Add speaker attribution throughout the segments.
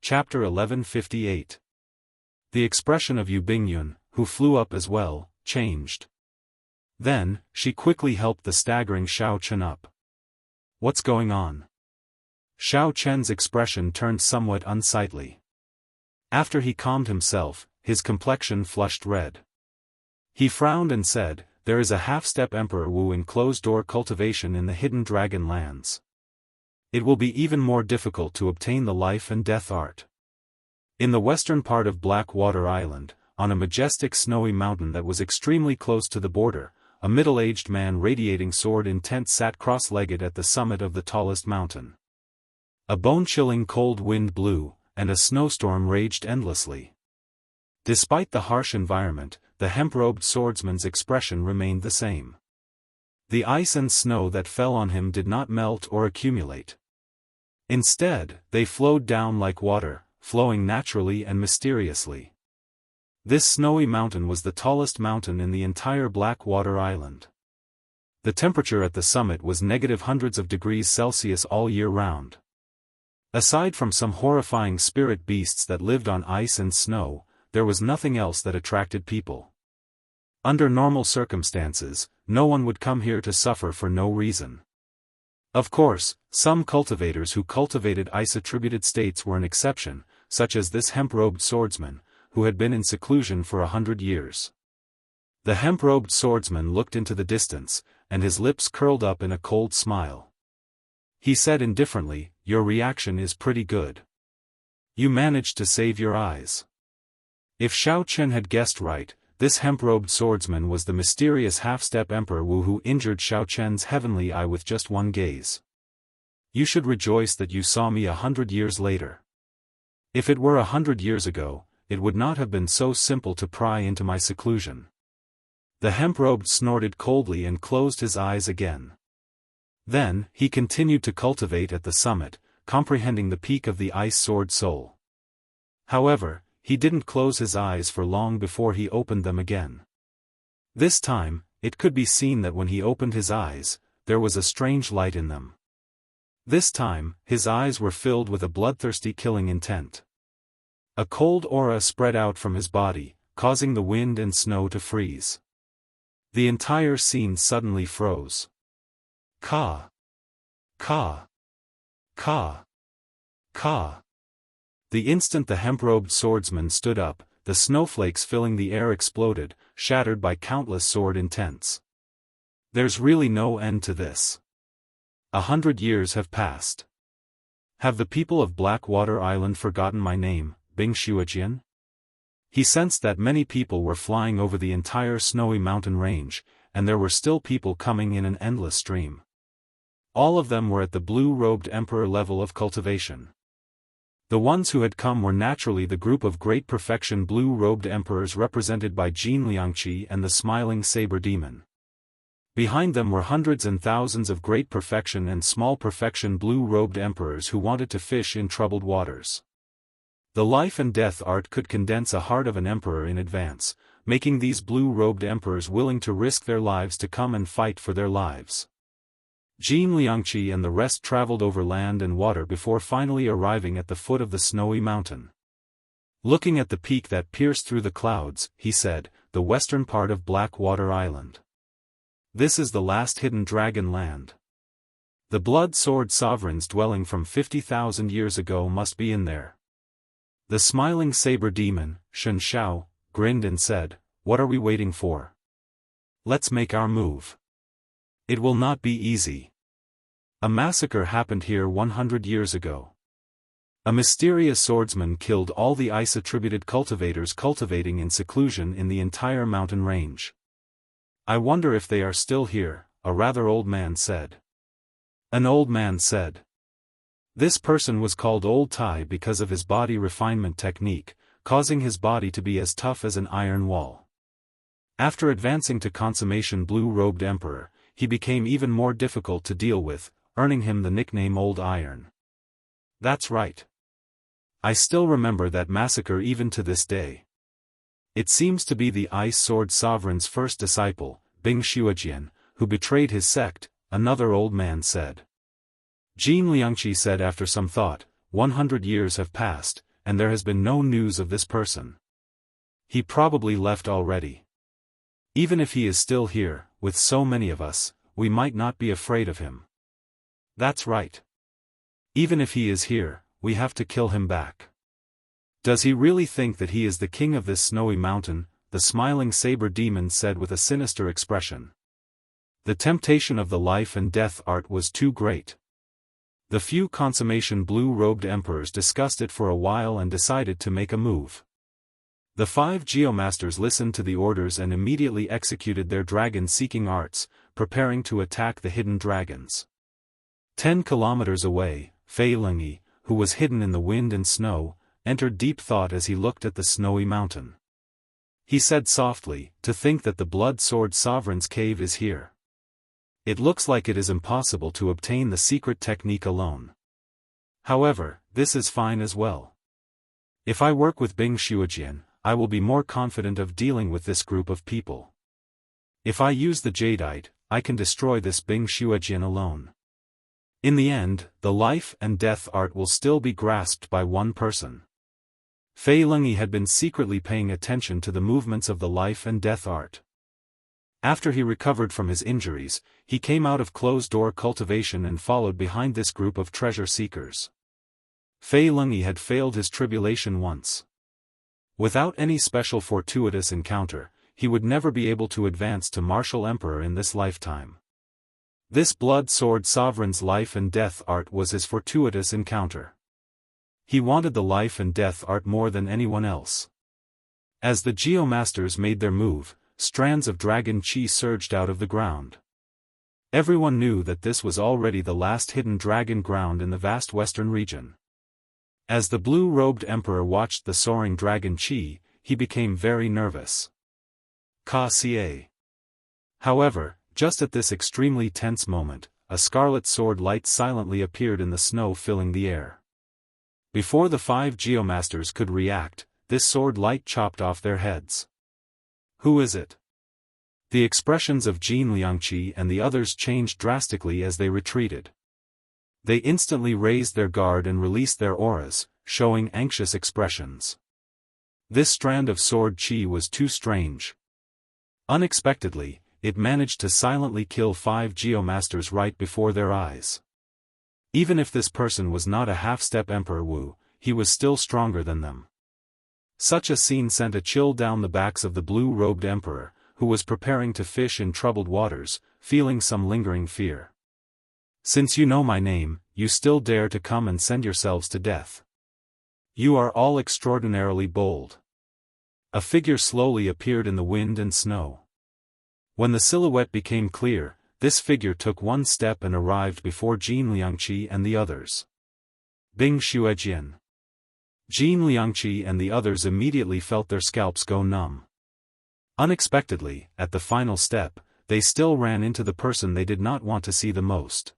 Speaker 1: Chapter 1158. The expression of Yu Bingyun, who flew up as well, changed. Then, she quickly helped the staggering Xiao Chen up. What's going on? Xiao Chen's expression turned somewhat unsightly. After he calmed himself, his complexion flushed red. He frowned and said, "There is a half-step Emperor Wu in closed-door cultivation in the hidden dragon lands. It will be even more difficult to obtain the life and death art. In the western part of Blackwater Island, on a majestic snowy mountain that was extremely close to the border, a middle-aged man radiating sword intent sat cross-legged at the summit of the tallest mountain. A bone-chilling cold wind blew, and a snowstorm raged endlessly. Despite the harsh environment, the hemp-robed swordsman's expression remained the same. The ice and snow that fell on him did not melt or accumulate. Instead, they flowed down like water, flowing naturally and mysteriously. This snowy mountain was the tallest mountain in the entire Blackwater Island. The temperature at the summit was negative hundreds of degrees Celsius all year round. Aside from some horrifying spirit beasts that lived on ice and snow, there was nothing else that attracted people. Under normal circumstances, no one would come here to suffer for no reason. Of course, some cultivators who cultivated ice-attributed states were an exception, such as this hemp-robed swordsman, who had been in seclusion for 100 years. The hemp-robed swordsman looked into the distance, and his lips curled up in a cold smile. He said indifferently, "Your reaction is pretty good. You managed to save your eyes." If Xiao Chen had guessed right, this hemp-robed swordsman was the mysterious half-step Emperor Wu who injured Xiao Chen's heavenly eye with just one gaze. "You should rejoice that you saw me 100 years later. If it were 100 years ago, it would not have been so simple to pry into my seclusion." The hemp-robed snorted coldly and closed his eyes again. Then, he continued to cultivate at the summit, comprehending the peak of the ice sword soul. However, he didn't close his eyes for long before he opened them again. This time, it could be seen that when he opened his eyes, there was a strange light in them. This time, his eyes were filled with a bloodthirsty killing intent. A cold aura spread out from his body, causing the wind and snow to freeze. The entire scene suddenly froze. Ka. Ka. Ka. Ka. The instant the hemp-robed swordsman stood up, the snowflakes filling the air exploded, shattered by countless sword intents. There's really no end to this. 100 years have passed. Have the people of Blackwater Island forgotten my name, Bing Shuojian? He sensed that many people were flying over the entire snowy mountain range, and there were still people coming in an endless stream. All of them were at the blue-robed emperor level of cultivation. The ones who had come were naturally the group of great perfection blue-robed emperors represented by Jianghu Liangqi and the smiling saber demon. Behind them were hundreds and thousands of great perfection and small perfection blue-robed emperors who wanted to fish in troubled waters. The life and death art could condense a heart of an emperor in advance, making these blue-robed emperors willing to risk their lives to come and fight for their lives. Jianghu Liangqi and the rest traveled over land and water before finally arriving at the foot of the snowy mountain. Looking at the peak that pierced through the clouds, he said, "The western part of Blackwater Island. This is the last hidden dragon land. The blood sword sovereigns dwelling from 50,000 years ago must be in there." The smiling saber demon, Shen Xiao, grinned and said, "What are we waiting for? Let's make our move. It will not be easy. A massacre happened here 100 years ago. A mysterious swordsman killed all the ice-attributed cultivators cultivating in seclusion in the entire mountain range. I wonder if they are still here," a rather old man said. An old man said. This person was called Old Tai because of his body refinement technique, causing his body to be as tough as an iron wall. After advancing to consummation blue-robed emperor, he became even more difficult to deal with, earning him the nickname Old Iron. That's right. I still remember that massacre even to this day. It seems to be the Ice Sword Sovereign's first disciple, Bing Shuojian, who betrayed his sect, another old man said. Jianghu Liangqi said after some thought, 100 years have passed, and there has been no news of this person. He probably left already. Even if he is still here, with so many of us, we might not be afraid of him. That's right. Even if he is here, we have to kill him back. Does he really think that he is the king of this snowy mountain? The smiling saber demon said with a sinister expression. The temptation of the life and death art was too great. The few consummation blue-robed emperors discussed it for a while and decided to make a move. The 5 geomasters listened to the orders and immediately executed their dragon-seeking arts, preparing to attack the hidden dragons. 10 kilometers away, Fei Lingyi, who was hidden in the wind and snow, entered deep thought as he looked at the snowy mountain. He said softly, "To think that the Blood Sword Sovereign's cave is here. It looks like it is impossible to obtain the secret technique alone. However, this is fine as well. If I work with Bing Shuojian, I will be more confident of dealing with this group of people. If I use the Jadeite, I can destroy this Bing Shuojian alone. In the end, the life and death art will still be grasped by one person." Fei Lingyi had been secretly paying attention to the movements of the life and death art. After he recovered from his injuries, he came out of closed-door cultivation and followed behind this group of treasure seekers. Fei Lingyi had failed his tribulation once. Without any special fortuitous encounter, he would never be able to advance to martial emperor in this lifetime. This Blood Sword Sovereign's life and death art was his fortuitous encounter. He wanted the life and death art more than anyone else. As the geomasters made their move, strands of dragon chi surged out of the ground. Everyone knew that this was already the last hidden dragon ground in the vast western region. As the blue-robed emperor watched the soaring dragon chi, he became very nervous. However, just at this extremely tense moment, a scarlet sword light silently appeared in the snow filling the air. Before the 5 geomasters could react, this sword light chopped off their heads. Who is it? The expressions of Jin Liangqi and the others changed drastically as they retreated. They instantly raised their guard and released their auras, showing anxious expressions. This strand of sword chi was too strange. Unexpectedly, it managed to silently kill 5 geomasters right before their eyes. Even if this person was not a half-step Emperor Wu, he was still stronger than them. Such a scene sent a chill down the backs of the blue-robed emperor, who was preparing to fish in troubled waters, feeling some lingering fear. "Since you know my name, you still dare to come and send yourselves to death. You are all extraordinarily bold." A figure slowly appeared in the wind and snow. When the silhouette became clear, this figure took one step and arrived before Jin Liangqi and the others. Bing Shuojian. Jin Liangqi and the others immediately felt their scalps go numb. Unexpectedly, at the final step, they still ran into the person they did not want to see the most.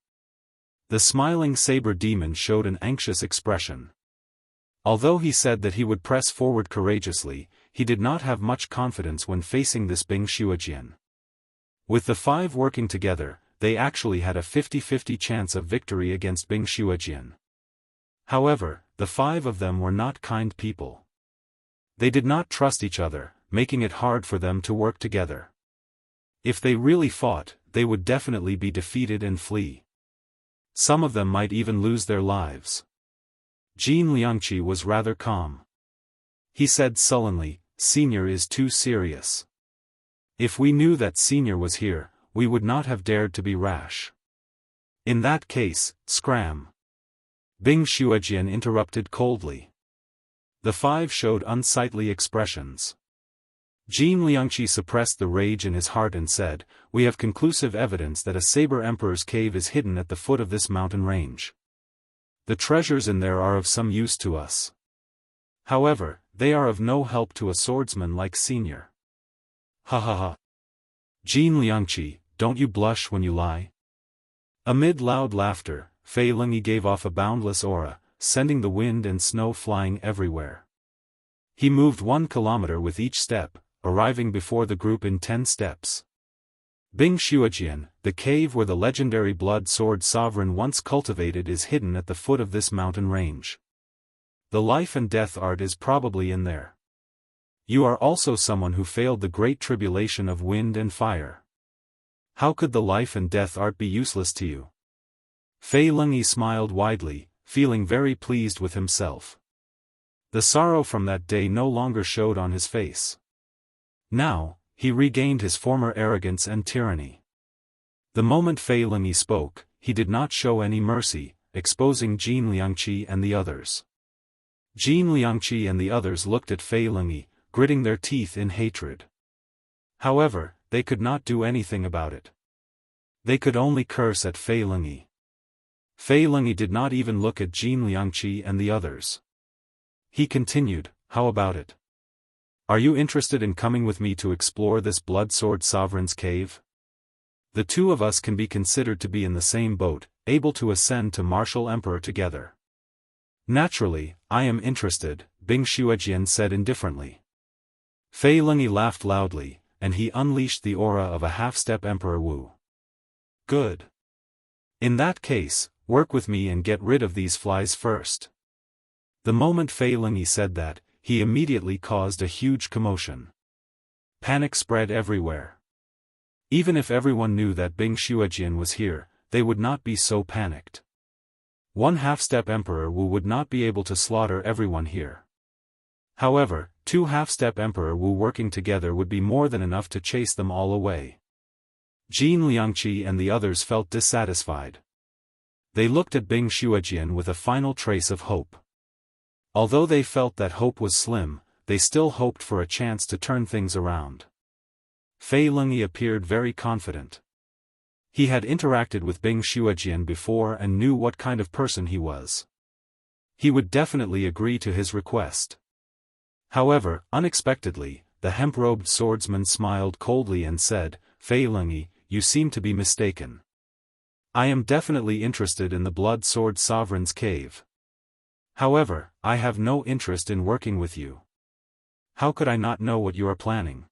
Speaker 1: The smiling saber demon showed an anxious expression. Although he said that he would press forward courageously, he did not have much confidence when facing this Bing Shuojian. With the 5 working together, they actually had a 50-50 chance of victory against Bing Shuojian. However, the 5 of them were not kind people. They did not trust each other, making it hard for them to work together. If they really fought, they would definitely be defeated and flee. Some of them might even lose their lives. Jin Liangqi was rather calm. He said sullenly, "Senior is too serious. If we knew that Senior was here, we would not have dared to be rash. In that case, scram." Bing Shuojian interrupted coldly. The 5 showed unsightly expressions. Jin Liangqi suppressed the rage in his heart and said, "We have conclusive evidence that a Saber Emperor's cave is hidden at the foot of this mountain range. The treasures in there are of some use to us. However, they are of no help to a swordsman like Senior." Ha ha ha. Jin Liangqi, don't you blush when you lie? Amid loud laughter, Fei Lingyi gave off a boundless aura, sending the wind and snow flying everywhere. He moved 1 kilometer with each step, arriving before the group in 10 steps. Bing Shuojian, the cave where the legendary Blood Sword Sovereign once cultivated, is hidden at the foot of this mountain range. The life and death art is probably in there. You are also someone who failed the great tribulation of wind and fire. How could the life and death art be useless to you? Fei Lengyi smiled widely, feeling very pleased with himself. The sorrow from that day no longer showed on his face. Now, he regained his former arrogance and tyranny. The moment Fei Lengyi spoke, he did not show any mercy, exposing Jin Liangqi and the others. Jin Liangqi and the others looked at Fei Lengyi, gritting their teeth in hatred. However, they could not do anything about it. They could only curse at Fei Lengyi. Fei Lengyi did not even look at Jin Liangqi and the others. He continued, "How about it? Are you interested in coming with me to explore this Blood Sword Sovereign's cave? The two of us can be considered to be in the same boat, able to ascend to Martial Emperor together." "Naturally, I am interested," Bing Xuejian said indifferently. Fei Lengyi laughed loudly, and he unleashed the aura of a half-step Emperor Wu. "Good. In that case, work with me and get rid of these flies first." The moment Fei Lengyi said that, he immediately caused a huge commotion. Panic spread everywhere. Even if everyone knew that Bing Xuejian was here, they would not be so panicked. One half-step Emperor Wu would not be able to slaughter everyone here. However, two half-step Emperor Wu working together would be more than enough to chase them all away. Jin Liangqi and the others felt dissatisfied. They looked at Bing Xuejian with a final trace of hope. Although they felt that hope was slim, they still hoped for a chance to turn things around. Fei Lengyi appeared very confident. He had interacted with Bing Xuejian before and knew what kind of person he was. He would definitely agree to his request. However, unexpectedly, the hemp-robed swordsman smiled coldly and said, "Fei Lengyi, you seem to be mistaken. I am definitely interested in the Blood Sword Sovereign's cave. However, I have no interest in working with you. How could I not know what you are planning?"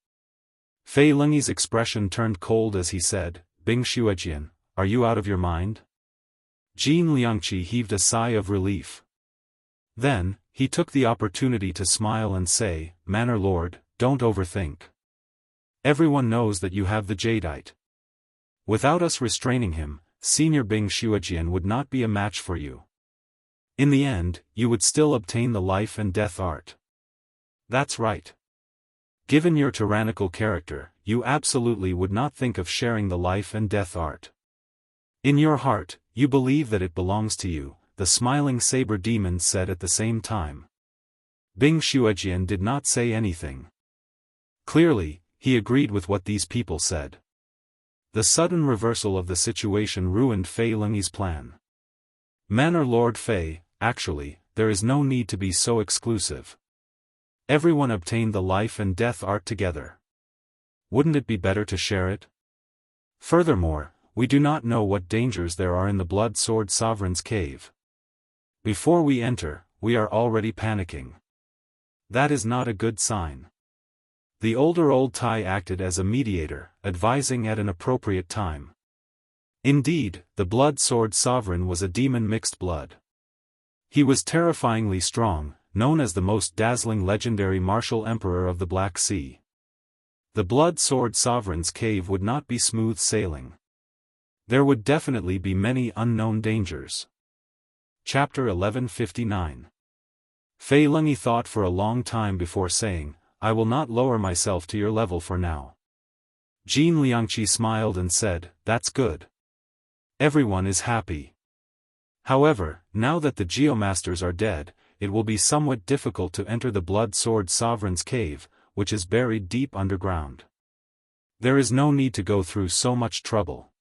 Speaker 1: Fei Lengyi's expression turned cold as he said, "Bing Xuejian, are you out of your mind?" Jin Liangqi heaved a sigh of relief. Then, he took the opportunity to smile and say, "Manor Lord, don't overthink. Everyone knows that you have the jadeite. Without us restraining him, Senior Bing Xuejian would not be a match for you. In the end, you would still obtain the life and death art." "That's right. Given your tyrannical character, you absolutely would not think of sharing the life and death art. In your heart, you believe that it belongs to you," the smiling saber demon said at the same time. Bing Xuejian did not say anything. Clearly, he agreed with what these people said. The sudden reversal of the situation ruined Fei Lengyi's plan. "Manor Lord Fei, actually, there is no need to be so exclusive. Everyone obtained the life and death art together. Wouldn't it be better to share it? Furthermore, we do not know what dangers there are in the Blood Sword Sovereign's cave. Before we enter, we are already panicking. That is not a good sign." The older Old Tai acted as a mediator, advising at an appropriate time. Indeed, the Blood Sword Sovereign was a demon mixed blood. He was terrifyingly strong, known as the most dazzling legendary martial emperor of the Black Sea. The Blood Sword Sovereign's cave would not be smooth sailing. There would definitely be many unknown dangers. Chapter 1159. Fei Lengyi thought for a long time before saying, "I will not lower myself to your level for now." Jin Liangqi smiled and said, "That's good. Everyone is happy. However, now that the Geomasters are dead, it will be somewhat difficult to enter the Blood Sword Sovereign's cave, which is buried deep underground. There is no need to go through so much trouble.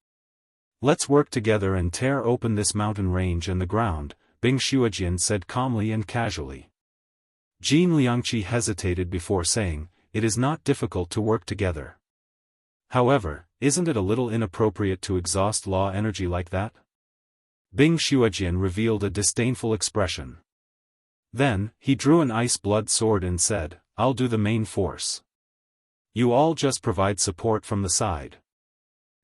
Speaker 1: Let's work together and tear open this mountain range and the ground," Bing Xuejian said calmly and casually. Jin Liangqi hesitated before saying, "It is not difficult to work together. However, isn't it a little inappropriate to exhaust law energy like that?" Bing Xuejian revealed a disdainful expression. Then, he drew an ice blood sword and said, "I'll do the main force. You all just provide support from the side."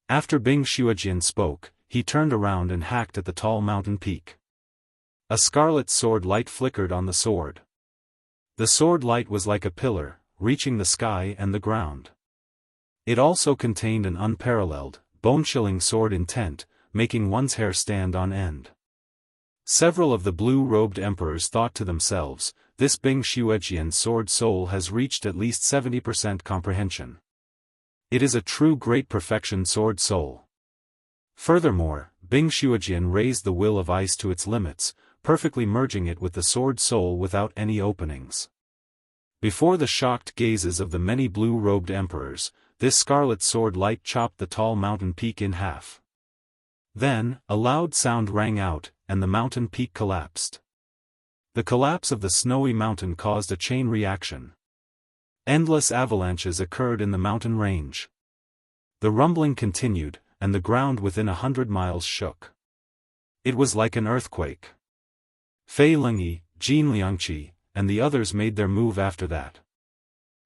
Speaker 1: After Bing Xuejian spoke, he turned around and hacked at the tall mountain peak. A scarlet sword light flickered on the sword. The sword light was like a pillar, reaching the sky and the ground. It also contained an unparalleled, bone-chilling sword intent, making one's hair stand on end. Several of the blue-robed emperors thought to themselves, this Bing Xuejian sword soul has reached at least 70% comprehension. It is a true great perfection sword soul. Furthermore, Bing Xuejian raised the will of ice to its limits, perfectly merging it with the sword soul without any openings. Before the shocked gazes of the many blue-robed emperors, this scarlet sword light chopped the tall mountain peak in half. Then, a loud sound rang out, and the mountain peak collapsed. The collapse of the snowy mountain caused a chain reaction. Endless avalanches occurred in the mountain range. The rumbling continued, and the ground within 100 miles shook. It was like an earthquake. Fei Lingyi, Jin Liangqi, and the others made their move after that.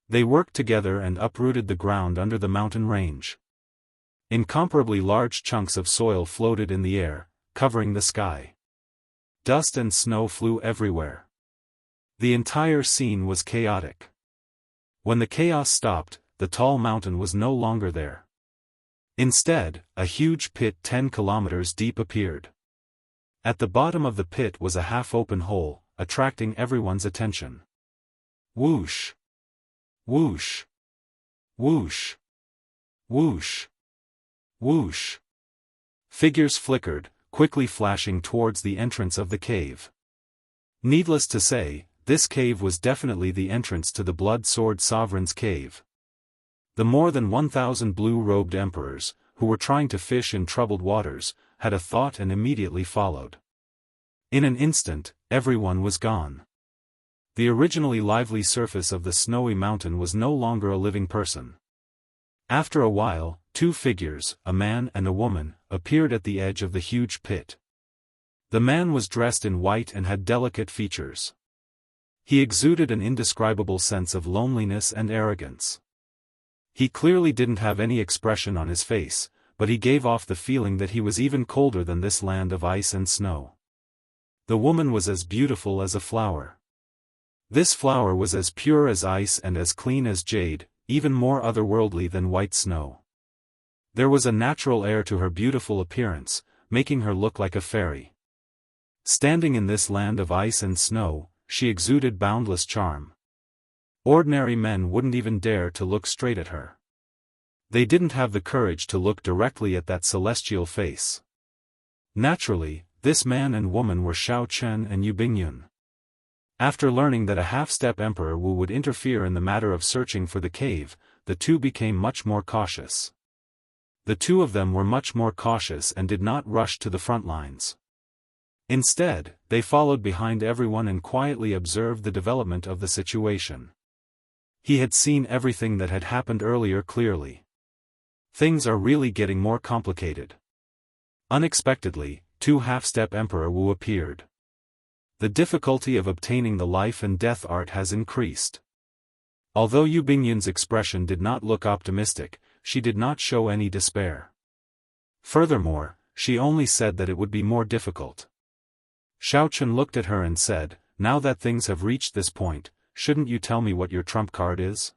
Speaker 1: They worked together and uprooted the ground under the mountain range. Incomparably large chunks of soil floated in the air, covering the sky. Dust and snow flew everywhere. The entire scene was chaotic. When the chaos stopped, the tall mountain was no longer there. Instead, a huge pit 10 kilometers deep appeared. At the bottom of the pit was a half-open hole, attracting everyone's attention. Whoosh! Whoosh! Whoosh! Whoosh! Whoosh! Figures flickered, quickly flashing towards the entrance of the cave. Needless to say, this cave was definitely the entrance to the Blood Sword Sovereign's cave. The more than 1,000 blue-robed emperors, who were trying to fish in troubled waters, had a thought and immediately followed. In an instant, everyone was gone. The originally lively surface of the snowy mountain was no longer a living person. After a while, two figures, a man and a woman, appeared at the edge of the huge pit. The man was dressed in white and had delicate features. He exuded an indescribable sense of loneliness and arrogance. He clearly didn't have any expression on his face, but he gave off the feeling that he was even colder than this land of ice and snow. The woman was as beautiful as a flower. This flower was as pure as ice and as clean as jade, even more otherworldly than white snow. There was a natural air to her beautiful appearance, making her look like a fairy. Standing in this land of ice and snow, she exuded boundless charm. Ordinary men wouldn't even dare to look straight at her. They didn't have the courage to look directly at that celestial face. Naturally, this man and woman were Shao Chen and Yu Bingyun. After learning that a half-step Emperor Wu would interfere in the matter of searching for the cave, the two became much more cautious. The two of them were much more cautious and did not rush to the front lines. Instead, they followed behind everyone and quietly observed the development of the situation. He had seen everything that had happened earlier clearly. Things are really getting more complicated. Unexpectedly, two half-step Emperor Wu appeared. The difficulty of obtaining the life and death art has increased. Although Yu Bingyun's expression did not look optimistic, she did not show any despair. Furthermore, she only said that it would be more difficult. Shao Chen looked at her and said, "Now that things have reached this point, shouldn't you tell me what your trump card is?"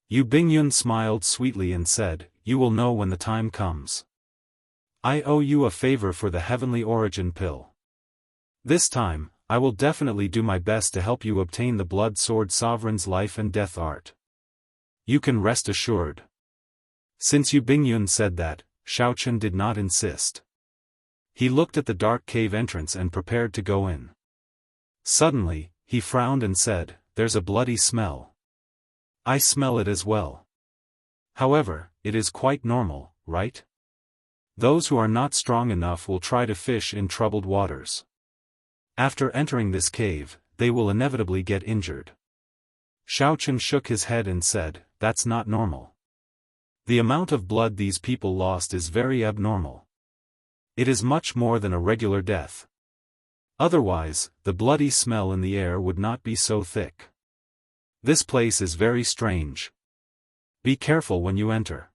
Speaker 1: Yu Bingyun smiled sweetly and said, "You will know when the time comes. I owe you a favor for the Heavenly Origin Pill. This time, I will definitely do my best to help you obtain the Blood Sword Sovereign's life and death art. You can rest assured." Since Yu Bingyun said that, Shao Chen did not insist. He looked at the dark cave entrance and prepared to go in. Suddenly, he frowned and said, "There's a bloody smell. I smell it as well. However, it is quite normal, right? Those who are not strong enough will try to fish in troubled waters. After entering this cave, they will inevitably get injured." Shao Chen shook his head and said, "That's not normal. The amount of blood these people lost is very abnormal. It is much more than a regular death. Otherwise, the bloody smell in the air would not be so thick. This place is very strange. Be careful when you enter."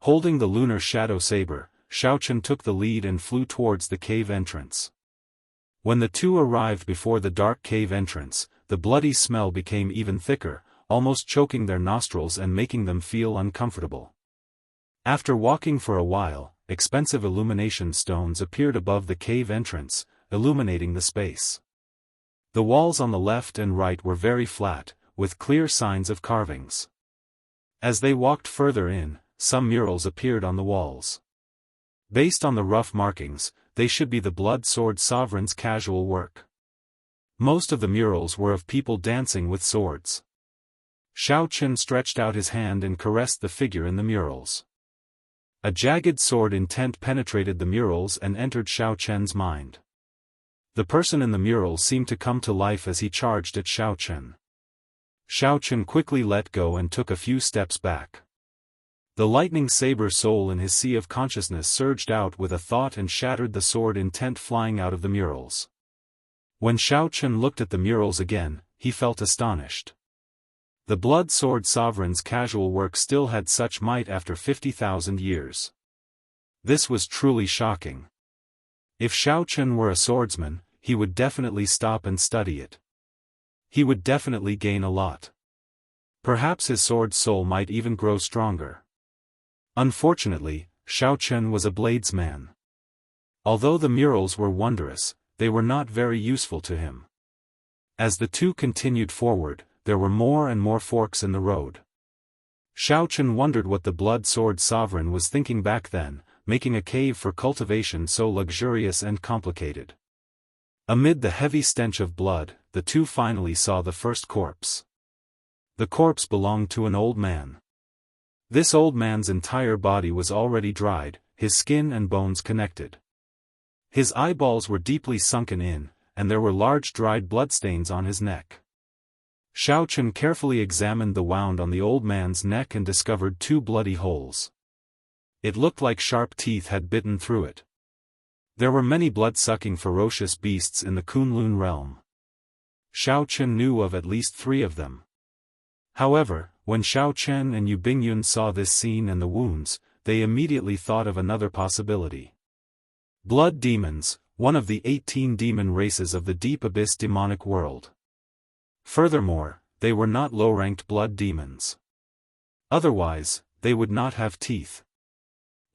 Speaker 1: Holding the lunar shadow saber, Shao Chen took the lead and flew towards the cave entrance. When the two arrived before the dark cave entrance, the bloody smell became even thicker, almost choking their nostrils and making them feel uncomfortable. After walking for a while, expensive illumination stones appeared above the cave entrance, illuminating the space. The walls on the left and right were very flat, with clear signs of carvings. As they walked further in, some murals appeared on the walls. Based on the rough markings, they should be the blood sword sovereign's casual work. Most of the murals were of people dancing with swords. Xiao Chen stretched out his hand and caressed the figure in the murals. A jagged sword intent penetrated the murals and entered Xiao Chen's mind. The person in the mural seemed to come to life as he charged at Xiao Chen. Xiao Chen quickly let go and took a few steps back. The lightning saber soul in his sea of consciousness surged out with a thought and shattered the sword intent flying out of the murals. When Xiao Chen looked at the murals again, he felt astonished. The blood sword sovereign's casual work still had such might after 50,000 years. This was truly shocking. If Xiao Chen were a swordsman, he would definitely stop and study it. He would definitely gain a lot. Perhaps his sword soul might even grow stronger. Unfortunately, Xiao Chen was a bladesman. Although the murals were wondrous, they were not very useful to him. As the two continued forward, there were more and more forks in the road. Xiao Chen wondered what the blood sword sovereign was thinking back then, making a cave for cultivation so luxurious and complicated. Amid the heavy stench of blood, the two finally saw the first corpse. The corpse belonged to an old man. This old man's entire body was already dried, his skin and bones connected. His eyeballs were deeply sunken in, and there were large dried bloodstains on his neck. Xiao Chen carefully examined the wound on the old man's neck and discovered 2 bloody holes. It looked like sharp teeth had bitten through it. There were many blood-sucking ferocious beasts in the Kunlun realm. Xiao Chen knew of at least 3 of them. However, when Xiao Chen and Yu Bingyun saw this scene and the wounds, they immediately thought of another possibility. Blood demons, one of the 18 demon races of the deep abyss demonic world. Furthermore, they were not low-ranked blood demons. Otherwise, they would not have teeth.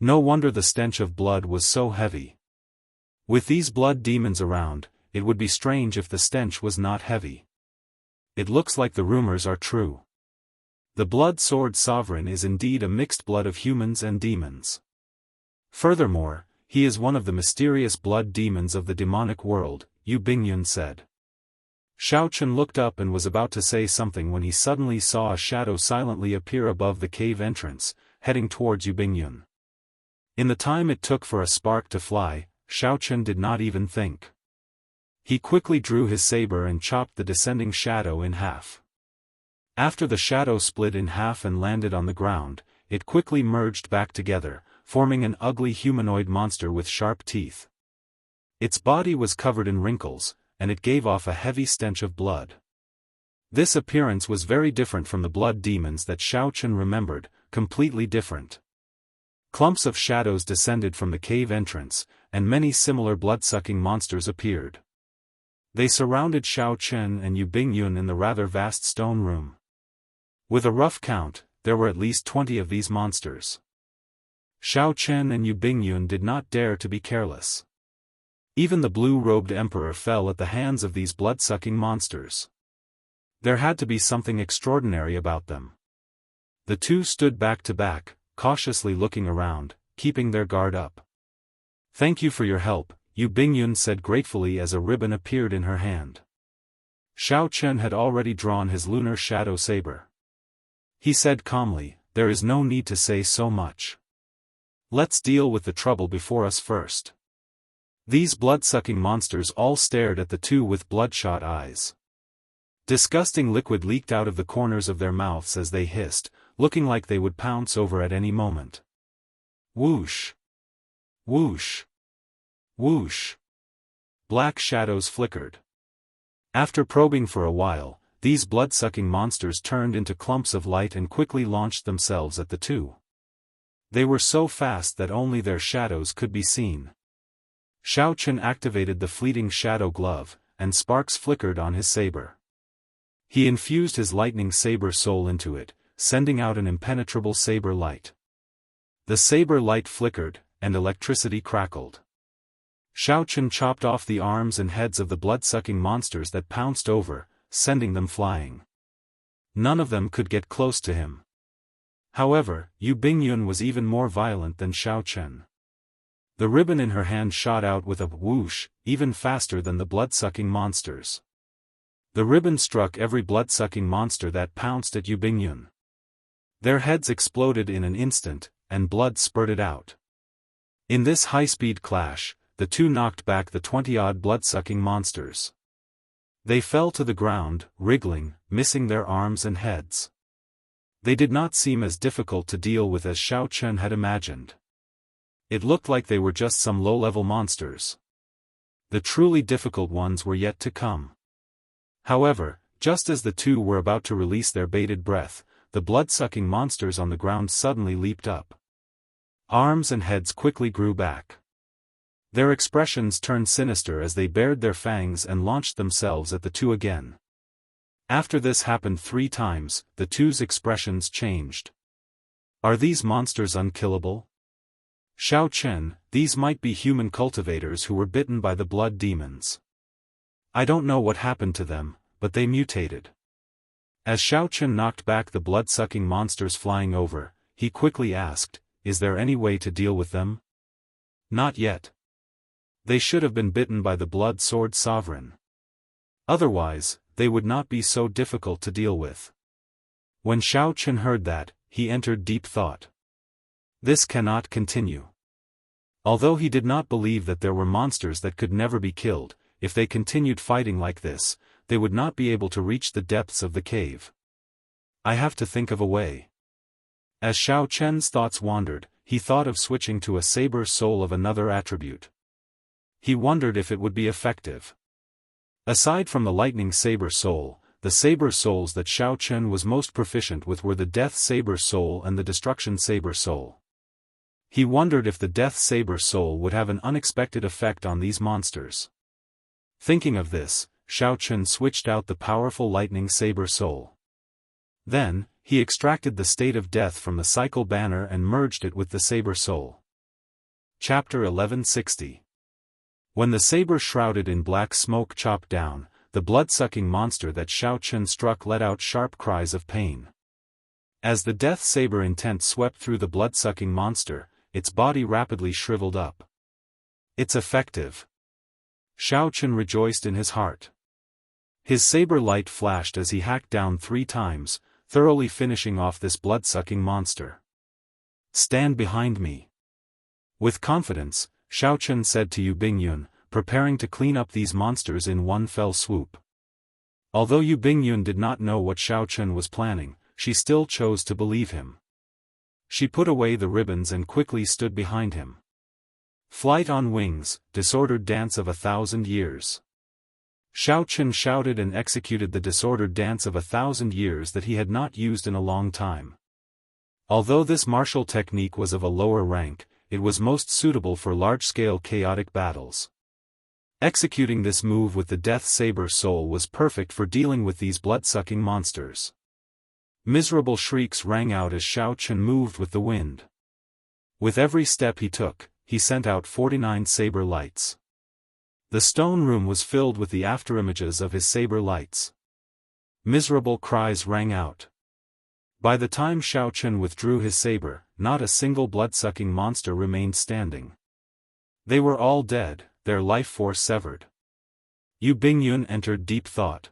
Speaker 1: No wonder the stench of blood was so heavy. With these blood demons around, it would be strange if the stench was not heavy. It looks like the rumors are true. The blood sword sovereign is indeed a mixed blood of humans and demons. Furthermore, he is one of the mysterious blood demons of the demonic world, Yu Bingyun said. Xiao Chen looked up and was about to say something when he suddenly saw a shadow silently appear above the cave entrance, heading towards Yu Bingyun. In the time it took for a spark to fly, Xiao Chen did not even think. He quickly drew his saber and chopped the descending shadow in half. After the shadow split in half and landed on the ground, it quickly merged back together, forming an ugly humanoid monster with sharp teeth. Its body was covered in wrinkles, and it gave off a heavy stench of blood. This appearance was very different from the blood demons that Xiao Chen remembered, completely different. Clumps of shadows descended from the cave entrance, and many similar blood-sucking monsters appeared. They surrounded Xiao Chen and Yu Bingyun in the rather vast stone room. With a rough count, there were at least 20 of these monsters. Xiao Chen and Yu Bingyun did not dare to be careless. Even the blue-robed emperor fell at the hands of these blood-sucking monsters. There had to be something extraordinary about them. The two stood back to back, cautiously looking around, keeping their guard up. "Thank you for your help," Yu Bingyun said gratefully as a ribbon appeared in her hand. Xiao Chen had already drawn his lunar shadow saber. He said calmly, "There is no need to say so much. Let's deal with the trouble before us first." These blood-sucking monsters all stared at the two with bloodshot eyes. Disgusting liquid leaked out of the corners of their mouths as they hissed, looking like they would pounce over at any moment. Whoosh! Whoosh! Whoosh! Black shadows flickered. After probing for a while, these blood-sucking monsters turned into clumps of light and quickly launched themselves at the two. They were so fast that only their shadows could be seen. Xiao Chen activated the fleeting shadow glove, and sparks flickered on his saber. He infused his lightning saber soul into it, sending out an impenetrable saber light. The saber light flickered, and electricity crackled. Xiao Chen chopped off the arms and heads of the blood-sucking monsters that pounced over, sending them flying. None of them could get close to him. However, Yu Bingyun was even more violent than Xiao Chen. The ribbon in her hand shot out with a whoosh, even faster than the blood-sucking monsters. The ribbon struck every blood-sucking monster that pounced at Yu Bingyun. Their heads exploded in an instant, and blood spurted out. In this high-speed clash, the two knocked back the 20-odd blood-sucking monsters. They fell to the ground, wriggling, missing their arms and heads. They did not seem as difficult to deal with as Xiao Chen had imagined. It looked like they were just some low-level monsters. The truly difficult ones were yet to come. However, just as the two were about to release their bated breath, the blood-sucking monsters on the ground suddenly leaped up. Arms and heads quickly grew back. Their expressions turned sinister as they bared their fangs and launched themselves at the two again. After this happened 3 times, the two's expressions changed. Are these monsters unkillable? Xiao Chen, these might be human cultivators who were bitten by the blood demons. I don't know what happened to them, but they mutated. As Xiao Chen knocked back the blood-sucking monsters flying over, he quickly asked, is there any way to deal with them? Not yet. They should have been bitten by the blood sword sovereign. Otherwise, they would not be so difficult to deal with. When Xiao Chen heard that, he entered deep thought. This cannot continue. Although he did not believe that there were monsters that could never be killed, if they continued fighting like this, they would not be able to reach the depths of the cave. I have to think of a way. As Xiao Chen's thoughts wandered, he thought of switching to a saber soul of another attribute. He wondered if it would be effective. Aside from the lightning saber soul, the saber souls that Xiao Chen was most proficient with were the death saber soul and the destruction saber soul. He wondered if the death saber soul would have an unexpected effect on these monsters. Thinking of this, Xiao Chen switched out the powerful lightning saber soul. Then, he extracted the state of death from the cycle banner and merged it with the saber soul. Chapter 1160. When the saber shrouded in black smoke chopped down, the blood-sucking monster that Xiao Chen struck let out sharp cries of pain. As the death saber intent swept through the blood-sucking monster, its body rapidly shriveled up. It's effective. Xiao Chen rejoiced in his heart. His saber light flashed as he hacked down 3 times, thoroughly finishing off this blood-sucking monster. Stand behind me. With confidence, Xiao Chen said to Yu Bingyun, preparing to clean up these monsters in one fell swoop. Although Yu Bingyun did not know what Xiao Chen was planning, she still chose to believe him. She put away the ribbons and quickly stood behind him. Flight on wings, disordered dance of 1,000 years. Xiao Chen shouted and executed the disordered dance of 1,000 years that he had not used in a long time. Although this martial technique was of a lower rank, it was most suitable for large-scale chaotic battles. Executing this move with the death saber soul was perfect for dealing with these blood-sucking monsters. Miserable shrieks rang out as Xiao Chen moved with the wind. With every step he took, he sent out 49 saber lights. The stone room was filled with the afterimages of his saber lights. Miserable cries rang out. By the time Xiao Chen withdrew his saber, not a single blood-sucking monster remained standing. They were all dead, their life force severed. Yu Bingyun entered deep thought.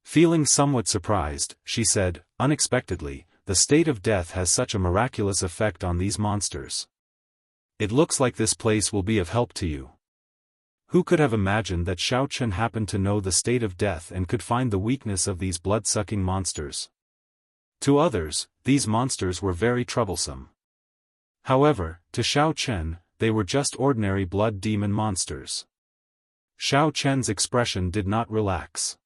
Speaker 1: Feeling somewhat surprised, she said, unexpectedly, the state of death has such a miraculous effect on these monsters. It looks like this place will be of help to you. Who could have imagined that Xiao Chen happened to know the state of death and could find the weakness of these blood-sucking monsters? To others, these monsters were very troublesome. However, to Xiao Chen, they were just ordinary blood demon monsters. Xiao Chen's expression did not relax.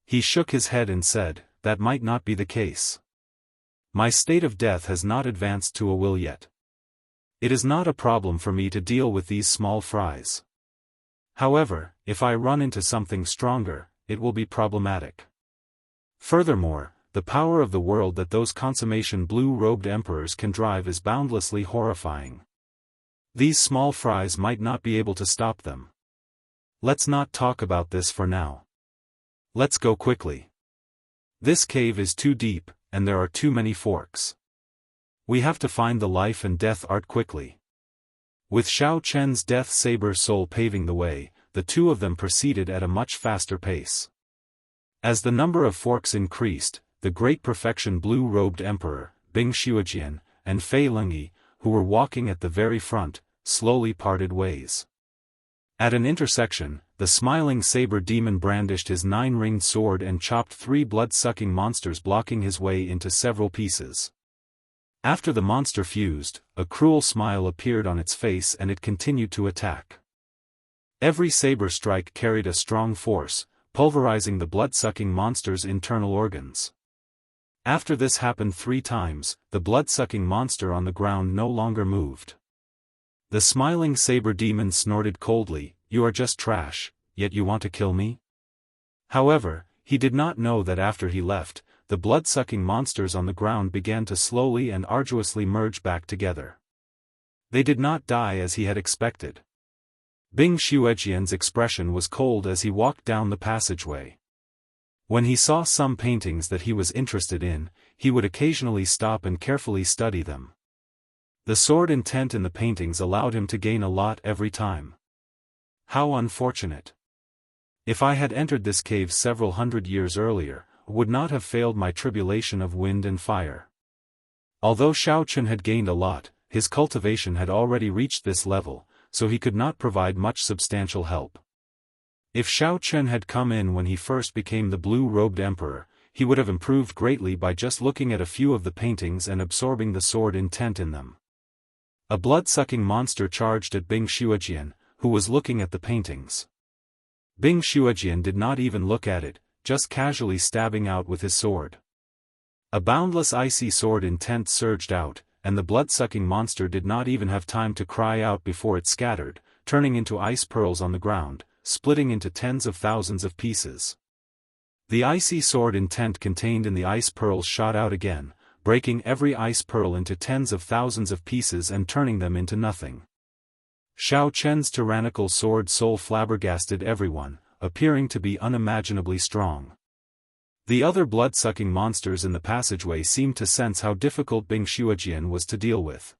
Speaker 1: He shook his head and said, that might not be the case. My state of death has not advanced to a will yet. It is not a problem for me to deal with these small fries. However, if I run into something stronger, it will be problematic. Furthermore, the power of the world that those consummation blue-robed emperors can drive is boundlessly horrifying. These small fries might not be able to stop them. Let's not talk about this for now. Let's go quickly. This cave is too deep, and there are too many forks. We have to find the life and death art quickly. With Xiao Chen's death saber soul paving the way, the two of them proceeded at a much faster pace. As the number of forks increased, the great perfection blue-robed emperor, Bing Xiujian, and Fei Lengyi, who were walking at the very front, slowly parted ways. At an intersection, the smiling saber demon brandished his 9-ringed sword and chopped 3 blood-sucking monsters, blocking his way into several pieces. After the monster fused, a cruel smile appeared on its face and it continued to attack. Every saber strike carried a strong force, pulverizing the blood-sucking monster's internal organs. After this happened 3 times, the blood-sucking monster on the ground no longer moved. The smiling saber demon snorted coldly, "You are just trash, yet you want to kill me?" However, he did not know that after he left, the blood-sucking monsters on the ground began to slowly and arduously merge back together. They did not die as he had expected. Bing Xiujian's expression was cold as he walked down the passageway. When he saw some paintings that he was interested in, he would occasionally stop and carefully study them. The sword intent in the paintings allowed him to gain a lot every time. How unfortunate. If I had entered this cave several hundred years earlier, I would not have failed my tribulation of wind and fire. Although Xiao Chen had gained a lot, his cultivation had already reached this level, so he could not provide much substantial help. If Xiao Chen had come in when he first became the blue-robed emperor, he would have improved greatly by just looking at a few of the paintings and absorbing the sword intent in them. A blood-sucking monster charged at Bing Xiujian, who was looking at the paintings. Bing Xiujian did not even look at it, just casually stabbing out with his sword. A boundless icy sword intent surged out, and the blood-sucking monster did not even have time to cry out before it scattered, turning into ice pearls on the ground, splitting into tens of thousands of pieces. The icy sword intent contained in the ice pearls shot out again, breaking every ice pearl into tens of thousands of pieces and turning them into nothing. Xiao Chen's tyrannical sword soul flabbergasted everyone, appearing to be unimaginably strong. The other blood-sucking monsters in the passageway seemed to sense how difficult Bing Xiujian was to deal with.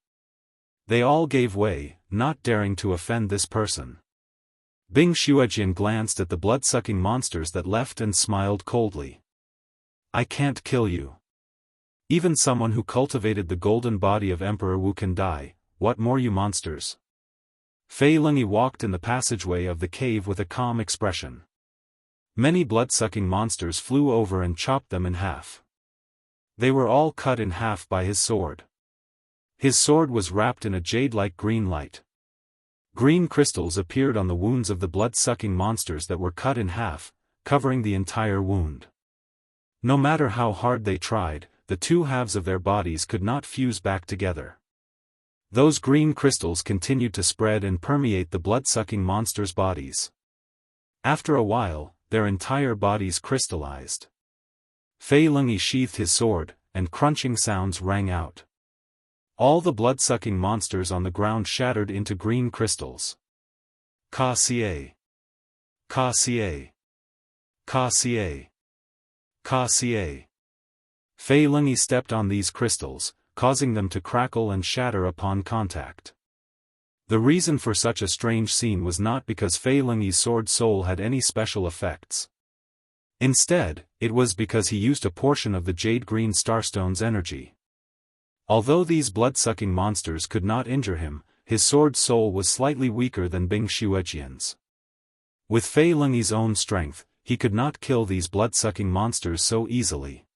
Speaker 1: They all gave way, not daring to offend this person. Bing Xiujian glanced at the blood-sucking monsters that left and smiled coldly. "I can't kill you. Even someone who cultivated the golden body of Emperor Wu can die, what more you monsters?" Fei Lengyi walked in the passageway of the cave with a calm expression. Many blood-sucking monsters flew over and chopped them in half. They were all cut in half by his sword. His sword was wrapped in a jade-like green light. Green crystals appeared on the wounds of the blood-sucking monsters that were cut in half, covering the entire wound. No matter how hard they tried, the two halves of their bodies could not fuse back together. Those green crystals continued to spread and permeate the blood-sucking monsters' bodies. After a while, their entire bodies crystallized. Fei Lengyi sheathed his sword, and crunching sounds rang out. All the blood-sucking monsters on the ground shattered into green crystals. Ka Xie. Ka Xie. Ka Xie. Ka Xie. Fei Lengyi stepped on these crystals, causing them to crackle and shatter upon contact. The reason for such a strange scene was not because Fei Lengyi's sword soul had any special effects. Instead, it was because he used a portion of the jade-green starstone's energy. Although these blood-sucking monsters could not injure him, his sword soul was slightly weaker than Bing Xiujian's. With Fei Lengyi's own strength, he could not kill these blood-sucking monsters so easily.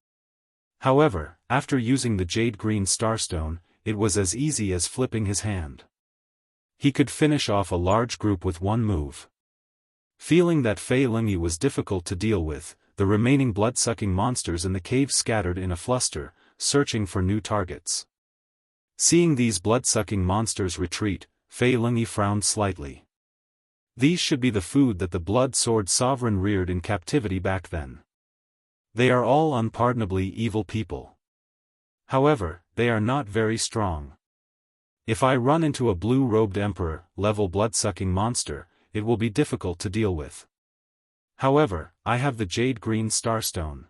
Speaker 1: However, after using the jade-green starstone, it was as easy as flipping his hand. He could finish off a large group with one move. Feeling that Fei Lengyi was difficult to deal with, the remaining blood-sucking monsters in the cave scattered in a fluster, searching for new targets. Seeing these blood-sucking monsters retreat, Fei Lingyi frowned slightly. These should be the food that the blood sword sovereign reared in captivity back then. They are all unpardonably evil people. However, they are not very strong. If I run into a blue-robed emperor-level blood-sucking monster, it will be difficult to deal with. However, I have the jade-green starstone.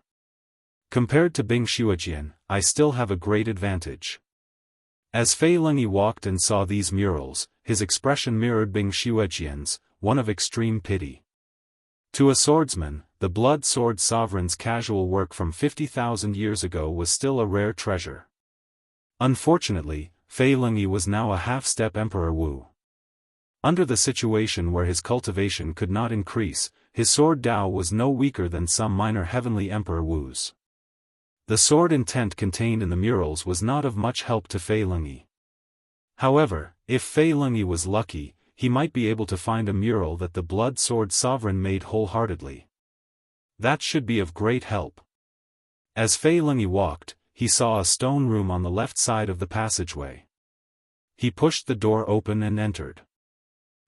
Speaker 1: Compared to Bing Shuojian, I still have a great advantage. As Fei Lingyi walked and saw these murals, his expression mirrored Bing Shuojian's, one of extreme pity. To a swordsman, the blood sword sovereign's casual work from 50,000 years ago was still a rare treasure. Unfortunately, Fei Lingyi was now a half-step Emperor Wu. Under the situation where his cultivation could not increase, his sword Dao was no weaker than some minor heavenly Emperor Wu's. The sword intent contained in the murals was not of much help to Fei Lingyi. However, if Fei Lingyi was lucky, he might be able to find a mural that the blood sword sovereign made wholeheartedly. That should be of great help. As Fei Lingyi walked, he saw a stone room on the left side of the passageway. He pushed the door open and entered.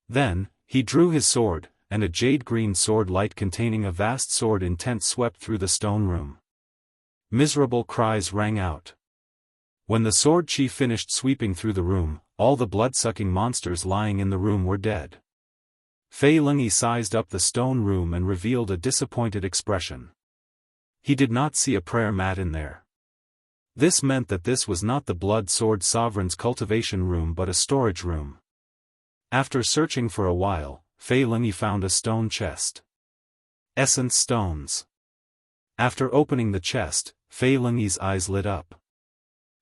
Speaker 1: Then, he drew his sword, and a jade-green sword light containing a vast sword intent swept through the stone room. Miserable cries rang out. When the sword chi finished sweeping through the room, all the blood-sucking monsters lying in the room were dead. Fei Lingyi sized up the stone room and revealed a disappointed expression. He did not see a prayer mat in there. This meant that this was not the blood sword sovereign's cultivation room but a storage room. After searching for a while, Fei Lingyi found a stone chest. Essence stones. After opening the chest, Fei Lingyi's eyes lit up.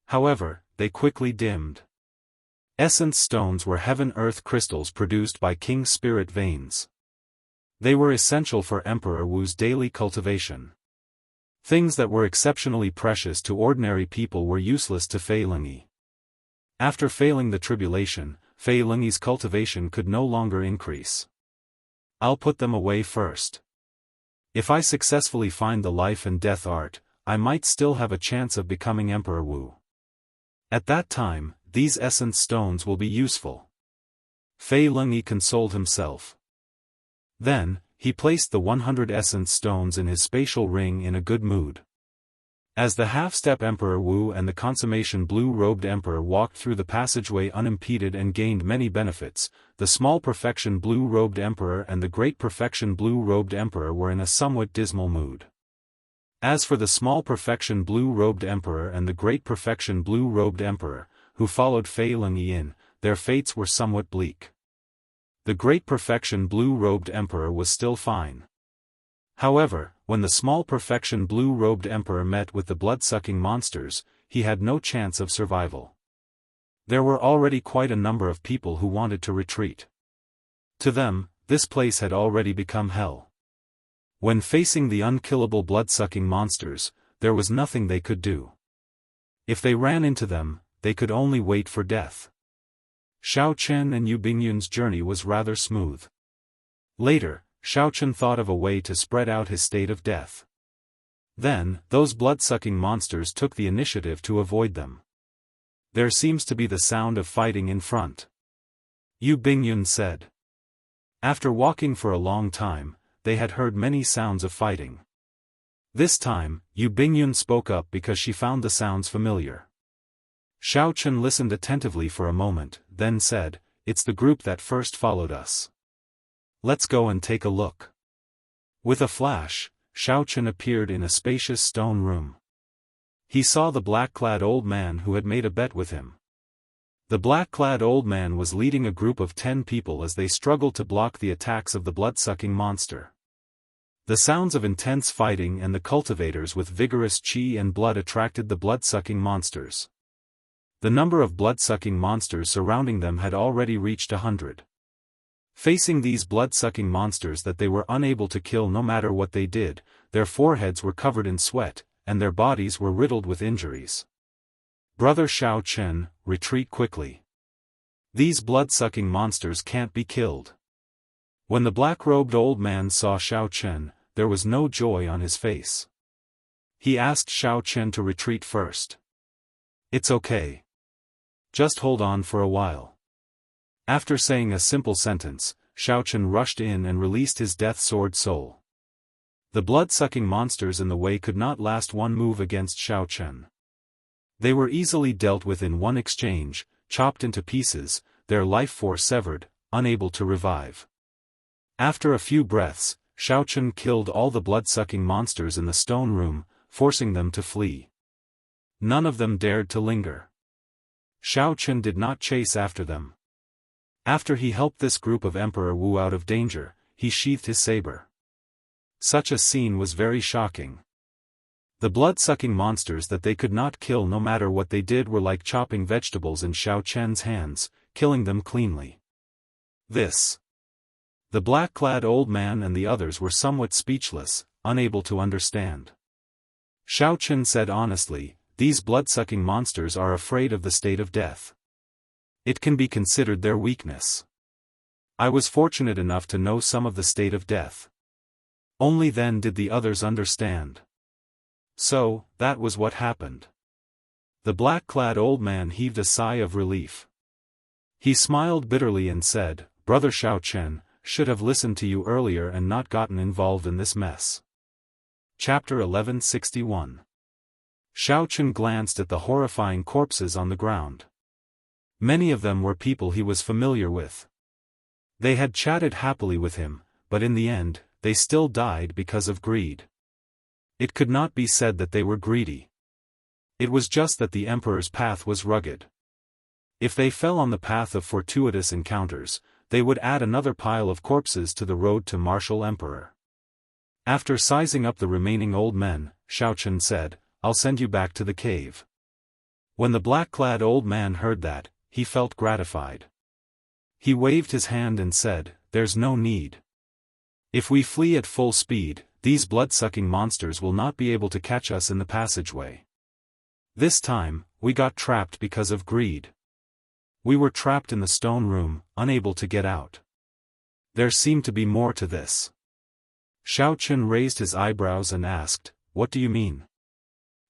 Speaker 1: However, they quickly dimmed. Essence stones were heaven-earth crystals produced by King Spirit veins. They were essential for Emperor Wu's daily cultivation. Things that were exceptionally precious to ordinary people were useless to Fei Lingyi. After failing the tribulation, Fei Lingyi's cultivation could no longer increase. I'll put them away first. If I successfully find the life and death art, I might still have a chance of becoming Emperor Wu. At that time, these essence stones will be useful. Fei Lingyi consoled himself. Then, he placed the 100 essence stones in his spatial ring in a good mood. As the half-step Emperor Wu and the consummation blue-robed emperor walked through the passageway unimpeded and gained many benefits, the small perfection blue-robed emperor and the great perfection blue-robed emperor were in a somewhat dismal mood. As for the small perfection blue-robed emperor and the great perfection blue-robed emperor, who followed Fei Lingyi in, their fates were somewhat bleak. The great perfection blue-robed emperor was still fine. However, when the small perfection blue-robed emperor met with the blood-sucking monsters, he had no chance of survival. There were already quite a number of people who wanted to retreat. To them, this place had already become hell. When facing the unkillable blood-sucking monsters, there was nothing they could do. If they ran into them, they could only wait for death. Xiao Chen and Yu Bingyun's journey was rather smooth. Later, Xiao Chen thought of a way to spread out his state of death. Then, those blood-sucking monsters took the initiative to avoid them. There seems to be the sound of fighting in front. Yu Bingyun said. After walking for a long time, they had heard many sounds of fighting. This time, Yu Bingyun spoke up because she found the sounds familiar. Xiao Chen listened attentively for a moment, then said, "It's the group that first followed us. Let's go and take a look." With a flash, Xiao Chen appeared in a spacious stone room. He saw the black-clad old man who had made a bet with him. The black-clad old man was leading a group of 10 people as they struggled to block the attacks of the blood-sucking monster. The sounds of intense fighting and the cultivators with vigorous qi and blood attracted the blood-sucking monsters. The number of blood-sucking monsters surrounding them had already reached 100. Facing these blood-sucking monsters that they were unable to kill no matter what they did, their foreheads were covered in sweat, and their bodies were riddled with injuries. "Brother Xiao Chen, retreat quickly. These blood-sucking monsters can't be killed." When the black-robed old man saw Xiao Chen, there was no joy on his face. He asked Xiao Chen to retreat first. "It's okay. Just hold on for a while. After saying a simple sentence, Xiaochen rushed in and released his death sword soul. The blood-sucking monsters in the way could not last one move against Xiaochen. They were easily dealt with in one exchange, chopped into pieces, their life force severed, unable to revive. After a few breaths, Xiaochen killed all the blood-sucking monsters in the stone room, forcing them to flee. None of them dared to linger. Xiaochen did not chase after them. After he helped this group of Emperor Wu out of danger, he sheathed his saber. Such a scene was very shocking. The blood-sucking monsters that they could not kill no matter what they did were like chopping vegetables in Xiaochen's hands, killing them cleanly. The black-clad old man and the others were somewhat speechless, unable to understand. Xiaochen said honestly, "These blood-sucking monsters are afraid of the state of death. It can be considered their weakness. I was fortunate enough to know some of the state of death. Only then did the others understand. So, that was what happened." The black-clad old man heaved a sigh of relief. He smiled bitterly and said, "Brother Xiaochen, should have listened to you earlier and not gotten involved in this mess." Chapter 1161. Xiaochen glanced at the horrifying corpses on the ground. Many of them were people he was familiar with. They had chatted happily with him, but in the end, they still died because of greed. It could not be said that they were greedy. It was just that the emperor's path was rugged. If they fell on the path of fortuitous encounters, they would add another pile of corpses to the road to martial emperor. After sizing up the remaining old men, Xiaochen said, "I'll send you back to the cave." When the black-clad old man heard that, he felt gratified. He waved his hand and said, "There's no need. If we flee at full speed, these blood-sucking monsters will not be able to catch us in the passageway. This time, we got trapped because of greed. We were trapped in the stone room, unable to get out. There seemed to be more to this." Xiaochen raised his eyebrows and asked, "What do you mean?"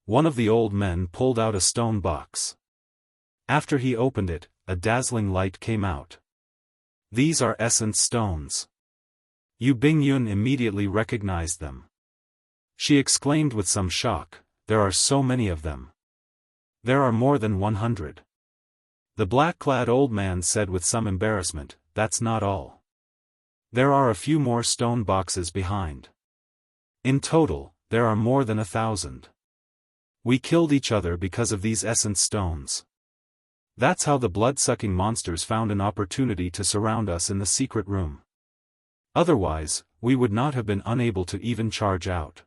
Speaker 1: One of the old men pulled out a stone box. After he opened it, a dazzling light came out. "These are essence stones." Yu Bingyun immediately recognized them. She exclaimed with some shock, "There are so many of them. There are more than 100. The black-clad old man said with some embarrassment, "That's not all. There are a few more stone boxes behind. In total, there are more than 1,000. We killed each other because of these essence stones. That's how the blood-sucking monsters found an opportunity to surround us in the secret room. Otherwise, we would not have been unable to even charge out."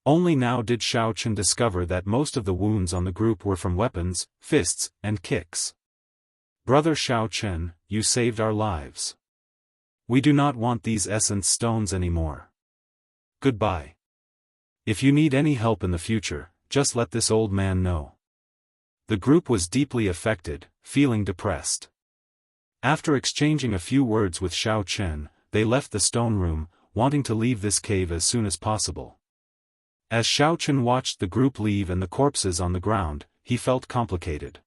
Speaker 1: Only now did Xiaochen discover that most of the wounds on the group were from weapons, fists, and kicks. "Brother Xiaochen, you saved our lives. We do not want these essence stones anymore. Goodbye. If you need any help in the future, just let this old man know." The group was deeply affected, feeling depressed. After exchanging a few words with Xiaochen, they left the stone room, wanting to leave this cave as soon as possible. As Xiaochen watched the group leave and the corpses on the ground, he felt complicated.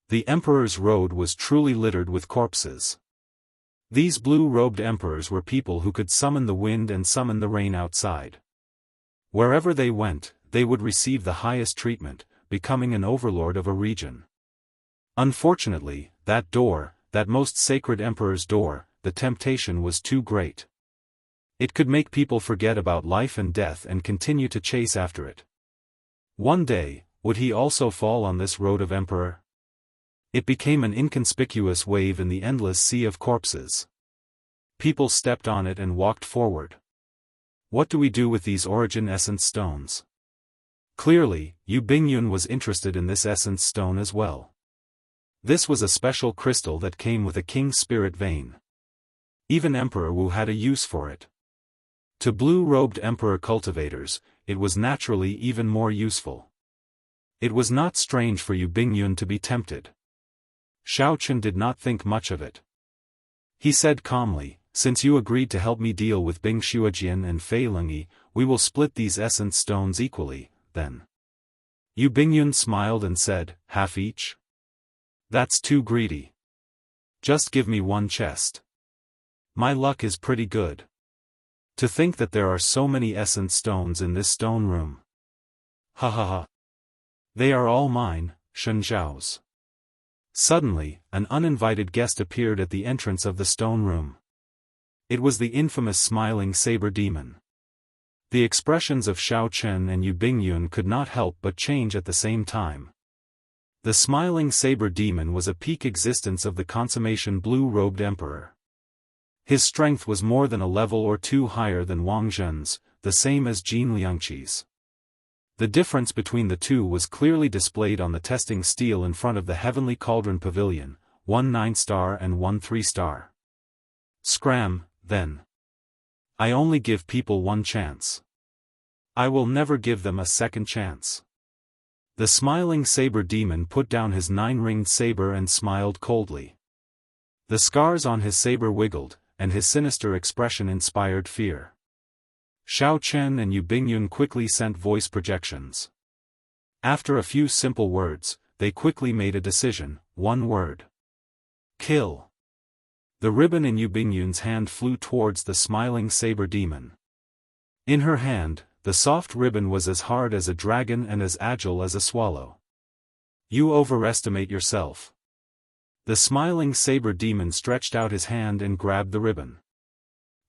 Speaker 1: The emperor's road was truly littered with corpses. These blue-robed emperors were people who could summon the wind and summon the rain outside. Wherever they went, they would receive the highest treatment, becoming an overlord of a region. Unfortunately, that door, that most sacred emperor's door, the temptation was too great. It could make people forget about life and death and continue to chase after it. One day, would he also fall on this road of emperor? It became an inconspicuous wave in the endless sea of corpses. People stepped on it and walked forward. What do we do with these origin essence stones? Clearly, Yu Bingyun was interested in this essence stone as well. This was a special crystal that came with a king's spirit vein. Even Emperor Wu had a use for it. To blue-robed emperor cultivators, it was naturally even more useful. It was not strange for Yu Bingyun to be tempted. Xiaochen did not think much of it. He said calmly, "Since you agreed to help me deal with Bing Shuajian and Fei Lingyi, we will split these essence stones equally, then." Yu Bingyun smiled and said, "Half each?" That's too greedy. Just give me one chest. My luck is pretty good. To think that there are so many essence stones in this stone room. Ha ha ha. They are all mine, Shen Zhao's. Suddenly, an uninvited guest appeared at the entrance of the stone room. It was the infamous smiling saber demon. The expressions of Xiao Chen and Yu Bingyun could not help but change at the same time. The smiling saber demon was a peak existence of the consummation blue-robed emperor. His strength was more than a level or two higher than Wang Zhen's, the same as Jin Liangqi's. The difference between the two was clearly displayed on the testing stele in front of the Heavenly Cauldron Pavilion, one 9-star and one 3-star. Scram, then. I only give people one chance. I will never give them a second chance. The smiling saber demon put down his 9-ringed saber and smiled coldly. The scars on his saber wiggled, and his sinister expression inspired fear. Xiao Chen and Yu Bingyun quickly sent voice projections. After a few simple words, they quickly made a decision, one word. Kill. The ribbon in Yu Bingyun's hand flew towards the smiling saber demon. In her hand, the soft ribbon was as hard as a dragon and as agile as a swallow. You overestimate yourself. The smiling saber demon stretched out his hand and grabbed the ribbon.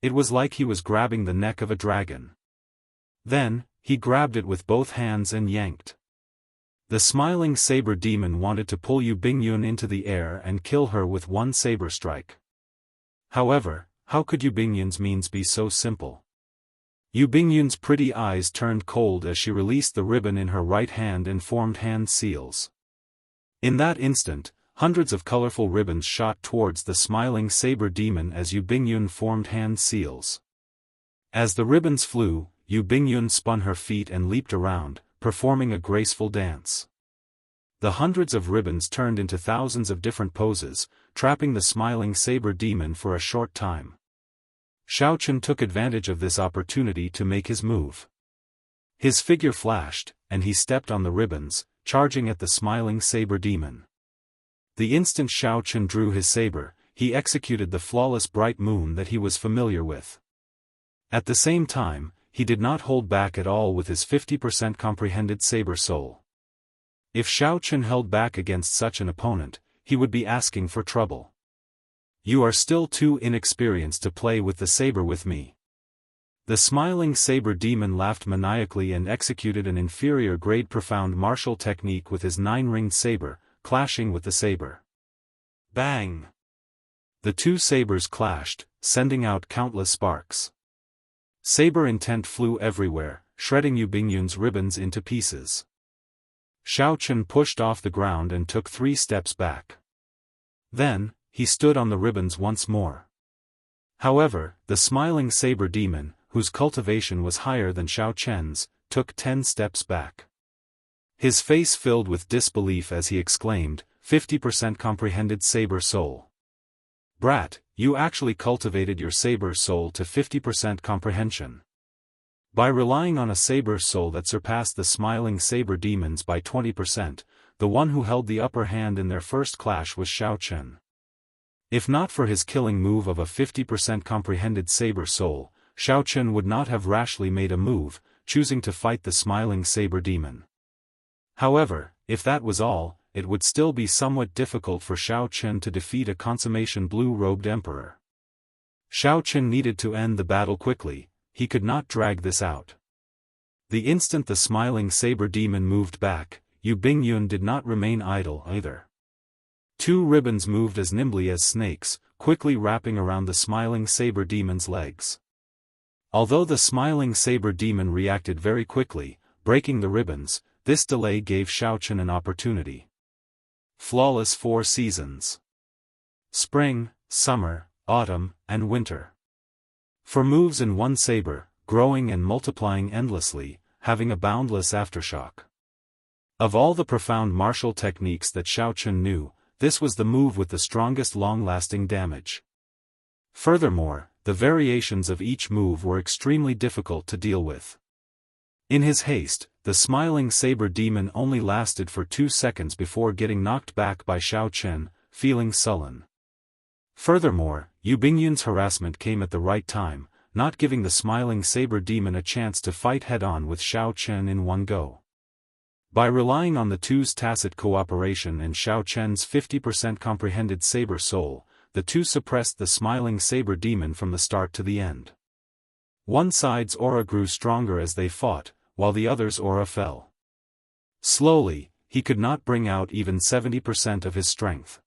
Speaker 1: It was like he was grabbing the neck of a dragon. Then, he grabbed it with both hands and yanked. The smiling saber demon wanted to pull Yu Bingyun into the air and kill her with one saber strike. However, how could Yu Bingyun's means be so simple? Yu Bingyun's pretty eyes turned cold as she released the ribbon in her right hand and formed hand seals. In that instant, hundreds of colorful ribbons shot towards the smiling saber demon as Yu Bingyun formed hand seals. As the ribbons flew, Yu Bingyun spun her feet and leaped around, performing a graceful dance. The hundreds of ribbons turned into thousands of different poses, trapping the smiling saber demon for a short time. Xiao Chen took advantage of this opportunity to make his move. His figure flashed, and he stepped on the ribbons, charging at the smiling saber demon. The instant Xiao Chen drew his saber, he executed the flawless bright moon that he was familiar with. At the same time, he did not hold back at all with his 50% comprehended saber soul. If Xiao Chen held back against such an opponent, he would be asking for trouble. You are still too inexperienced to play with the saber with me. The smiling saber demon laughed maniacally and executed an inferior-grade profound martial technique with his 9-ringed saber, clashing with the saber. Bang! The two sabers clashed, sending out countless sparks. Saber intent flew everywhere, shredding Yu Bingyun's ribbons into pieces. Xiao Chen pushed off the ground and took 3 steps back. Then, he stood on the ribbons once more. However, the smiling saber demon, whose cultivation was higher than Xiao Chen's, took 10 steps back. His face filled with disbelief as he exclaimed, 50% comprehended saber soul. Brat, you actually cultivated your saber soul to 50% comprehension. By relying on a saber soul that surpassed the smiling saber demons by 20%, the one who held the upper hand in their first clash was Xiao Chen. If not for his killing move of a 50% comprehended saber soul, Xiao Chen would not have rashly made a move, choosing to fight the smiling saber demon. However, if that was all, it would still be somewhat difficult for Xiao Chen to defeat a consummation blue-robed emperor. Xiao Chen needed to end the battle quickly. He could not drag this out. The instant the smiling saber demon moved back, Yu Bingyun did not remain idle either. 2 ribbons moved as nimbly as snakes, quickly wrapping around the smiling saber demon's legs. Although the smiling saber demon reacted very quickly, breaking the ribbons, this delay gave Xiao Chen an opportunity. Flawless 4 seasons. Spring, summer, autumn, and winter. 4 moves in one saber, growing and multiplying endlessly, having a boundless aftershock. Of all the profound martial techniques that Xiao Chen knew, this was the move with the strongest long-lasting damage. Furthermore, the variations of each move were extremely difficult to deal with. In his haste, the smiling saber demon only lasted for 2 seconds before getting knocked back by Xiao Chen, feeling sullen. Furthermore, Yu Bingyun's harassment came at the right time, not giving the smiling saber demon a chance to fight head-on with Xiao Chen in one go. By relying on the two's tacit cooperation and Xiao Chen's 50% comprehended saber soul, the two suppressed the smiling saber demon from the start to the end. One side's aura grew stronger as they fought, while the other's aura fell. Slowly, he could not bring out even 70% of his strength.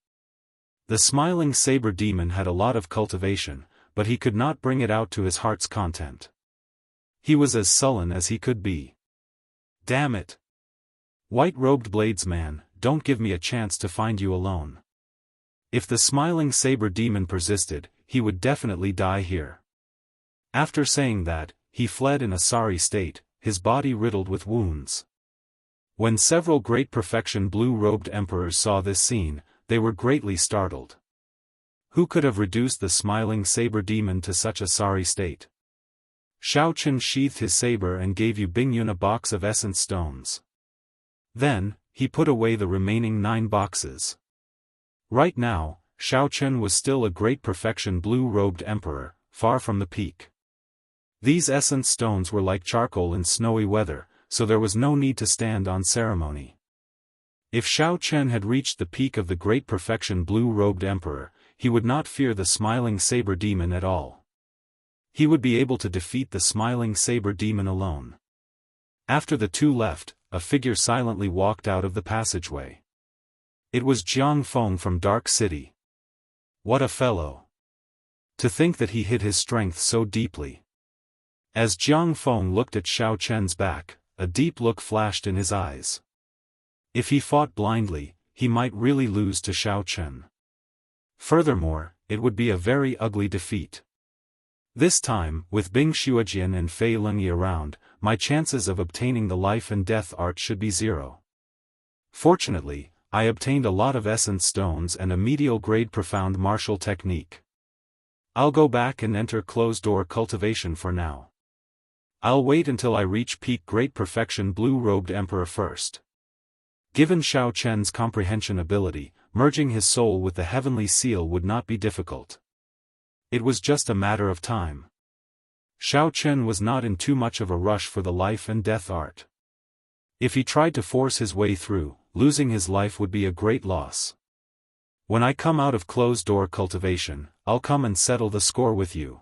Speaker 1: The smiling saber demon had a lot of cultivation, but he could not bring it out to his heart's content. He was as sullen as he could be. Damn it! White-robed bladesman, don't give me a chance to find you alone. If the smiling saber demon persisted, he would definitely die here. After saying that, he fled in a sorry state, his body riddled with wounds. When several great perfection blue-robed emperors saw this scene, they were greatly startled. Who could have reduced the smiling saber demon to such a sorry state? Xiao Chen sheathed his saber and gave Yu Bingyun a box of essence stones. Then, he put away the remaining 9 boxes. Right now, Xiao Chen was still a great perfection blue-robed emperor, far from the peak. These essence stones were like charcoal in snowy weather, so there was no need to stand on ceremony. If Xiao Chen had reached the peak of the great perfection blue-robed emperor, he would not fear the smiling saber demon at all. He would be able to defeat the smiling saber demon alone. After the two left, a figure silently walked out of the passageway. It was Jianghu from Dark City. What a fellow! To think that he hid his strength so deeply. As Jianghu looked at Xiao Chen's back, a deep look flashed in his eyes. If he fought blindly, he might really lose to Xiao Chen. Furthermore, it would be a very ugly defeat. This time, with Bing Xuejian and Fei Lengyi around, my chances of obtaining the life and death art should be 0. Fortunately, I obtained a lot of essence stones and a medial grade profound martial technique. I'll go back and enter closed-door cultivation for now. I'll wait until I reach peak great perfection blue-robed emperor first. Given Xiao Chen's comprehension ability, merging his soul with the heavenly seal would not be difficult. It was just a matter of time. Xiao Chen was not in too much of a rush for the life and death art. If he tried to force his way through, losing his life would be a great loss. When I come out of closed-door cultivation, I'll come and settle the score with you.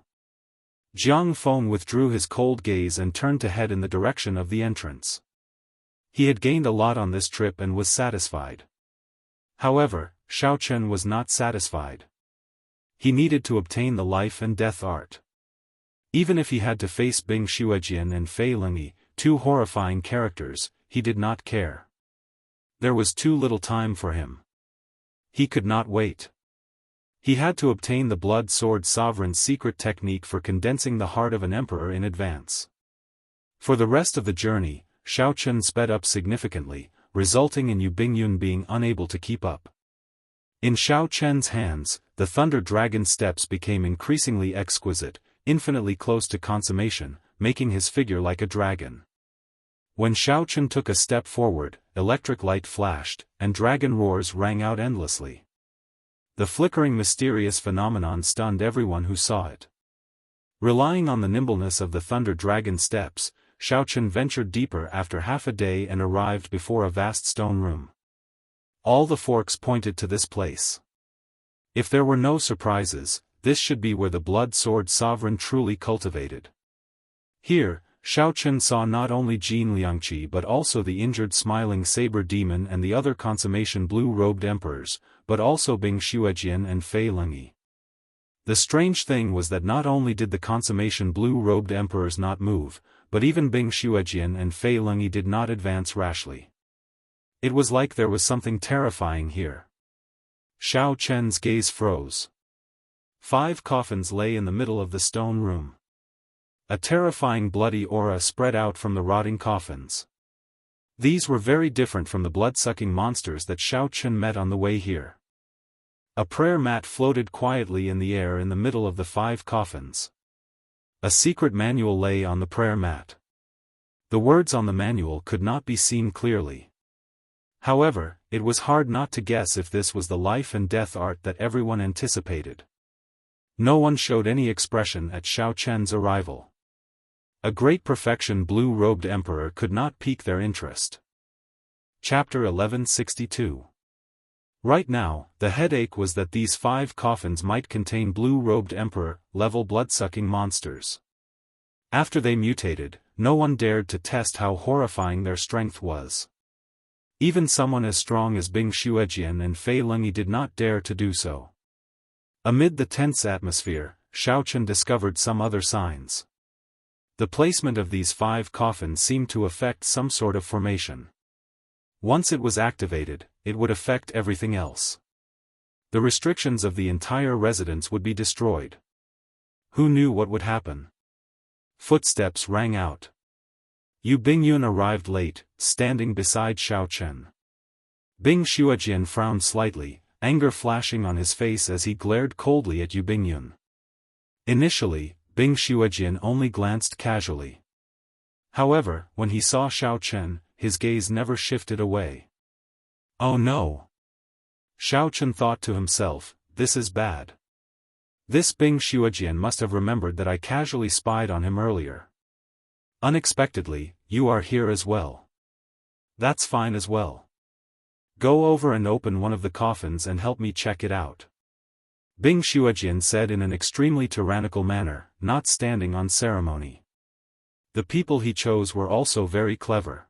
Speaker 1: Jianghu withdrew his cold gaze and turned to head in the direction of the entrance. He had gained a lot on this trip and was satisfied. However, Xiao Chen was not satisfied. He needed to obtain the life and death art. Even if he had to face Bing Xuejian and Fei Lengyi, 2 horrifying characters, he did not care. There was too little time for him. He could not wait. He had to obtain the Blood Sword Sovereign's secret technique for condensing the heart of an emperor in advance. For the rest of the journey, Xiao Chen sped up significantly, resulting in Yu Bingyun being unable to keep up. In Xiao Chen's hands, the Thunder Dragon steps became increasingly exquisite, infinitely close to consummation, making his figure like a dragon. When Xiao Chen took a step forward, electric light flashed, and dragon roars rang out endlessly. The flickering mysterious phenomenon stunned everyone who saw it. Relying on the nimbleness of the Thunder Dragon steps, Xiao Chen ventured deeper after half a day and arrived before a vast stone room. All the forks pointed to this place. If there were no surprises, this should be where the Blood Sword Sovereign truly cultivated. Here, Xiao Chen saw not only Jin Liangqi but also the injured smiling saber demon and the other consummation blue-robed emperors, but also Bing Xuejian and Fei Lengyi. The strange thing was that not only did the consummation blue-robed emperors not move, but even Bing Xuejian and Fei Lengyi did not advance rashly. It was like there was something terrifying here. Xiao Chen's gaze froze. 5 coffins lay in the middle of the stone room. A terrifying bloody aura spread out from the rotting coffins. These were very different from the blood-sucking monsters that Xiao Chen met on the way here. A prayer mat floated quietly in the air in the middle of the 5 coffins. A secret manual lay on the prayer mat. The words on the manual could not be seen clearly. However, it was hard not to guess if this was the life and death art that everyone anticipated. No one showed any expression at Xiao Chen's arrival. A great perfection blue-robed emperor could not pique their interest. Chapter 1162. Right now, the headache was that these 5 coffins might contain blue-robed emperor-level blood-sucking monsters. After they mutated, no one dared to test how horrifying their strength was. Even someone as strong as Bing Xuejian and Fei Lengyi did not dare to do so. Amid the tense atmosphere, Xiao Chen discovered some other signs. The placement of these 5 coffins seemed to affect some sort of formation. Once it was activated, it would affect everything else. The restrictions of the entire residence would be destroyed. Who knew what would happen? Footsteps rang out. Yu Bingyun arrived late, standing beside Xiao Chen. Bing Xuejian frowned slightly, anger flashing on his face as he glared coldly at Yu Bingyun. Initially, Bing Xuejian only glanced casually. However, when he saw Xiao Chen, his gaze never shifted away. Oh no! Xiao Chen thought to himself, this is bad. This Bing Xuejian must have remembered that I casually spied on him earlier. Unexpectedly, you are here as well. That's fine as well. Go over and open one of the coffins and help me check it out. Bing Xuejian said in an extremely tyrannical manner, not standing on ceremony. The people he chose were also very clever.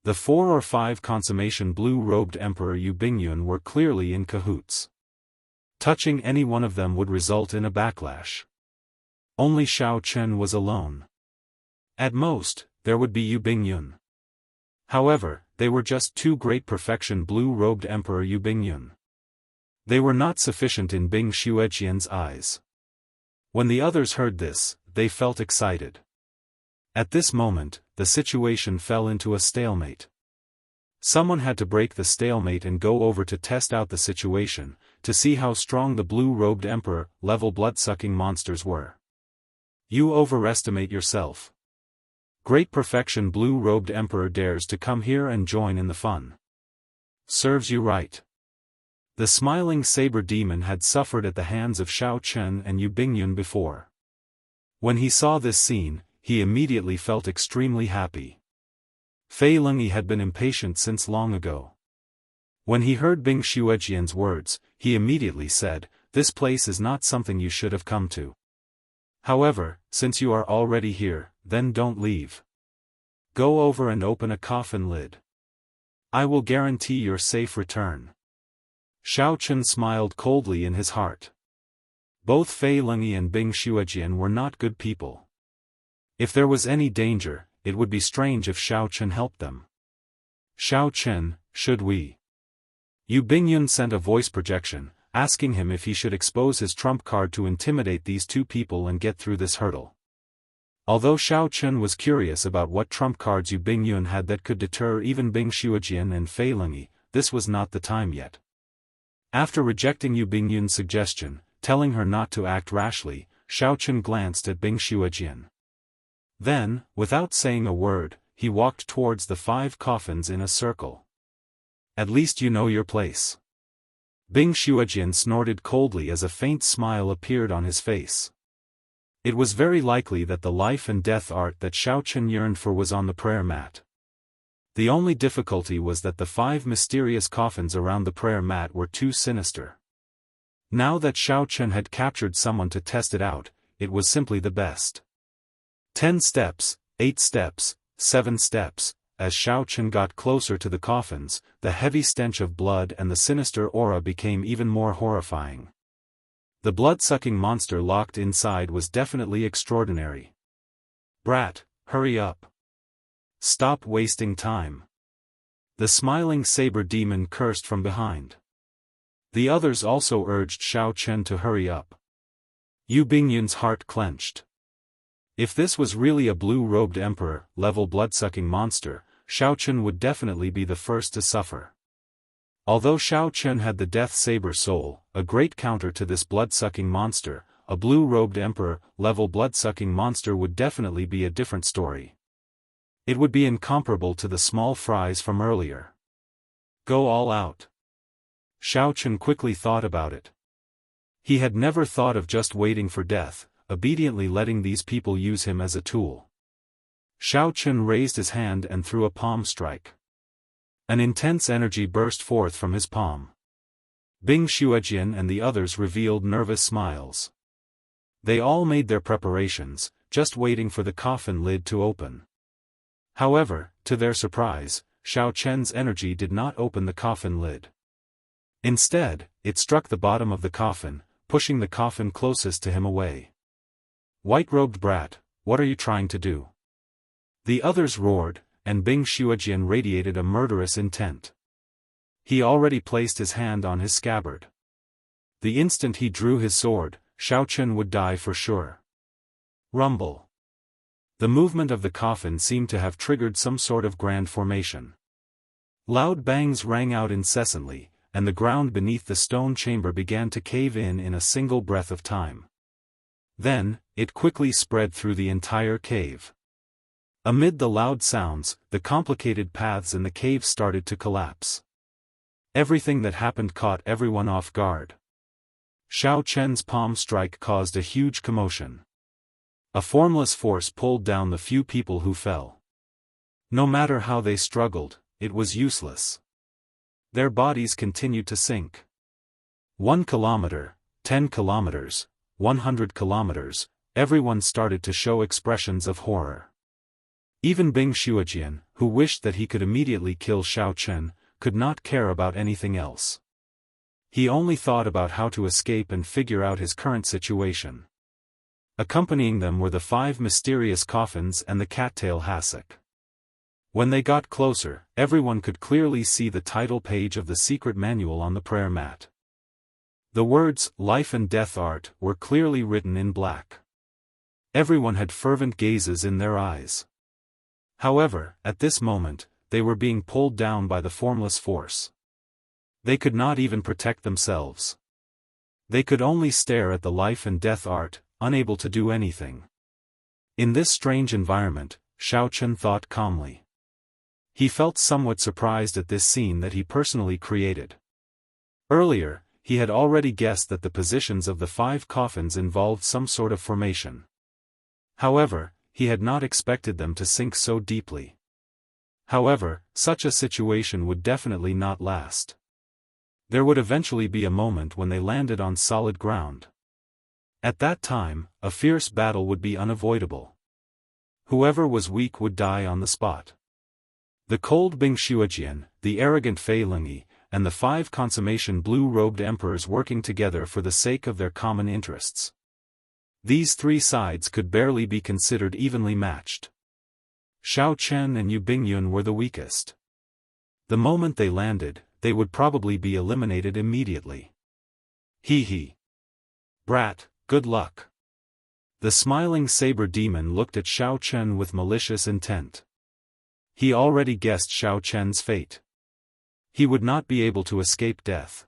Speaker 1: The 4 or 5 consummation blue-robed Emperor Yu Bingyun were clearly in cahoots. Touching any one of them would result in a backlash. Only Xiao Chen was alone. At most, there would be Yu Bingyun. However, they were just 2 great perfection blue-robed Emperor Yu Bingyun. They were not sufficient in Bing Xuejian's eyes. When the others heard this, they felt excited. At this moment, the situation fell into a stalemate. Someone had to break the stalemate and go over to test out the situation, to see how strong the blue-robed emperor-level blood-sucking monsters were. You overestimate yourself. Great perfection blue-robed emperor dares to come here and join in the fun. Serves you right. The smiling saber demon had suffered at the hands of Xiao Chen and Yu Bingyun before. When he saw this scene, he immediately felt extremely happy. Fei Lengyi had been impatient since long ago. When he heard Bing Xuejian's words, he immediately said, "This place is not something you should have come to. However, since you are already here, then don't leave. Go over and open a coffin lid. I will guarantee your safe return." Xiao Chen smiled coldly in his heart. Both Fei Lengyi and Bing Xuejian were not good people. If there was any danger, it would be strange if Xiao Chen helped them. "Xiao Chen, should we?" Yu Bingyun sent a voice projection, asking him if he should expose his trump card to intimidate these 2 people and get through this hurdle. Although Xiao Chen was curious about what trump cards Yu Bingyun had that could deter even Bing Xuejian and Fei Lengyi, this was not the time yet. After rejecting Yu Bingyun's suggestion, telling her not to act rashly, Xiao Chen glanced at Bing Xuejian. Then, without saying a word, he walked towards the 5 coffins in a circle. "At least you know your place." Bing Xuejian snorted coldly as a faint smile appeared on his face. It was very likely that the life and death art that Xiao Chen yearned for was on the prayer mat. The only difficulty was that the 5 mysterious coffins around the prayer mat were too sinister. Now that Xiao Chen had captured someone to test it out, it was simply the best. 10 steps, 8 steps, 7 steps. As Xiao Chen got closer to the coffins, the heavy stench of blood and the sinister aura became even more horrifying. The blood-sucking monster locked inside was definitely extraordinary. "Brat, hurry up. Stop wasting time." The smiling saber demon cursed from behind. The others also urged Xiao Chen to hurry up. Yu Bingyun's heart clenched. If this was really a blue-robed emperor-level blood-sucking monster, Xiao Chen would definitely be the first to suffer. Although Xiao Chen had the death saber soul, a great counter to this blood-sucking monster, a blue-robed emperor-level blood-sucking monster would definitely be a different story. It would be incomparable to the small fries from earlier. Go all out. Xiao Chen quickly thought about it. He had never thought of just waiting for death, obediently letting these people use him as a tool. Xiao Chen raised his hand and threw a palm strike. An intense energy burst forth from his palm. Bing Xuejian and the others revealed nervous smiles. They all made their preparations, just waiting for the coffin lid to open. However, to their surprise, Xiao Chen's energy did not open the coffin lid. Instead, it struck the bottom of the coffin, pushing the coffin closest to him away. White-robed brat, what are you trying to do? The others roared, and Bing Xuejian radiated a murderous intent. He already placed his hand on his scabbard. The instant he drew his sword, Xiao Chen would die for sure. Rumble. The movement of the coffin seemed to have triggered some sort of grand formation. Loud bangs rang out incessantly, and the ground beneath the stone chamber began to cave in a single breath of time. Then, it quickly spread through the entire cave. Amid the loud sounds, the complicated paths in the cave started to collapse. Everything that happened caught everyone off guard. Xiao Chen's palm strike caused a huge commotion. A formless force pulled down the few people who fell. No matter how they struggled, it was useless. Their bodies continued to sink. 1 kilometer, 10 kilometers, 100 kilometers, everyone started to show expressions of horror. Even Bing Xuejian, who wished that he could immediately kill Xiao Chen, could not care about anything else. He only thought about how to escape and figure out his current situation. Accompanying them were the 5 mysterious coffins and the cattail hassock. When they got closer, everyone could clearly see the title page of the secret manual on the prayer mat. The words, Life and Death Art, were clearly written in black. Everyone had fervent gazes in their eyes. However, at this moment, they were being pulled down by the formless force. They could not even protect themselves. They could only stare at the life and death art, unable to do anything. In this strange environment, Xiao Chen thought calmly. He felt somewhat surprised at this scene that he personally created. Earlier, he had already guessed that the positions of the 5 coffins involved some sort of formation. However, he had not expected them to sink so deeply. However, such a situation would definitely not last. There would eventually be a moment when they landed on solid ground. At that time, a fierce battle would be unavoidable. Whoever was weak would die on the spot. The cold Bing Xuejian, the arrogant Fei Lingyi, and the 5 consummation blue-robed emperors working together for the sake of their common interests. These 3 sides could barely be considered evenly matched. Xiao Chen and Yu Bingyun were the weakest. The moment they landed, they would probably be eliminated immediately. Hee. Brat, good luck. The smiling saber demon looked at Xiao Chen with malicious intent. He already guessed Xiao Chen's fate. He would not be able to escape death.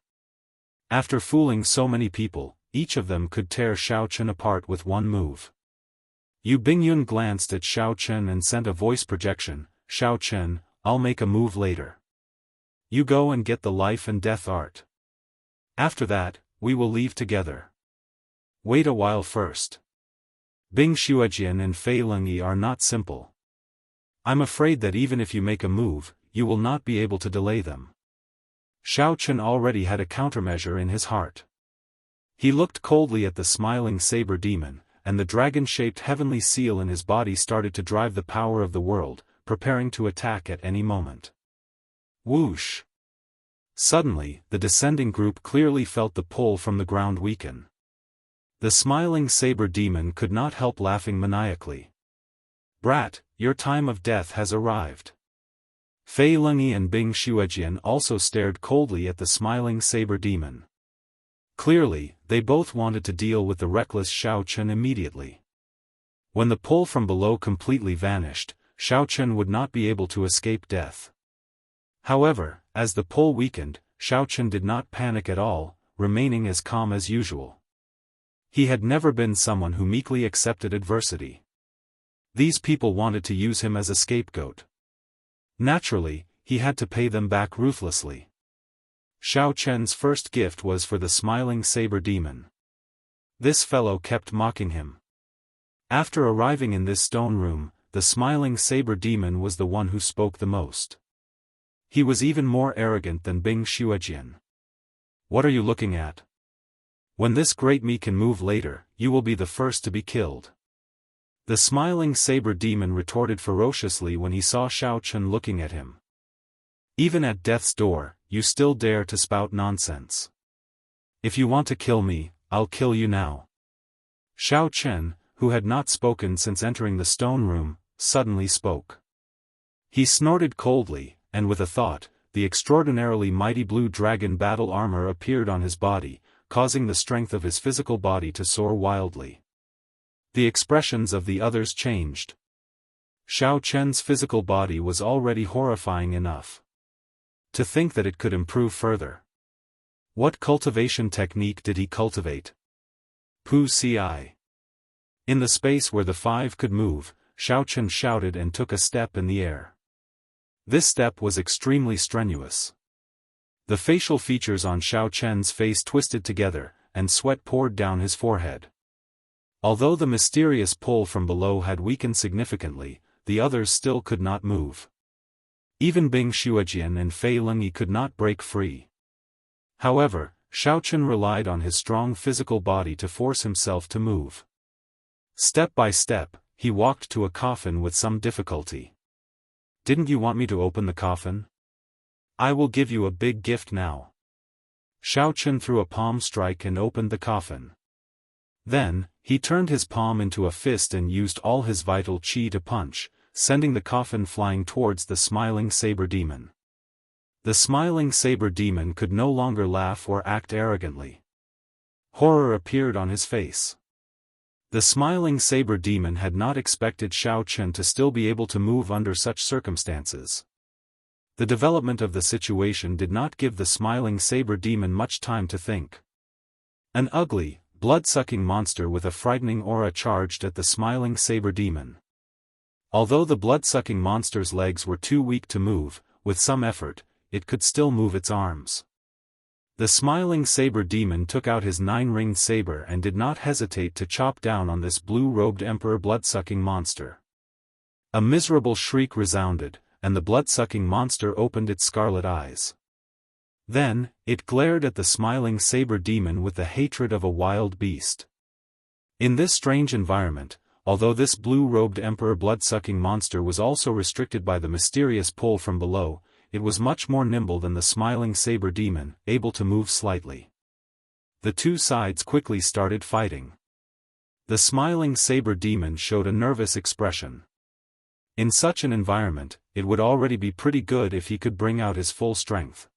Speaker 1: After fooling so many people, each of them could tear Xiao Chen apart with one move. Yu Bingyun glanced at Xiao Chen and sent a voice projection, Xiao Chen, I'll make a move later. You go and get the life and death art. After that, we will leave together. Wait a while first. Bing Xuejian and Fei Lingyi are not simple. I'm afraid that even if you make a move, you will not be able to delay them. Xiao Chen already had a countermeasure in his heart. He looked coldly at the smiling saber demon, and the dragon-shaped heavenly seal in his body started to drive the power of the world, preparing to attack at any moment. Whoosh! Suddenly, the descending group clearly felt the pull from the ground weaken. The smiling saber demon could not help laughing maniacally. Brat, your time of death has arrived. Fei Lingyi and Bing Xuejian also stared coldly at the smiling saber demon. Clearly, they both wanted to deal with the reckless Xiao Chen immediately. When the pull from below completely vanished, Xiao Chen would not be able to escape death. However, as the pull weakened, Xiao Chen did not panic at all, remaining as calm as usual. He had never been someone who meekly accepted adversity. These people wanted to use him as a scapegoat. Naturally, he had to pay them back ruthlessly. Xiao Chen's first gift was for the smiling saber demon. This fellow kept mocking him. After arriving in this stone room, the smiling saber demon was the one who spoke the most. He was even more arrogant than Bing Xuejian. What are you looking at? When this great me can move later, you will be the first to be killed. The smiling saber demon retorted ferociously when he saw Xiao Chen looking at him. Even at death's door, you still dare to spout nonsense. If you want to kill me, I'll kill you now. Xiao Chen, who had not spoken since entering the stone room, suddenly spoke. He snorted coldly, and with a thought, the extraordinarily mighty blue dragon battle armor appeared on his body, causing the strength of his physical body to soar wildly. The expressions of the others changed. Xiao Chen's physical body was already horrifying enough. To think that it could improve further. What cultivation technique did he cultivate? Pu Ci. In the space where the five could move, Xiao Chen shouted and took a step in the air. This step was extremely strenuous. The facial features on Xiao Chen's face twisted together, and sweat poured down his forehead. Although the mysterious pull from below had weakened significantly, the others still could not move. Even Bing Xuejian and Fei Lingyi could not break free. However, Xiao Chen relied on his strong physical body to force himself to move. Step by step, he walked to a coffin with some difficulty. Didn't you want me to open the coffin? I will give you a big gift now. Xiao Chen threw a palm strike and opened the coffin. Then, he turned his palm into a fist and used all his vital qi to punch, sending the coffin flying towards the smiling saber demon. The smiling saber demon could no longer laugh or act arrogantly. Horror appeared on his face. The smiling saber demon had not expected Xiao Chen to still be able to move under such circumstances. The development of the situation did not give the smiling saber demon much time to think. An ugly, blood-sucking monster with a frightening aura charged at the smiling saber demon. Although the blood-sucking monster's legs were too weak to move, with some effort, it could still move its arms. The smiling saber demon took out his 9-ringed saber and did not hesitate to chop down on this blue-robed emperor blood-sucking monster. A miserable shriek resounded, and the blood-sucking monster opened its scarlet eyes. Then, it glared at the smiling saber demon with the hatred of a wild beast. In this strange environment, although this blue-robed emperor blood-sucking monster was also restricted by the mysterious pull from below, it was much more nimble than the smiling saber demon, able to move slightly. The two sides quickly started fighting. The smiling saber demon showed a nervous expression. In such an environment, it would already be pretty good if he could bring out his full strength.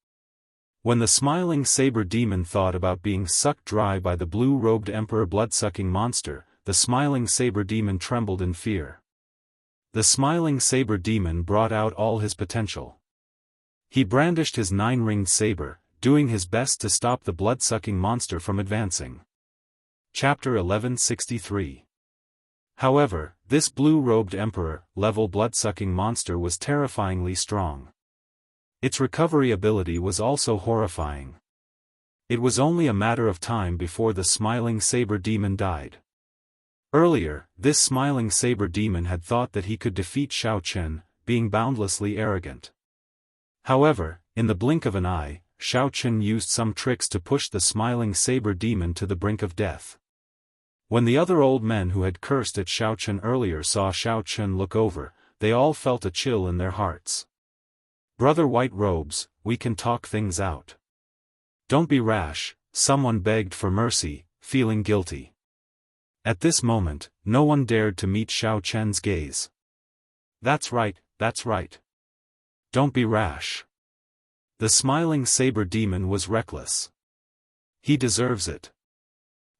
Speaker 1: When the smiling saber demon thought about being sucked dry by the blue-robed emperor blood-sucking monster, the smiling saber demon trembled in fear. The smiling saber demon brought out all his potential. He brandished his 9-ringed saber, doing his best to stop the blood-sucking monster from advancing. Chapter 1163. However, this blue-robed emperor-level blood-sucking monster was terrifyingly strong. Its recovery ability was also horrifying. It was only a matter of time before the smiling saber demon died. Earlier, this smiling saber demon had thought that he could defeat Xiao Chen, being boundlessly arrogant. However, in the blink of an eye, Xiao Chen used some tricks to push the smiling saber demon to the brink of death. When the other old men who had cursed at Xiao Chen earlier saw Xiao Chen look over, they all felt a chill in their hearts. "Brother White Robes, we can talk things out. Don't be rash," someone begged for mercy, feeling guilty. At this moment, no one dared to meet Xiao Chen's gaze. That's right, that's right. Don't be rash. The smiling saber demon was reckless. He deserves it.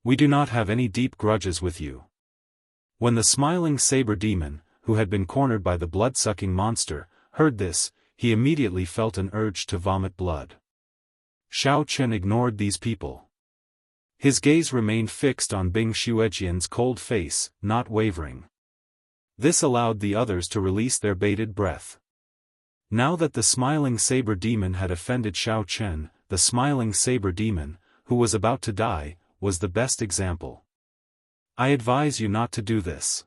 Speaker 1: We do not have any deep grudges with you. When the smiling saber demon, who had been cornered by the blood-sucking monster, heard this, he immediately felt an urge to vomit blood. Xiao Chen ignored these people. His gaze remained fixed on Bing Xuejian's cold face, not wavering. This allowed the others to release their bated breath. Now that the smiling saber demon had offended Xiao Chen, the smiling saber demon, who was about to die, was the best example. I advise you not to do this.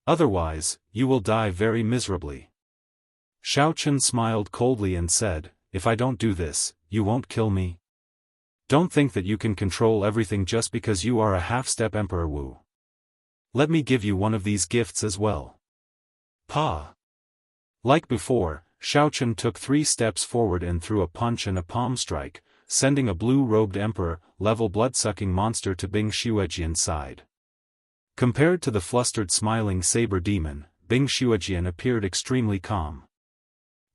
Speaker 1: Otherwise, you will die very miserably. Xiao Chen smiled coldly and said, if I don't do this, you won't kill me? Don't think that you can control everything just because you are a half-step Emperor Wu. Let me give you one of these gifts as well. Pa! Like before, Xiao Chen took 3 steps forward and threw a punch and a palm strike, sending a blue-robed Emperor-level blood-sucking monster to Bing Xuejian's side. Compared to the flustered smiling saber demon, Bing Xuejian appeared extremely calm.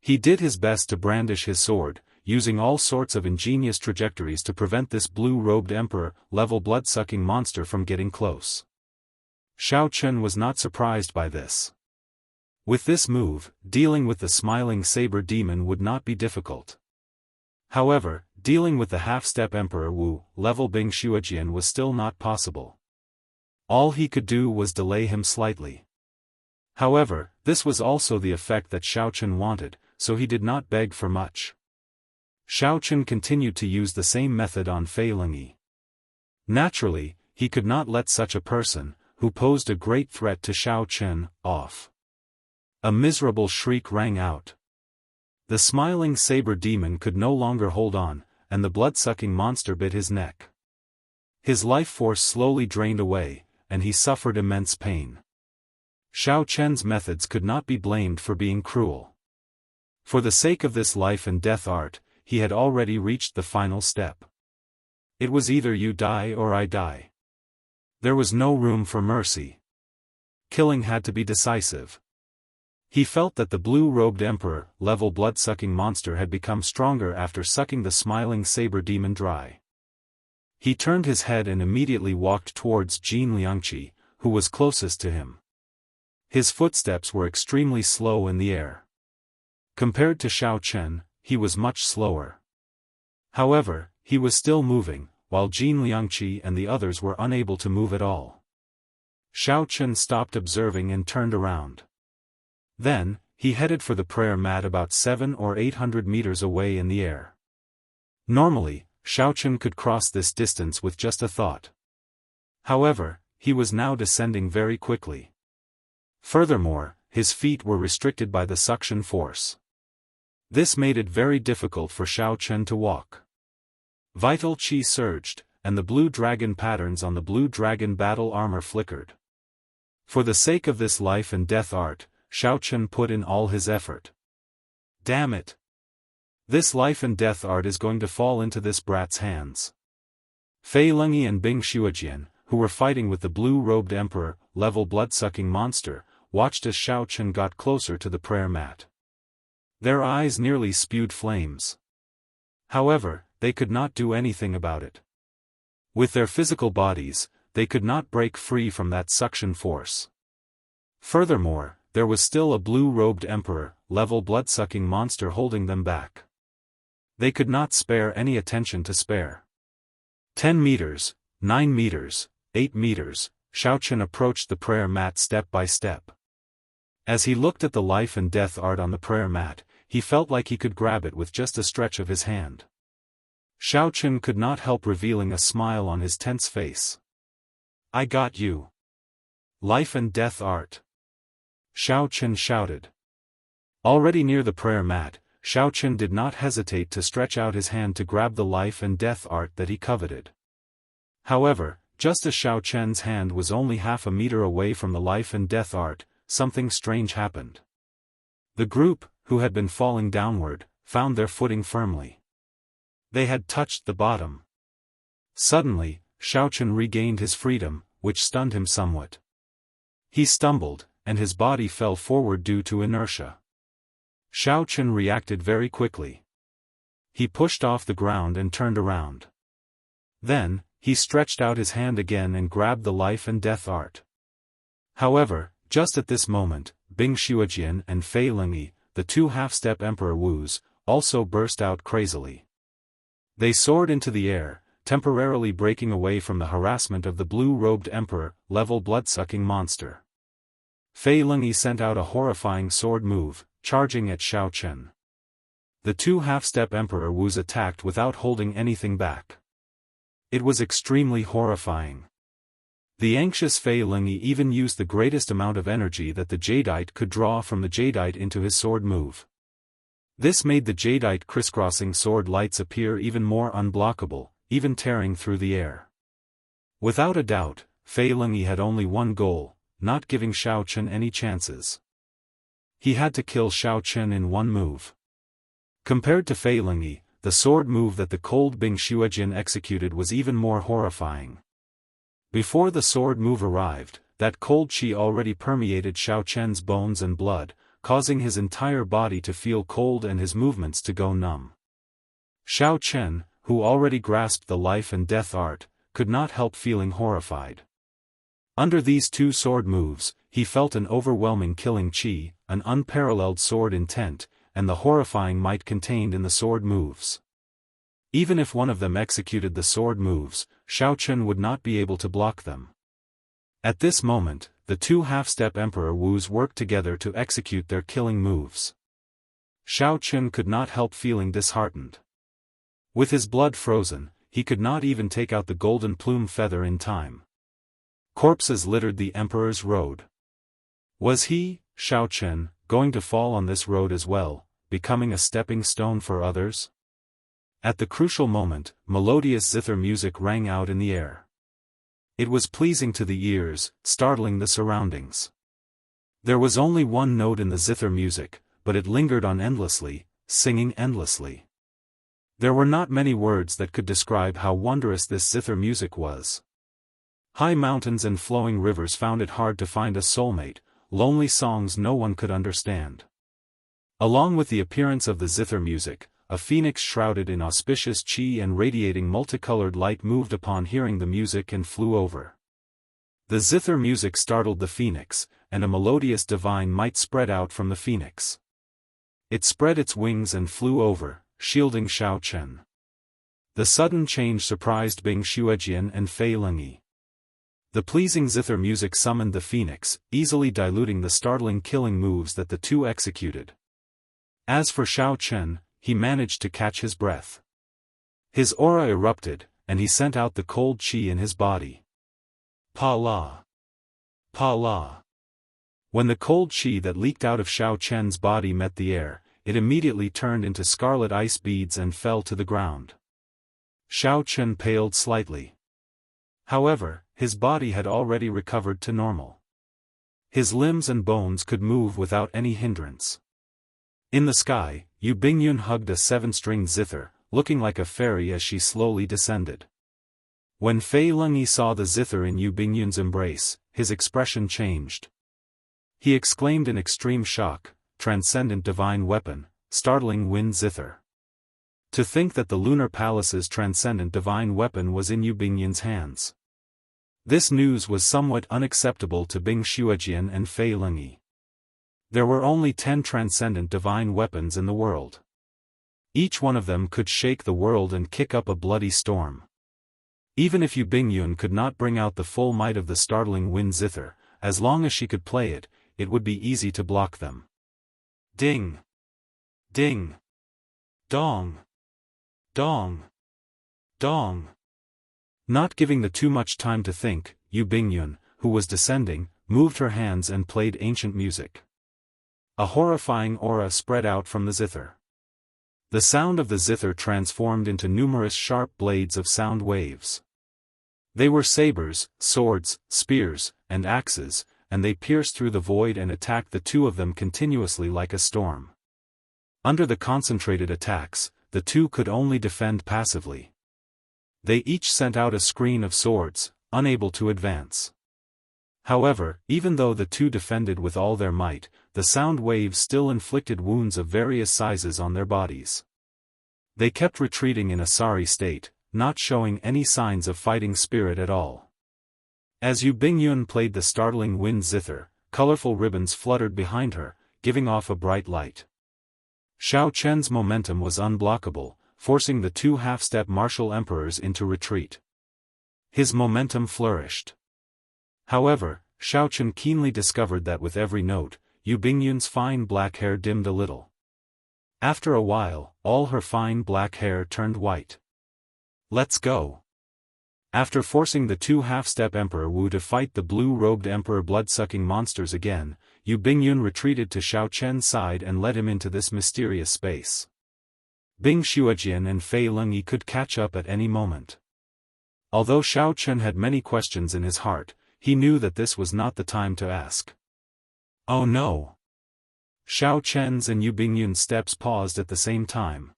Speaker 1: He did his best to brandish his sword, using all sorts of ingenious trajectories to prevent this blue-robed Emperor-level blood-sucking monster from getting close. Xiao Chen was not surprised by this. With this move, dealing with the smiling saber demon would not be difficult. However, dealing with the half-step Emperor Wu-level Bing Xuejian was still not possible. All he could do was delay him slightly. However, this was also the effect that Xiao Chen wanted, so he did not beg for much. Xiao Chen continued to use the same method on Fei Lingyi. Naturally, he could not let such a person, who posed a great threat to Xiao Chen, off. A miserable shriek rang out. The smiling saber demon could no longer hold on, and the blood-sucking monster bit his neck. His life force slowly drained away, and he suffered immense pain. Xiao Chen's methods could not be blamed for being cruel. For the sake of this life and death art, he had already reached the final step. It was either you die or I die. There was no room for mercy. Killing had to be decisive. He felt that the blue-robed Emperor-level blood-sucking monster had become stronger after sucking the smiling saber demon dry. He turned his head and immediately walked towards Jianghu, who was closest to him. His footsteps were extremely slow in the air. Compared to Xiao Chen, he was much slower. However, he was still moving, while Jianghu and the others were unable to move at all. Xiao Chen stopped observing and turned around. Then, he headed for the prayer mat about 700 or 800 meters away in the air. Normally, Xiao Chen could cross this distance with just a thought. However, he was now descending very quickly. Furthermore, his feet were restricted by the suction force. This made it very difficult for Xiao Chen to walk. Vital Qi surged, and the blue dragon patterns on the blue dragon battle armor flickered. For the sake of this life and death art, Xiao Chen put in all his effort. Damn it! This life and death art is going to fall into this brat's hands. Fei Lingyi and Bing Xuejian, who were fighting with the blue-robed Emperor-level blood-sucking monster, watched as Xiao Chen got closer to the prayer mat. Their eyes nearly spewed flames. However, they could not do anything about it. With their physical bodies, they could not break free from that suction force. Furthermore, there was still a blue-robed Emperor-level blood-sucking monster holding them back. They could not spare any attention to spare. 10 meters, 9 meters, 8 meters, Xiao Chen approached the prayer mat step by step. As he looked at the life and death art on the prayer mat, he felt like he could grab it with just a stretch of his hand. Xiao Chen could not help revealing a smile on his tense face. I got you. Life and death art. Xiao Chen shouted. Already near the prayer mat, Xiao Chen did not hesitate to stretch out his hand to grab the life and death art that he coveted. However, just as Xiao Chen's hand was only half a meter away from the life and death art, something strange happened. The group, who had been falling downward, found their footing firmly. They had touched the bottom. Suddenly, Xiao Chen regained his freedom, which stunned him somewhat. He stumbled, and his body fell forward due to inertia. Xiao Chen reacted very quickly. He pushed off the ground and turned around. Then, he stretched out his hand again and grabbed the life and death art. However, just at this moment, Bing Xuejian and Fei Lingyi, the 2 half-step Emperor Wus, also burst out crazily. They soared into the air, temporarily breaking away from the harassment of the blue-robed Emperor-level blood-sucking monster. Fei Lingyi sent out a horrifying sword move, charging at Xiao Chen. The two half-step Emperor Wus attacked without holding anything back. It was extremely horrifying. The anxious Fei Lingyi even used the greatest amount of energy that the Jadeite could draw from the Jadeite into his sword move. This made the Jadeite crisscrossing sword lights appear even more unblockable, even tearing through the air. Without a doubt, Fei Lingyi had only one goal, not giving Xiao Chen any chances. He had to kill Xiao Chen in one move. Compared to Fei Lingyi, the sword move that the cold Bing Xuejian executed was even more horrifying. Before the sword move arrived, that cold qi already permeated Xiao Chen's bones and blood, causing his entire body to feel cold and his movements to go numb. Xiao Chen, who already grasped the life and death art, could not help feeling horrified. Under these two sword moves, he felt an overwhelming killing qi, an unparalleled sword intent, and the horrifying might contained in the sword moves. Even if one of them executed the sword moves, Xiao Chen would not be able to block them. At this moment, the two half-step Emperor Wus worked together to execute their killing moves. Xiao Chen could not help feeling disheartened. With his blood frozen, he could not even take out the golden plume feather in time. Corpses littered the Emperor's road. Was he, Xiao Chen, going to fall on this road as well, becoming a stepping stone for others? At the crucial moment, melodious zither music rang out in the air. It was pleasing to the ears, startling the surroundings. There was only one note in the zither music, but it lingered on endlessly, singing endlessly. There were not many words that could describe how wondrous this zither music was. High mountains and flowing rivers found it hard to find a soulmate, lonely songs no one could understand. Along with the appearance of the zither music, a phoenix shrouded in auspicious qi and radiating multicolored light moved upon hearing the music and flew over. The zither music startled the phoenix, and a melodious divine might spread out from the phoenix. It spread its wings and flew over, shielding Xiao Chen. The sudden change surprised Bing Xuejian and Fei Lingyi. The pleasing zither music summoned the phoenix, easily diluting the startling killing moves that the two executed. As for Xiao Chen, he managed to catch his breath. His aura erupted, and he sent out the cold qi in his body. Pa la! Pa la! When the cold qi that leaked out of Xiao Chen's body met the air, it immediately turned into scarlet ice beads and fell to the ground. Xiao Chen paled slightly. However, his body had already recovered to normal. His limbs and bones could move without any hindrance. In the sky, Yu Bingyun hugged a seven-stringed zither, looking like a fairy as she slowly descended. When Fei Lingyi saw the zither in Yu Bingyun's embrace, his expression changed. He exclaimed in extreme shock, "Transcendent divine weapon, startling wind zither." To think that the lunar palace's transcendent divine weapon was in Yu Bingyun's hands. This news was somewhat unacceptable to Bing Xuejian and Fei Lingyi. There were only 10 transcendent divine weapons in the world. Each one of them could shake the world and kick up a bloody storm. Even if Yu Bingyun could not bring out the full might of the startling wind zither, as long as she could play it, it would be easy to block them. Ding! Ding! Dong! Dong! Dong! Not giving the too much time to think, Yu Bingyun, who was descending, moved her hands and played ancient music. A horrifying aura spread out from the zither. The sound of the zither transformed into numerous sharp blades of sound waves. They were sabers, swords, spears, and axes, and they pierced through the void and attacked the two of them continuously like a storm. Under the concentrated attacks, the two could only defend passively. They each sent out a screen of swords, unable to advance. However, even though the two defended with all their might, the sound waves still inflicted wounds of various sizes on their bodies. They kept retreating in a sorry state, not showing any signs of fighting spirit at all. As Yu Bingyun played the startling wind zither, colorful ribbons fluttered behind her, giving off a bright light. Xiao Chen's momentum was unblockable, forcing the two half-step martial emperors into retreat. His momentum flourished. However, Xiaochen keenly discovered that with every note, Yu Bingyun's fine black hair dimmed a little. After a while, all her fine black hair turned white. Let's go. After forcing the two half-step Emperor Wu to fight the blue-robed Emperor blood-sucking monsters again, Yu Bingyun retreated to Xiaochen's side and led him into this mysterious space. Bing Xuejian and Fei Lengyi could catch up at any moment. Although Xiaochen had many questions in his heart, he knew that this was not the time to ask. Oh no! Xiaochen's and Yu Bingyun's steps paused at the same time.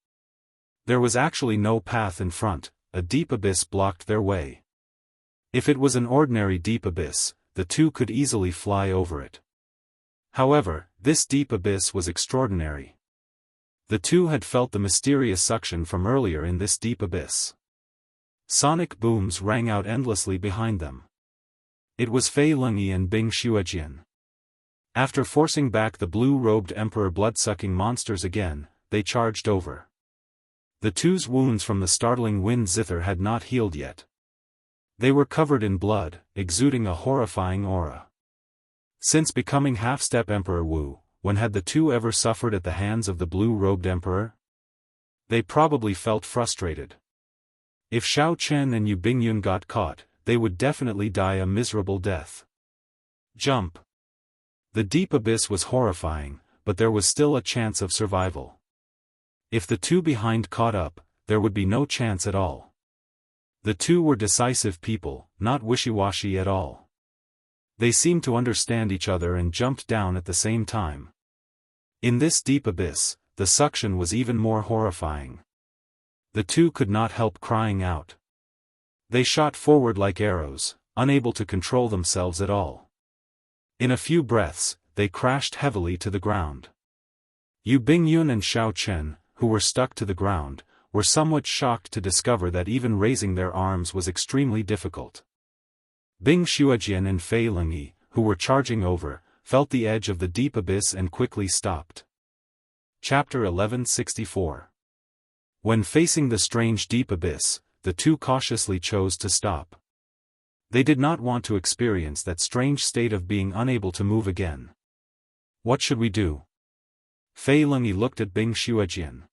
Speaker 1: There was actually no path in front, a deep abyss blocked their way. If it was an ordinary deep abyss, the two could easily fly over it. However, this deep abyss was extraordinary. The two had felt the mysterious suction from earlier in this deep abyss. Sonic booms rang out endlessly behind them. It was Fei Lengyi and Bing Xuejian. After forcing back the blue-robed Emperor blood-sucking monsters again, they charged over. The two's wounds from the startling wind zither had not healed yet. They were covered in blood, exuding a horrifying aura. Since becoming half-step Emperor Wu, when had the two ever suffered at the hands of the blue-robed Emperor? They probably felt frustrated. If Xiaochen and Yu Bingyun got caught, they would definitely die a miserable death. Jump! The deep abyss was horrifying, but there was still a chance of survival. If the two behind caught up, there would be no chance at all. The two were decisive people, not wishy-washy at all. They seemed to understand each other and jumped down at the same time. In this deep abyss, the suction was even more horrifying. The two could not help crying out. They shot forward like arrows, unable to control themselves at all. In a few breaths, they crashed heavily to the ground. Yu Bingyun and Xiaochen, who were stuck to the ground, were somewhat shocked to discover that even raising their arms was extremely difficult. Bing Xuejian and Fei Lengyi, who were charging over, felt the edge of the deep abyss and quickly stopped. Chapter 1164. When facing the strange deep abyss, the two cautiously chose to stop. They did not want to experience that strange state of being unable to move again. What should we do? Fei Lengyi looked at Bing Xuejian.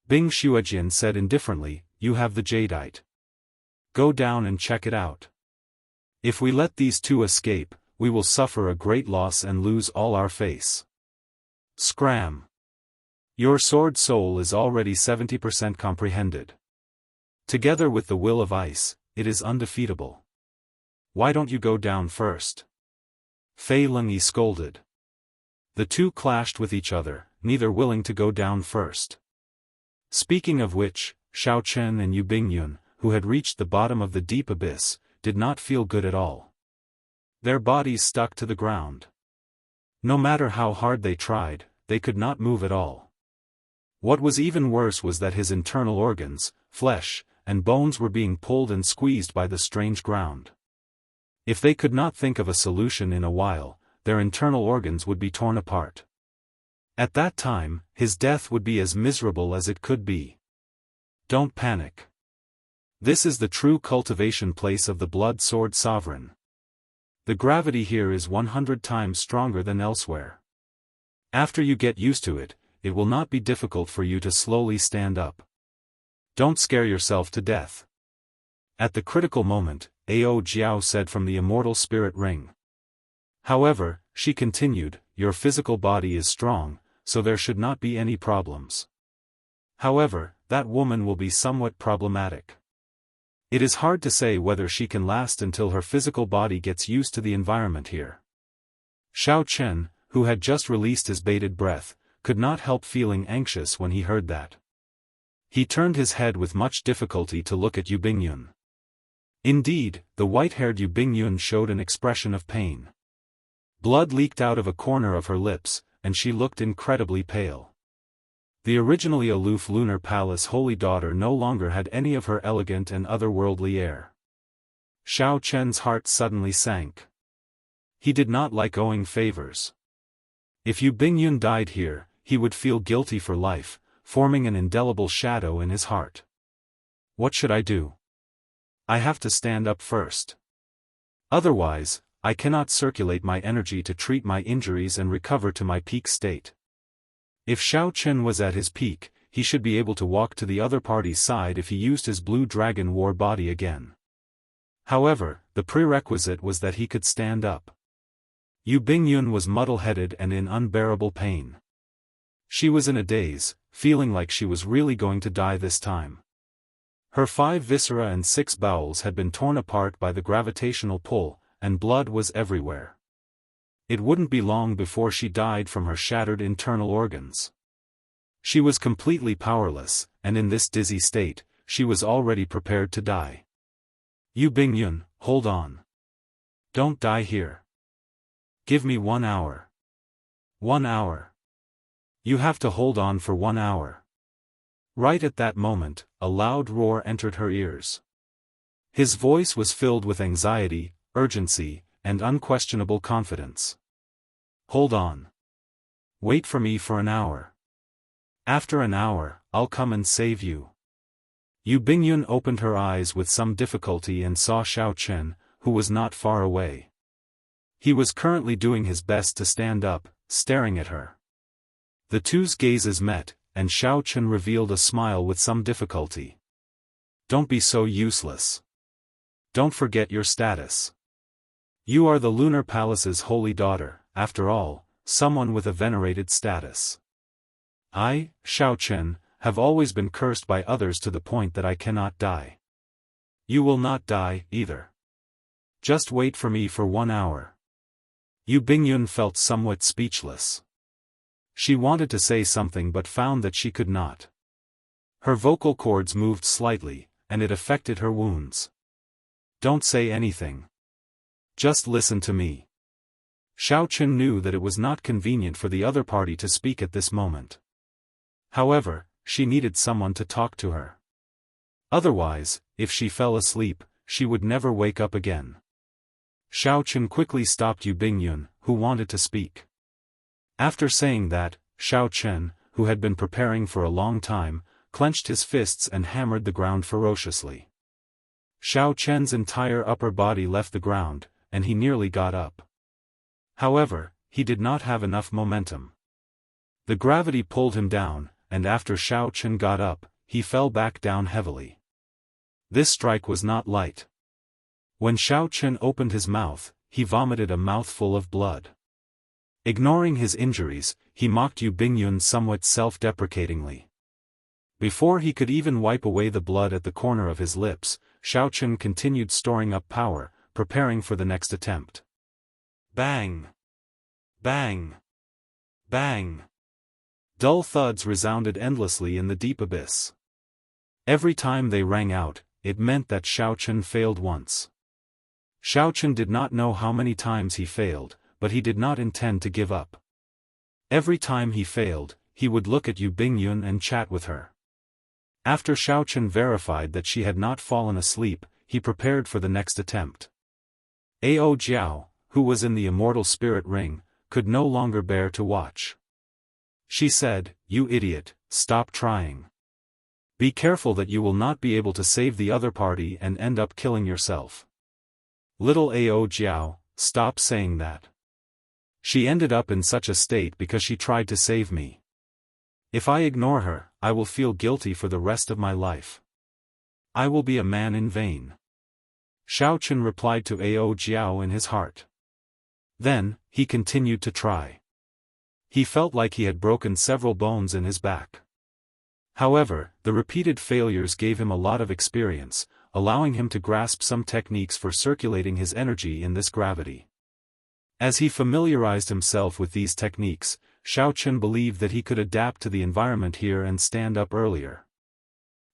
Speaker 1: Bing Xuejian said indifferently, "You have the jadeite. Go down and check it out. If we let these two escape, we will suffer a great loss and lose all our face. Scram! Your sword soul is already 70% comprehended. Together with the will of ice, it is undefeatable. Why don't you go down first?" Fei Lengyi scolded. The two clashed with each other, neither willing to go down first. Speaking of which, Xiaochen and Yu Bingyun, who had reached the bottom of the deep abyss, did not feel good at all. Their bodies stuck to the ground. No matter how hard they tried, they could not move at all. What was even worse was that his internal organs, flesh, and bones were being pulled and squeezed by the strange ground. If they could not think of a solution in a while, their internal organs would be torn apart. At that time, his death would be as miserable as it could be. Don't panic. This is the true cultivation place of the Blood Sword Sovereign. The gravity here is 100 times stronger than elsewhere. After you get used to it, it will not be difficult for you to slowly stand up. Don't scare yourself to death. At the critical moment, Ao Jiao said from the immortal spirit ring. However, she continued, your physical body is strong, so there should not be any problems. However, that woman will be somewhat problematic. It is hard to say whether she can last until her physical body gets used to the environment here. Xiaochen, who had just released his bated breath, could not help feeling anxious when he heard that. He turned his head with much difficulty to look at Yu Bingyun. Indeed, the white-haired Yu Bingyun showed an expression of pain. Blood leaked out of a corner of her lips, and she looked incredibly pale. The originally aloof Lunar Palace holy daughter no longer had any of her elegant and otherworldly air. Xiaochen's heart suddenly sank. He did not like owing favors. If Yu Bingyun died here, he would feel guilty for life, forming an indelible shadow in his heart. What should I do? I have to stand up first. Otherwise, I cannot circulate my energy to treat my injuries and recover to my peak state. If Xiao Chen was at his peak, he should be able to walk to the other party's side if he used his blue dragon war body again. However, the prerequisite was that he could stand up. Yu Bingyun was muddle-headed and in unbearable pain. She was in a daze, feeling like she was really going to die this time. Her 5 viscera and 6 bowels had been torn apart by the gravitational pull, and blood was everywhere. It wouldn't be long before she died from her shattered internal organs. She was completely powerless, and in this dizzy state, she was already prepared to die. Yu Bingyun, hold on. Don't die here. Give me 1 hour. 1 hour. You have to hold on for 1 hour. Right at that moment, a loud roar entered her ears. His voice was filled with anxiety, urgency, and unquestionable confidence. Hold on. Wait for me for an hour. After an hour, I'll come and save you. Yu Bingyun opened her eyes with some difficulty and saw Xiao Chen, who was not far away. He was currently doing his best to stand up, staring at her. The two's gazes met, and Xiao Chen revealed a smile with some difficulty. Don't be so useless. Don't forget your status. You are the Lunar Palace's holy daughter, after all, someone with a venerated status. I, Xiao Chen, have always been cursed by others to the point that I cannot die. You will not die, either. Just wait for me for 1 hour. Yu Bingyun felt somewhat speechless. She wanted to say something but found that she could not. Her vocal cords moved slightly, and it affected her wounds. Don't say anything. Just listen to me. Xiao Chen knew that it was not convenient for the other party to speak at this moment. However, she needed someone to talk to her. Otherwise, if she fell asleep, she would never wake up again. Xiao Chen quickly stopped Yu Bingyun, who wanted to speak. After saying that, Xiao Chen, who had been preparing for a long time, clenched his fists and hammered the ground ferociously. Xiao Chen's entire upper body left the ground, and he nearly got up. However, he did not have enough momentum. The gravity pulled him down, and after Xiao Chen got up, he fell back down heavily. This strike was not light. When Xiao Chen opened his mouth, he vomited a mouthful of blood. Ignoring his injuries, he mocked Yu Bingyun somewhat self-deprecatingly. Before he could even wipe away the blood at the corner of his lips, Xiao Chen continued storing up power, preparing for the next attempt. Bang! Bang! Bang! Dull thuds resounded endlessly in the deep abyss. Every time they rang out, it meant that Xiao Chen failed once. Xiao Chen did not know how many times he failed, but he did not intend to give up. Every time he failed, he would look at Yu Bingyun and chat with her. After Xiao Chen verified that she had not fallen asleep, he prepared for the next attempt. Ao Jiao, who was in the immortal spirit ring, could no longer bear to watch. She said, "You idiot, stop trying. Be careful that you will not be able to save the other party and end up killing yourself. Little Ao Jiao, stop saying that. She ended up in such a state because she tried to save me. If I ignore her, I will feel guilty for the rest of my life. I will be a man in vain." Xiao Chen replied to Ao Jiao in his heart. Then, he continued to try. He felt like he had broken several bones in his back. However, the repeated failures gave him a lot of experience, allowing him to grasp some techniques for circulating his energy in this gravity. As he familiarized himself with these techniques, Xiao Chen believed that he could adapt to the environment here and stand up earlier.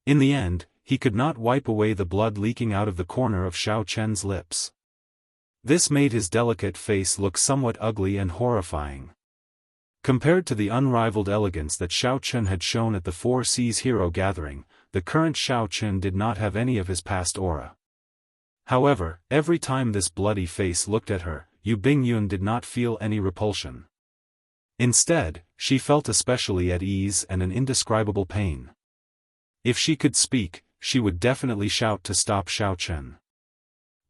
Speaker 1: In the end, he could not wipe away the blood leaking out of the corner of Xiao Chen's lips. This made his delicate face look somewhat ugly and horrifying. Compared to the unrivaled elegance that Xiao Chen had shown at the Four Seas Hero Gathering, the current Xiao Chen did not have any of his past aura. However, every time this bloody face looked at her, Yu Bingyun did not feel any repulsion. Instead, she felt especially at ease and an indescribable pain. If she could speak, she would definitely shout to stop Xiao Chen.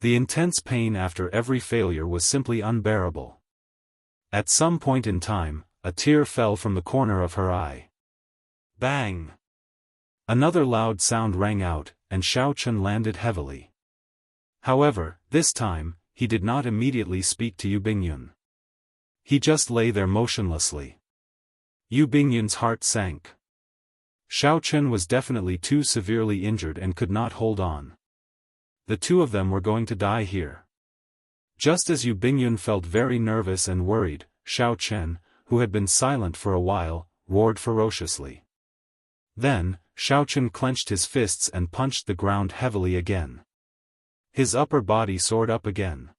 Speaker 1: The intense pain after every failure was simply unbearable. At some point in time, a tear fell from the corner of her eye. Bang! Another loud sound rang out, and Xiao Chun landed heavily. However, this time, he did not immediately speak to Yu Bingyun. He just lay there motionlessly. Yu Bingyun's heart sank. Xiao Chun was definitely too severely injured and could not hold on. The two of them were going to die here. Just as Yu Bingyun felt very nervous and worried, Xiao Chun, who had been silent for a while, roared ferociously. Then, Xiao Chun clenched his fists and punched the ground heavily again. His upper body soared up again.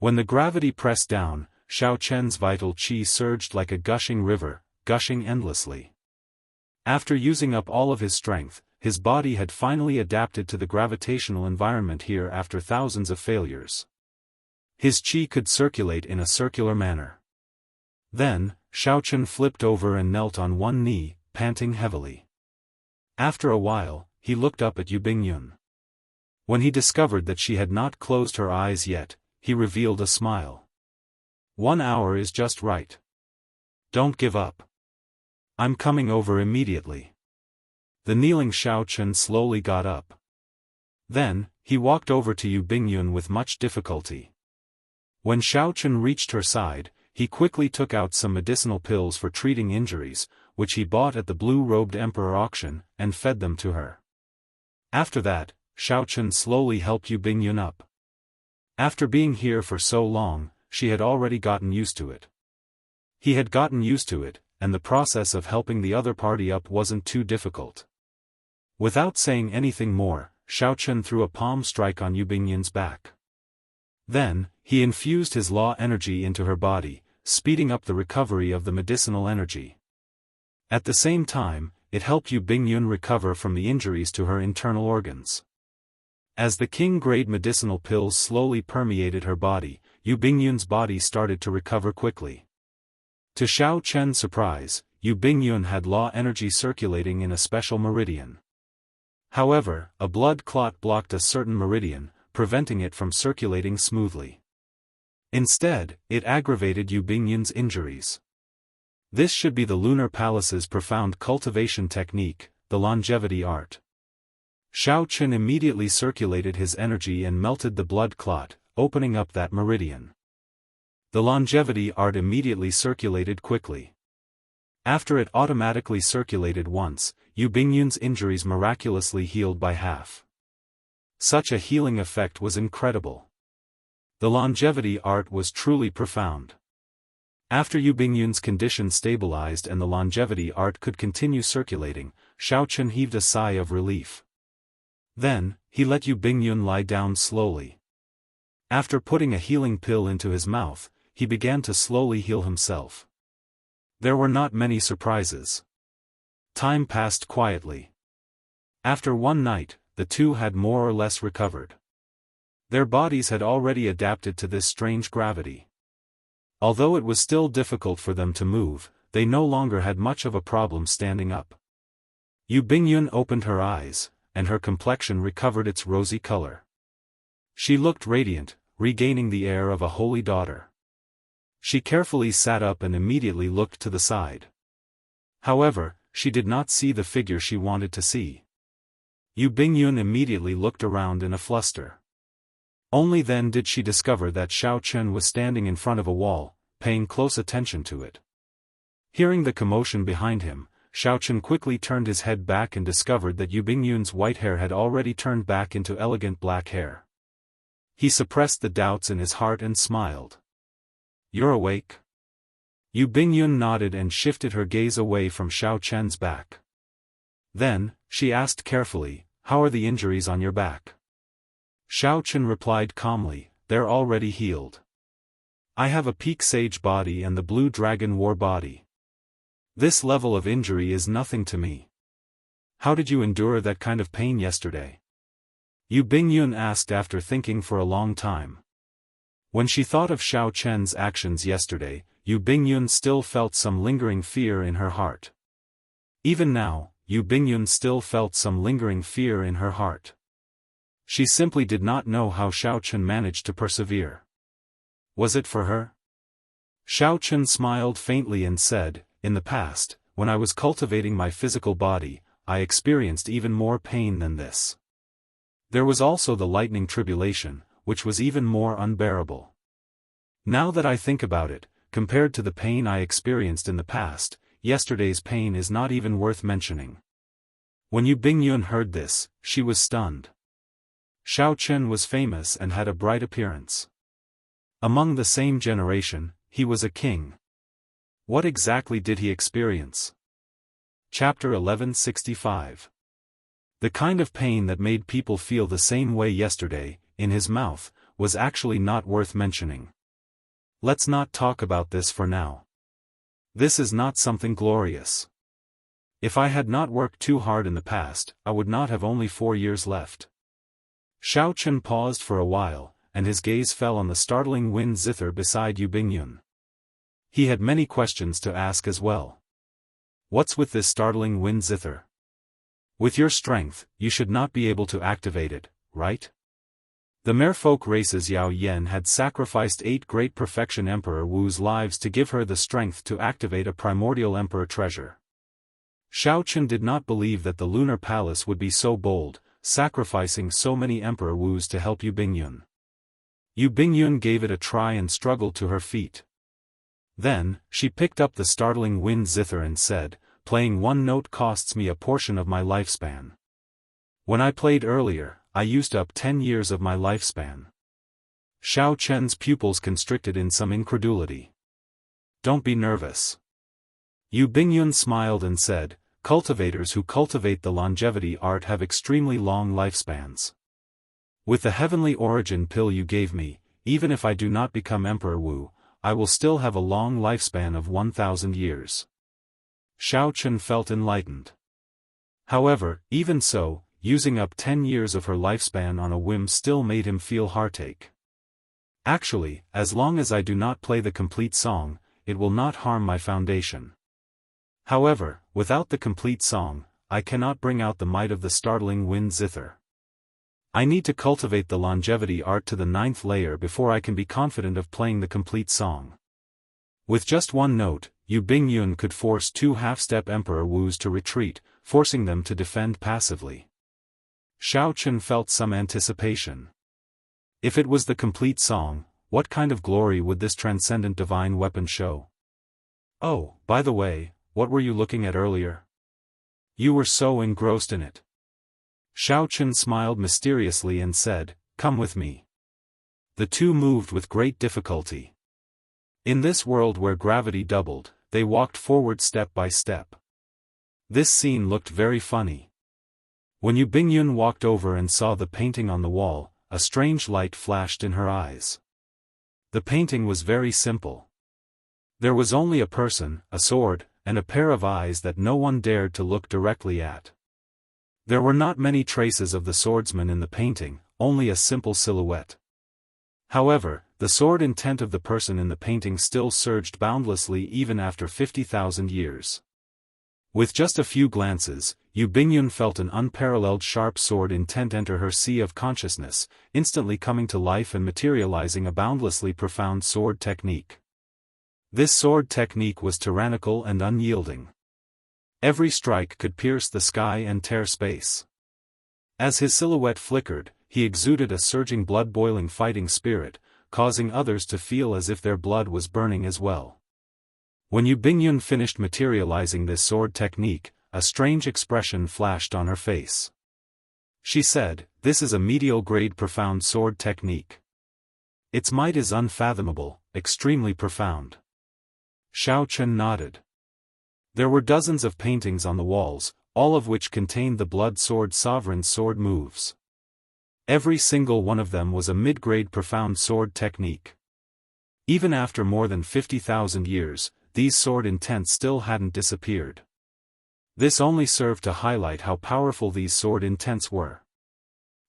Speaker 1: When the gravity pressed down, Xiao Chun's vital qi surged like a gushing river, gushing endlessly. After using up all of his strength, his body had finally adapted to the gravitational environment here after thousands of failures. His qi could circulate in a circular manner. Then, Xiao Chun flipped over and knelt on one knee, panting heavily. After a while, he looked up at Yu Bingyun. When he discovered that she had not closed her eyes yet, he revealed a smile. 1 hour is just right. Don't give up. I'm coming over immediately. The kneeling Xiao Chun slowly got up. Then, he walked over to Yu Bingyun with much difficulty. When Xiao Chun reached her side, he quickly took out some medicinal pills for treating injuries, which he bought at the blue-robed emperor auction, and fed them to her. After that, Xiao Chun slowly helped Yu Bingyun up. After being here for so long, she had already gotten used to it. He had gotten used to it, and the process of helping the other party up wasn't too difficult. Without saying anything more, Xiao Chun threw a palm strike on Yu Bingyun's back. Then, he infused his law energy into her body, speeding up the recovery of the medicinal energy. At the same time, it helped Yu Bingyun recover from the injuries to her internal organs. As the king-grade medicinal pills slowly permeated her body, Yu Bingyun's body started to recover quickly. To Xiao Chun's surprise, Yu Bingyun had law energy circulating in a special meridian. However, a blood clot blocked a certain meridian, preventing it from circulating smoothly. Instead, it aggravated Yu Bingyun's injuries. This should be the Lunar Palace's profound cultivation technique, the longevity art. Xiao Chun immediately circulated his energy and melted the blood clot, opening up that meridian. The longevity art immediately circulated quickly. After it automatically circulated once, Yu Bingyun's injuries miraculously healed by half. Such a healing effect was incredible. The longevity art was truly profound. After Yu Bingyun's condition stabilized and the longevity art could continue circulating, Xiao Chun heaved a sigh of relief. Then, he let Yu Bingyun lie down slowly. After putting a healing pill into his mouth, he began to slowly heal himself. There were not many surprises. Time passed quietly. After one night, the two had more or less recovered. Their bodies had already adapted to this strange gravity. Although it was still difficult for them to move, they no longer had much of a problem standing up. Yu Bingyun opened her eyes, and her complexion recovered its rosy color. She looked radiant, regaining the air of a holy daughter. She carefully sat up and immediately looked to the side. However, she did not see the figure she wanted to see. Yu Bingyun immediately looked around in a fluster. Only then did she discover that Xiao Chun was standing in front of a wall, paying close attention to it. Hearing the commotion behind him, Xiao Chun quickly turned his head back and discovered that Yu Bingyun's white hair had already turned back into elegant black hair. He suppressed the doubts in his heart and smiled. "You're awake?" Yu Bingyun nodded and shifted her gaze away from Xiao Chun's back. Then, she asked carefully, "How are the injuries on your back?" Xiao Chun replied calmly, "They're already healed. I have a peak sage body and the blue dragon war body. This level of injury is nothing to me." "How did you endure that kind of pain yesterday?" Yu Bingyun asked after thinking for a long time. When she thought of Xiao Chun's actions yesterday, Yu Bingyun still felt some lingering fear in her heart. Even now, Yu Bingyun still felt some lingering fear in her heart. She simply did not know how Xiaochen managed to persevere. Was it for her? Xiaochen smiled faintly and said, "In the past, when I was cultivating my physical body, I experienced even more pain than this. There was also the lightning tribulation, which was even more unbearable. Now that I think about it, compared to the pain I experienced in the past, yesterday's pain is not even worth mentioning." When Yu Bingyun heard this, she was stunned. Xiaochen was famous and had a bright appearance. Among the same generation, he was a king. What exactly did he experience? Chapter 1165. The kind of pain that made people feel the same way yesterday, in his mouth, was actually not worth mentioning. Let's not talk about this for now. This is not something glorious. If I had not worked too hard in the past, I would not have only 4 years left. Xiaochen paused for a while, and his gaze fell on the startling wind zither beside Yu Bingyun. He had many questions to ask as well. What's with this startling wind zither? With your strength, you should not be able to activate it, right? The merfolk race's Yao Yen had sacrificed 8 great perfection Emperor Wu's lives to give her the strength to activate a primordial emperor treasure. Xiaochen did not believe that the lunar palace would be so bold, sacrificing so many Emperor Wus to help Yu Bingyun. Yu Bingyun gave it a try and struggled to her feet. Then, she picked up the startling wind zither and said, "Playing one note costs me a portion of my lifespan. When I played earlier, I used up 10 years of my lifespan." Xiaochen's pupils constricted in some incredulity. "Don't be nervous." Yu Bingyun smiled and said, "Cultivators who cultivate the longevity art have extremely long lifespans. With the heavenly origin pill you gave me, even if I do not become Emperor Wu, I will still have a long lifespan of 1,000 years. Xiaochen felt enlightened. However, even so, using up 10 years of her lifespan on a whim still made him feel heartache. "Actually, as long as I do not play the complete song, it will not harm my foundation. However, without the complete song, I cannot bring out the might of the startling wind zither. I need to cultivate the longevity art to the 9th layer before I can be confident of playing the complete song." With just one note, Yu Bingyun could force 2 half-step Emperor Wus to retreat, forcing them to defend passively. Xiaochen felt some anticipation. If it was the complete song, what kind of glory would this transcendent divine weapon show? "Oh, by the way, what were you looking at earlier? You were so engrossed in it." Xiaochen smiled mysteriously and said, "Come with me." The two moved with great difficulty. In this world where gravity doubled, they walked forward step by step. This scene looked very funny. When Yu Bingyun walked over and saw the painting on the wall, a strange light flashed in her eyes. The painting was very simple. There was only a person, a sword, and a pair of eyes that no one dared to look directly at. There were not many traces of the swordsman in the painting, only a simple silhouette. However, the sword intent of the person in the painting still surged boundlessly even after 50,000 years. With just a few glances, Yu Bingyun felt an unparalleled sharp sword intent enter her sea of consciousness, instantly coming to life and materializing a boundlessly profound sword technique. This sword technique was tyrannical and unyielding. Every strike could pierce the sky and tear space. As his silhouette flickered, he exuded a surging blood-boiling fighting spirit, causing others to feel as if their blood was burning as well. When Yu Bingyun finished materializing this sword technique, a strange expression flashed on her face. She said, "This is a medial-grade profound sword technique. Its might is unfathomable, extremely profound." Xiaochen nodded. There were dozens of paintings on the walls, all of which contained the blood sword sovereign's sword moves. Every single one of them was a mid-grade profound sword technique. Even after more than 50,000 years, these sword intents still hadn't disappeared. This only served to highlight how powerful these sword intents were.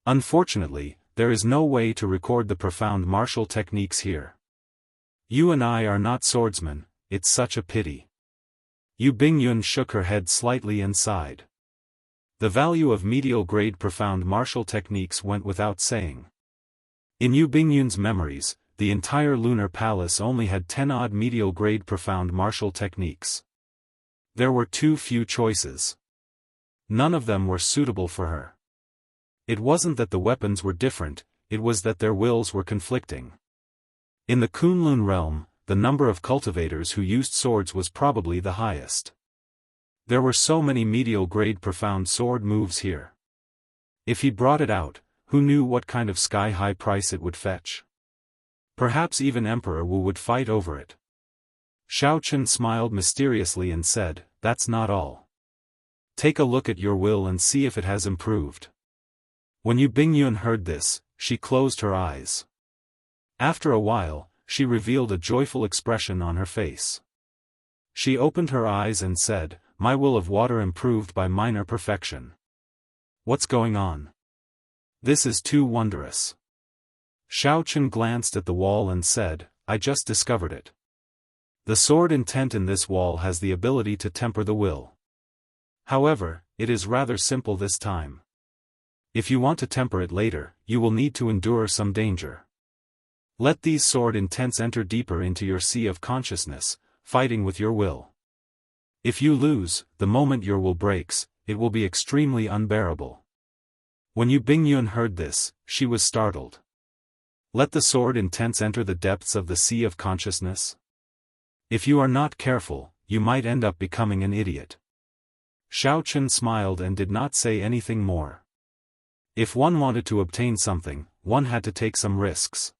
Speaker 1: Unfortunately, there is no way to record the profound martial techniques here. You and I are not swordsmen, it's such a pity. Yu Bingyun shook her head slightly and sighed. The value of medial-grade profound martial techniques went without saying. In Yu Bingyun's memories, the entire lunar palace only had 10 odd medial-grade profound martial techniques. There were too few choices. None of them were suitable for her. It wasn't that the weapons were different, it was that their wills were conflicting. In the Kunlun realm, the number of cultivators who used swords was probably the highest. There were so many medial-grade profound sword moves here. If he brought it out, who knew what kind of sky-high price it would fetch? Perhaps even Emperor Wu would fight over it. Xiaochen smiled mysteriously and said, "That's not all. Take a look at your will and see if it has improved." When Yu Bingyun heard this, she closed her eyes. After a while, she revealed a joyful expression on her face. She opened her eyes and said, "My will of water improved by minor perfection. What's going on? This is too wondrous." Xiaochen glanced at the wall and said, "I just discovered it. The sword intent in this wall has the ability to temper the will. However, it is rather simple this time. If you want to temper it later, you will need to endure some danger. Let these sword intents enter deeper into your sea of consciousness, fighting with your will. If you lose, the moment your will breaks, it will be extremely unbearable." When Yu Bingyun heard this, she was startled. Let the sword intents enter the depths of the sea of consciousness? If you are not careful, you might end up becoming an idiot. Xiaochen smiled and did not say anything more. If one wanted to obtain something, one had to take some risks.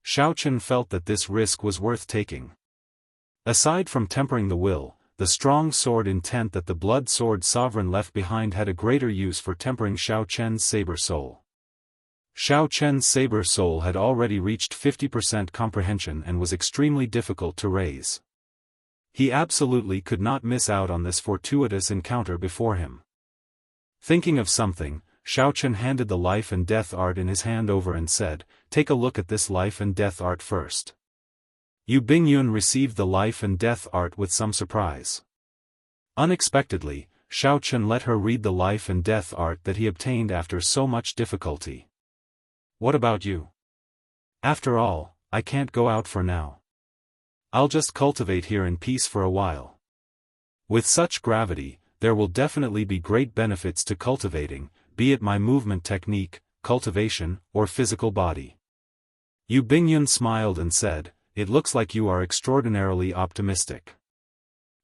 Speaker 1: Xiaochen felt that this risk was worth taking. Aside from tempering the will, the strong sword intent that the blood sword sovereign left behind had a greater use for tempering Xiaochen's saber soul. Xiaochen's saber soul had already reached 50% comprehension and was extremely difficult to raise. He absolutely could not miss out on this fortuitous encounter before him. Thinking of something, Xiaochen handed the life and death art in his hand over and said, "Take a look at this life and death art first." Yu Bingyun received the life and death art with some surprise. Unexpectedly, Xiaochen let her read the life and death art that he obtained after so much difficulty. "What about you? After all, I can't go out for now. I'll just cultivate here in peace for a while." With such gravity, there will definitely be great benefits to cultivating, be it my movement technique, cultivation, or physical body. Yu Bingyun smiled and said, "It looks like you are extraordinarily optimistic.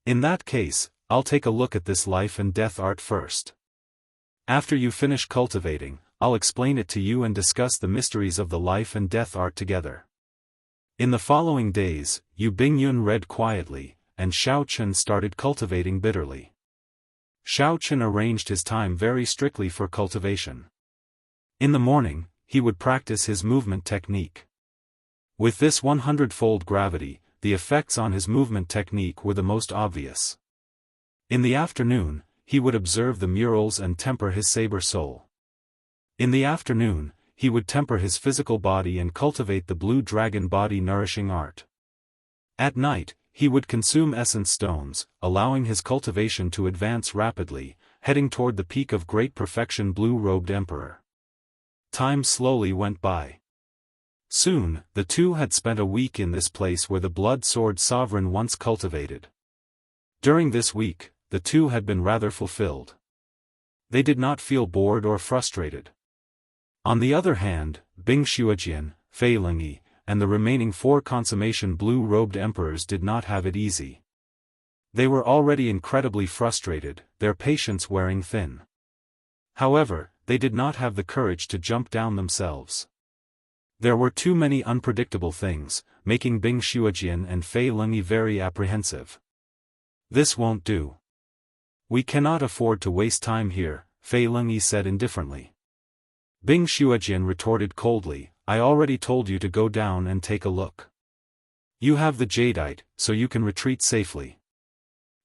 Speaker 1: In that case, I'll take a look at this life and death art first. After you finish cultivating, I'll explain it to you and discuss the mysteries of the life and death art together." In the following days, Yu Bingyun read quietly, and Xiaochen started cultivating bitterly. Xiaochen arranged his time very strictly for cultivation. In the morning, he would practice his movement technique. With this 100-fold gravity, the effects on his movement technique were the most obvious. In the afternoon, he would observe the murals and temper his saber soul. In the afternoon, he would temper his physical body and cultivate the blue dragon body nourishing art. At night, he would consume essence stones, allowing his cultivation to advance rapidly, heading toward the peak of great perfection blue-robed emperor. Time slowly went by. Soon, the two had spent a week in this place where the blood sword sovereign once cultivated. During this week, the two had been rather fulfilled. They did not feel bored or frustrated. On the other hand, Bing Xuejian, Fei Lingyi, and the remaining 4 consummation blue-robed emperors did not have it easy. They were already incredibly frustrated, their patience wearing thin. However, they did not have the courage to jump down themselves. There were too many unpredictable things, making Bing Xuejian and Fei Lingyi very apprehensive. "This won't do. We cannot afford to waste time here," Fei Lingyi said indifferently. Bing Xuejian retorted coldly, "I already told you to go down and take a look. You have the jadeite, so you can retreat safely."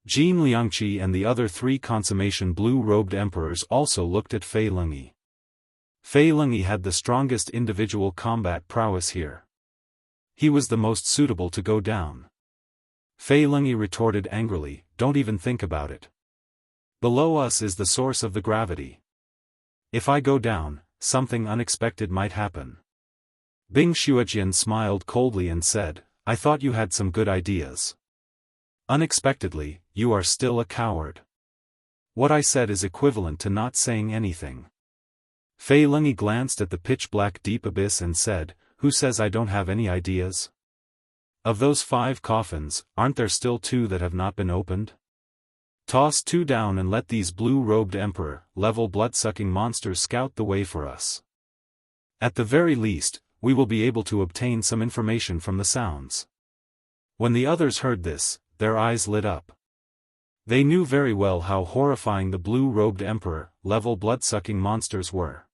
Speaker 1: Jin Liangqi and the other 3 consummation blue-robed emperors also looked at Fei Lingyi. Fei Lingyi had the strongest individual combat prowess here. He was the most suitable to go down. Fei Lingyi retorted angrily, "Don't even think about it. Below us is the source of the gravity. If I go down, something unexpected might happen. Bing Xuejian smiled coldly and said, I thought you had some good ideas. Unexpectedly, you are still a coward. What I said is equivalent to not saying anything. Fei Lengyi glanced at the pitch-black deep abyss and said, Who says I don't have any ideas? Of those 5 coffins, aren't there still 2 that have not been opened? Toss 2 down and let these blue-robed emperor-level blood-sucking monsters scout the way for us. At the very least, we will be able to obtain some information from the sounds. When the others heard this, their eyes lit up. They knew very well how horrifying the blue-robed emperor-level blood-sucking monsters were.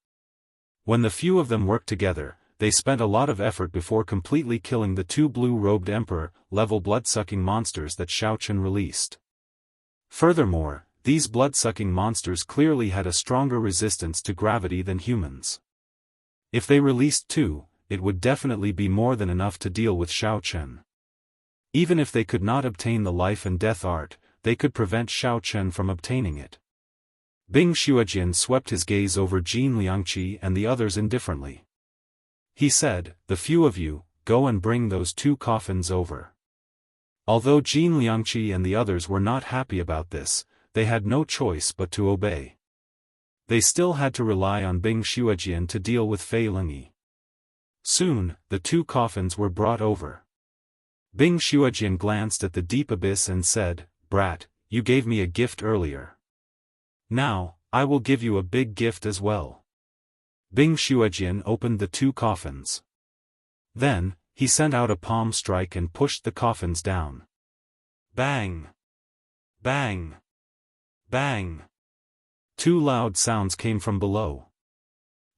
Speaker 1: When the few of them worked together, they spent a lot of effort before completely killing the 2 blue-robed emperor-level blood-sucking monsters that Xiaochen released. Furthermore, these blood-sucking monsters clearly had a stronger resistance to gravity than humans. If they released 2, it would definitely be more than enough to deal with Xiaochen. Even if they could not obtain the life and death art, they could prevent Xiaochen from obtaining it. Bing Xuejian swept his gaze over Jin Liangqi and the others indifferently. He said, The few of you, go and bring those 2 coffins over. Although Jin Liangqi and the others were not happy about this, they had no choice but to obey. They still had to rely on Bing Xuejian to deal with Fei Lengyi. Soon, the 2 coffins were brought over. Bing Xuejian glanced at the deep abyss and said, Brat, you gave me a gift earlier. Now, I will give you a big gift as well. Bing Xuejian opened the 2 coffins. Then, he sent out a palm strike and pushed the coffins down. Bang! Bang! Bang! 2 loud sounds came from below.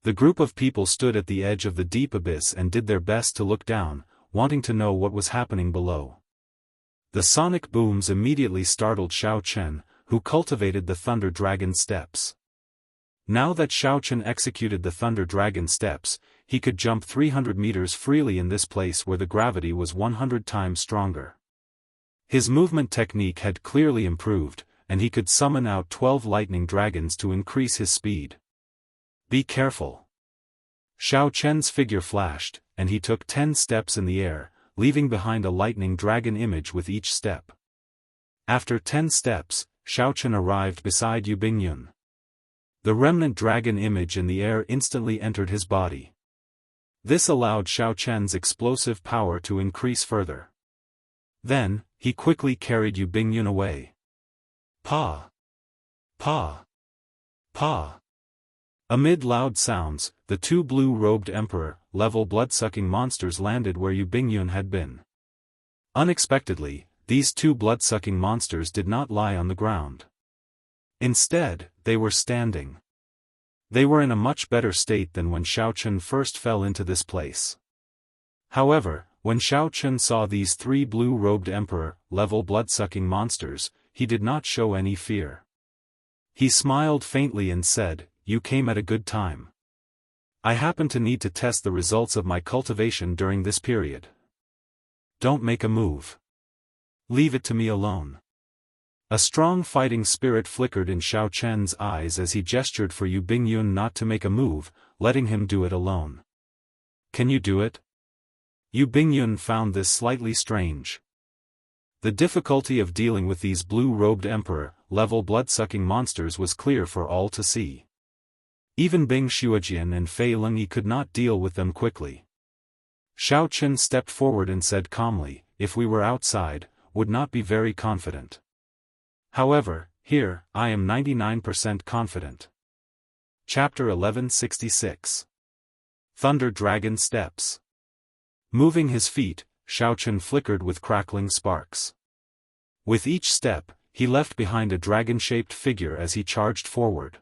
Speaker 1: The group of people stood at the edge of the deep abyss and did their best to look down, wanting to know what was happening below. The sonic booms immediately startled Xiaochen, who cultivated the Thunder Dragon steps. Now that Xiaochen executed the Thunder Dragon steps, he could jump 300 meters freely in this place where the gravity was 100 times stronger. His movement technique had clearly improved, and he could summon out 12 lightning dragons to increase his speed. Be careful. Xiaochen's figure flashed, and he took 10 steps in the air, leaving behind a lightning dragon image with each step. After 10 steps, Xiaochen arrived beside Yu Bingyun. The remnant dragon image in the air instantly entered his body. This allowed Xiaochen's explosive power to increase further. Then, he quickly carried Yu Bingyun away. Pa! Pa! Pa! Amid loud sounds, the 2 blue-robed emperor-level blood-sucking monsters landed where Yu Bingyun had been. Unexpectedly, these 2 blood-sucking monsters did not lie on the ground. Instead, they were standing. They were in a much better state than when Xiaochen first fell into this place. However, when Xiaochen saw these 3 blue-robed emperor-level blood-sucking monsters, he did not show any fear. He smiled faintly and said, You came at a good time. I happen to need to test the results of my cultivation during this period. Don't make a move. Leave it to me alone. A strong fighting spirit flickered in Xiaochen's eyes as he gestured for Yu Bingyun not to make a move, letting him do it alone. Can you do it? Yu Bingyun found this slightly strange. The difficulty of dealing with these blue-robed emperor-level blood-sucking monsters was clear for all to see. Even Bing Xuejian and Fei Lengyi could not deal with them quickly. Xiaochen stepped forward and said calmly, If we were outside, would not be very confident. However, here, I am 99% confident. Chapter 1166. Thunder Dragon Steps. Moving his feet, Xiaochen flickered with crackling sparks. With each step, he left behind a dragon-shaped figure as he charged forward.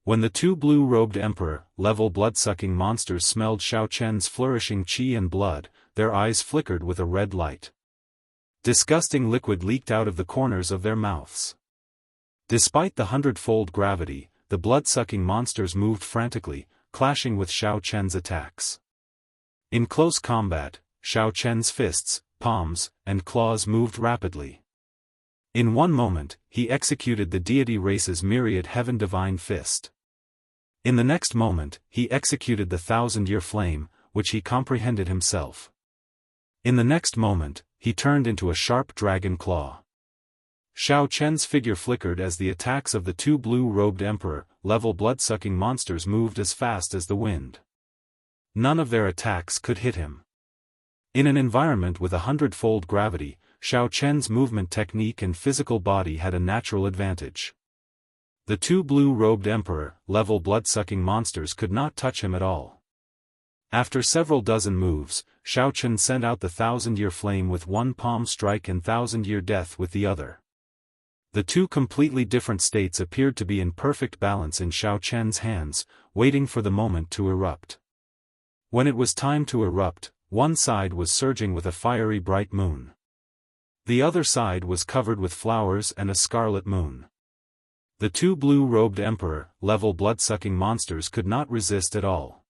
Speaker 1: When the 2 blue-robed emperor-level blood-sucking monsters smelled Xiaochen's flourishing qi and blood, their eyes flickered with a red light. Disgusting liquid leaked out of the corners of their mouths. Despite the 100-fold gravity, the blood-sucking monsters moved frantically, clashing with Xiaochen's attacks. In close combat, Xiaochen's fists, palms, and claws moved rapidly. In one moment, he executed the deity race's myriad heaven divine fist. In the next moment, he executed the 1,000-year flame, which he comprehended himself. In the next moment, he turned into a sharp dragon claw. Xiao Chen's figure flickered as the attacks of the two blue-robed emperor-level blood-sucking monsters moved as fast as the wind. None of their attacks could hit him. In an environment with 100-fold gravity, Xiao Chen's movement technique and physical body had a natural advantage. The two blue-robed emperor-level blood-sucking monsters could not touch him at all. After several dozen moves, Xiao Chen sent out the 1,000-year flame with one palm strike and 1,000-year death with the other. The two completely different states appeared to be in perfect balance in Xiao Chen's hands, waiting for the moment to erupt. When it was time to erupt, one side was surging with a fiery bright moon. The other side was covered with flowers and a scarlet moon. The two blue-robed emperor-level blood-sucking monsters could not resist at all.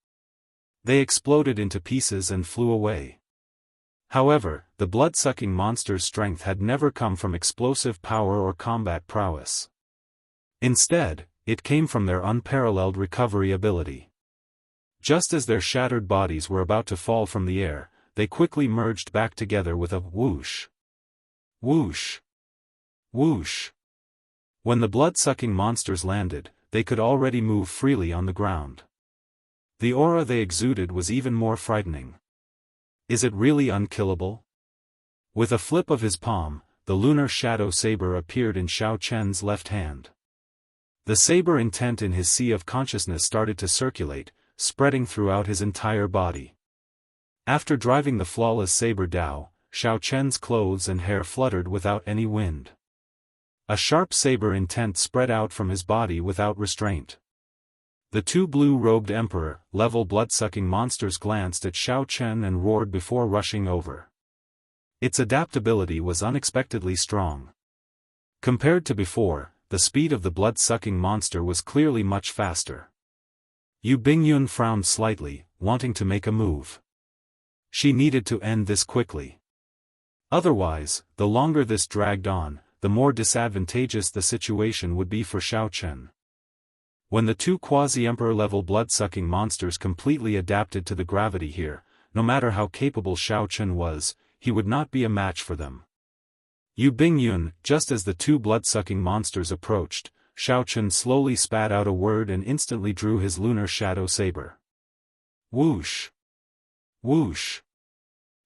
Speaker 1: They exploded into pieces and flew away. However, the blood-sucking monsters' strength had never come from explosive power or combat prowess. Instead, it came from their unparalleled recovery ability. Just as their shattered bodies were about to fall from the air, they quickly merged back together with a whoosh. Whoosh. Whoosh. When the blood-sucking monsters landed, they could already move freely on the ground. The aura they exuded was even more frightening. Is it really unkillable? With a flip of his palm, the lunar shadow saber appeared in Xiao Chen's left hand. The saber intent in his sea of consciousness started to circulate, spreading throughout his entire body. After driving the flawless saber Dao, Xiao Chen's clothes and hair fluttered without any wind. A sharp saber intent spread out from his body without restraint. The two blue-robed emperor-level blood-sucking monsters glanced at Xiao Chen and roared before rushing over. Its adaptability was unexpectedly strong. Compared to before, the speed of the blood-sucking monster was clearly much faster. Yu Bingyun frowned slightly, wanting to make a move. She needed to end this quickly. Otherwise, the longer this dragged on, the more disadvantageous the situation would be for Xiao Chen. When the two quasi-emperor-level blood-sucking monsters completely adapted to the gravity here, no matter how capable Xiao Chen was, he would not be a match for them. Yu Bingyun, just as the two blood-sucking monsters approached, Xiao Chen slowly spat out a word and instantly drew his lunar shadow saber. Whoosh! Whoosh!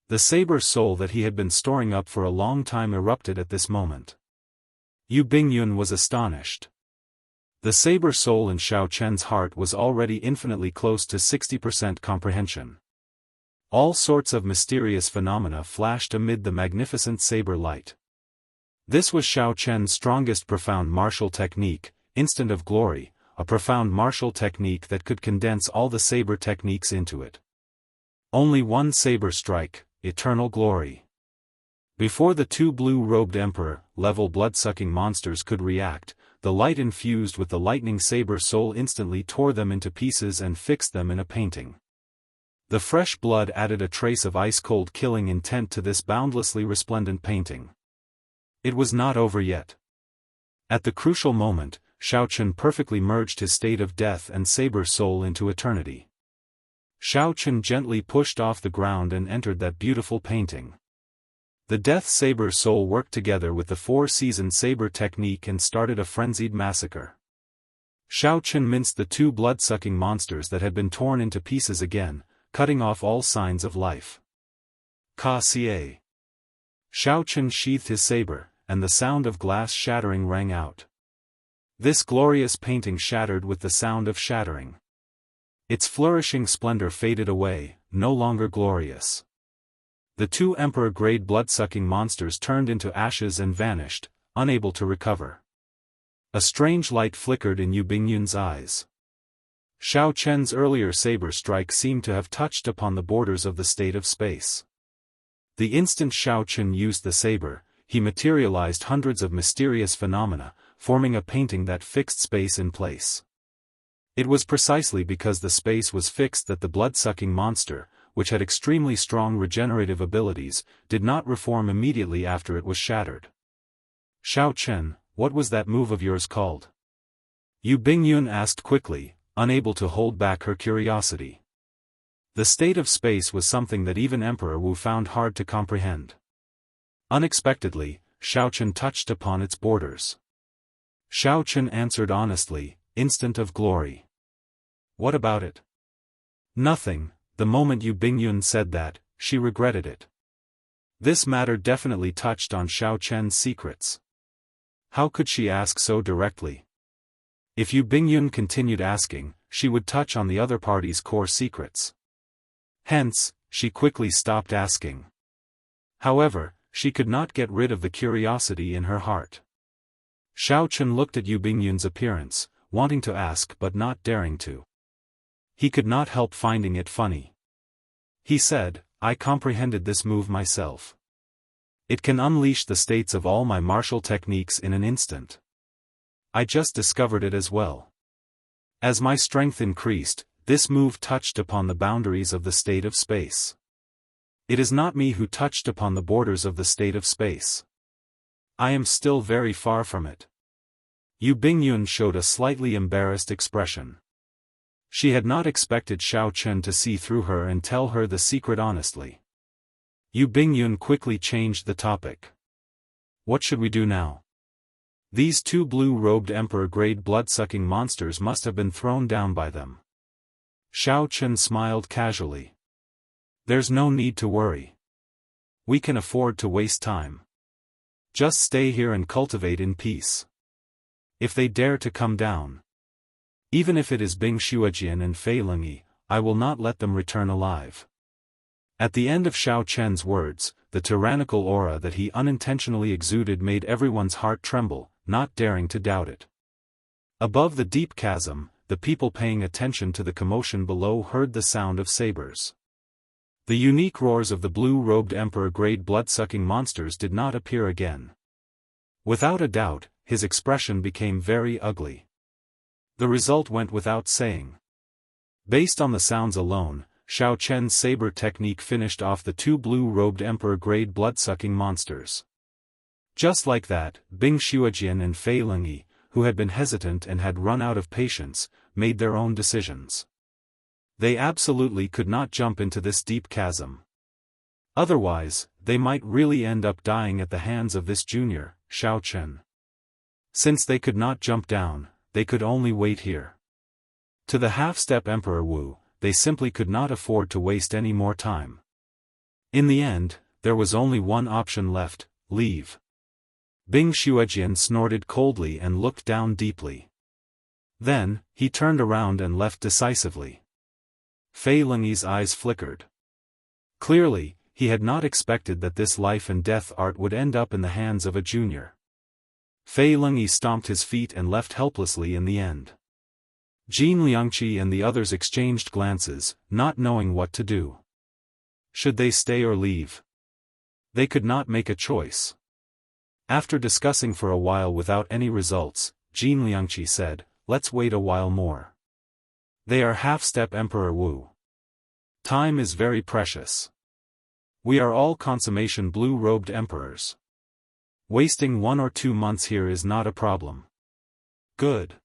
Speaker 1: The saber soul that he had been storing up for a long time erupted at this moment. Yu Bingyun was astonished. The saber soul in Xiao Chen's heart was already infinitely close to 60% comprehension. All sorts of mysterious phenomena flashed amid the magnificent saber light. This was Xiao Chen's strongest profound martial technique, Instant of Glory, a profound martial technique that could condense all the saber techniques into it. Only one saber strike, Eternal Glory. Before the two blue-robed emperor-level blood-sucking monsters could react, the light infused with the lightning saber soul instantly tore them into pieces and fixed them in a painting. The fresh blood added a trace of ice-cold killing intent to this boundlessly resplendent painting. It was not over yet. At the crucial moment, Xiao Chen perfectly merged his state of death and saber soul into eternity. Xiao Chen gently pushed off the ground and entered that beautiful painting. The Death Saber soul worked together with the Four-Season Saber technique and started a frenzied massacre. Xiao Chen minced the two blood-sucking monsters that had been torn into pieces again, cutting off all signs of life. Ka-Xie. Xiao Chen sheathed his saber, and the sound of glass shattering rang out. This glorious painting shattered with the sound of shattering. Its flourishing splendor faded away, no longer glorious. The two emperor-grade blood-sucking monsters turned into ashes and vanished, unable to recover. A strange light flickered in Yu Bingyun's eyes. Xiao Chen's earlier saber strike seemed to have touched upon the borders of the state of space. The instant Xiao Chen used the saber, he materialized hundreds of mysterious phenomena, forming a painting that fixed space in place. It was precisely because the space was fixed that the blood-sucking monster, which had extremely strong regenerative abilities, did not reform immediately after it was shattered. Xiao Chen, what was that move of yours called? Yu Bingyun asked quickly, unable to hold back her curiosity. The state of space was something that even Emperor Wu found hard to comprehend. Unexpectedly, Xiao Chen touched upon its borders. Xiao Chen answered honestly, instant of glory. What about it? Nothing. The moment Yu Bingyun said that, she regretted it. This matter definitely touched on Xiao Chen's secrets. How could she ask so directly? If Yu Bingyun continued asking, she would touch on the other party's core secrets. Hence, she quickly stopped asking. However, she could not get rid of the curiosity in her heart. Xiao Chen looked at Yu Bingyun's appearance, wanting to ask but not daring to. He could not help finding it funny. He said, I comprehended this move myself. It can unleash the states of all my martial techniques in an instant. I just discovered it as well. As my strength increased, this move touched upon the boundaries of the state of space. It is not me who touched upon the borders of the state of space. I am still very far from it. Yu Bingyun showed a slightly embarrassed expression. She had not expected Xiao Chen to see through her and tell her the secret honestly. Yu Bingyun quickly changed the topic. What should we do now? These two blue-robed emperor-grade blood-sucking monsters must have been thrown down by them. Xiao Chen smiled casually. There's no need to worry. We can afford to waste time. Just stay here and cultivate in peace. If they dare to come down, even if it is Bing Xuejian and Fei Lingyi, I will not let them return alive. At the end of Xiao Chen's words, the tyrannical aura that he unintentionally exuded made everyone's heart tremble, not daring to doubt it. Above the deep chasm, the people paying attention to the commotion below heard the sound of sabers. The unique roars of the blue-robed emperor-grade blood-sucking monsters did not appear again. Without a doubt, his expression became very ugly. The result went without saying. Based on the sounds alone, Xiao Chen's saber technique finished off the two blue-robed emperor-grade blood-sucking monsters. Just like that, Bing Xuejian and Fei Lingyi, who had been hesitant and had run out of patience, made their own decisions. They absolutely could not jump into this deep chasm. Otherwise, they might really end up dying at the hands of this junior, Xiao Chen. Since they could not jump down, they could only wait here. To the half-step Emperor Wu, they simply could not afford to waste any more time. In the end, there was only one option left: leave. Bing Xuejian snorted coldly and looked down deeply. Then, he turned around and left decisively. Fei Lingyi's eyes flickered. Clearly, he had not expected that this life and death art would end up in the hands of a junior. Fei Lingyi stomped his feet and left helplessly in the end. Jin Liangqi and the others exchanged glances, not knowing what to do. Should they stay or leave? They could not make a choice. After discussing for a while without any results, Jin Liangqi said, let's wait a while more. They are half-step Emperor Wu. Time is very precious. We are all consummation blue-robed emperors. Wasting 1 or 2 months here is not a problem. Good.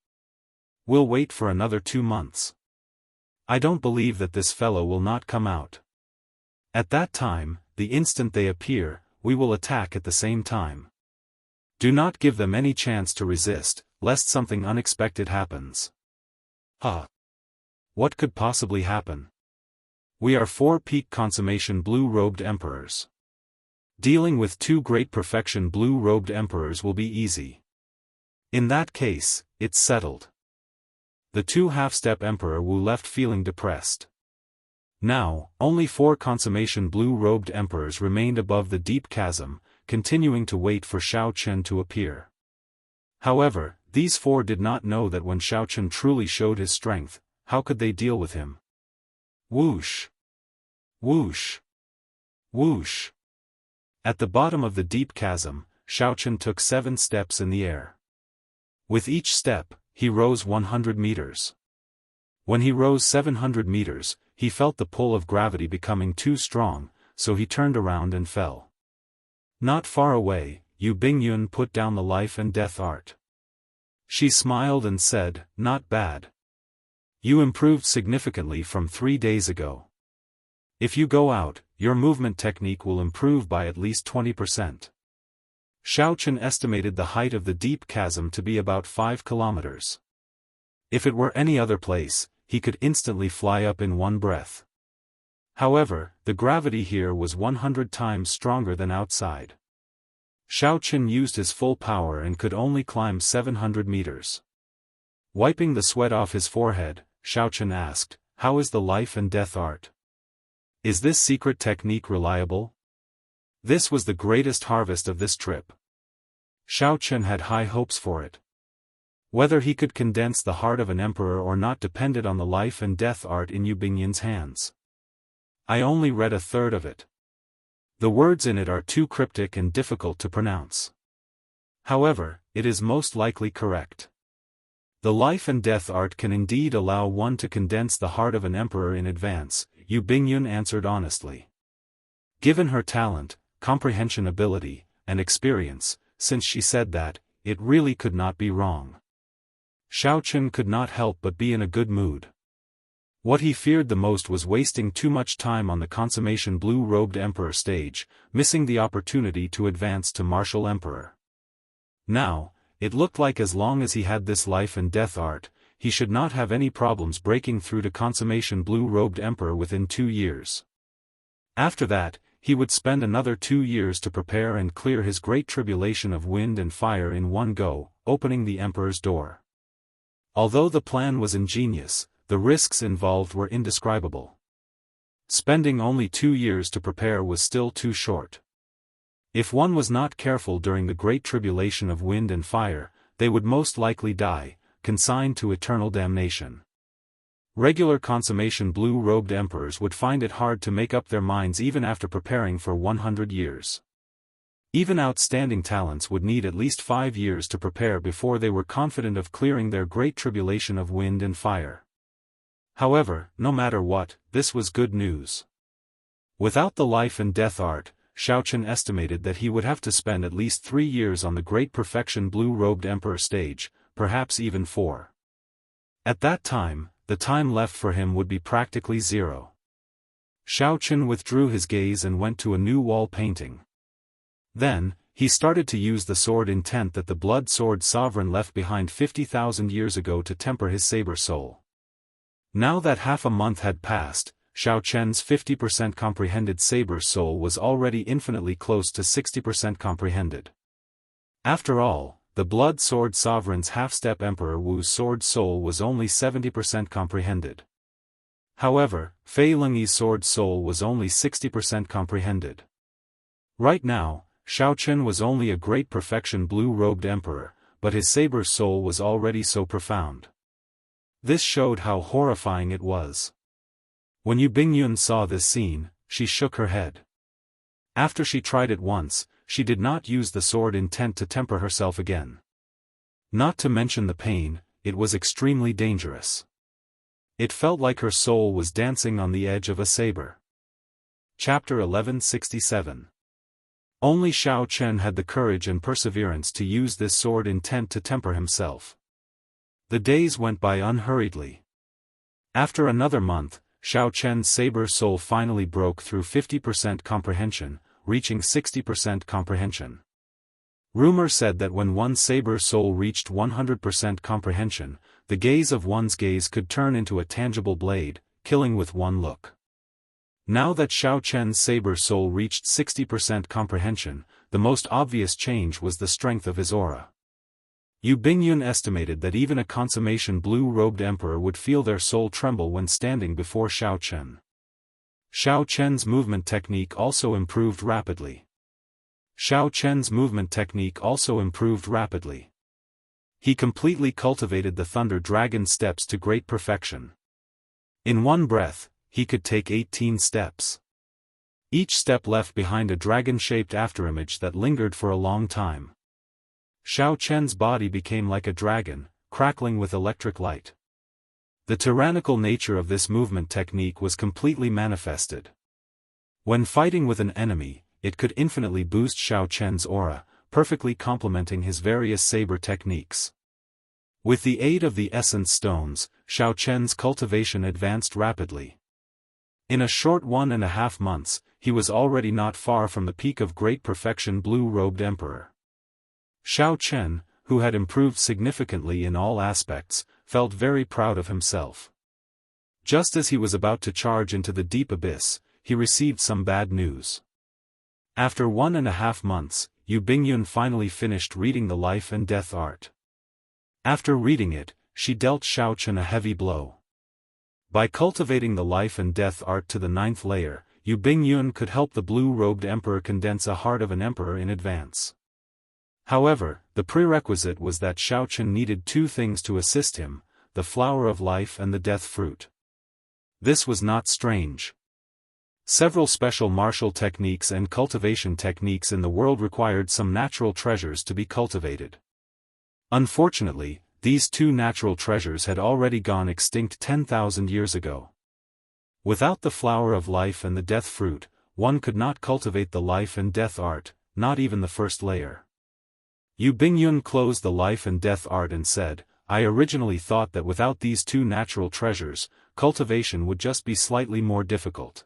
Speaker 1: We'll wait for another 2 months. I don't believe that this fellow will not come out. At that time, the instant they appear, we will attack at the same time. Do not give them any chance to resist, lest something unexpected happens. What could possibly happen? We are 4 peak consummation blue-robed emperors. Dealing with 2 great perfection blue-robed emperors will be easy. In that case, it's settled. The 2 half-step Emperor Wu left feeling depressed. Now, only 4 consummation blue-robed emperors remained above the deep chasm, continuing to wait for Xiao Chen to appear. However, these 4 did not know that when Xiao Chen truly showed his strength, how could they deal with him? Whoosh! Whoosh! Whoosh! At the bottom of the deep chasm, Xiao Chen took 7 steps in the air. With each step, he rose 100 meters. When he rose 700 meters, he felt the pull of gravity becoming too strong, so he turned around and fell. Not far away, Yu Bingyun put down the life and death art. She smiled and said, "Not bad. You improved significantly from 3 days ago. If you go out, your movement technique will improve by at least 20%. Xiaochen estimated the height of the deep chasm to be about 5 kilometers. If it were any other place, he could instantly fly up in one breath. However, the gravity here was 100 times stronger than outside. Xiaochen used his full power and could only climb 700 meters. Wiping the sweat off his forehead, Xiaochen asked, "How is the life and death art? Is this secret technique reliable?" This was the greatest harvest of this trip. Xiaochen had high hopes for it. Whether he could condense the heart of an emperor or not depended on the life and death art in Yu Bingyun's hands. "I only read a third of it. The words in it are too cryptic and difficult to pronounce. However, it is most likely correct. The life and death art can indeed allow one to condense the heart of an emperor in advance," Yu Bingyun answered honestly. Given her talent, comprehension ability, and experience, since she said that, it really could not be wrong. Xiaochen could not help but be in a good mood. What he feared the most was wasting too much time on the consummation blue-robed emperor stage, missing the opportunity to advance to martial emperor. Now, it looked like as long as he had this life and death art, he should not have any problems breaking through to consummation blue-robed emperor within 2 years. After that, he would spend another 2 years to prepare and clear his great tribulation of wind and fire in one go, opening the emperor's door. Although the plan was ingenious, the risks involved were indescribable. Spending only 2 years to prepare was still too short. If one was not careful during the great tribulation of wind and fire, they would most likely die, consigned to eternal damnation. Regular consummation blue-robed emperors would find it hard to make up their minds even after preparing for 100 years. Even outstanding talents would need at least 5 years to prepare before they were confident of clearing their great tribulation of wind and fire. However, no matter what, this was good news. Without the life and death art, Xiaochen estimated that he would have to spend at least 3 years on the great perfection blue-robed emperor stage, perhaps even 4. At that time, the time left for him would be practically zero. Xiaochen withdrew his gaze and went to a new wall painting. Then, he started to use the sword intent that the blood sword sovereign left behind 50,000 years ago to temper his saber soul. Now that half a month had passed, Xiaochen's 50% comprehended saber soul was already infinitely close to 60% comprehended. After all, the blood sword sovereign's half-step Emperor Wu's sword soul was only 70% comprehended. However, Fei Lingyi's sword soul was only 60% comprehended. Right now, Xiaochen was only a great perfection blue-robed emperor, but his saber soul was already so profound. This showed how horrifying it was. When Yu Bingyun saw this scene, she shook her head. After she tried it once, she did not use the sword intent to temper herself again. Not to mention the pain, it was extremely dangerous. It felt like her soul was dancing on the edge of a saber. Chapter 1167. Only Xiaochen had the courage and perseverance to use this sword intent to temper himself. The days went by unhurriedly. After another month, Xiaochen's saber soul finally broke through 50% comprehension, reaching 60% comprehension. Rumor said that when one's saber soul reached 100% comprehension, the gaze of one's gaze could turn into a tangible blade, killing with one look. Now that Xiaochen's saber soul reached 60% comprehension, the most obvious change was the strength of his aura. Yu Bingyun estimated that even a consummation blue-robed emperor would feel their soul tremble when standing before Xiaochen. Xiaochen's movement technique also improved rapidly. He completely cultivated the Thunder Dragon steps to great perfection. In one breath, he could take 18 steps. Each step left behind a dragon-shaped afterimage that lingered for a long time. Xiaochen's body became like a dragon, crackling with electric light. The tyrannical nature of this movement technique was completely manifested. When fighting with an enemy, it could infinitely boost Xiaochen's aura, perfectly complementing his various saber techniques. With the aid of the essence stones, Xiao Chen's cultivation advanced rapidly. In a short 1.5 months, he was already not far from the peak of great perfection blue-robed emperor. Xiao Chen, who had improved significantly in all aspects, felt very proud of himself. Just as he was about to charge into the deep abyss, he received some bad news. After 1.5 months, Yu Bingyun finally finished reading the Life and Death Art. After reading it, she dealt Xiao Chen a heavy blow. By cultivating the Life and Death Art to the 9th layer, Yu Bingyun could help the blue-robed emperor condense a heart of an emperor in advance. However, the prerequisite was that Xiao Chen needed 2 things to assist him, the Flower of Life and the Death Fruit. This was not strange. Several special martial techniques and cultivation techniques in the world required some natural treasures to be cultivated. Unfortunately, these 2 natural treasures had already gone extinct 10,000 years ago. Without the Flower of Life and the Death Fruit, one could not cultivate the Life and Death Art, not even the 1st layer. Yu Bingyun closed the Life and Death Art and said, "I originally thought that without these 2 natural treasures, cultivation would just be slightly more difficult.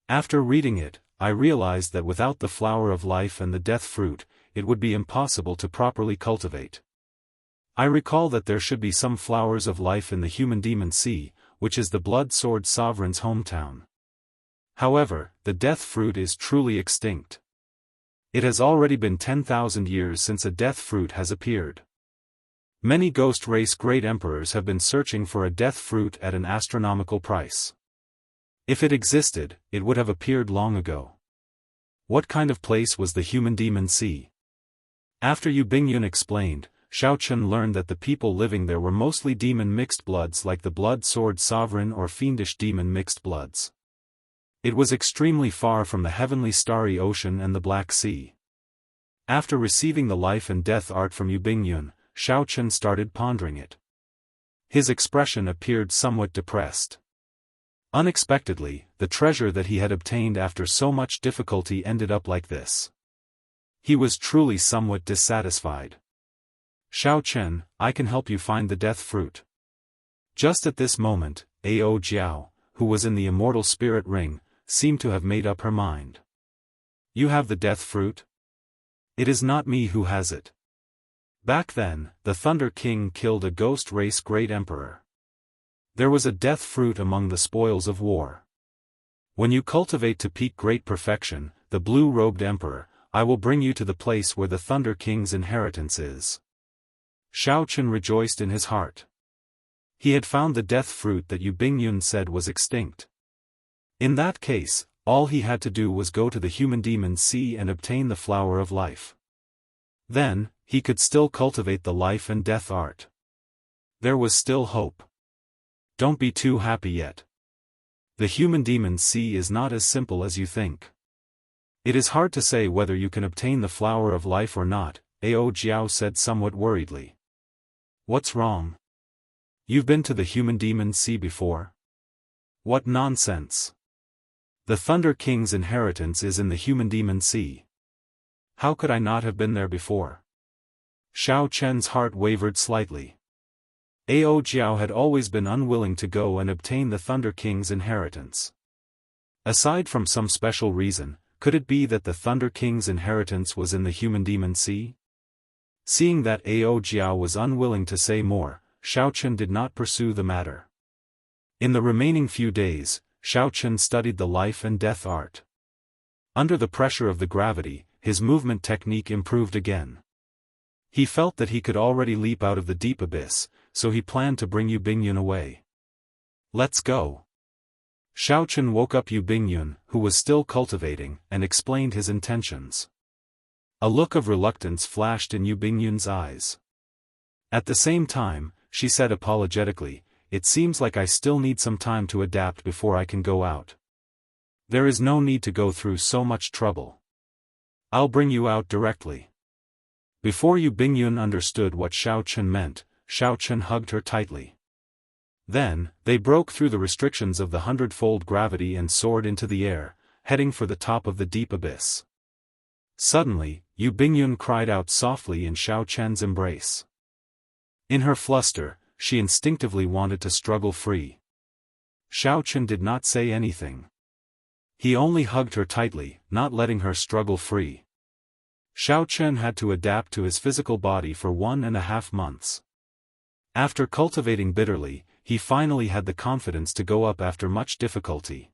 Speaker 1: After reading it, I realized that without the Flower of Life and the Death Fruit, it would be impossible to properly cultivate. I recall that there should be some flowers of life in the Human Demon Sea, which is the Blood Sword Sovereign's hometown. However, the Death Fruit is truly extinct. It has already been 10,000 years since a Death Fruit has appeared. Many Ghost Race Great Emperors have been searching for a Death Fruit at an astronomical price. If it existed, it would have appeared long ago. What kind of place was the Human Demon Sea?" After Yu Bingyun explained, Xiao Chen learned that the people living there were mostly demon mixed bloods like the Blood Sword Sovereign or fiendish demon mixed bloods. It was extremely far from the heavenly starry ocean and the Black Sea. After receiving the Life and Death Art from Yu Bingyun, Xiao Chen started pondering it. His expression appeared somewhat depressed. Unexpectedly, the treasure that he had obtained after so much difficulty ended up like this. He was truly somewhat dissatisfied. "Xiao Chen, I can help you find the Death Fruit." Just at this moment, Ao Jiao, who was in the Immortal Spirit Ring, seemed to have made up her mind. "You have the Death Fruit? It is not me who has it. Back then, the Thunder King killed a Ghost Race Great Emperor. There was a Death Fruit among the spoils of war. When you cultivate to peak great perfection, the blue-robed Emperor, I will bring you to the place where the Thunder King's inheritance is." Xiao Chen rejoiced in his heart. He had found the Death Fruit that Yu Bingyun said was extinct. In that case, all he had to do was go to the Human Demon Sea and obtain the Flower of Life. Then, he could still cultivate the Life and Death Art. There was still hope. Don't be too happy yet. The Human Demon Sea is not as simple as you think. It is hard to say whether you can obtain the Flower of Life or not, Ao Jiao said somewhat worriedly. "What's wrong? You've been to the Human Demon Sea before?" "What nonsense! The Thunder King's inheritance is in the Human Demon Sea. How could I not have been there before?" Xiao Chen's heart wavered slightly. Ao Jiao had always been unwilling to go and obtain the Thunder King's inheritance. Aside from some special reason, could it be that the Thunder King's inheritance was in the Human Demon Sea? Seeing that Ao Jiao was unwilling to say more, Xiao Chen did not pursue the matter. In the remaining few days, Xiao Chen studied the Life and Death Art. Under the pressure of the gravity, his movement technique improved again. He felt that he could already leap out of the deep abyss, so he planned to bring Yu Bingyun away. "Let's go." Xiao Chen woke up Yu Bingyun, who was still cultivating, and explained his intentions. A look of reluctance flashed in Yu Bingyun's eyes. At the same time, she said apologetically, "It seems like I still need some time to adapt before I can go out. There is no need to go through so much trouble. I'll bring you out directly." Before Yu Bingyun understood what Xiao Chen meant, Xiao Chen hugged her tightly. Then, they broke through the restrictions of the 100-fold gravity and soared into the air, heading for the top of the deep abyss. Suddenly, Yu Bingyun cried out softly in Xiao Chen's embrace. In her fluster, she instinctively wanted to struggle free. Xiao Chen did not say anything. He only hugged her tightly, not letting her struggle free. Xiao Chen had to adapt to his physical body for 1.5 months. After cultivating bitterly, he finally had the confidence to go up after much difficulty.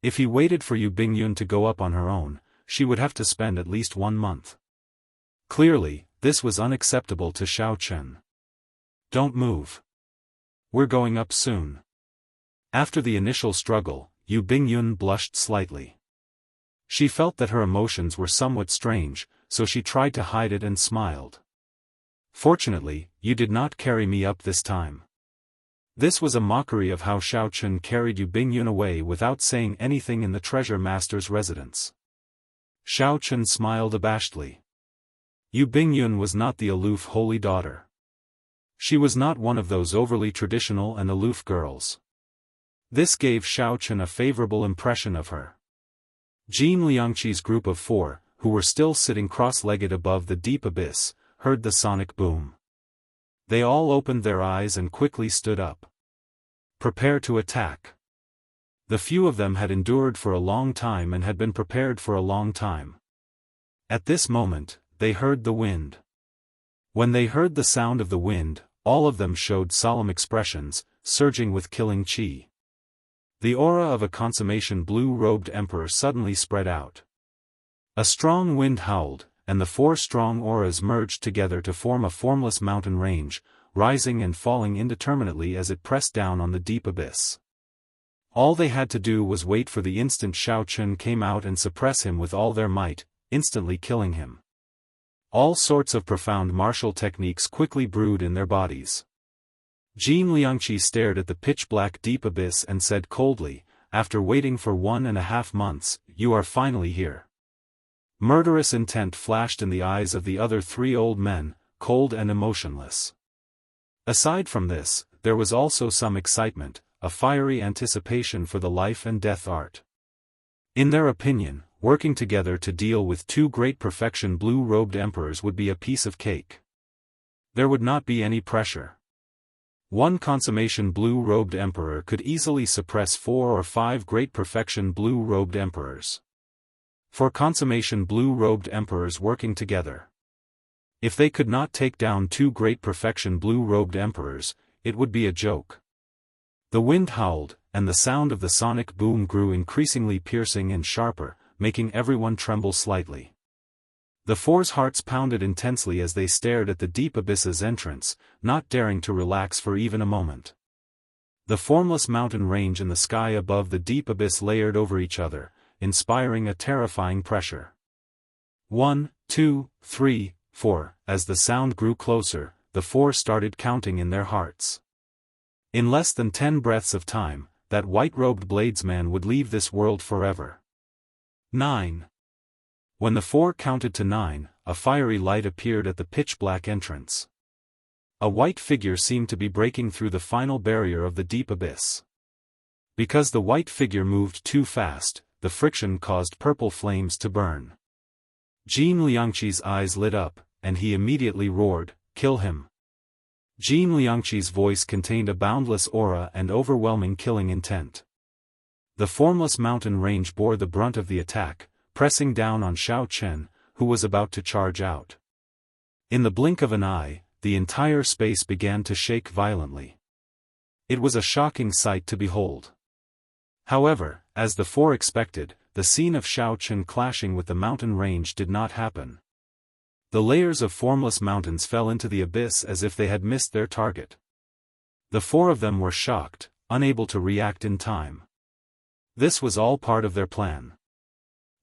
Speaker 1: If he waited for Yu Bingyun to go up on her own, she would have to spend at least 1 month. Clearly, this was unacceptable to Xiao Chen. Don't move. We're going up soon. After the initial struggle, Yu Bingyun blushed slightly. She felt that her emotions were somewhat strange, so she tried to hide it and smiled. Fortunately, you did not carry me up this time. This was a mockery of how Xiao Chen carried Yu Bingyun away without saying anything in the treasure master's residence. Xiao Chen smiled abashedly. Yu Bingyun was not the aloof holy daughter. She was not one of those overly traditional and aloof girls. This gave Xiao Chen a favorable impression of her. Jin Liangqi's group of 4, who were still sitting cross-legged above the deep abyss, heard the sonic boom. They all opened their eyes and quickly stood up. Prepare to attack. The few of them had endured for a long time and had been prepared for a long time. At this moment, they heard the wind. When they heard the sound of the wind, all of them showed solemn expressions, surging with killing chi. The aura of a consummation blue-robed emperor suddenly spread out. A strong wind howled, and the 4 strong auras merged together to form a formless mountain range, rising and falling indeterminately as it pressed down on the deep abyss. All they had to do was wait for the instant Xiao Chen came out and suppress him with all their might, instantly killing him. All sorts of profound martial techniques quickly brewed in their bodies. Jin Liangqi stared at the pitch-black deep abyss and said coldly, after waiting for 1.5 months, "You are finally here." Murderous intent flashed in the eyes of the other 3 old men, cold and emotionless. Aside from this, there was also some excitement, a fiery anticipation for the life and death art. In their opinion, working together to deal with 2 great perfection blue-robed emperors would be a piece of cake. There would not be any pressure. One consummation blue-robed emperor could easily suppress 4 or 5 great perfection blue-robed emperors. 4 consummation blue-robed emperors working together. If they could not take down 2 great perfection blue-robed emperors, it would be a joke. The wind howled, and the sound of the sonic boom grew increasingly piercing and sharper, making everyone tremble slightly. The 4's hearts pounded intensely as they stared at the deep abyss's entrance, not daring to relax for even a moment. The formless mountain range in the sky above the deep abyss layered over each other, inspiring a terrifying pressure. 1, 2, 3, 4. As the sound grew closer, the 4 started counting in their hearts. In less than 10 breaths of time, that white-robed bladesman would leave this world forever. 9. When the 4 counted to 9, a fiery light appeared at the pitch-black entrance. A white figure seemed to be breaking through the final barrier of the deep abyss. Because the white figure moved too fast, the friction caused purple flames to burn. Jin Liangqi's eyes lit up, and he immediately roared, "Kill him!" Jin Liangqi's voice contained a boundless aura and overwhelming killing intent. The formless mountain range bore the brunt of the attack, pressing down on Xiao Chen, who was about to charge out. In the blink of an eye, the entire space began to shake violently. It was a shocking sight to behold. However, as the 4 expected, the scene of Xiao Chen clashing with the mountain range did not happen. The layers of formless mountains fell into the abyss as if they had missed their target. The 4 of them were shocked, unable to react in time. This was all part of their plan.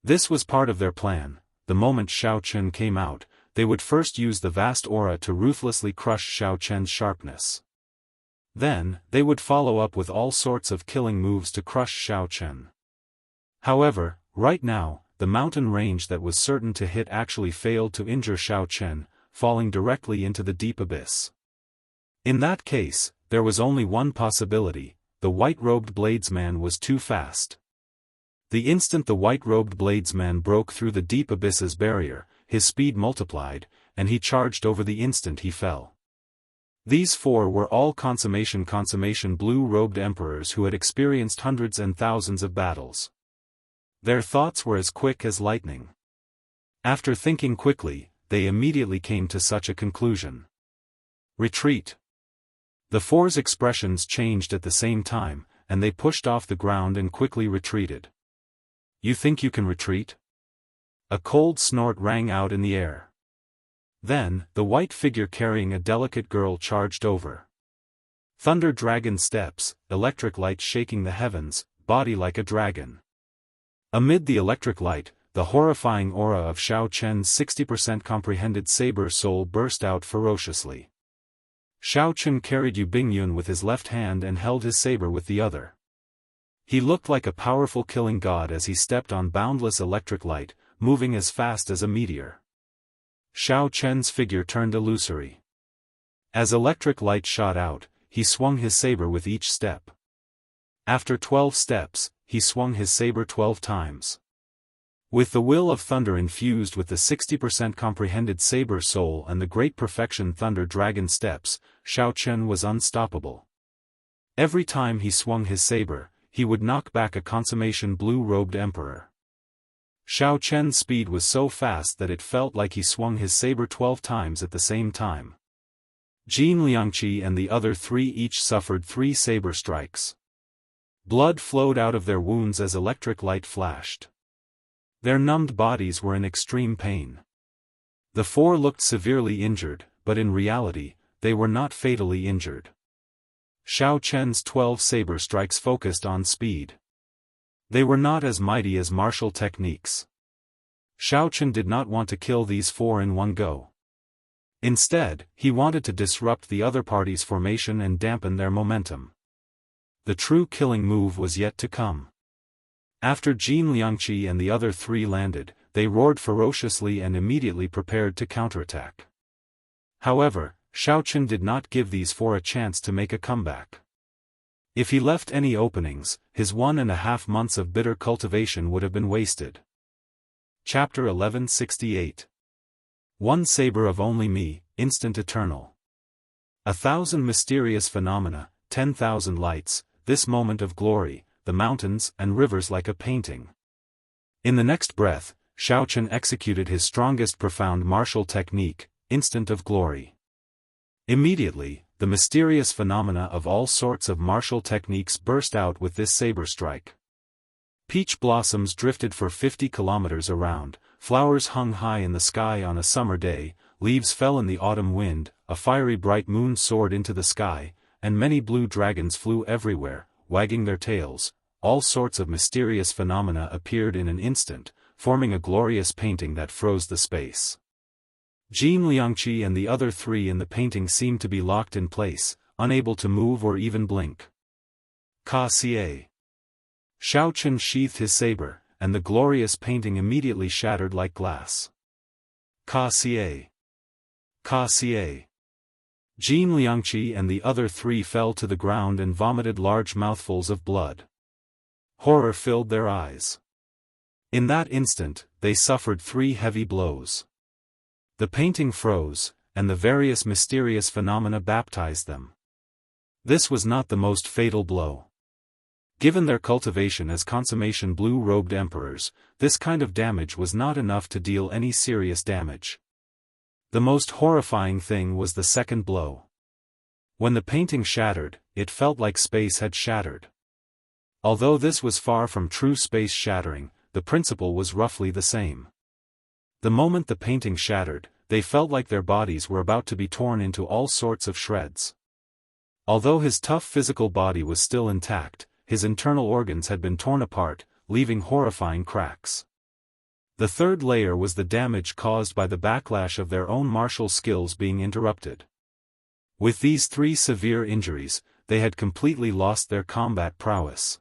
Speaker 1: The moment Xiao Chen came out, they would first use the vast aura to ruthlessly crush Xiao Chen's sharpness. Then, they would follow up with all sorts of killing moves to crush Xiao Chen. However, right now, the mountain range that was certain to hit actually failed to injure Xiao Chen, falling directly into the deep abyss. In that case, there was only one possibility: the white-robed bladesman was too fast. The instant the white-robed bladesman broke through the deep abyss's barrier, his speed multiplied, and he charged over the instant he fell. These four were all consummation blue-robed emperors who had experienced hundreds and thousands of battles. Their thoughts were as quick as lightning. After thinking quickly, they immediately came to such a conclusion. Retreat. The four's expressions changed at the same time, and they pushed off the ground and quickly retreated. You think you can retreat? A cold snort rang out in the air. Then, the white figure carrying a delicate girl charged over. Thunder dragon steps, electric light shaking the heavens, body like a dragon. Amid the electric light, the horrifying aura of Xiao Chen's 60% comprehended saber soul burst out ferociously. Xiao Chen carried Yu Bingyun with his left hand and held his saber with the other. He looked like a powerful killing god as he stepped on boundless electric light, moving as fast as a meteor. Xiao Chen's figure turned illusory. As electric light shot out, he swung his saber with each step. After 12 steps, he swung his saber 12 times. With the will of thunder infused with the 60% comprehended saber soul and the great perfection thunder dragon steps, Xiao Chen was unstoppable. Every time he swung his saber, he would knock back a consummation blue-robed emperor. Xiao Chen's speed was so fast that it felt like he swung his saber 12 times at the same time. Jin Liangqi and the other three each suffered 3 saber strikes. Blood flowed out of their wounds as electric light flashed. Their numbed bodies were in extreme pain. The 4 looked severely injured, but in reality, they were not fatally injured. Xiao Chen's 12 saber strikes focused on speed. They were not as mighty as martial techniques. Xiao Chen did not want to kill these 4 in one go. Instead, he wanted to disrupt the other party's formation and dampen their momentum. The true killing move was yet to come. After Jin Liangqi and the other 3 landed, they roared ferociously and immediately prepared to counterattack. However, Xiao Chen did not give these 4 a chance to make a comeback. If he left any openings, his 1.5 months of bitter cultivation would have been wasted. Chapter 1168. One saber of only me, instant eternal. 1,000 mysterious phenomena, 10,000 lights, this moment of glory, the mountains and rivers like a painting. In the next breath, Xiao Chen executed his strongest profound martial technique, instant of glory. Immediately, the mysterious phenomena of all sorts of martial techniques burst out with this saber strike. Peach blossoms drifted for 50 kilometers around, flowers hung high in the sky on a summer day, leaves fell in the autumn wind, a fiery bright moon soared into the sky, and many blue dragons flew everywhere, wagging their tails. All sorts of mysterious phenomena appeared in an instant, forming a glorious painting that froze the space. Jin Liangqi and the other 3 in the painting seemed to be locked in place, unable to move or even blink. Ka Xie. Xiao Chen sheathed his saber, and the glorious painting immediately shattered like glass. Ka Xie. Ka Xie. Jin Liangqi and the other 3 fell to the ground and vomited large mouthfuls of blood. Horror filled their eyes. In that instant, they suffered 3 heavy blows. The painting froze, and the various mysterious phenomena baptized them. This was not the most fatal blow. Given their cultivation as consummation blue-robed emperors, this kind of damage was not enough to deal any serious damage. The most horrifying thing was the second blow. When the painting shattered, it felt like space had shattered. Although this was far from true space shattering, the principle was roughly the same. The moment the painting shattered, they felt like their bodies were about to be torn into all sorts of shreds. Although his tough physical body was still intact, his internal organs had been torn apart, leaving horrifying cracks. The third layer was the damage caused by the backlash of their own martial skills being interrupted. With these 3 severe injuries, they had completely lost their combat prowess.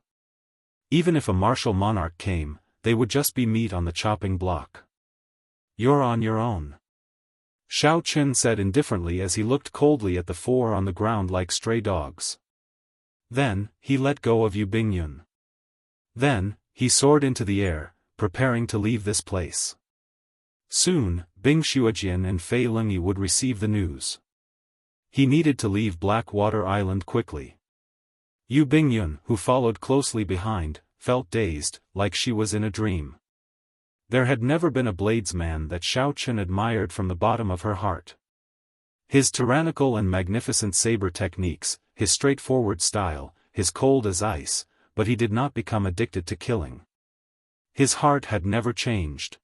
Speaker 1: Even if a martial monarch came, they would just be meat on the chopping block. You're on your own. Xiao Chen said indifferently as he looked coldly at the 4 on the ground like stray dogs. Then, he let go of Yu Bingyun. Then, he soared into the air, preparing to leave this place. Soon, Bing Xuejian and Fei Lingyi would receive the news. He needed to leave Blackwater Island quickly. Yu Bingyun, who followed closely behind, felt dazed, like she was in a dream. There had never been a bladesman that Xiao Chen admired from the bottom of her heart. His tyrannical and magnificent saber techniques, his straightforward style, his cold as ice, but he did not become addicted to killing. His heart had never changed.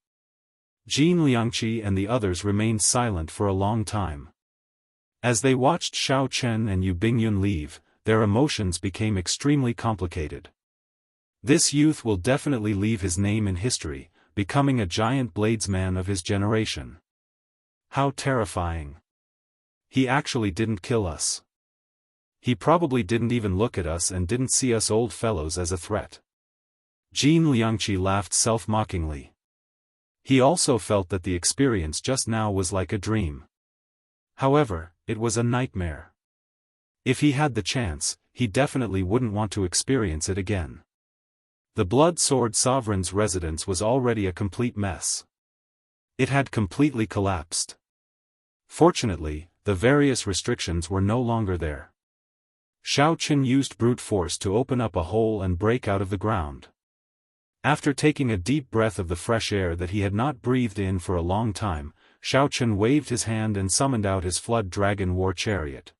Speaker 1: Jin Liangqi and the others remained silent for a long time. As they watched Xiao Chen and Yu Bingyun leave, their emotions became extremely complicated. This youth will definitely leave his name in history, becoming a giant bladesman of his generation. How terrifying. He actually didn't kill us. He probably didn't even look at us and didn't see us old fellows as a threat. Jin Liangqi laughed self-mockingly. He also felt that the experience just now was like a dream. However, it was a nightmare. If he had the chance, he definitely wouldn't want to experience it again. The Blood Sword Sovereign's residence was already a complete mess. It had completely collapsed. Fortunately, the various restrictions were no longer there. Xiao Chen used brute force to open up a hole and break out of the ground. After taking a deep breath of the fresh air that he had not breathed in for a long time, Xiao Chen waved his hand and summoned out his Flood Dragon War Chariot.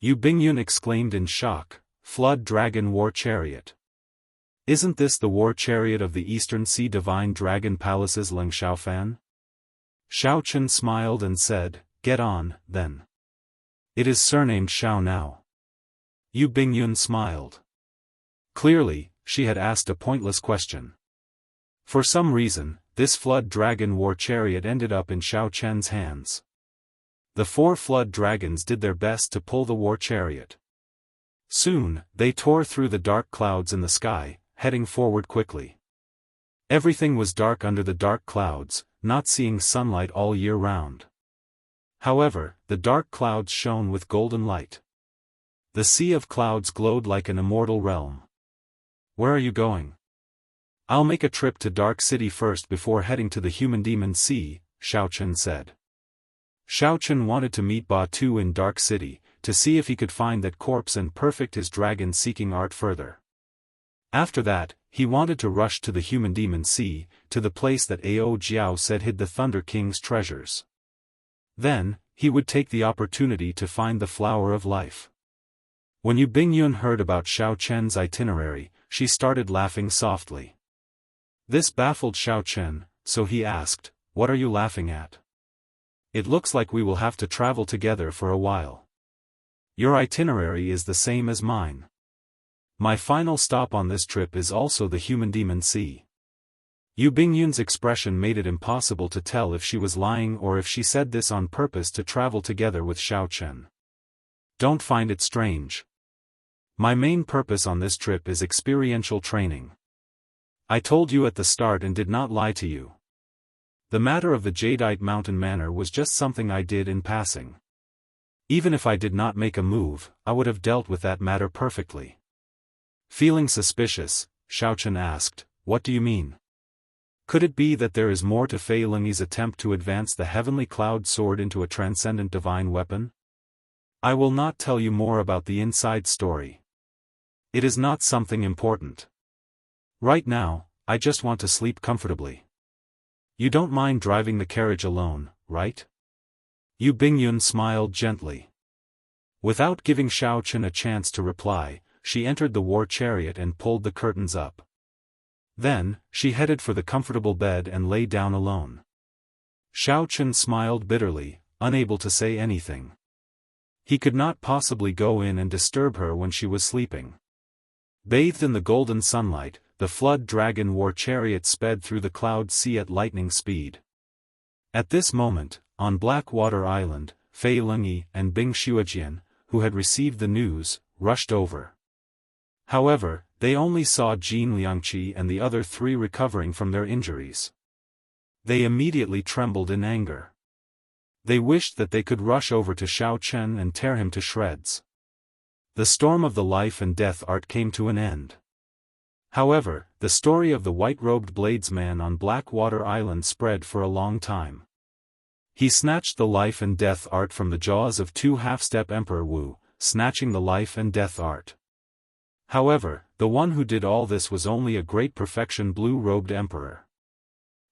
Speaker 1: Yu Bingyun exclaimed in shock, "Flood Dragon War Chariot? Isn't this the war chariot of the Eastern Sea Divine Dragon Palace's Leng Xiaofan?" Xiao Chen smiled and said, "Get on, then. It is surnamed Xiao now." Yu Bingyun smiled. Clearly, she had asked a pointless question. For some reason, this Flood Dragon War Chariot ended up in Xiao Chen's hands. The 4 Flood Dragons did their best to pull the war chariot. Soon, they tore through the dark clouds in the sky, heading forward quickly. Everything was dark under the dark clouds, not seeing sunlight all year round. However, the dark clouds shone with golden light. The sea of clouds glowed like an immortal realm. "Where are you going?" "I'll make a trip to Dark City first before heading to the Human Demon Sea," Xiao Chen said. Xiao Chen wanted to meet Ba Tu in Dark City, to see if he could find that corpse and perfect his dragon-seeking art further. After that, he wanted to rush to the Human Demon Sea, to the place that Ao Jiao said hid the Thunder King's treasures. Then, he would take the opportunity to find the Flower of Life. When Yu Bingyun heard about Xiao Chen's itinerary, she started laughing softly. This baffled Xiao Chen, so he asked, "What are you laughing at? It looks like we will have to travel together for a while. Your itinerary is the same as mine. My final stop on this trip is also the Human Demon Sea." Yu Bingyun's expression made it impossible to tell if she was lying or if she said this on purpose to travel together with Xiao Chen. "Don't find it strange. My main purpose on this trip is experiential training. I told you at the start and did not lie to you. The matter of the Jadeite Mountain Manor was just something I did in passing. Even if I did not make a move, I would have dealt with that matter perfectly." Feeling suspicious, Xiao Chen asked, "What do you mean? Could it be that there is more to Fei Lingyi's attempt to advance the heavenly cloud sword into a transcendent divine weapon? I will not tell you more about the inside story. It is not something important. Right now, I just want to sleep comfortably. You don't mind driving the carriage alone, right?" Yu Bingyun smiled gently. Without giving Xiao Chen a chance to reply, she entered the war chariot and pulled the curtains up. Then, she headed for the comfortable bed and lay down alone. Xiao Chen smiled bitterly, unable to say anything. He could not possibly go in and disturb her when she was sleeping. Bathed in the golden sunlight, the Flood Dragon War Chariot sped through the cloud sea at lightning speed. At this moment, on Blackwater Island, Fei Lingyi and Bing Xuejian, who had received the news, rushed over. However, they only saw Jin Liangqi and the other 3 recovering from their injuries. They immediately trembled in anger. They wished that they could rush over to Xiao Chen and tear him to shreds. The storm of the life and death art came to an end. However, the story of the white-robed bladesman on Blackwater Island spread for a long time. He snatched the life and death art from the jaws of two half-step Emperor Wu, snatching the life and death art. However, the one who did all this was only a great perfection blue-robed emperor.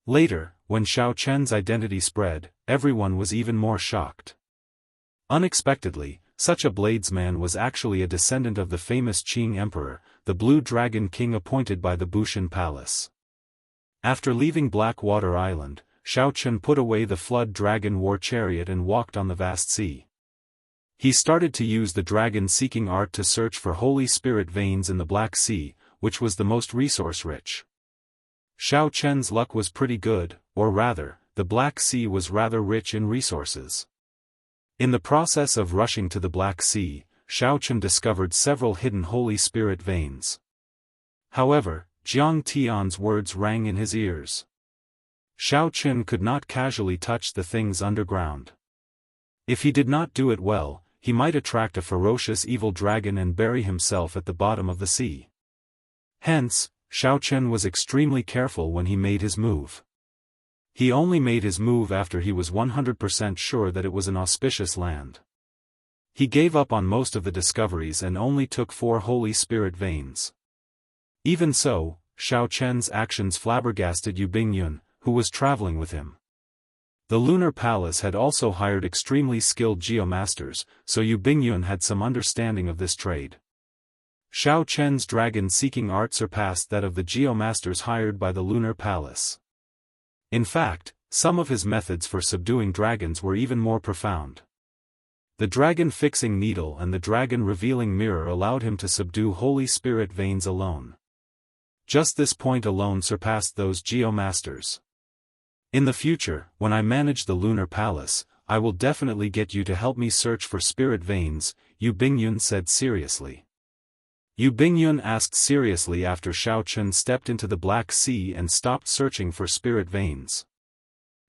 Speaker 1: Later, when Xiao Chen's identity spread, everyone was even more shocked. Unexpectedly, such a bladesman was actually a descendant of the famous Qing Emperor, the Blue Dragon King appointed by the Bushan Palace. After leaving Blackwater Island, Xiao Chen put away the Flood Dragon war chariot and walked on the vast sea. He started to use the dragon-seeking art to search for Holy Spirit veins in the Black Sea, which was the most resource-rich. Xiao Chen's luck was pretty good, or rather, the Black Sea was rather rich in resources. In the process of rushing to the Black Sea, Xiao Chen discovered several hidden Holy Spirit veins. However, Jiang Tian's words rang in his ears. Xiao Chen could not casually touch the things underground. If he did not do it well, he might attract a ferocious evil dragon and bury himself at the bottom of the sea. Hence, Xiao Chen was extremely careful when he made his move. He only made his move after he was 100% sure that it was an auspicious land. He gave up on most of the discoveries and only took 4 Holy Spirit veins. Even so, Xiao Chen's actions flabbergasted Yu Bingyun, who was traveling with him. The Lunar Palace had also hired extremely skilled geomasters, so Yu Bingyun had some understanding of this trade. Xiao Chen's dragon-seeking art surpassed that of the geomasters hired by the Lunar Palace. In fact, some of his methods for subduing dragons were even more profound. The dragon-fixing needle and the dragon-revealing mirror allowed him to subdue Holy Spirit veins alone. Just this point alone surpassed those geomasters. In the future, when I manage the Lunar Palace, I will definitely get you to help me search for spirit veins, Yu Bingyun said seriously. Yu Bingyun asked seriously after Xiao Chen stepped into the Black Sea and stopped searching for spirit veins.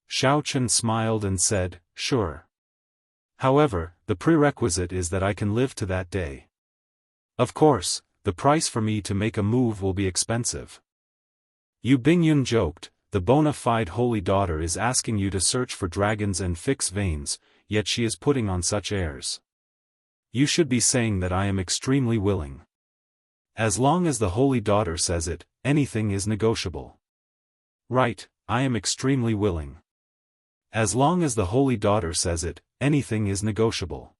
Speaker 1: Xiao Chen smiled and said, "Sure. However, the prerequisite is that I can live to that day. Of course, the price for me to make a move will be expensive." Yu Bingyun joked, "The bona fide holy daughter is asking you to search for dragons and fix veins, yet she is putting on such airs. You should be saying that I am extremely willing. As long as the holy daughter says it, anything is negotiable." "Right, I am extremely willing. As long as the holy daughter says it, anything is negotiable.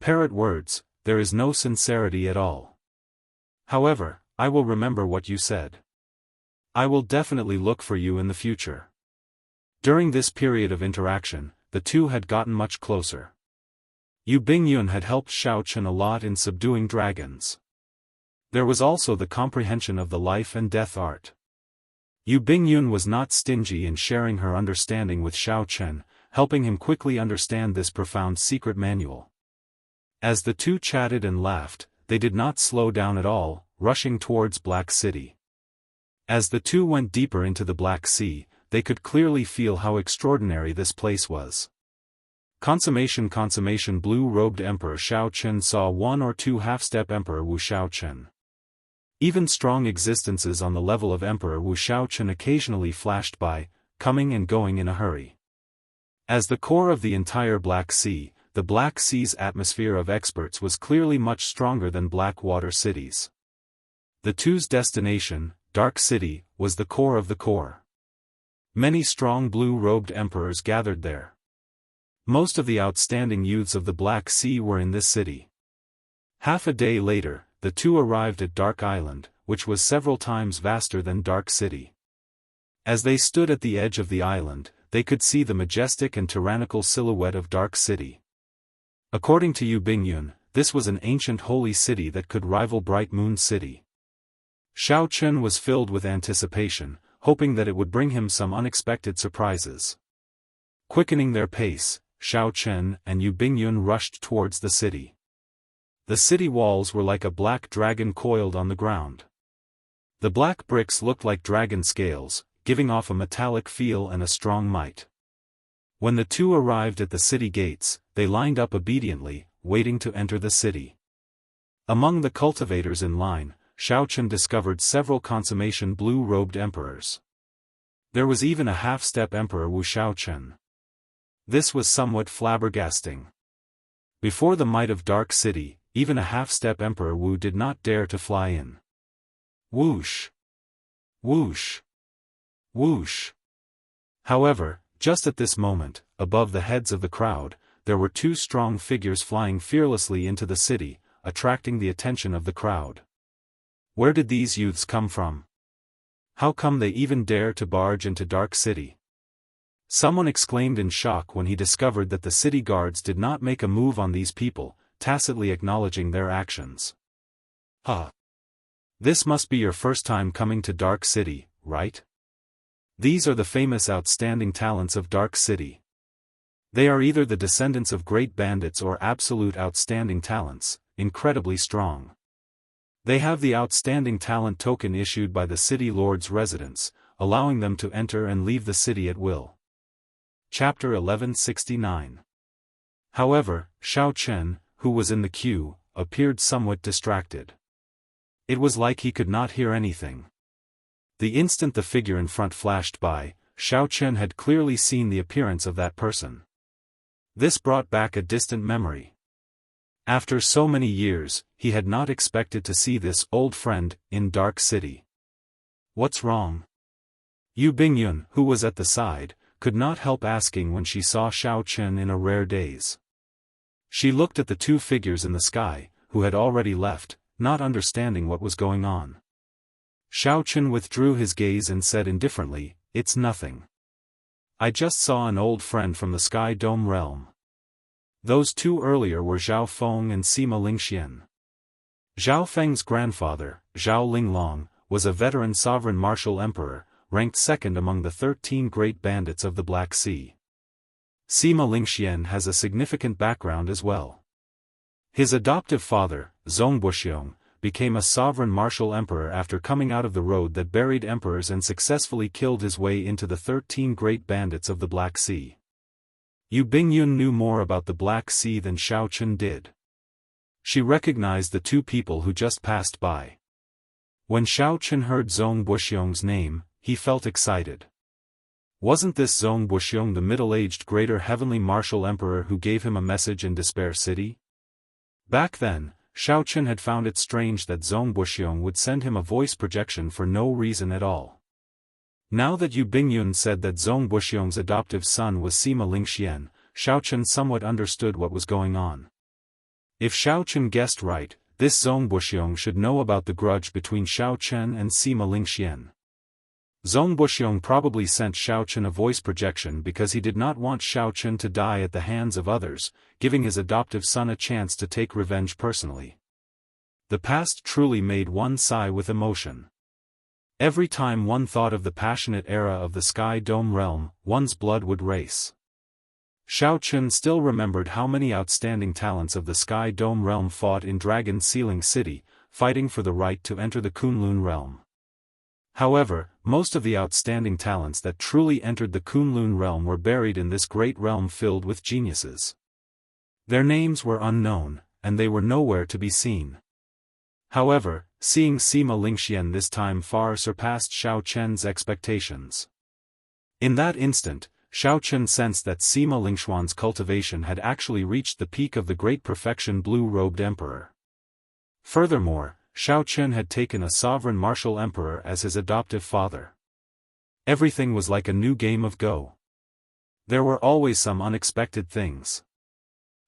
Speaker 1: Parrot words, there is no sincerity at all. However, I will remember what you said. I will definitely look for you in the future." During this period of interaction, the two had gotten much closer. Yu Bingyun had helped Xiao Chen a lot in subduing dragons. There was also the comprehension of the life and death art. Yu Bingyun was not stingy in sharing her understanding with Xiao Chen, helping him quickly understand this profound secret manual. As the two chatted and laughed, they did not slow down at all, rushing towards Black City. As the two went deeper into the Black Sea, they could clearly feel how extraordinary this place was. Consummation blue-robed Emperor Xiao Chen saw 1 or 2 half-step Emperor Wu Xiao Chen. Even strong existences on the level of Emperor Wu Xiao Chen occasionally flashed by, coming and going in a hurry. As the core of the entire Black Sea, the Black Sea's atmosphere of experts was clearly much stronger than Blackwater cities. The two's destination, Dark City, was the core of the core. Many strong blue-robed emperors gathered there. Most of the outstanding youths of the Black Sea were in this city. Half a day later, the two arrived at Dark Island, which was several times vaster than Dark City. As they stood at the edge of the island, they could see the majestic and tyrannical silhouette of Dark City. According to Yu Bingyun, this was an ancient holy city that could rival Bright Moon City. Xiao Chen was filled with anticipation, hoping that it would bring him some unexpected surprises. Quickening their pace, Xiao Chen and Yu Bingyun rushed towards the city. The city walls were like a black dragon coiled on the ground. The black bricks looked like dragon scales, giving off a metallic feel and a strong might. When the two arrived at the city gates, they lined up obediently, waiting to enter the city. Among the cultivators in line, Xiao Chen discovered several consummation blue-robed emperors. There was even a half-step emperor Wuxia Xianxia. This was somewhat flabbergasting. Before the might of Dark City, even a half-step emperor Wu did not dare to fly in. Whoosh! Whoosh! Whoosh! However, just at this moment, above the heads of the crowd, there were two strong figures flying fearlessly into the city, attracting the attention of the crowd. Where did these youths come from? How come they even dare to barge into Dark City? Someone exclaimed in shock when he discovered that the city guards did not make a move on these people, tacitly acknowledging their actions. This must be your first time coming to Dark City, right? These are the famous outstanding talents of Dark City. They are either the descendants of great bandits or absolute outstanding talents, incredibly strong. They have the outstanding talent token issued by the city lord's residence, allowing them to enter and leave the city at will. Chapter 1169. However, Xiao Chen, who was in the queue, appeared somewhat distracted. It was like he could not hear anything. The instant the figure in front flashed by, Xiao Chen had clearly seen the appearance of that person. This brought back a distant memory. After so many years, he had not expected to see this old friend in Dark City. What's wrong? Yu Bingyun, who was at the side, could not help asking when she saw Xiao Chen in a rare daze. She looked at the two figures in the sky, who had already left, not understanding what was going on. Xiao Chen withdrew his gaze and said indifferently, "It's nothing. I just saw an old friend from the Sky Dome realm." Those two earlier were Zhao Feng and Sima Lingxian. Zhao Feng's grandfather, Zhao Linglong, was a veteran sovereign martial emperor, ranked second among the 13 great bandits of the Black Sea. Sima Lingxian has a significant background as well. His adoptive father, Zongbuxiong, became a sovereign martial emperor after coming out of the road that buried emperors and successfully killed his way into the 13 great bandits of the Black Sea. Yu Bingyun knew more about the Black Sea than Xiao Chen did. She recognized the two people who just passed by. When Xiao Chen heard Zongbuxiong's name, he felt excited. Wasn't this Zongbuxiong the middle-aged greater heavenly martial emperor who gave him a message in Despair City? Back then, Xiao Chen had found it strange that Zongbuxiong would send him a voice projection for no reason at all. Now that Yu Bingyun said that Zongbuxiong's adoptive son was Sima Lingxian, Xiao Chen somewhat understood what was going on. If Xiao Chen guessed right, this Zongbuxiong should know about the grudge between Xiao Chen and Sima Lingxian. Zongbuxiong probably sent Xiao Chen a voice projection because he did not want Xiao Chen to die at the hands of others, giving his adoptive son a chance to take revenge personally. The past truly made one sigh with emotion. Every time one thought of the passionate era of the Sky Dome realm, one's blood would race. Xiao Chen still remembered how many outstanding talents of the Sky Dome realm fought in Dragon Sealing City, fighting for the right to enter the Kunlun realm. However, most of the outstanding talents that truly entered the Kunlun realm were buried in this great realm filled with geniuses. Their names were unknown, and they were nowhere to be seen. However, seeing Sima Lingxian this time far surpassed Xiao Chen's expectations. In that instant, Xiao Chen sensed that Sima Lingxian's cultivation had actually reached the peak of the great perfection blue-robed emperor. Furthermore, Xiao Chen had taken a sovereign martial emperor as his adoptive father. Everything was like a new game of Go. There were always some unexpected things.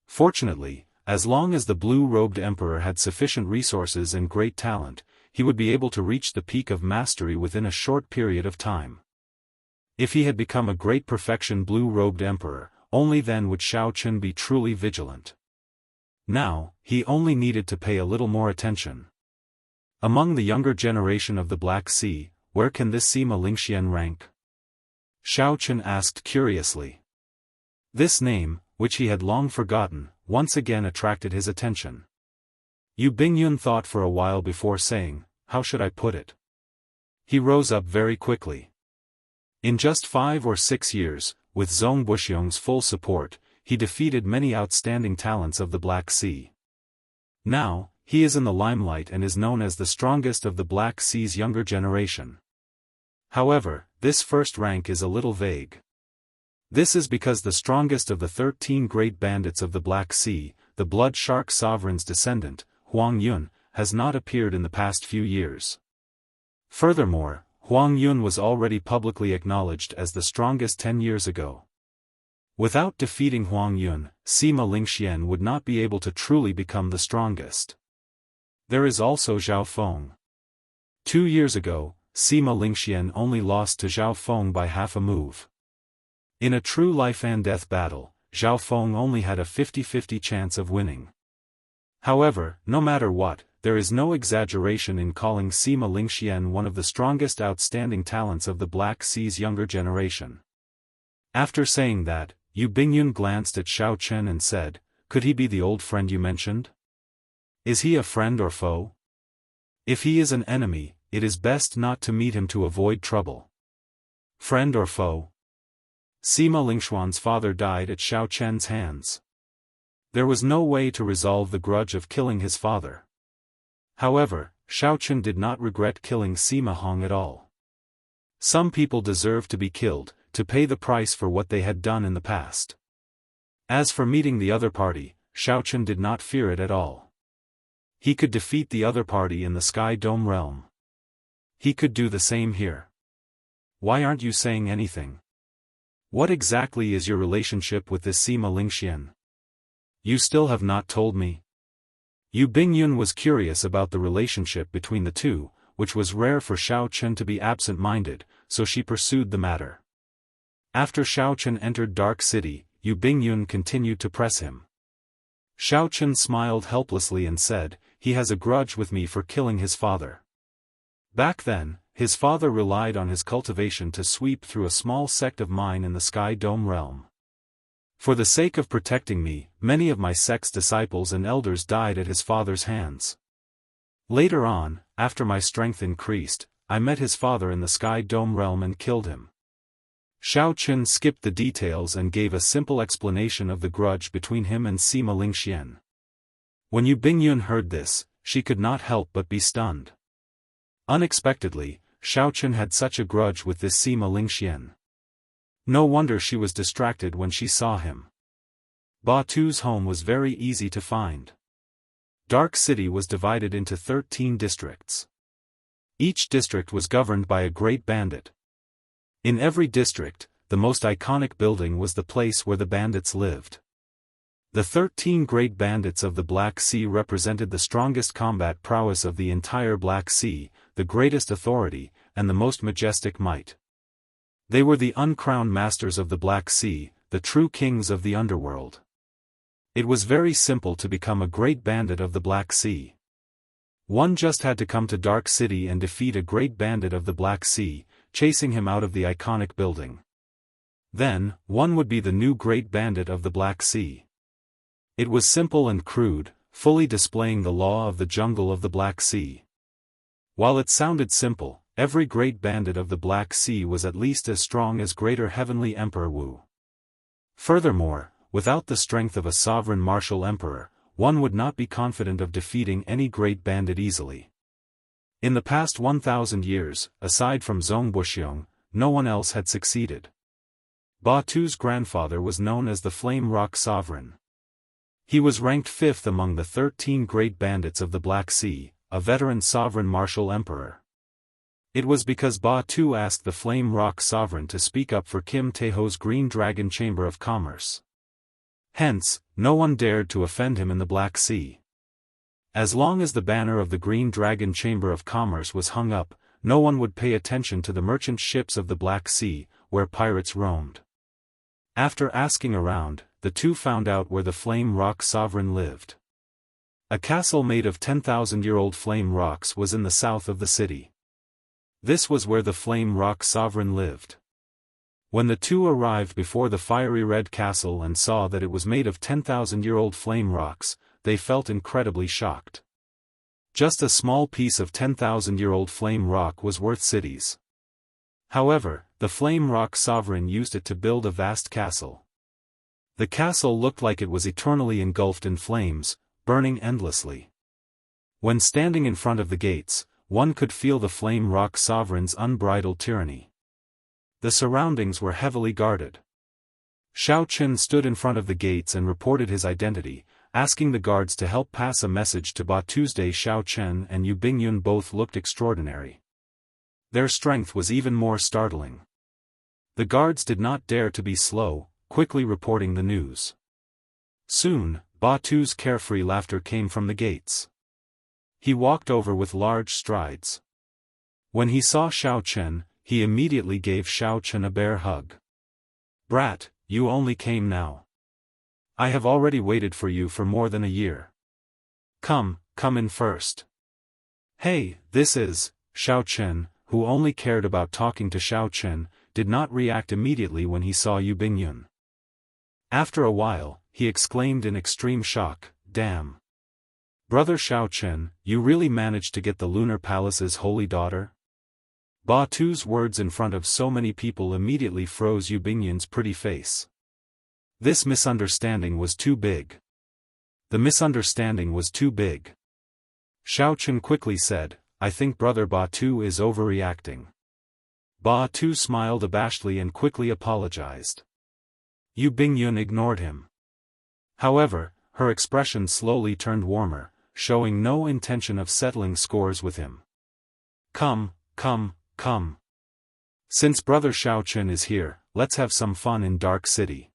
Speaker 1: Fortunately, as long as the blue-robed emperor had sufficient resources and great talent, he would be able to reach the peak of mastery within a short period of time. If he had become a great perfection blue-robed emperor, only then would Xiao Chen be truly vigilant. Now, he only needed to pay a little more attention. Among the younger generation of the Black Sea, where can this Sima Lingxian rank? Xiao Chen asked curiously. This name, which he had long forgotten, once again attracted his attention. Yu Bingyun thought for a while before saying, "How should I put it?" He rose up very quickly. In just 5 or 6 years, with Zongbuxiong's full support, he defeated many outstanding talents of the Black Sea. Now, he is in the limelight and is known as the strongest of the Black Sea's younger generation. However, this first rank is a little vague. This is because the strongest of the 13 great bandits of the Black Sea, the Blood Shark Sovereign's descendant, Huang Yun, has not appeared in the past few years. Furthermore, Huang Yun was already publicly acknowledged as the strongest 10 years ago. Without defeating Huang Yun, Sima Lingxian would not be able to truly become the strongest. There is also Zhao Feng. 2 years ago, Sima Lingxian only lost to Zhao Feng by half a move. In a true life-and-death battle, Zhao Feng only had a 50-50 chance of winning. However, no matter what, there is no exaggeration in calling Sima Lingxian one of the strongest outstanding talents of the Black Sea's younger generation. After saying that, Yu Bingyun glanced at Xiao Chen and said, "Could he be the old friend you mentioned? Is he a friend or foe? If he is an enemy, it is best not to meet him to avoid trouble." Friend or foe? Sima Lingxuan's father died at Xiao Chen's hands. There was no way to resolve the grudge of killing his father. However, Xiao Chen did not regret killing Sima Hong at all. Some people deserve to be killed, to pay the price for what they had done in the past. As for meeting the other party, Xiao Chen did not fear it at all. He could defeat the other party in the Sky Dome realm. He could do the same here. Why aren't you saying anything? What exactly is your relationship with this Sima Lingxian? You still have not told me. Yu Bingyun was curious about the relationship between the two, which was rare for Xiao Chen to be absent-minded, so she pursued the matter. After Xiao Chen entered Dark City, Yu Bingyun continued to press him. Xiao Chen smiled helplessly and said, "He has a grudge with me for killing his father. Back then, his father relied on his cultivation to sweep through a small sect of mine in the Sky Dome realm. For the sake of protecting me, many of my sect's disciples and elders died at his father's hands. Later on, after my strength increased, I met his father in the Sky Dome realm and killed him." Xiao Chen skipped the details and gave a simple explanation of the grudge between him and Sima Lingxian. When Yu Bingyun heard this, she could not help but be stunned. Unexpectedly, Xiao Chen had such a grudge with this Sima Lingxian. No wonder she was distracted when she saw him. Ba Tu's home was very easy to find. Dark City was divided into 13 districts. Each district was governed by a great bandit. In every district, the most iconic building was the place where the bandits lived. The 13 great bandits of the Black Sea represented the strongest combat prowess of the entire Black Sea, the greatest authority, and the most majestic might. They were the uncrowned masters of the Black Sea, the true kings of the underworld. It was very simple to become a great bandit of the Black Sea. One just had to come to Dark City and defeat a great bandit of the Black Sea, chasing him out of the iconic building. Then, one would be the new great bandit of the Black Sea. It was simple and crude, fully displaying the law of the jungle of the Black Sea. While it sounded simple, every great bandit of the Black Sea was at least as strong as Greater Heavenly Emperor Wu. Furthermore, without the strength of a sovereign martial emperor, one would not be confident of defeating any great bandit easily. In the past 1,000 years, aside from Zhong Buxiong, no one else had succeeded. Ba Tu's grandfather was known as the Flame Rock Sovereign. He was ranked 5th among the 13 great bandits of the Black Sea, a veteran sovereign martial emperor. It was because Ba Tu asked the Flame Rock Sovereign to speak up for Kim Taeho's Green Dragon Chamber of Commerce. Hence, no one dared to offend him in the Black Sea. As long as the banner of the Green Dragon Chamber of Commerce was hung up, no one would pay attention to the merchant ships of the Black Sea, where pirates roamed. After asking around, the two found out where the Flame Rock Sovereign lived. A castle made of 10,000-year-old flame rocks was in the south of the city. This was where the Flame Rock Sovereign lived. When the two arrived before the fiery red castle and saw that it was made of 10,000-year-old flame rocks, they felt incredibly shocked. Just a small piece of 10,000-year-old flame rock was worth cities. However, the Flame Rock Sovereign used it to build a vast castle. The castle looked like it was eternally engulfed in flames, burning endlessly. When standing in front of the gates, one could feel the Flame Rock Sovereign's unbridled tyranny. The surroundings were heavily guarded. Xiao Qin stood in front of the gates and reported his identity, asking the guards to help pass a message to Ba Tuesday. Xiao Chen and Yu Bingyun both looked extraordinary. Their strength was even more startling. The guards did not dare to be slow, quickly reporting the news. Soon, Ba Tu's carefree laughter came from the gates. He walked over with large strides. When he saw Xiao Chen, he immediately gave Xiao Chen a bear hug. "Brat, you only came now. I have already waited for you for more than a year. Come in first." "Hey, this is..." Xiao Chen, who only cared about talking to Xiao Chen, did not react immediately when he saw Yu Bingyun. After a while, he exclaimed in extreme shock, "Damn! Brother Xiao Chen, you really managed to get the Lunar Palace's holy daughter?" Ba Tu's words in front of so many people immediately froze Yu Bingyun's pretty face. This misunderstanding was too big. The misunderstanding was too big. Xiao Chen quickly said, "I think Brother Ba Tu is overreacting." Ba Tu smiled abashedly and quickly apologized. Yu Bingyun ignored him. However, her expression slowly turned warmer, showing no intention of settling scores with him. Come. Since Brother Xiao Chen is here, let's have some fun in Dark City.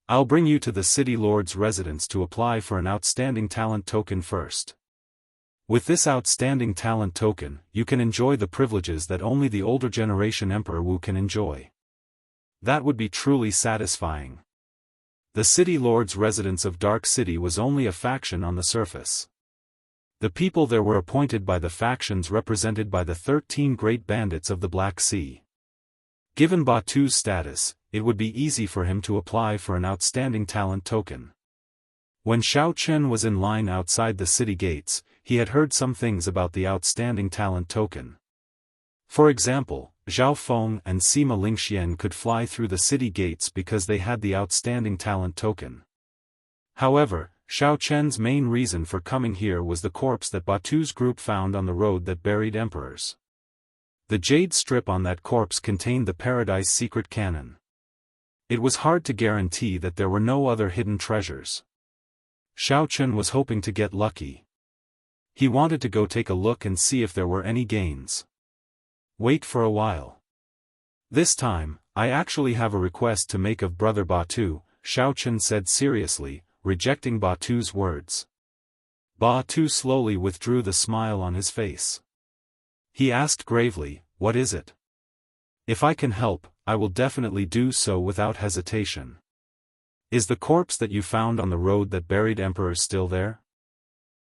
Speaker 1: I'll bring you to the City Lord's residence to apply for an outstanding talent token first. With this outstanding talent token, you can enjoy the privileges that only the older generation Emperor Wu can enjoy. That would be truly satisfying. The City Lord's residence of Dark City was only a faction on the surface. The people there were appointed by the factions represented by the 13 Great Bandits of the Black Sea. Given Ba Tu's status, it would be easy for him to apply for an outstanding talent token. When Xiao Chen was in line outside the city gates, he had heard some things about the outstanding talent token. For example, Zhao Feng and Sima Lingxian could fly through the city gates because they had the outstanding talent token. However, Xiao Chen's main reason for coming here was the corpse that Ba Tu's group found on the road that buried emperors. The jade strip on that corpse contained the Paradise secret cannon. It was hard to guarantee that there were no other hidden treasures. Xiao Chen was hoping to get lucky. He wanted to go take a look and see if there were any gains. Wait for a while. This time, I actually have a request to make of Brother Ba Tu, Xiao Chen said seriously, rejecting Ba Tu's words. Ba Tu slowly withdrew the smile on his face. He asked gravely, "What is it?" "If I can help, I will definitely do so without hesitation." "Is the corpse that you found on the road that buried emperors still there?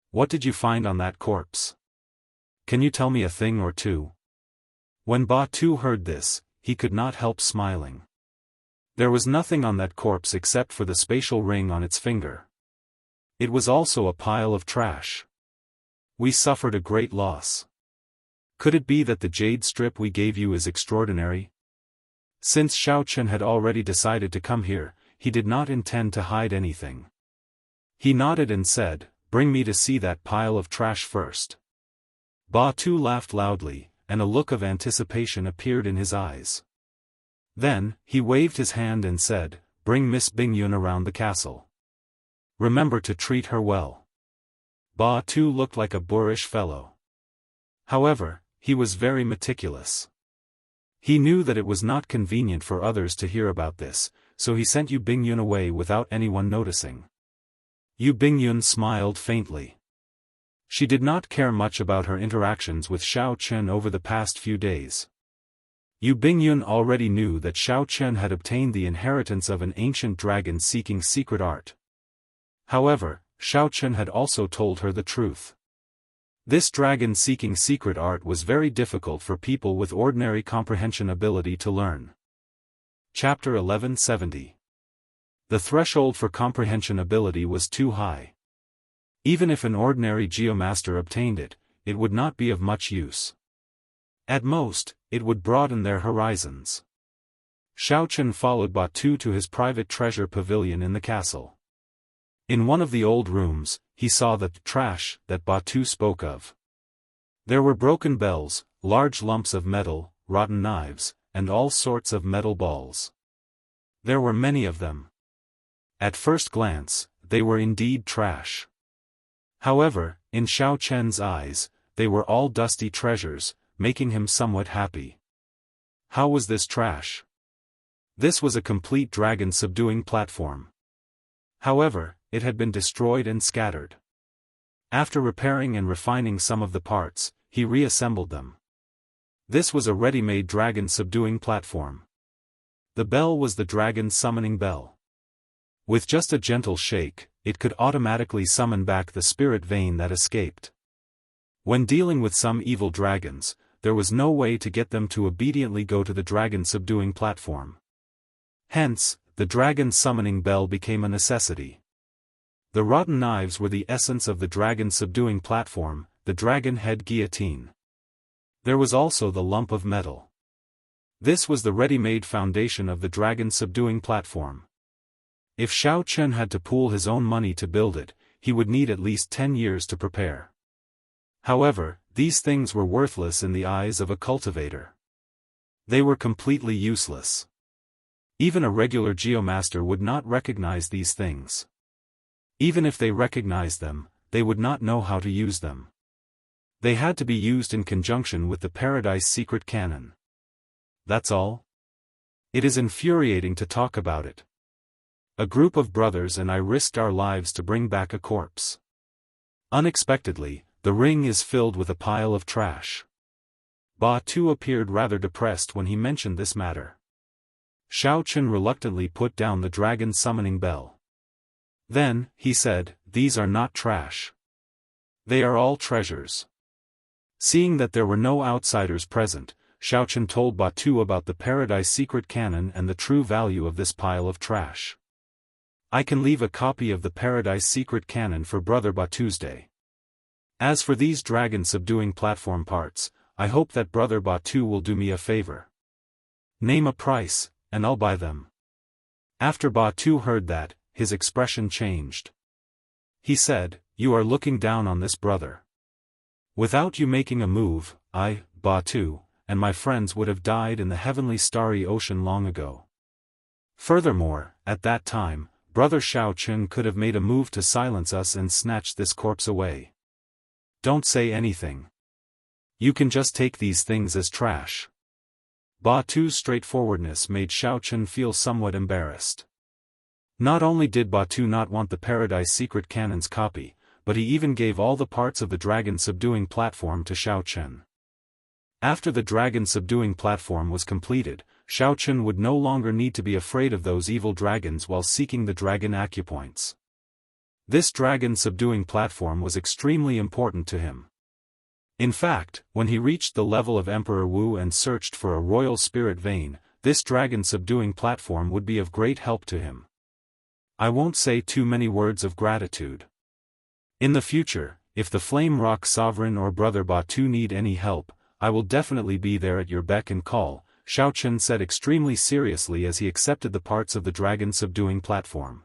Speaker 1: What did you find on that corpse? Can you tell me a thing or two?" When Ba Tu heard this, he could not help smiling. There was nothing on that corpse except for the spatial ring on its finger. It was also a pile of trash. We suffered a great loss. Could it be that the jade strip we gave you is extraordinary? Since Xiao Chen had already decided to come here, he did not intend to hide anything. He nodded and said, "Bring me to see that pile of trash first." Ba Tu laughed loudly, and a look of anticipation appeared in his eyes. Then, he waved his hand and said, "Bring Miss Bingyun around the castle. Remember to treat her well." Ba Tu looked like a boorish fellow. However, he was very meticulous. He knew that it was not convenient for others to hear about this, so he sent Yu Bingyun away without anyone noticing. Yu Bingyun smiled faintly. She did not care much about her interactions with Xiao Chen over the past few days. Yu Bingyun already knew that Xiao Chen had obtained the inheritance of an ancient dragon seeking secret art. However, Xiao Chen had also told her the truth. This dragon seeking secret art was very difficult for people with ordinary comprehension ability to learn. Chapter 1170. The threshold for comprehension ability was too high. Even if an ordinary geomaster obtained it, it would not be of much use. At most, it would broaden their horizons. Xiao Chen followed Ba Tu to his private treasure pavilion in the castle. In one of the old rooms, he saw the trash that Batu spoke of. There were broken bells, large lumps of metal, rotten knives, and all sorts of metal balls. There were many of them. At first glance, they were indeed trash. However, in Xiao Chen's eyes, they were all dusty treasures, making him somewhat happy. How was this trash? This was a complete dragon-subduing platform. However, it had been destroyed and scattered. After repairing and refining some of the parts, he reassembled them. This was a ready-made dragon-subduing platform. The bell was the dragon summoning bell. With just a gentle shake, it could automatically summon back the spirit vein that escaped. When dealing with some evil dragons, there was no way to get them to obediently go to the dragon-subduing platform. Hence, the dragon summoning bell became a necessity. The rotten knives were the essence of the dragon-subduing platform, the dragon head guillotine. There was also the lump of metal. This was the ready-made foundation of the dragon-subduing platform. If Xiao Chen had to pool his own money to build it, he would need at least 10 years to prepare. However, these things were worthless in the eyes of a cultivator. They were completely useless. Even a regular geomaster would not recognize these things. Even if they recognized them, they would not know how to use them. They had to be used in conjunction with the Paradise Secret Canon. That's all? It is infuriating to talk about it. A group of brothers and I risked our lives to bring back a corpse. Unexpectedly, the ring is filled with a pile of trash. Batu appeared rather depressed when he mentioned this matter. Xiao Chen reluctantly put down the dragon summoning bell. Then, he said, "These are not trash. They are all treasures." Seeing that there were no outsiders present, Xiao Chen told Batu about the Paradise Secret Canon and the true value of this pile of trash. "I can leave a copy of the Paradise Secret Canon for Brother Batu's day. As for these dragon-subduing platform parts, I hope that Brother Batu will do me a favor. Name a price, and I'll buy them." After Batu heard that, his expression changed. He said, "You are looking down on this brother. Without you making a move, I, Batu, and my friends would have died in the heavenly starry ocean long ago. Furthermore, at that time, Brother Xiao Chen could have made a move to silence us and snatch this corpse away. Don't say anything. You can just take these things as trash." Batu's straightforwardness made Xiao Chen feel somewhat embarrassed. Not only did Batu not want the Paradise Secret Canon's copy, but he even gave all the parts of the dragon-subduing platform to Xiao Chen. After the dragon-subduing platform was completed, Xiao Chen would no longer need to be afraid of those evil dragons while seeking the dragon acupoints. This dragon-subduing platform was extremely important to him. In fact, when he reached the level of Emperor Wu and searched for a royal spirit vein, this dragon-subduing platform would be of great help to him. I won't say too many words of gratitude. In the future, if the Flame Rock Sovereign or Brother Batu need any help, I will definitely be there at your beck and call," Xiao Chen said extremely seriously as he accepted the parts of the dragon-subduing platform.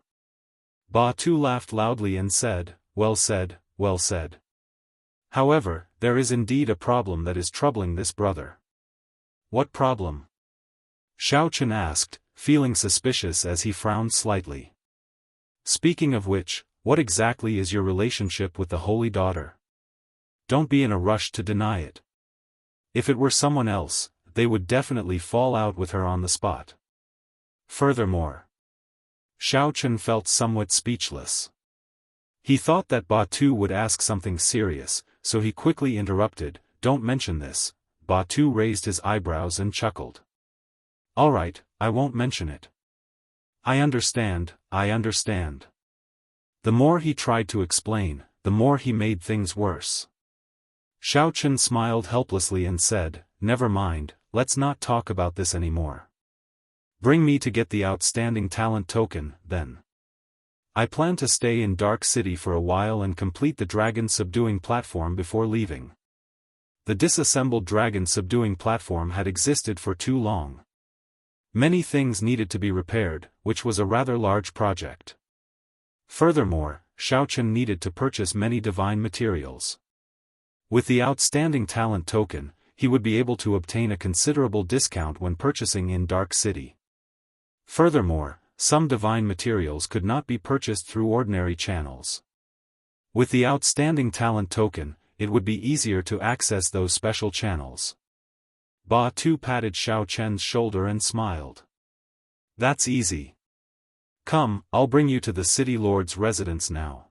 Speaker 1: Batu laughed loudly and said, "Well said, well said. However, there is indeed a problem that is troubling this brother." "What problem?" Xiao Chen asked, feeling suspicious as he frowned slightly. "Speaking of which, what exactly is your relationship with the Holy Daughter? Don't be in a rush to deny it. If it were someone else, they would definitely fall out with her on the spot. Furthermore..." Xiao Chen felt somewhat speechless. He thought that Batu would ask something serious, so he quickly interrupted, "Don't mention this." Batu raised his eyebrows and chuckled. "Alright, I won't mention it. I understand, I understand." The more he tried to explain, the more he made things worse. Xiao Chen smiled helplessly and said, "Never mind, let's not talk about this anymore. Bring me to get the outstanding talent token, then. I plan to stay in Dark City for a while and complete the dragon-subduing platform before leaving." The disassembled dragon-subduing platform had existed for too long. Many things needed to be repaired, which was a rather large project. Furthermore, Xiao needed to purchase many divine materials. With the outstanding talent token, he would be able to obtain a considerable discount when purchasing in Dark City. Furthermore, some divine materials could not be purchased through ordinary channels. With the outstanding talent token, it would be easier to access those special channels. Ba Tu patted Xiao Chen's shoulder and smiled. That's easy. Come, I'll bring you to the city lord's residence now.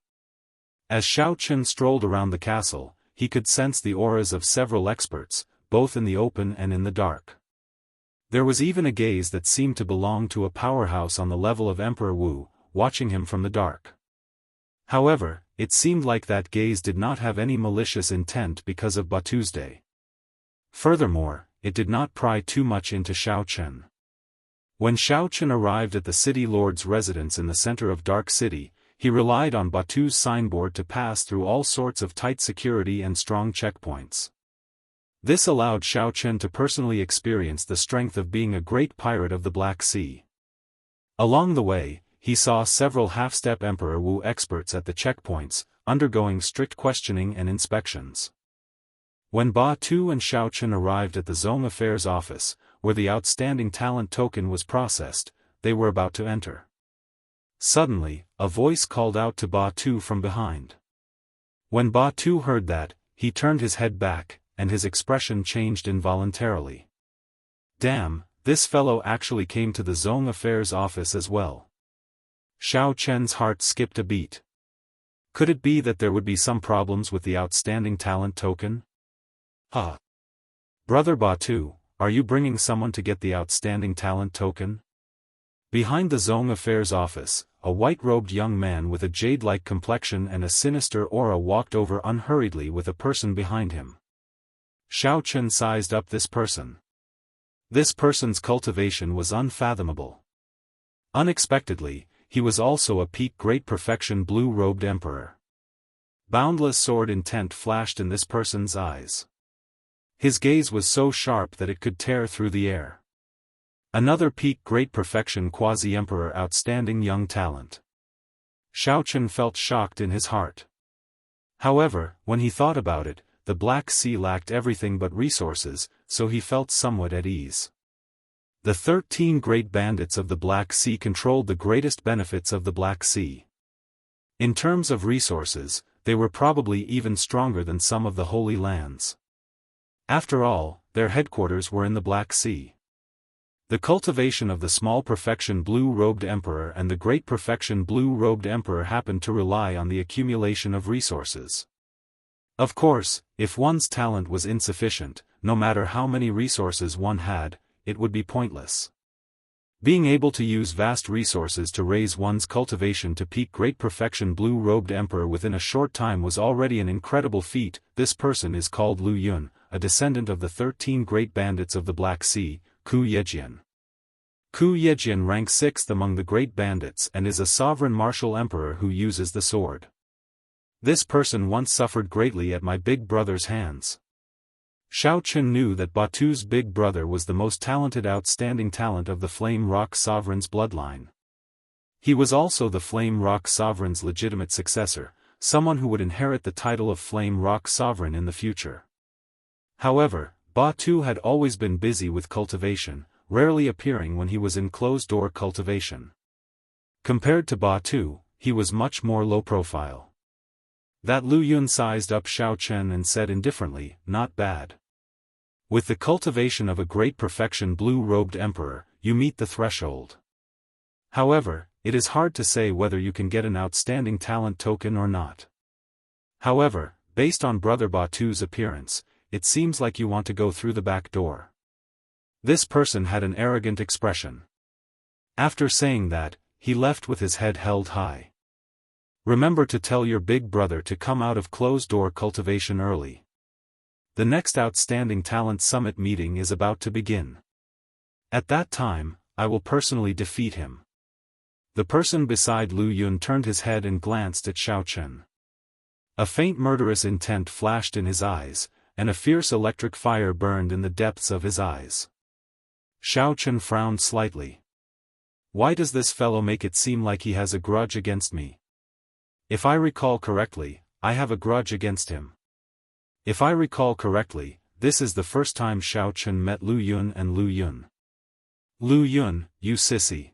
Speaker 1: As Xiao Chen strolled around the castle, he could sense the auras of several experts, both in the open and in the dark. There was even a gaze that seemed to belong to a powerhouse on the level of Emperor Wu, watching him from the dark. However, it seemed like that gaze did not have any malicious intent because of Ba Tuesday. Furthermore, it did not pry too much into Xiao Chen. When Xiao Chen arrived at the city lord's residence in the center of Dark City, he relied on Batu's signboard to pass through all sorts of tight security and strong checkpoints. This allowed Xiao Chen to personally experience the strength of being a great pirate of the Black Sea. Along the way, he saw several half-step Emperor Wu experts at the checkpoints, undergoing strict questioning and inspections. When Ba Tu and Xiao Chen arrived at the Zone Affairs office, where the outstanding talent token was processed, they were about to enter. Suddenly, a voice called out to Ba Tu from behind. When Ba Tu heard that, he turned his head back, and his expression changed involuntarily. Damn, this fellow actually came to the Zone Affairs office as well. Xiao Chen's heart skipped a beat. Could it be that there would be some problems with the outstanding talent token? Brother Ba Tu, are you bringing someone to get the outstanding talent token? Behind the Zone Affairs office, a white-robed young man with a jade-like complexion and a sinister aura walked over unhurriedly with a person behind him. Xiao Chen sized up this person. This person's cultivation was unfathomable. Unexpectedly, he was also a peak great perfection blue-robed emperor. Boundless sword intent flashed in this person's eyes. His gaze was so sharp that it could tear through the air. Another peak great perfection quasi-emperor outstanding young talent. Xiao Chen felt shocked in his heart. However, when he thought about it, the Black Sea lacked everything but resources, so he felt somewhat at ease. The 13 great bandits of the Black Sea controlled the greatest benefits of the Black Sea. In terms of resources, they were probably even stronger than some of the Holy Lands. After all, their headquarters were in the Black Sea. The cultivation of the small perfection blue-robed emperor and the great perfection blue-robed emperor happened to rely on the accumulation of resources. Of course, if one's talent was insufficient, no matter how many resources one had, it would be pointless. Being able to use vast resources to raise one's cultivation to peak great perfection blue-robed emperor within a short time was already an incredible feat. This person is called Lu Yun, a descendant of the 13 great bandits of the Black Sea, Ku Yejian. Ku Yejian ranks 6th among the great bandits and is a sovereign martial emperor who uses the sword. This person once suffered greatly at my big brother's hands. Xiao Chen knew that Batu's big brother was the most talented outstanding talent of the Flame Rock Sovereign's bloodline. He was also the Flame Rock Sovereign's legitimate successor, someone who would inherit the title of Flame Rock Sovereign in the future. However, Batu had always been busy with cultivation, rarely appearing when he was in closed-door cultivation. Compared to Batu, he was much more low-profile. That Lu Yun sized up Xiao Chen and said indifferently, "Not bad. With the cultivation of a great perfection blue-robed emperor, you meet the threshold. However, it is hard to say whether you can get an outstanding talent token or not. However, based on Brother Batu's appearance, it seems like you want to go through the back door." This person had an arrogant expression. After saying that, he left with his head held high. Remember to tell your big brother to come out of closed-door cultivation early. The next Outstanding Talent Summit meeting is about to begin. At that time, I will personally defeat him. The person beside Lu Yun turned his head and glanced at Xiao Chen. A faint murderous intent flashed in his eyes, and a fierce electric fire burned in the depths of his eyes. Xiao Chen frowned slightly. Why does this fellow make it seem like he has a grudge against me? If I recall correctly, I have a grudge against him. If I recall correctly, this is the first time Xiao Chen met Lu Yun and Lu Yun. Lu Yun, you sissy.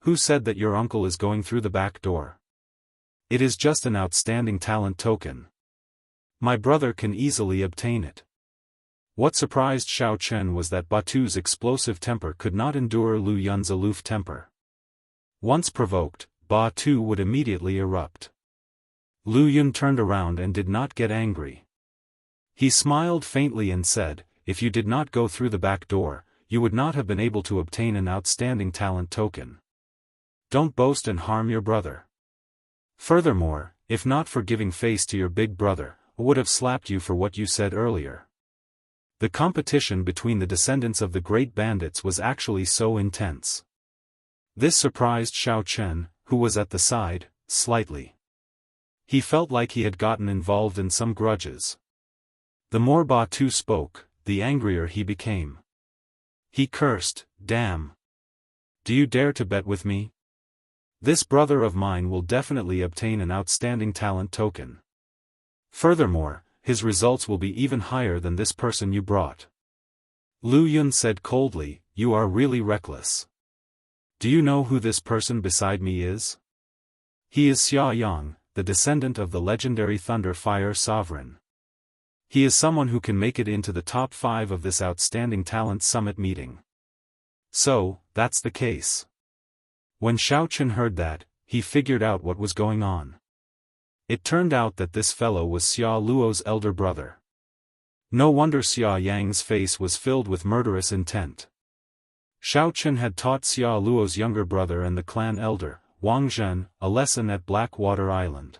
Speaker 1: Who said that your uncle is going through the back door? It is just an outstanding talent token. My brother can easily obtain it. What surprised Xiao Chen was that Batu's explosive temper could not endure Lu Yun's aloof temper. Once provoked, Batu would immediately erupt. Lu Yun turned around and did not get angry. He smiled faintly and said, if you did not go through the back door, you would not have been able to obtain an outstanding talent token. Don't boast and harm your brother. Furthermore, if not for giving face to your big brother, I would have slapped you for what you said earlier. The competition between the descendants of the great bandits was actually so intense. This surprised Xiao Chen, who was at the side, slightly. He felt like he had gotten involved in some grudges. The more Batu spoke, the angrier he became. He cursed, damn. Do you dare to bet with me? This brother of mine will definitely obtain an outstanding talent token. Furthermore, his results will be even higher than this person you brought. Lu Yun said coldly, you are really reckless. Do you know who this person beside me is? He is Xia Yang, the descendant of the legendary Thunder Fire Sovereign. He is someone who can make it into the top 5 of this outstanding talent summit meeting. So, that's the case. When Xiao Chen heard that, he figured out what was going on. It turned out that this fellow was Xia Luo's elder brother. No wonder Xia Yang's face was filled with murderous intent. Xiao Chen had taught Xia Luo's younger brother and the clan elder, Wang Zhen, a lesson at Blackwater Island.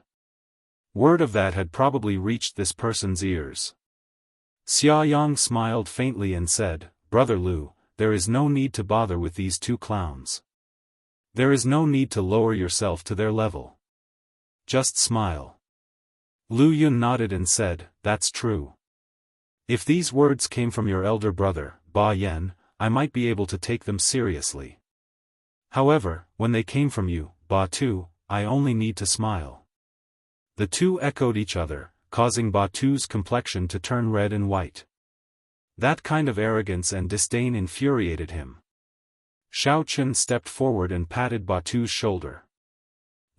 Speaker 1: Word of that had probably reached this person's ears. Xia Yang smiled faintly and said, Brother Lu, there is no need to bother with these two clowns. There is no need to lower yourself to their level. Just smile. Lu Yun nodded and said, that's true. If these words came from your elder brother, Ba Yan, I might be able to take them seriously. However, when they came from you, Batu, I only need to smile. The two echoed each other, causing Batu's complexion to turn red and white. That kind of arrogance and disdain infuriated him. Xiao Chen stepped forward and patted Batu's shoulder.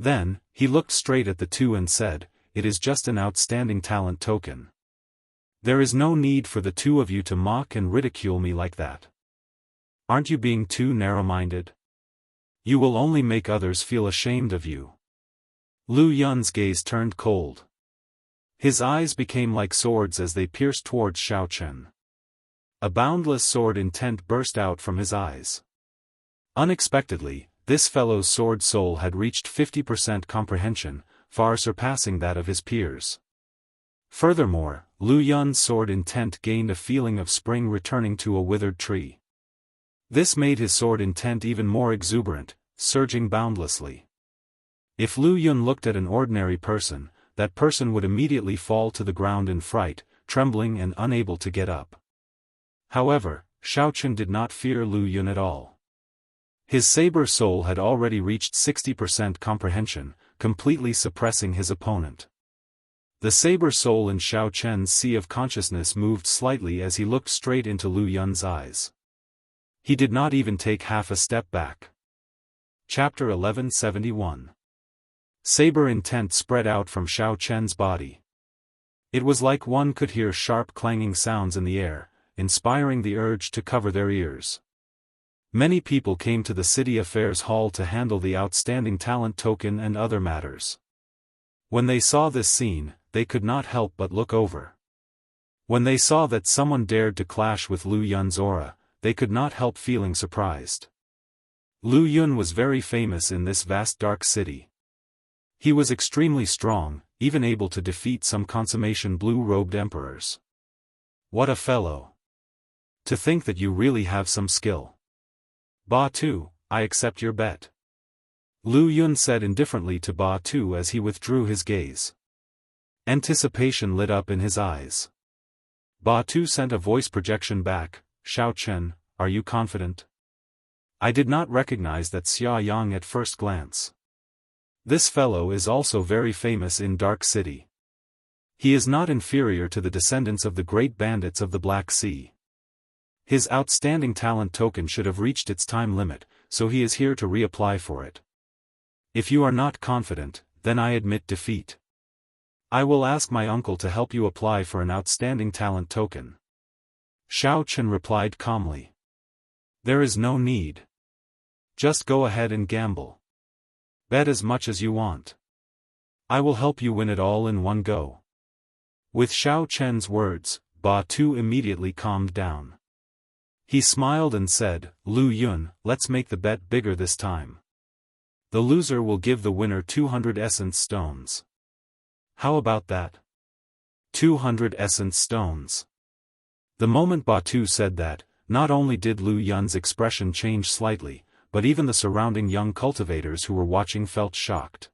Speaker 1: Then, he looked straight at the two and said, it is just an outstanding talent token. There is no need for the two of you to mock and ridicule me like that. Aren't you being too narrow-minded? You will only make others feel ashamed of you. Lu Yun's gaze turned cold. His eyes became like swords as they pierced towards Xiao Chen. A boundless sword intent burst out from his eyes. Unexpectedly, this fellow's sword soul had reached 50% comprehension, far surpassing that of his peers. Furthermore, Lu Yun's sword intent gained a feeling of spring returning to a withered tree. This made his sword intent even more exuberant, surging boundlessly. If Lu Yun looked at an ordinary person, that person would immediately fall to the ground in fright, trembling and unable to get up. However, Xiao Chen did not fear Lu Yun at all. His saber soul had already reached 60% comprehension, completely suppressing his opponent. The saber soul in Xiao Chen's sea of consciousness moved slightly as he looked straight into Lu Yun's eyes. He did not even take half a step back. Chapter 1171. Saber intent spread out from Xiao Chen's body. It was like one could hear sharp clanging sounds in the air, inspiring the urge to cover their ears. Many people came to the city affairs hall to handle the outstanding talent token and other matters. When they saw this scene, they could not help but look over. When they saw that someone dared to clash with Lu Yun's aura, they could not help feeling surprised. Lu Yun was very famous in this vast dark city. He was extremely strong, even able to defeat some consummation blue-robed emperors. What a fellow! To think that you really have some skill. Batu, I accept your bet. Lu Yun said indifferently to Batu as he withdrew his gaze. Anticipation lit up in his eyes. Batu sent a voice projection back, Xiao Chen, are you confident? I did not recognize that Xia Yang at first glance. This fellow is also very famous in Dark City. He is not inferior to the descendants of the great bandits of the Black Sea. His outstanding talent token should have reached its time limit, so he is here to reapply for it. If you are not confident, then I admit defeat. I will ask my uncle to help you apply for an outstanding talent token. Xiao Chen replied calmly. There is no need. Just go ahead and gamble. Bet as much as you want. I will help you win it all in one go. With Xiao Chen's words, Ba Tu immediately calmed down. He smiled and said, Lu Yun, let's make the bet bigger this time. The loser will give the winner 200 essence stones. How about that? 200 essence stones. The moment Ba Tu said that, not only did Lu Yun's expression change slightly, but even the surrounding young cultivators who were watching felt shocked.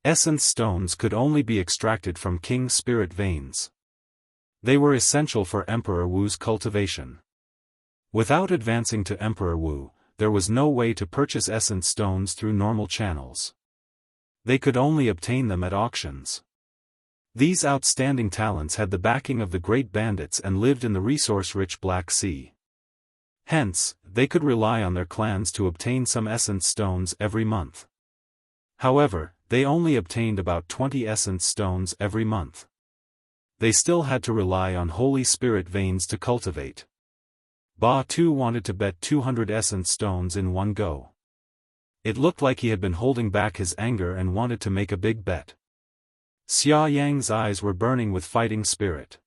Speaker 1: Essence stones could only be extracted from King Spirit veins. They were essential for Emperor Wu's cultivation. Without advancing to Emperor Wu, there was no way to purchase essence stones through normal channels. They could only obtain them at auctions. These outstanding talents had the backing of the great bandits and lived in the resource-rich Black Sea. Hence, they could rely on their clans to obtain some essence stones every month. However, they only obtained about 20 essence stones every month. They still had to rely on Holy Spirit veins to cultivate. Ba Tu wanted to bet 200 essence stones in one go. It looked like he had been holding back his anger and wanted to make a big bet. Xia Yang's eyes were burning with fighting spirit.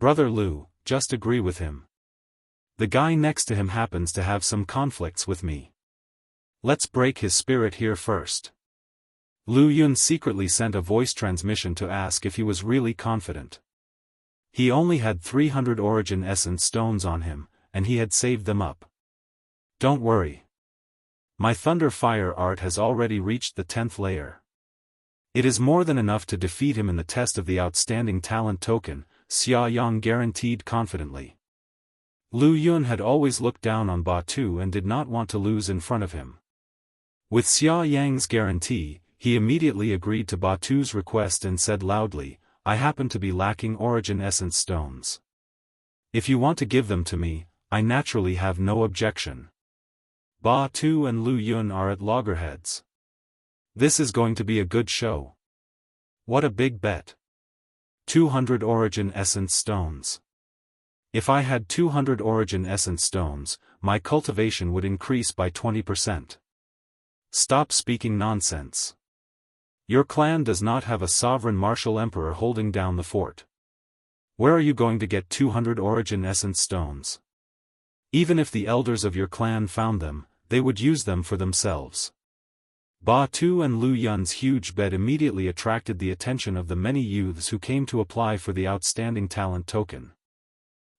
Speaker 1: Brother Lu, just agree with him. The guy next to him happens to have some conflicts with me. Let's break his spirit here first. Lu Yun secretly sent a voice transmission to ask if he was really confident. He only had 300 origin essence stones on him, and he had saved them up. Don't worry. My thunder fire art has already reached the 10th layer. It is more than enough to defeat him in the test of the outstanding talent token, Xia Yang guaranteed confidently. Lu Yun had always looked down on Ba Tu and did not want to lose in front of him. With Xia Yang's guarantee, he immediately agreed to Ba Tu's request and said loudly, I happen to be lacking origin essence stones. If you want to give them to me, I naturally have no objection. Ba Tu and Lu Yun are at loggerheads. This is going to be a good show. What a big bet. 200 origin essence stones. If I had 200 origin essence stones, my cultivation would increase by 20%. Stop speaking nonsense. Your clan does not have a sovereign martial emperor holding down the fort. Where are you going to get 200 origin essence stones? Even if the elders of your clan found them, they would use them for themselves. Ba Tu and Lu Yun's huge bet immediately attracted the attention of the many youths who came to apply for the outstanding talent token.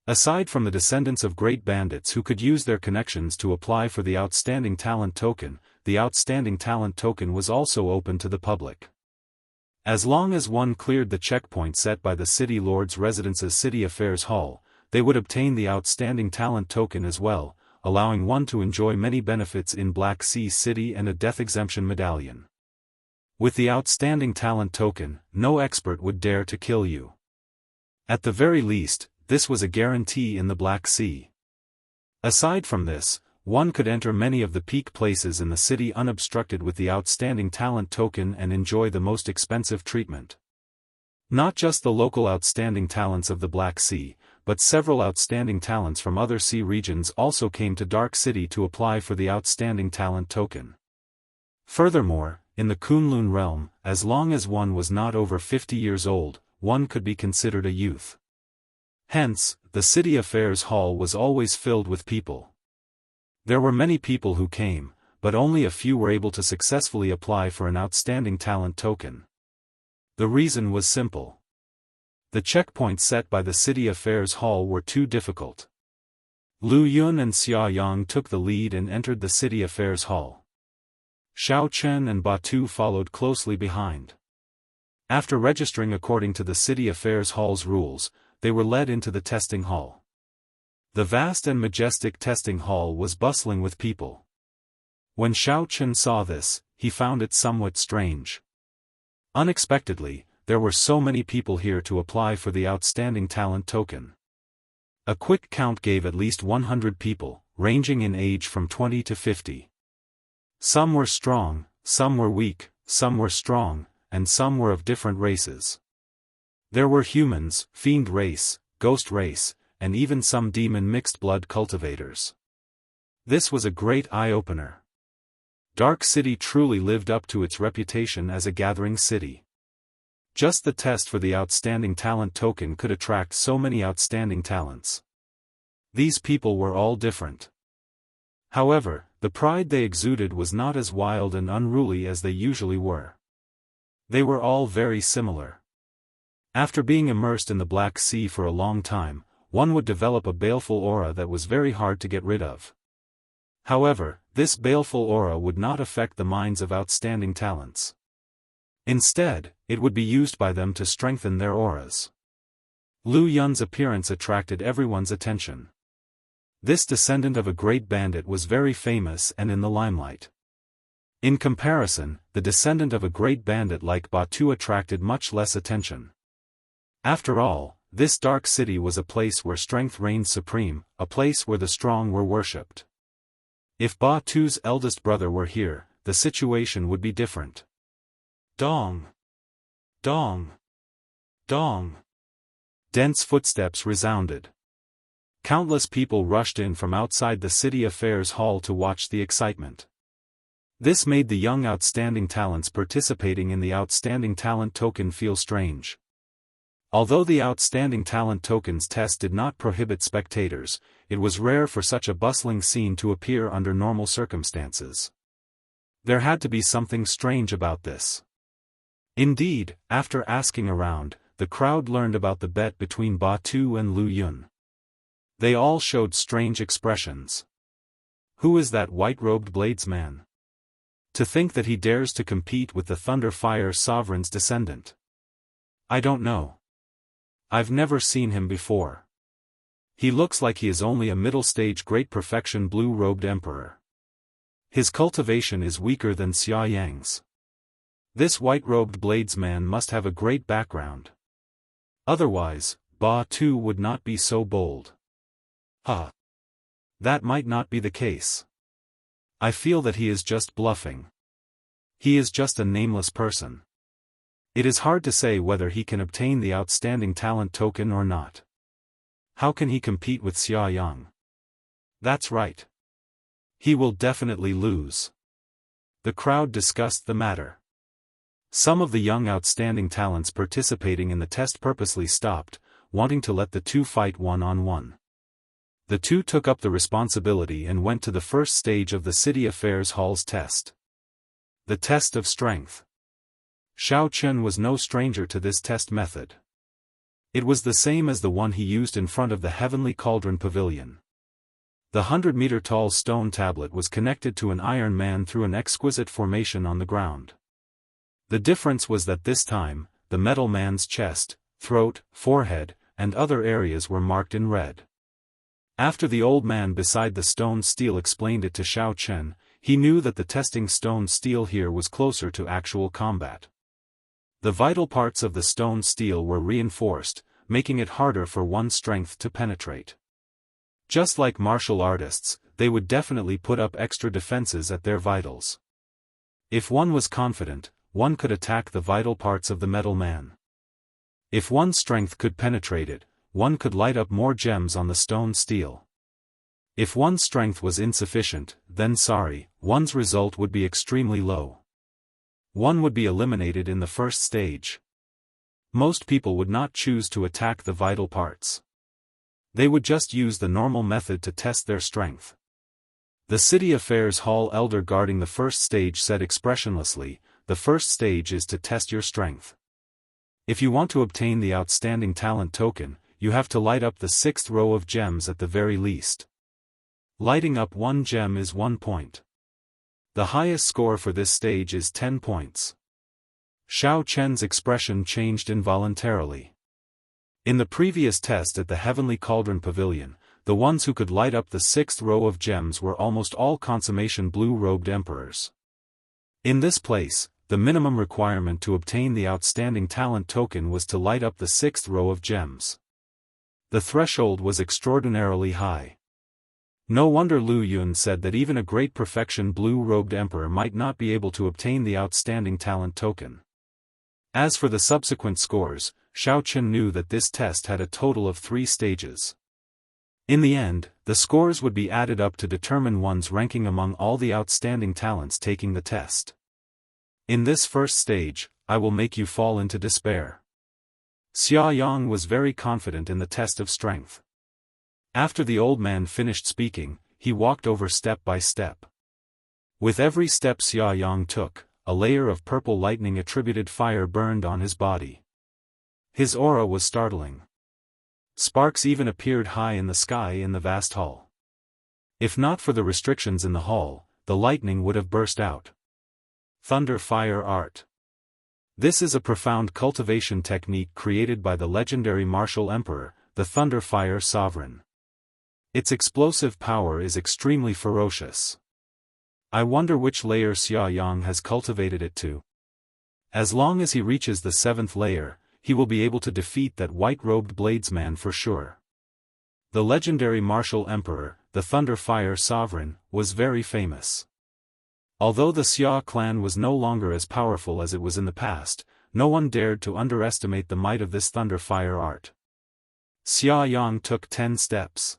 Speaker 1: Aside from the descendants of great bandits who could use their connections to apply for the outstanding talent token, the outstanding talent token was also open to the public. As long as one cleared the checkpoint set by the city lord's residence's city affairs hall, they would obtain the outstanding talent token as well, allowing one to enjoy many benefits in Black Sea City and a death exemption medallion. With the outstanding talent token, no expert would dare to kill you. At the very least, this was a guarantee in the Black Sea. Aside from this, one could enter many of the peak places in the city unobstructed with the outstanding talent token and enjoy the most expensive treatment. Not just the local outstanding talents of the Black Sea, but several outstanding talents from other sea regions also came to Dark City to apply for the outstanding talent token. Furthermore, in the Kunlun realm, as long as one was not over 50 years old, one could be considered a youth. Hence, the city affairs hall was always filled with people. There were many people who came, but only a few were able to successfully apply for an outstanding talent token. The reason was simple. The checkpoints set by the city affairs hall were too difficult. Lu Yun and Xia Yang took the lead and entered the city affairs hall. Xiao Chen and Ba Tu followed closely behind. After registering according to the city affairs hall's rules, they were led into the testing hall. The vast and majestic testing hall was bustling with people. When Xiao Chen saw this, he found it somewhat strange. Unexpectedly, there were so many people here to apply for the outstanding talent token. A quick count gave at least 100 people, ranging in age from 20 to 50. Some were strong, some were weak, some were strong, and some were of different races. There were humans, fiend race, ghost race, and even some demon mixed-blood cultivators. This was a great eye-opener. Dark City truly lived up to its reputation as a gathering city. Just the test for the outstanding talent token could attract so many outstanding talents. These people were all different. However, the pride they exuded was not as wild and unruly as they usually were. They were all very similar. After being immersed in the Black Sea for a long time, one would develop a baleful aura that was very hard to get rid of. However, this baleful aura would not affect the minds of outstanding talents. Instead, it would be used by them to strengthen their auras. Lu Yun's appearance attracted everyone's attention. This descendant of a great bandit was very famous and in the limelight. In comparison, the descendant of a great bandit like Batu attracted much less attention. After all, this dark city was a place where strength reigned supreme, a place where the strong were worshipped. If Batu's eldest brother were here, the situation would be different. Dong! Dong! Dong! Dense footsteps resounded. Countless people rushed in from outside the city affairs hall to watch the excitement. This made the young outstanding talents participating in the outstanding talent token feel strange. Although the outstanding talent tokens test did not prohibit spectators, it was rare for such a bustling scene to appear under normal circumstances. There had to be something strange about this. Indeed, after asking around, the crowd learned about the bet between Batu and Lu Yun. They all showed strange expressions. Who is that white-robed bladesman? To think that he dares to compete with the Thunder Fire Sovereign's descendant. I don't know. I've never seen him before. He looks like he is only a middle-stage great perfection blue-robed emperor. His cultivation is weaker than Xia Yang's. This white-robed bladesman must have a great background. Otherwise, Batu would not be so bold. That might not be the case. I feel that he is just bluffing. He is just a nameless person. It is hard to say whether he can obtain the outstanding talent token or not. How can he compete with Xia Yang? That's right. He will definitely lose. The crowd discussed the matter. Some of the young outstanding talents participating in the test purposely stopped, wanting to let the two fight one-on-one. The two took up the responsibility and went to the first stage of the City Affairs Hall's test. The test of strength. Xiao Chen was no stranger to this test method. It was the same as the one he used in front of the Heavenly Cauldron Pavilion. The 100-meter-tall stone tablet was connected to an Iron Man through an exquisite formation on the ground. The difference was that this time, the Metal Man's chest, throat, forehead, and other areas were marked in red. After the old man beside the stone steel explained it to Xiao Chen, he knew that the testing stone steel here was closer to actual combat. The vital parts of the stone steel were reinforced, making it harder for one's strength to penetrate. Just like martial artists, they would definitely put up extra defenses at their vitals. If one was confident, one could attack the vital parts of the metal man. If one's strength could penetrate it, one could light up more gems on the stone steel. If one's strength was insufficient, then one's result would be extremely low. One would be eliminated in the first stage. Most people would not choose to attack the vital parts. They would just use the normal method to test their strength. The City Affairs Hall elder guarding the first stage said expressionlessly, "The first stage is to test your strength. If you want to obtain the outstanding talent token, you have to light up the 6th row of gems at the very least. Lighting up one gem is 1 point. The highest score for this stage is 10 points. Xiao Chen's expression changed involuntarily. In the previous test at the Heavenly Cauldron Pavilion, the ones who could light up the 6th row of gems were almost all consummation blue-robed emperors. In this place, the minimum requirement to obtain the outstanding talent token was to light up the 6th row of gems. The threshold was extraordinarily high. No wonder Lu Yun said that even a great perfection blue-robed emperor might not be able to obtain the outstanding talent token. As for the subsequent scores, Xiao Qin knew that this test had a total of 3 stages. In the end, the scores would be added up to determine one's ranking among all the outstanding talents taking the test. In this first stage, I will make you fall into despair. Xia Yang was very confident in the test of strength. After the old man finished speaking, he walked over step by step. With every step Xia Yang took, a layer of purple lightning attributed fire burned on his body. His aura was startling. Sparks even appeared high in the sky in the vast hall. If not for the restrictions in the hall, the lightning would have burst out. Thunder Fire Art. This is a profound cultivation technique created by the legendary martial emperor, the Thunder Fire Sovereign. Its explosive power is extremely ferocious. I wonder which layer Xia Yang has cultivated it to. As long as he reaches the 7th layer, he will be able to defeat that white-robed bladesman for sure. The legendary martial emperor, the Thunder Fire Sovereign, was very famous. Although the Xia clan was no longer as powerful as it was in the past, no one dared to underestimate the might of this Thunder Fire art. Xia Yang took 10 steps.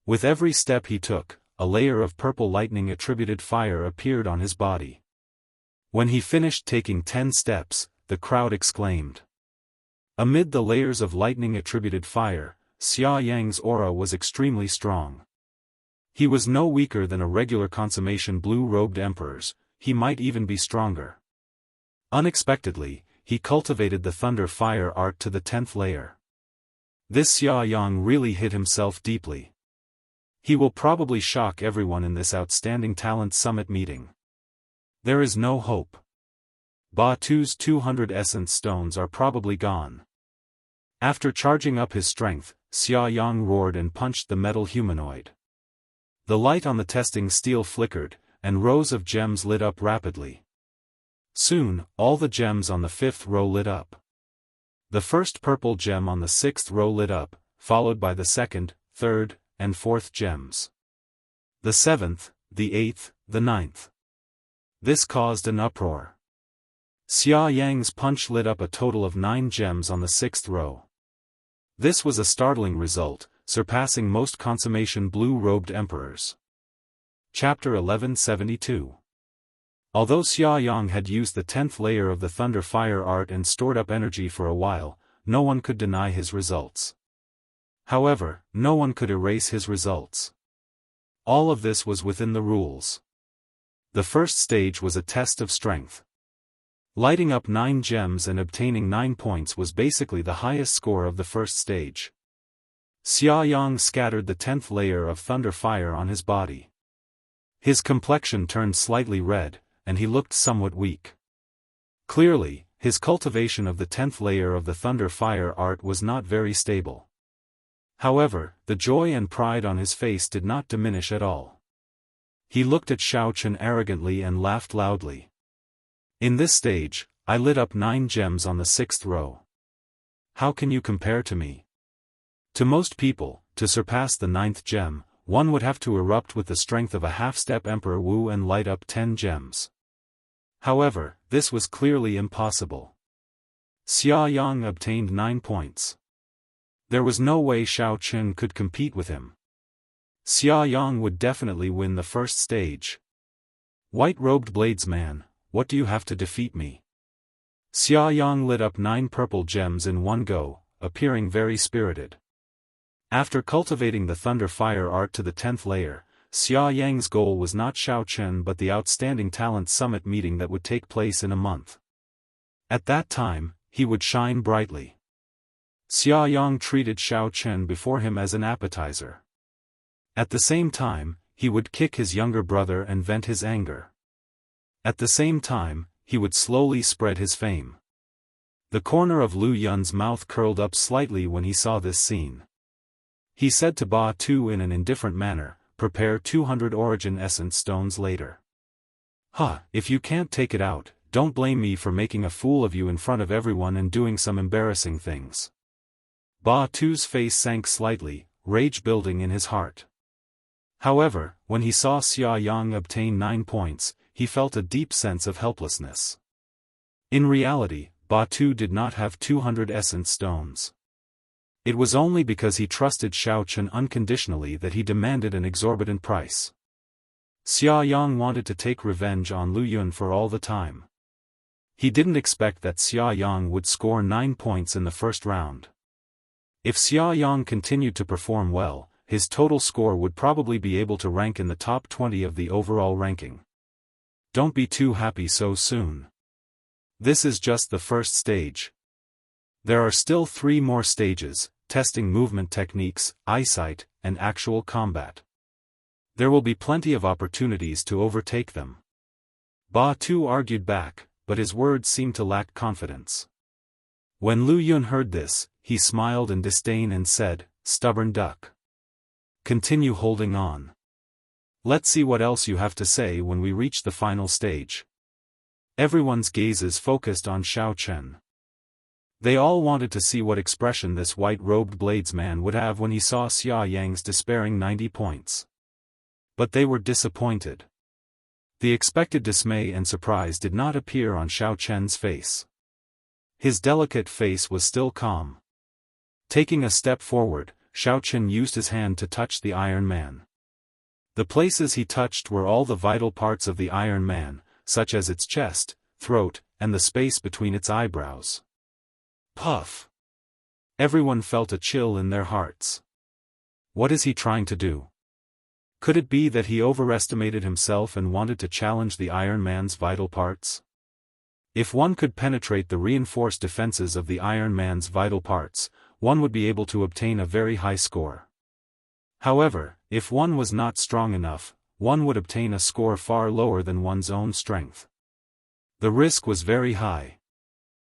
Speaker 1: With every step he took, a layer of purple lightning attributed fire appeared on his body. When he finished taking 10 steps, the crowd exclaimed. Amid the layers of lightning attributed fire, Xia Yang's aura was extremely strong. He was no weaker than a regular consummation blue-robed emperor's, he might even be stronger. Unexpectedly, he cultivated the Thunder Fire art to the 10th layer. This Xia Yang really hit himself deeply. He will probably shock everyone in this outstanding talent summit meeting. There is no hope. Ba Tu's 200 essence stones are probably gone. After charging up his strength, Xia Yang roared and punched the metal humanoid. The light on the testing steel flickered, and rows of gems lit up rapidly. Soon, all the gems on the 5th row lit up. The first purple gem on the 6th row lit up, followed by the 2nd, 3rd, and 4th gems. The 7th, the 8th, the 9th. This caused an uproar. Xia Yang's punch lit up a total of 9 gems on the 6th row. This was a startling result, surpassing most consummation blue-robed emperors. Chapter 1172. Although Xia Yang had used the 10th layer of the Thunder Fire art and stored up energy for a while, no one could deny his results. However, no one could erase his results. All of this was within the rules. The first stage was a test of strength. Lighting up 9 gems and obtaining 9 points was basically the highest score of the first stage. Xia Yang scattered the 10th layer of Thunder Fire on his body. His complexion turned slightly red, and he looked somewhat weak. Clearly, his cultivation of the 10th layer of the Thunder Fire art was not very stable. However, the joy and pride on his face did not diminish at all. He looked at Xiao Qin arrogantly and laughed loudly. In this stage, I lit up 9 gems on the 6th row. How can you compare to me? To most people, to surpass the 9th gem, one would have to erupt with the strength of a half-step Emperor Wu and light up 10 gems. However, this was clearly impossible. Xia Yang obtained 9 points. There was no way Xiao Qin could compete with him. Xia Yang would definitely win the first stage. White-robed bladesman, what do you have to defeat me? Xia Yang lit up 9 purple gems in one go, appearing very spirited. After cultivating the Thunder Fire art to the 10th layer, Xia Yang's goal was not Xiao Qin but the outstanding talent summit meeting that would take place in a month. At that time, he would shine brightly. Xia Yang treated Xiao Qin before him as an appetizer. At the same time, he would kick his younger brother and vent his anger. At the same time, he would slowly spread his fame. The corner of Lu Yun's mouth curled up slightly when he saw this scene. He said to Ba Tu in an indifferent manner, "Prepare 200 origin essence stones later." If you can't take it out, don't blame me for making a fool of you in front of everyone and doing some embarrassing things. Ba Tu's face sank slightly, rage building in his heart. However, when he saw Xia Yang obtain 9 points, he felt a deep sense of helplessness. In reality, Ba Tu did not have 200 essence stones. It was only because he trusted Xiao Chen unconditionally that he demanded an exorbitant price. Xia Yang wanted to take revenge on Lu Yun for all the time. He didn't expect that Xia Yang would score 9 points in the first round. If Xia Yang continued to perform well, his total score would probably be able to rank in the top 20 of the overall ranking. Don't be too happy so soon. This is just the first stage. There are still 3 more stages, testing movement techniques, eyesight, and actual combat. There will be plenty of opportunities to overtake them. Ba Tu argued back, but his words seemed to lack confidence. When Lu Yun heard this, he smiled in disdain and said, "Stubborn duck. Continue holding on. Let's see what else you have to say when we reach the final stage." Everyone's gazes focused on Xiao Chen. They all wanted to see what expression this white-robed bladesman would have when he saw Xia Yang's despairing 90 points. But they were disappointed. The expected dismay and surprise did not appear on Xiao Chen's face. His delicate face was still calm. Taking a step forward, Xiao Chen used his hand to touch the Iron Man. The places he touched were all the vital parts of the Iron Man, such as its chest, throat, and the space between its eyebrows. Puff! Everyone felt a chill in their hearts. What is he trying to do? Could it be that he overestimated himself and wanted to challenge the Iron Man's vital parts? If one could penetrate the reinforced defenses of the Iron Man's vital parts, one would be able to obtain a very high score. However, if one was not strong enough, one would obtain a score far lower than one's own strength. The risk was very high.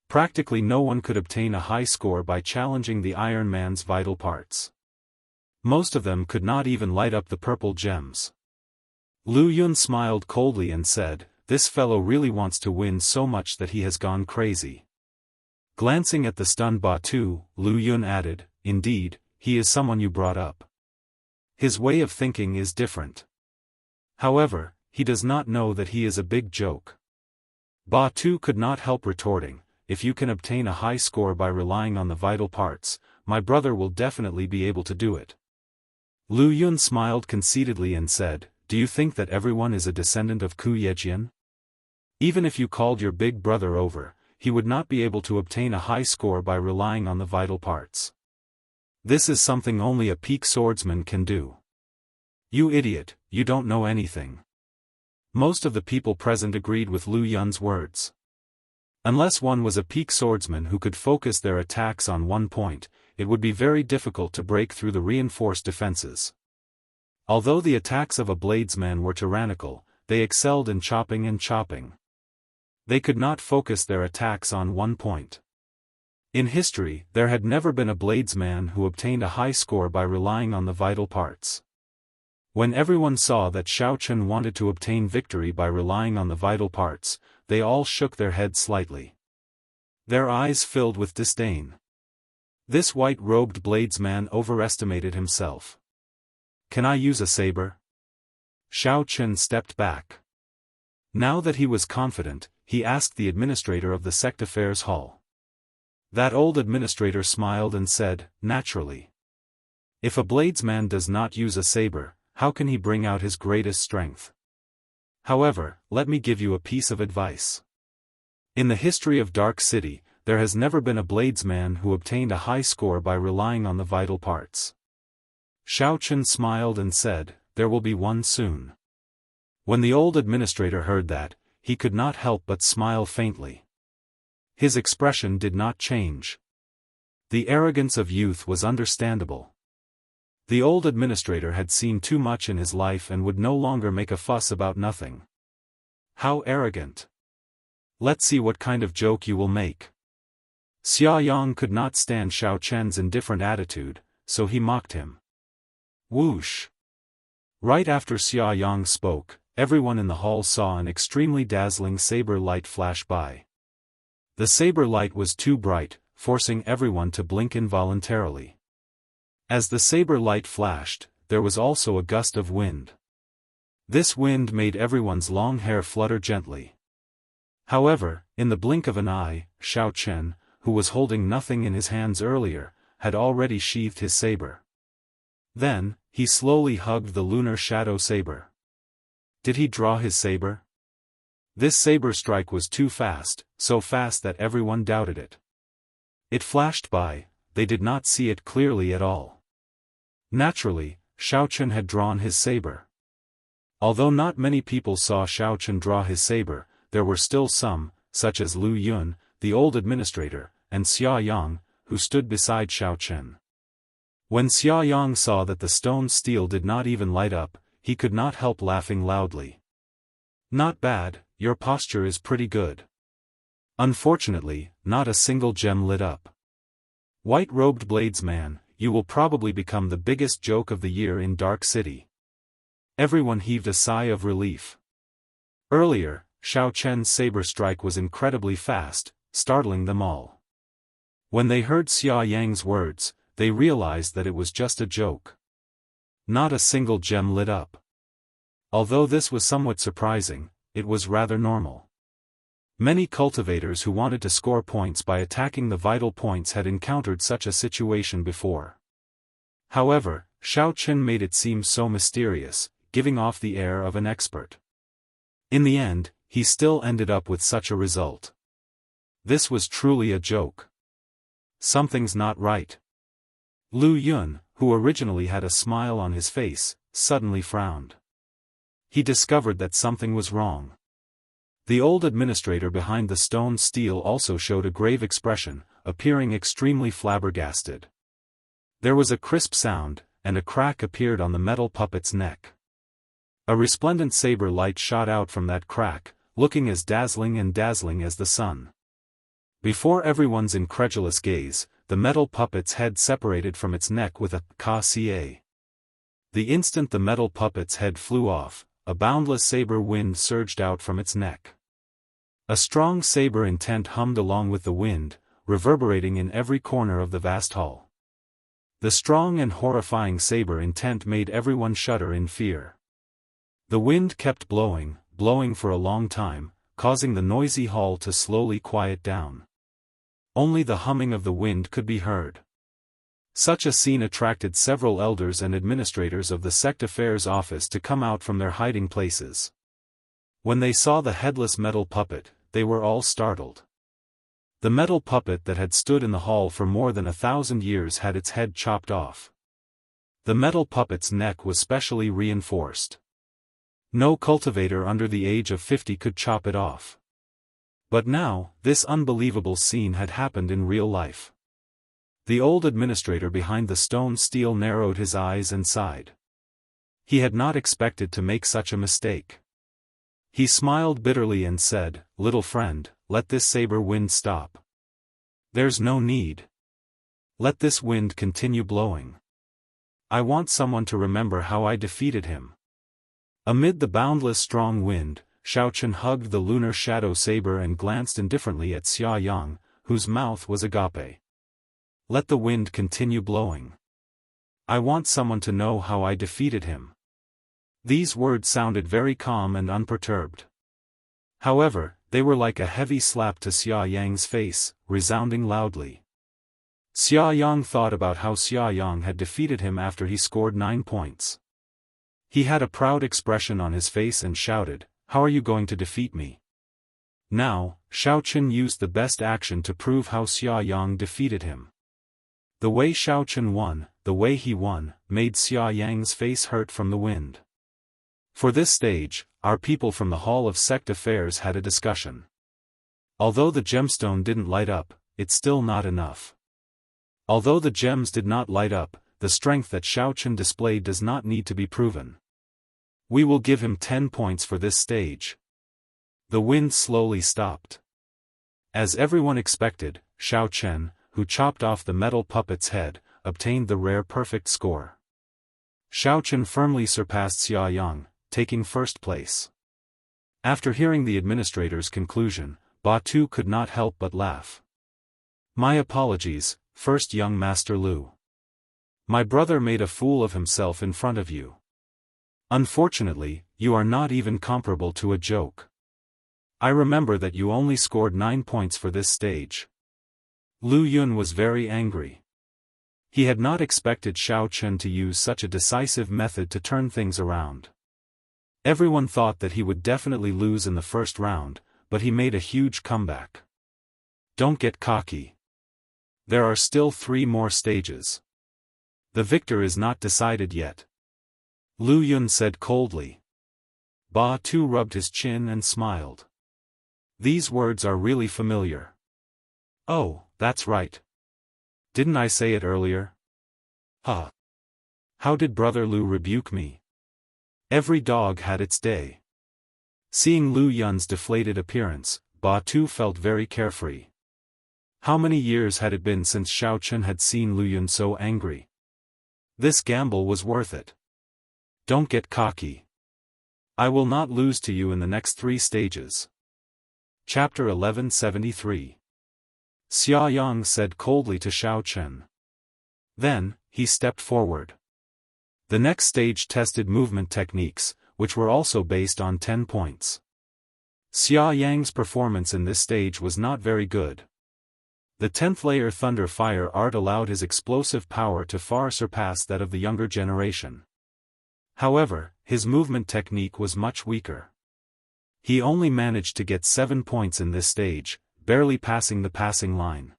Speaker 1: Practically no one could obtain a high score by challenging the Iron Man's vital parts. Most of them could not even light up the purple gems. Lu Yun smiled coldly and said, "This fellow really wants to win so much that he has gone crazy." Glancing at the stunned Ba Tu, Lu Yun added, "Indeed, he is someone you brought up. His way of thinking is different. However, he does not know that he is a big joke." Ba Tu could not help retorting, "If you can obtain a high score by relying on the vital parts, my brother will definitely be able to do it." Lu Yun smiled conceitedly and said, "Do you think that everyone is a descendant of Ku Yejian? Even if you called your big brother over, he would not be able to obtain a high score by relying on the vital parts. This is something only a peak swordsman can do. You idiot, you don't know anything." Most of the people present agreed with Lu Yun's words. Unless one was a peak swordsman who could focus their attacks on one point, it would be very difficult to break through the reinforced defenses. Although the attacks of a bladesman were tyrannical, they excelled in chopping and chopping. They could not focus their attacks on one point. In history, there had never been a bladesman who obtained a high score by relying on the vital parts. When everyone saw that Xiao Chen wanted to obtain victory by relying on the vital parts, they all shook their heads slightly. Their eyes filled with disdain. This white-robed bladesman overestimated himself. "Can I use a saber?" Xiao Chen stepped back. Now that he was confident, he asked the administrator of the sect affairs hall. That old administrator smiled and said, "Naturally. If a bladesman does not use a saber, how can he bring out his greatest strength? However, let me give you a piece of advice. In the history of Dark City, there has never been a bladesman who obtained a high score by relying on the vital parts." Xiao Chen smiled and said, "There will be one soon." When the old administrator heard that, he could not help but smile faintly. His expression did not change. The arrogance of youth was understandable. The old administrator had seen too much in his life and would no longer make a fuss about nothing. How arrogant! Let's see what kind of joke you will make. Xia Yang could not stand Xiao Chen's indifferent attitude, so he mocked him. Whoosh! Right after Xia Yang spoke, everyone in the hall saw an extremely dazzling saber light flash by. The saber light was too bright, forcing everyone to blink involuntarily. As the saber light flashed, there was also a gust of wind. This wind made everyone's long hair flutter gently. However, in the blink of an eye, Xiao Chen, who was holding nothing in his hands earlier, had already sheathed his saber. Then, he slowly hugged the lunar shadow saber. Did he draw his saber? This saber strike was too fast, so fast that everyone doubted it. It flashed by, they did not see it clearly at all. Naturally, Xiao Chen had drawn his saber. Although not many people saw Xiao Chen draw his saber, there were still some, such as Lu Yun, the old administrator, and Xia Yang, who stood beside Xiao Chen. When Xia Yang saw that the stone steel did not even light up, he could not help laughing loudly. "Not bad, your posture is pretty good." Unfortunately, not a single gem lit up. "White-robed bladesman, you will probably become the biggest joke of the year in Dark City." Everyone heaved a sigh of relief. Earlier, Xiao Chen's saber strike was incredibly fast, startling them all. When they heard Xia Yang's words, they realized that it was just a joke. Not a single gem lit up. Although this was somewhat surprising, it was rather normal. Many cultivators who wanted to score points by attacking the vital points had encountered such a situation before. However, Xiao Chen made it seem so mysterious, giving off the air of an expert. In the end, he still ended up with such a result. This was truly a joke. Something's not right. Lu Yun, who originally had a smile on his face, suddenly frowned. He discovered that something was wrong. The old administrator behind the stone steel also showed a grave expression, appearing extremely flabbergasted. There was a crisp sound, and a crack appeared on the metal puppet's neck. A resplendent saber light shot out from that crack, looking as dazzling as the sun. Before everyone's incredulous gaze, the metal puppet's head separated from its neck with a "ka-ca." The instant the metal puppet's head flew off, a boundless saber wind surged out from its neck. A strong saber intent hummed along with the wind, reverberating in every corner of the vast hall. The strong and horrifying saber intent made everyone shudder in fear. The wind kept blowing for a long time, causing the noisy hall to slowly quiet down. Only the humming of the wind could be heard. Such a scene attracted several elders and administrators of the sect affairs office to come out from their hiding places. When they saw the headless metal puppet, they were all startled. The metal puppet that had stood in the hall for more than 1,000 years had its head chopped off. The metal puppet's neck was specially reinforced. No cultivator under the age of 50 could chop it off. But now, this unbelievable scene had happened in real life. The old administrator behind the stone steel narrowed his eyes and sighed. He had not expected to make such a mistake. He smiled bitterly and said, "Little friend, let this saber wind stop. There's no need. Let this wind continue blowing. I want someone to remember how I defeated him." Amid the boundless strong wind, Xiao Chen hugged the lunar shadow saber and glanced indifferently at Xia Yang, whose mouth was agape. "Let the wind continue blowing. I want someone to know how I defeated him." These words sounded very calm and unperturbed. However, they were like a heavy slap to Xia Yang's face, resounding loudly. Xia Yang thought about how Xia Yang had defeated him after he scored 9 points. He had a proud expression on his face and shouted, "How are you going to defeat me?" Now, Xiao Chen used the best action to prove how Xia Yang defeated him. The way Xiao Chen won, the way he won, made Xia Yang's face hurt from the wind. For this stage, our people from the Hall of Sect Affairs had a discussion. Although the gemstone didn't light up, it's still not enough. Although the gems did not light up, the strength that Xiao Chen displayed does not need to be proven. We will give him 10 points for this stage. The wind slowly stopped. As everyone expected, Xiao Chen, who chopped off the metal puppet's head, obtained the rare perfect score. Xiao Chen firmly surpassed Xia Yang, taking first place. After hearing the administrator's conclusion, Batu could not help but laugh. My apologies, first young Master Lu. My brother made a fool of himself in front of you. Unfortunately, you are not even comparable to a joke. I remember that you only scored 9 points for this stage. Lu Yun was very angry. He had not expected Xiao Chen to use such a decisive method to turn things around. Everyone thought that he would definitely lose in the first round, but he made a huge comeback. Don't get cocky. There are still 3 more stages. The victor is not decided yet. Lu Yun said coldly. Ba Tu rubbed his chin and smiled. These words are really familiar. Oh, that's right. Didn't I say it earlier? Huh. How did Brother Lu rebuke me? Every dog had its day. Seeing Lu Yun's deflated appearance, Ba Tu felt very carefree. How many years had it been since Xiao Chen had seen Lu Yun so angry? This gamble was worth it. Don't get cocky. I will not lose to you in the next 3 stages. Chapter 1173. Xia Yang said coldly to Xiao Chen. Then, he stepped forward. The next stage tested movement techniques, which were also based on 10 points. Xia Yang's performance in this stage was not very good. The 10th layer Thunder Fire art allowed his explosive power to far surpass that of the younger generation. However, his movement technique was much weaker. He only managed to get 7 points in this stage, barely passing the passing line.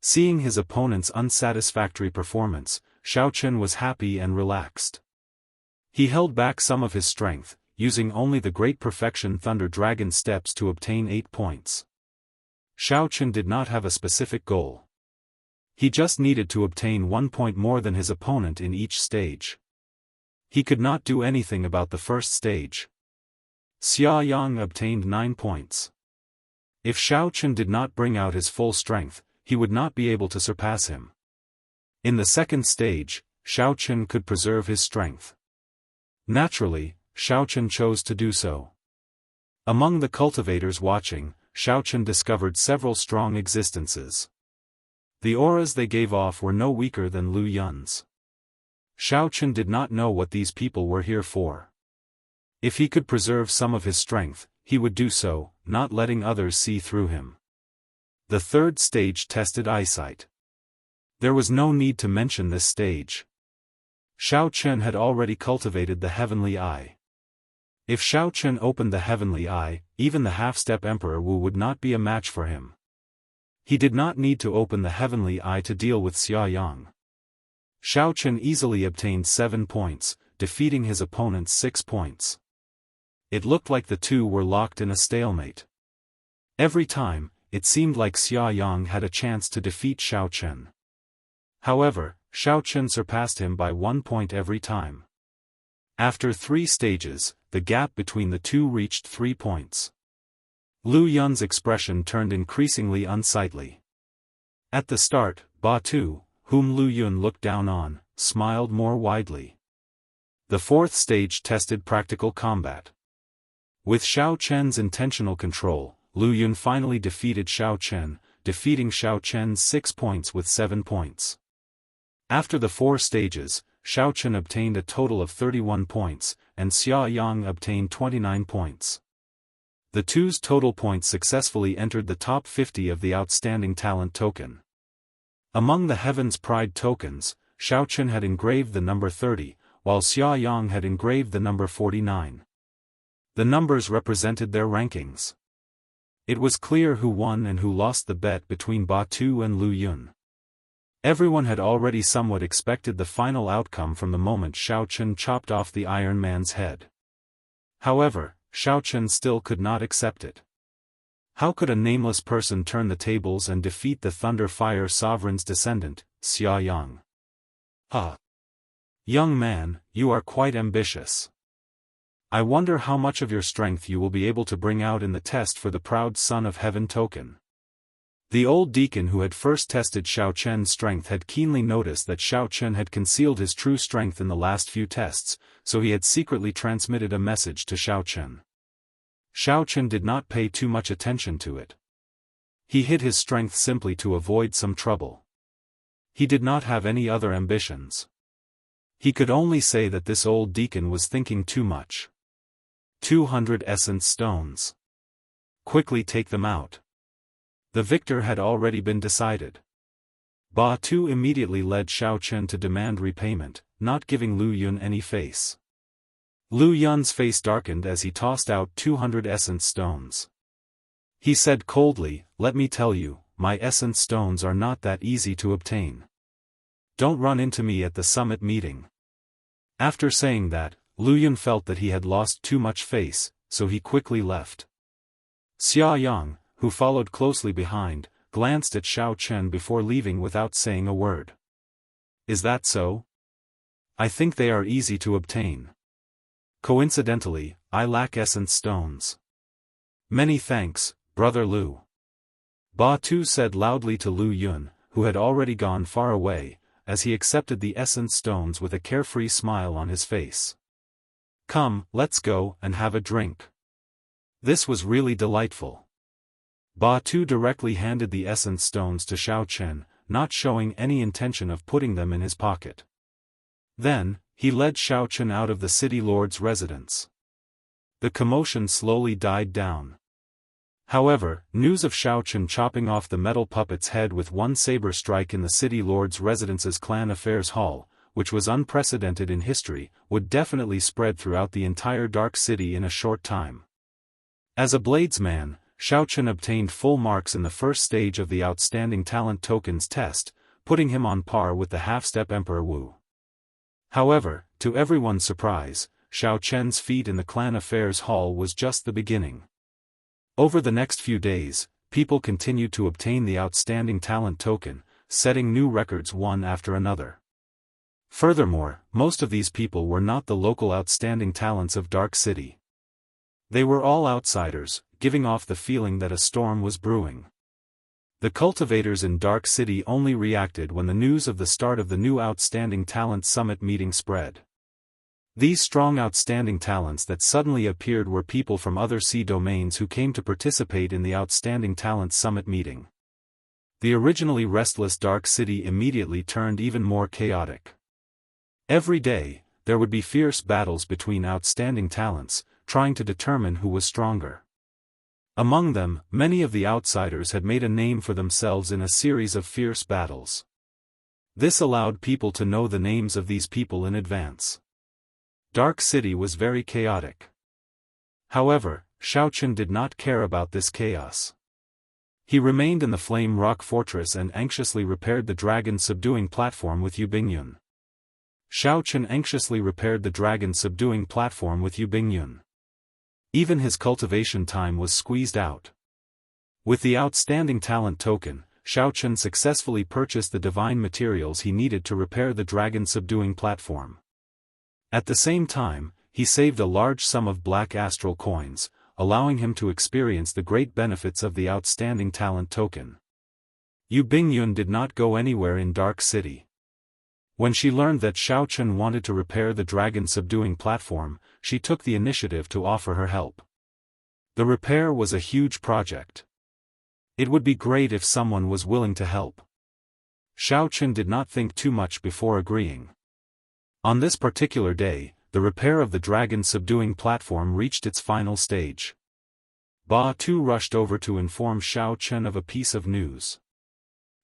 Speaker 1: Seeing his opponent's unsatisfactory performance, Xiao Chen was happy and relaxed. He held back some of his strength, using only the Great Perfection Thunder Dragon steps to obtain 8 points. Xiao Chen did not have a specific goal. He just needed to obtain 1 point more than his opponent in each stage. He could not do anything about the first stage. Xia Yang obtained 9 points. If Xiao Chen did not bring out his full strength, he would not be able to surpass him. In the second stage, Xiao Chen could preserve his strength. Naturally, Xiao Chen chose to do so. Among the cultivators watching, Xiao Chen discovered several strong existences. The auras they gave off were no weaker than Lu Yun's. Xiao Chen did not know what these people were here for. If he could preserve some of his strength, he would do so, not letting others see through him. The third stage tested eyesight. There was no need to mention this stage. Xiao Chen had already cultivated the heavenly eye. If Xiao Chen opened the heavenly eye, even the half-step Emperor Wu would not be a match for him. He did not need to open the heavenly eye to deal with Xia Yang. Xiao Chen easily obtained 7 points, defeating his opponent's 6 points. It looked like the two were locked in a stalemate. Every time, it seemed like Xia Yang had a chance to defeat Xiao Chen. However, Xiao Chen surpassed him by 1 point every time. After 3 stages, the gap between the two reached 3 points. Lu Yun's expression turned increasingly unsightly. At the start, Ba Tu, whom Lu Yun looked down on, smiled more widely. The 4th stage tested practical combat. With Xiao Chen's intentional control, Lu Yun finally defeated Xiao Chen, defeating Xiao Chen's 6 points with 7 points. After the 4 stages, Xiao Chen obtained a total of 31 points, and Xia Yang obtained 29 points. The two's total points successfully entered the top 50 of the Outstanding Talent token. Among the Heaven's Pride tokens, Xiao Chen had engraved the number 30, while Xia Yang had engraved the number 49. The numbers represented their rankings. It was clear who won and who lost the bet between Ba Tu and Lu Yun. Everyone had already somewhat expected the final outcome from the moment Xiao Chen chopped off the Iron Man's head. However, Xiao Chen still could not accept it. How could a nameless person turn the tables and defeat the Thunder Fire Sovereign's descendant, Xia Yang? Young man, you are quite ambitious. I wonder how much of your strength you will be able to bring out in the test for the Proud Son of Heaven token. The old deacon who had first tested Xiao Chen's strength had keenly noticed that Xiao Chen had concealed his true strength in the last few tests, so he had secretly transmitted a message to Xiao Chen. Xiao Chen did not pay too much attention to it. He hid his strength simply to avoid some trouble. He did not have any other ambitions. He could only say that this old deacon was thinking too much. 200 essence stones. Quickly take them out. The victor had already been decided. Ba Tu immediately led Xiao Chen to demand repayment, not giving Lu Yun any face. Lu Yun's face darkened as he tossed out 200 essence stones. He said coldly, "Let me tell you, my essence stones are not that easy to obtain. Don't run into me at the summit meeting." After saying that, Lu Yun felt that he had lost too much face, so he quickly left. Xia Yang, who followed closely behind, glanced at Xiao Chen before leaving without saying a word. "Is that so? I think they are easy to obtain. Coincidentally, I lack essence stones." "Many thanks, Brother Lu." Ba Tu said loudly to Lu Yun, who had already gone far away, as he accepted the essence stones with a carefree smile on his face. "Come, let's go and have a drink." This was really delightful. Ba Tu directly handed the essence stones to Xiao Chen, not showing any intention of putting them in his pocket. Then, he led Xiao Chen out of the city lord's residence. The commotion slowly died down. However, news of Xiao Chen chopping off the metal puppet's head with one saber strike in the city lord's residence's clan affairs hall, which was unprecedented in history, would definitely spread throughout the entire Dark City in a short time. As a bladesman, Xiao Chen obtained full marks in the first stage of the Outstanding Talent Tokens test, putting him on par with the half-step Emperor Wu. However, to everyone's surprise, Xiao Chen's feat in the clan affairs hall was just the beginning. Over the next few days, people continued to obtain the Outstanding Talent Token, setting new records one after another. Furthermore, most of these people were not the local outstanding talents of Dark City. They were all outsiders, giving off the feeling that a storm was brewing. The cultivators in Dark City only reacted when the news of the start of the new Outstanding Talent Summit meeting spread. These strong outstanding talents that suddenly appeared were people from other sea domains who came to participate in the Outstanding Talent Summit meeting. The originally restless Dark City immediately turned even more chaotic. Every day, there would be fierce battles between outstanding talents, trying to determine who was stronger. Among them, many of the outsiders had made a name for themselves in a series of fierce battles. This allowed people to know the names of these people in advance. Dark City was very chaotic. However, Xiao Chen did not care about this chaos. He remained in the Flame Rock Fortress and anxiously repaired the dragon-subduing platform with Yubingyun. Xiao Chen anxiously repaired the dragon-subduing platform with Yubingyun. Even his cultivation time was squeezed out. With the Outstanding Talent Token, Xiao Chen successfully purchased the divine materials he needed to repair the dragon-subduing platform. At the same time, he saved a large sum of black astral coins, allowing him to experience the great benefits of the Outstanding Talent Token. Yubingyun did not go anywhere in Dark City. When she learned that Xiao Chen wanted to repair the dragon-subduing platform, she took the initiative to offer her help. The repair was a huge project. It would be great if someone was willing to help. Xiao Chen did not think too much before agreeing. On this particular day, the repair of the dragon-subduing platform reached its final stage. Ba Tu rushed over to inform Xiao Chen of a piece of news.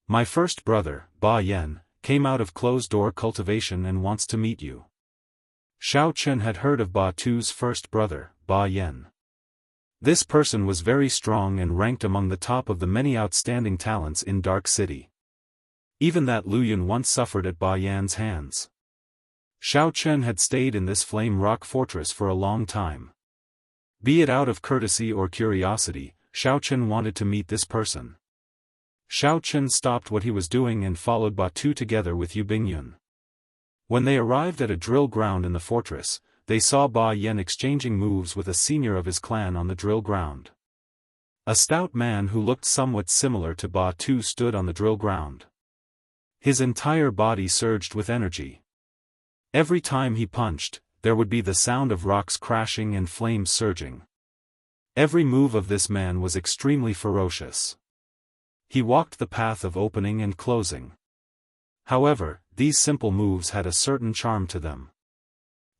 Speaker 1: "My first brother, Ba Yan, came out of closed-door cultivation and wants to meet you." Xiao Chen had heard of Ba Tu's first brother, Ba Yan. This person was very strong and ranked among the top of the many outstanding talents in Dark City. Even that Lu Yun once suffered at Ba Yan's hands. Xiao Chen had stayed in this Flame Rock Fortress for a long time. Be it out of courtesy or curiosity, Xiao Chen wanted to meet this person. Xiao Chen stopped what he was doing and followed Ba Tu together with Yubingyun. When they arrived at a drill ground in the fortress, they saw Ba Yan exchanging moves with a senior of his clan on the drill ground. A stout man who looked somewhat similar to Ba Tu stood on the drill ground. His entire body surged with energy. Every time he punched, there would be the sound of rocks crashing and flames surging. Every move of this man was extremely ferocious. He walked the path of opening and closing. However, these simple moves had a certain charm to them.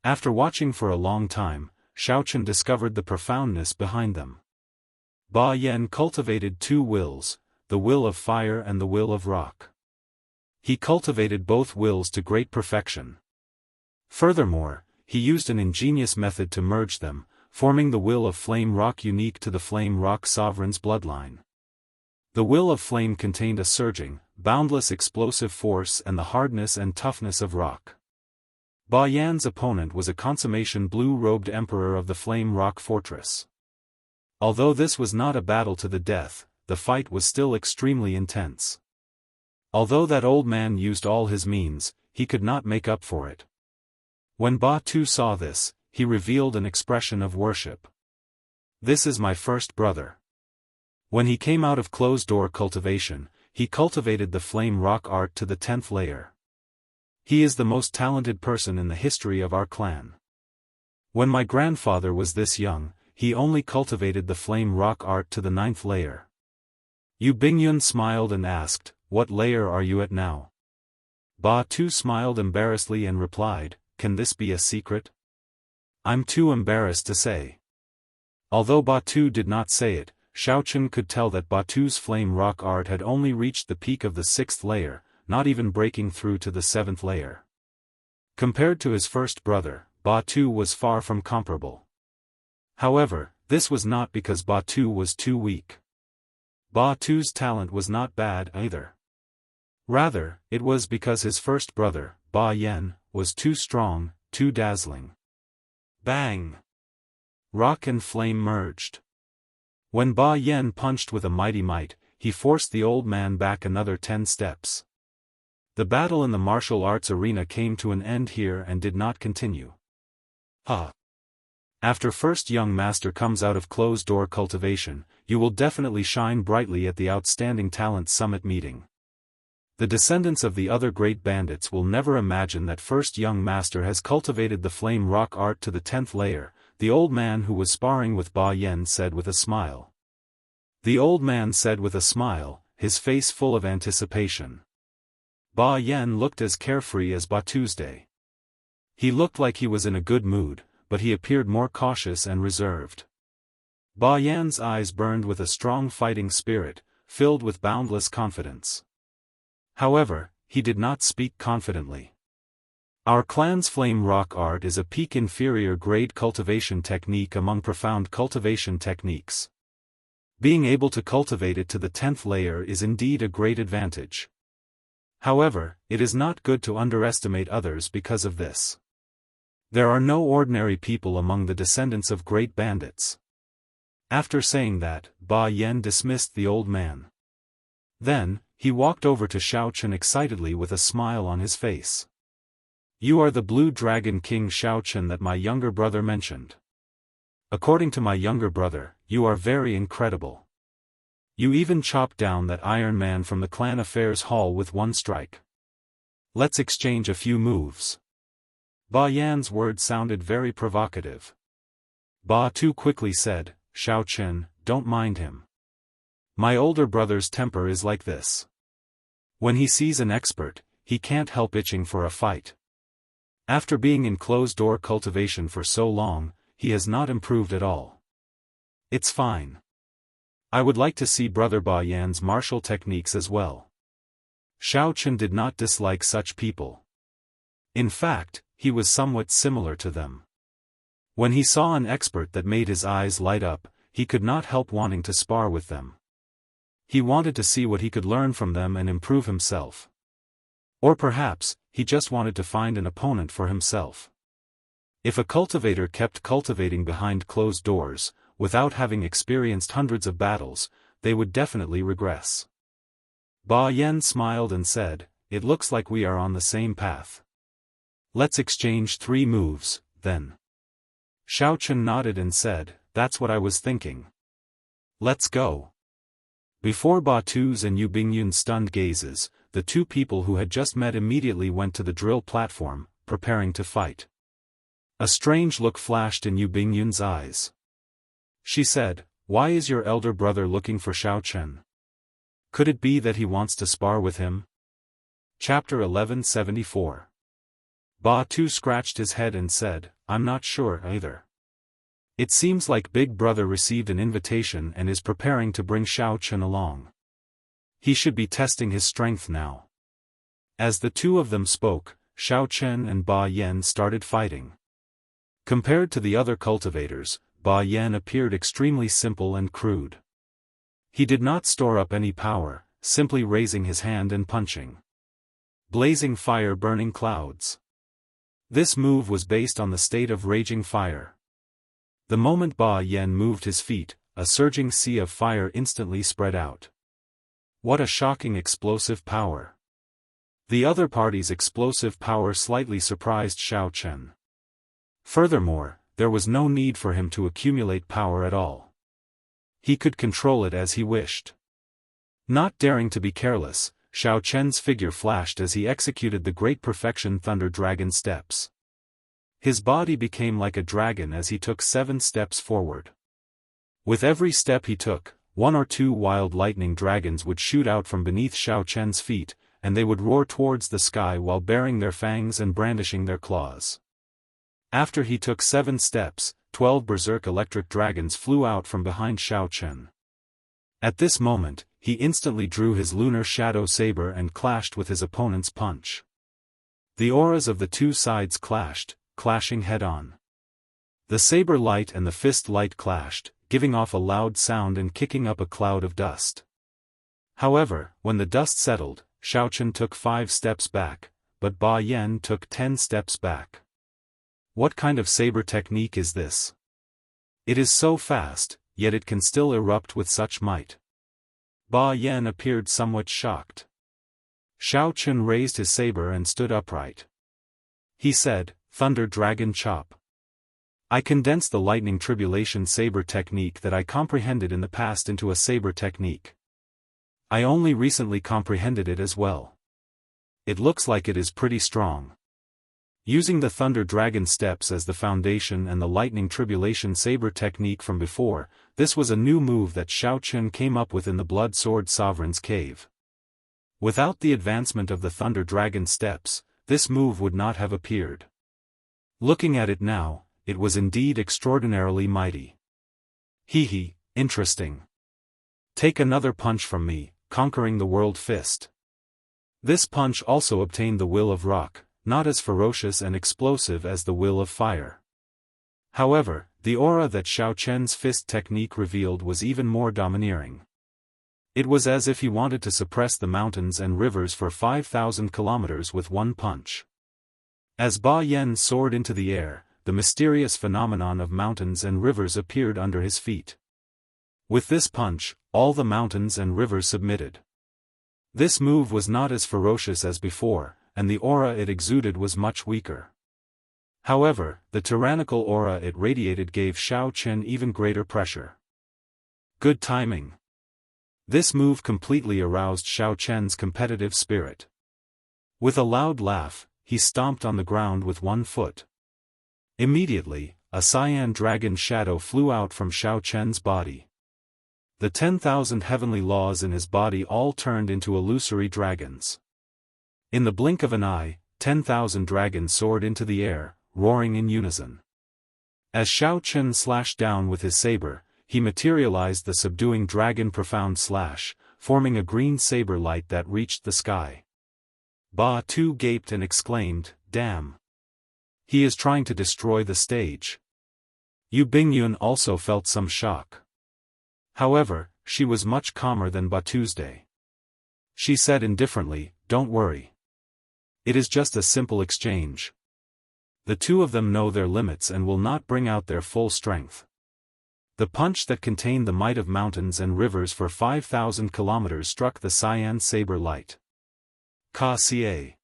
Speaker 1: After watching for a long time, Xiaochen discovered the profoundness behind them. Ba Yan cultivated two wills, the will of fire and the will of rock. He cultivated both wills to great perfection. Furthermore, he used an ingenious method to merge them, forming the will of flame rock unique to the flame rock sovereign's bloodline. The will of flame contained a surging, boundless explosive force and the hardness and toughness of rock. Ba Yan's opponent was a consummation blue-robed emperor of the flame rock fortress. Although this was not a battle to the death, the fight was still extremely intense. Although that old man used all his means, he could not make up for it. When Ba Tu saw this, he revealed an expression of worship. "This is my first brother." When he came out of closed-door cultivation, he cultivated the flame rock art to the 10th layer. He is the most talented person in the history of our clan. When my grandfather was this young, he only cultivated the flame rock art to the 9th layer. Yu Bingyun smiled and asked, "What layer are you at now?" Ba Tu smiled embarrassedly and replied, "Can this be a secret?" "I'm too embarrassed to say." Although Ba Tu did not say it, Xiaochen could tell that Ba Tu's flame rock art had only reached the peak of the 6th layer, not even breaking through to the 7th layer. Compared to his first brother, Ba Tu was far from comparable. However, this was not because Ba Tu was too weak. Ba Tu's talent was not bad either. Rather, it was because his first brother, Ba Yan, was too strong, too dazzling. Bang! Rock and flame merged. When Ba Yan punched with a mighty might, he forced the old man back another 10 steps. The battle in the martial arts arena came to an end here and did not continue. After first young master comes out of closed-door cultivation, you will definitely shine brightly at the Outstanding Talent Summit meeting. The descendants of the other great bandits will never imagine that first young master has cultivated the flame rock art to the 10th layer, the old man who was sparring with Ba Yan said with a smile. The old man said with a smile, his face full of anticipation. Ba Yan looked as carefree as Ba Tuesday. He looked like he was in a good mood, but he appeared more cautious and reserved. Ba Yan's eyes burned with a strong fighting spirit, filled with boundless confidence. However, he did not speak confidently. Our clan's flame rock art is a peak inferior grade cultivation technique among profound cultivation techniques. Being able to cultivate it to the 10th layer is indeed a great advantage. However, it is not good to underestimate others because of this. There are no ordinary people among the descendants of great bandits. After saying that, Ba Yan dismissed the old man. Then, he walked over to Xiaochen excitedly with a smile on his face. "You are the Blue Dragon King Xiaochen that my younger brother mentioned. According to my younger brother, you are very incredible. You even chopped down that Iron Man from the clan affairs hall with one strike. Let's exchange a few moves." Ba Yan's words sounded very provocative. Ba Tu quickly said, "Xiaochen, don't mind him. My older brother's temper is like this. When he sees an expert, he can't help itching for a fight. After being in closed-door cultivation for so long, he has not improved at all. It's fine. I would like to see Brother Ba Yan's martial techniques as well." Xiaochen did not dislike such people. In fact, he was somewhat similar to them. When he saw an expert that made his eyes light up, he could not help wanting to spar with them. He wanted to see what he could learn from them and improve himself. Or perhaps, he just wanted to find an opponent for himself. If a cultivator kept cultivating behind closed doors, without having experienced hundreds of battles, they would definitely regress. Ba Yan smiled and said, "It looks like we are on the same path. Let's exchange 3 moves, then." Xiaochen nodded and said, "That's what I was thinking." Let's go. Before Batu's and Yu Bingyun's stunned gazes, the two people who had just met immediately went to the drill platform, preparing to fight. A strange look flashed in Yu Bingyun's eyes. She said, "Why is your elder brother looking for Xiao Chen? Could it be that he wants to spar with him?" Chapter 1174. Batu scratched his head and said, "I'm not sure either. It seems like Big Brother received an invitation and is preparing to bring Xiao Chen along. He should be testing his strength now." As the two of them spoke, Xiao Chen and Ba Yan started fighting. Compared to the other cultivators, Ba Yan appeared extremely simple and crude. He did not store up any power, simply raising his hand and punching. Blazing fire burning clouds. This move was based on the state of raging fire. The moment Ba Yan moved his feet, a surging sea of fire instantly spread out. What a shocking explosive power. The other party's explosive power slightly surprised Xiao Chen. Furthermore, there was no need for him to accumulate power at all. He could control it as he wished. Not daring to be careless, Xiao Chen's figure flashed as he executed the Great Perfection Thunder Dragon steps. His body became like a dragon as he took 7 steps forward. With every step he took, 1 or 2 wild lightning dragons would shoot out from beneath Xiao Chen's feet, and they would roar towards the sky while baring their fangs and brandishing their claws. After he took 7 steps, 12 berserk electric dragons flew out from behind Xiao Chen. At this moment, he instantly drew his lunar shadow saber and clashed with his opponent's punch. The auras of the two sides clashed, clashing head-on. The saber light and the fist light clashed, giving off a loud sound and kicking up a cloud of dust. However, when the dust settled, Xiao Chen took 5 steps back, but Ba Yan took 10 steps back. What kind of saber technique is this? It is so fast, yet it can still erupt with such might. Ba Yan appeared somewhat shocked. Xiao Chen raised his saber and stood upright. He said, "Thunder Dragon Chop. I condensed the lightning tribulation saber technique that I comprehended in the past into a saber technique. I only recently comprehended it as well. It looks like it is pretty strong." Using the Thunder Dragon steps as the foundation and the lightning tribulation saber technique from before, this was a new move that Xiao Chen came up with in the Blood Sword Sovereign's cave. Without the advancement of the Thunder Dragon steps, this move would not have appeared. Looking at it now, it was indeed extraordinarily mighty. Hee, interesting. Take another punch from me, conquering the world fist. This punch also obtained the will of rock, not as ferocious and explosive as the will of fire. However, the aura that Xiao Chen's fist technique revealed was even more domineering. It was as if he wanted to suppress the mountains and rivers for 5,000 kilometers with one punch. As Ba Yan soared into the air, the mysterious phenomenon of mountains and rivers appeared under his feet. With this punch, all the mountains and rivers submitted. This move was not as ferocious as before, and the aura it exuded was much weaker. However, the tyrannical aura it radiated gave Xiao Chen even greater pressure. Good timing. This move completely aroused Xiao Chen's competitive spirit. With a loud laugh, he stomped on the ground with one foot. Immediately, a cyan dragon shadow flew out from Xiao Chen's body. The 10,000 heavenly laws in his body all turned into illusory dragons. In the blink of an eye, 10,000 dragons soared into the air, roaring in unison. As Xiao Chen slashed down with his saber, he materialized the subduing dragon profound slash, forming a green saber light that reached the sky. Ba Tu gaped and exclaimed, "Damn! He is trying to destroy the stage." Yu Bingyun also felt some shock. However, she was much calmer than Batu's day. She said indifferently, "Don't worry. It is just a simple exchange. The two of them know their limits and will not bring out their full strength." The punch that contained the might of mountains and rivers for 5,000 kilometers struck the cyan saber light. Ka-ca.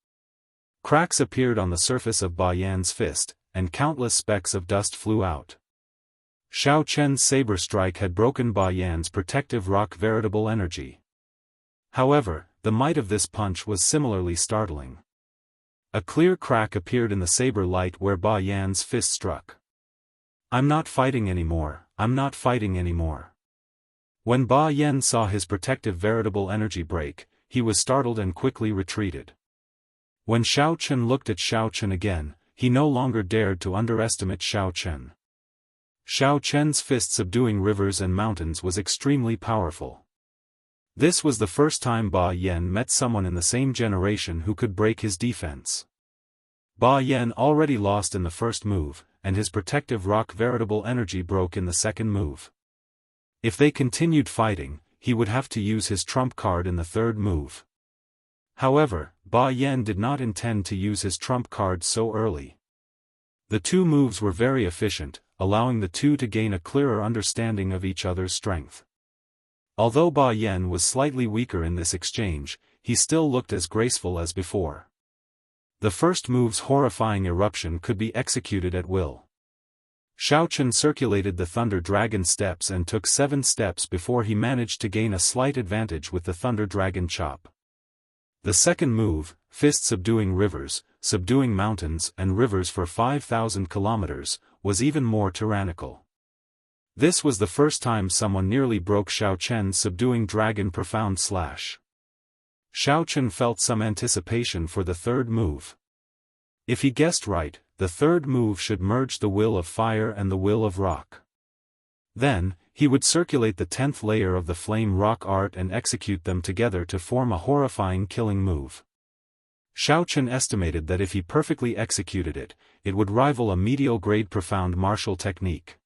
Speaker 1: Cracks appeared on the surface of Ba Yan's fist, and countless specks of dust flew out. Xiao Chen's saber strike had broken Ba Yan's protective rock veritable energy. However, the might of this punch was similarly startling. A clear crack appeared in the saber light where Ba Yan's fist struck. "I'm not fighting anymore, I'm not fighting anymore." When Ba Yan saw his protective veritable energy break, he was startled and quickly retreated. When Xiao Chen looked at Xiao Chen again, he no longer dared to underestimate Xiao Chen. Xiao Chen's fist subduing rivers and mountains was extremely powerful. This was the first time Ba Yan met someone in the same generation who could break his defense. Ba Yan already lost in the first move, and his protective rock veritable energy broke in the second move. If they continued fighting, he would have to use his trump card in the third move. However, Ba Yan did not intend to use his trump card so early. The two moves were very efficient, allowing the two to gain a clearer understanding of each other's strength. Although Ba Yan was slightly weaker in this exchange, he still looked as graceful as before. The first move's horrifying eruption could be executed at will. Xiao Chen circulated the Thunder Dragon steps and took 7 steps before he managed to gain a slight advantage with the Thunder Dragon chop. The second move, fist subduing rivers, subduing mountains and rivers for 5,000 kilometers, was even more tyrannical. This was the first time someone nearly broke Xiao Chen's subduing dragon profound slash. Xiao Chen felt some anticipation for the third move. If he guessed right, the third move should merge the will of fire and the will of rock. Then, he would circulate the 10th layer of the flame rock art and execute them together to form a horrifying killing move. Xiao Chen estimated that if he perfectly executed it, it would rival a medial-grade profound martial technique.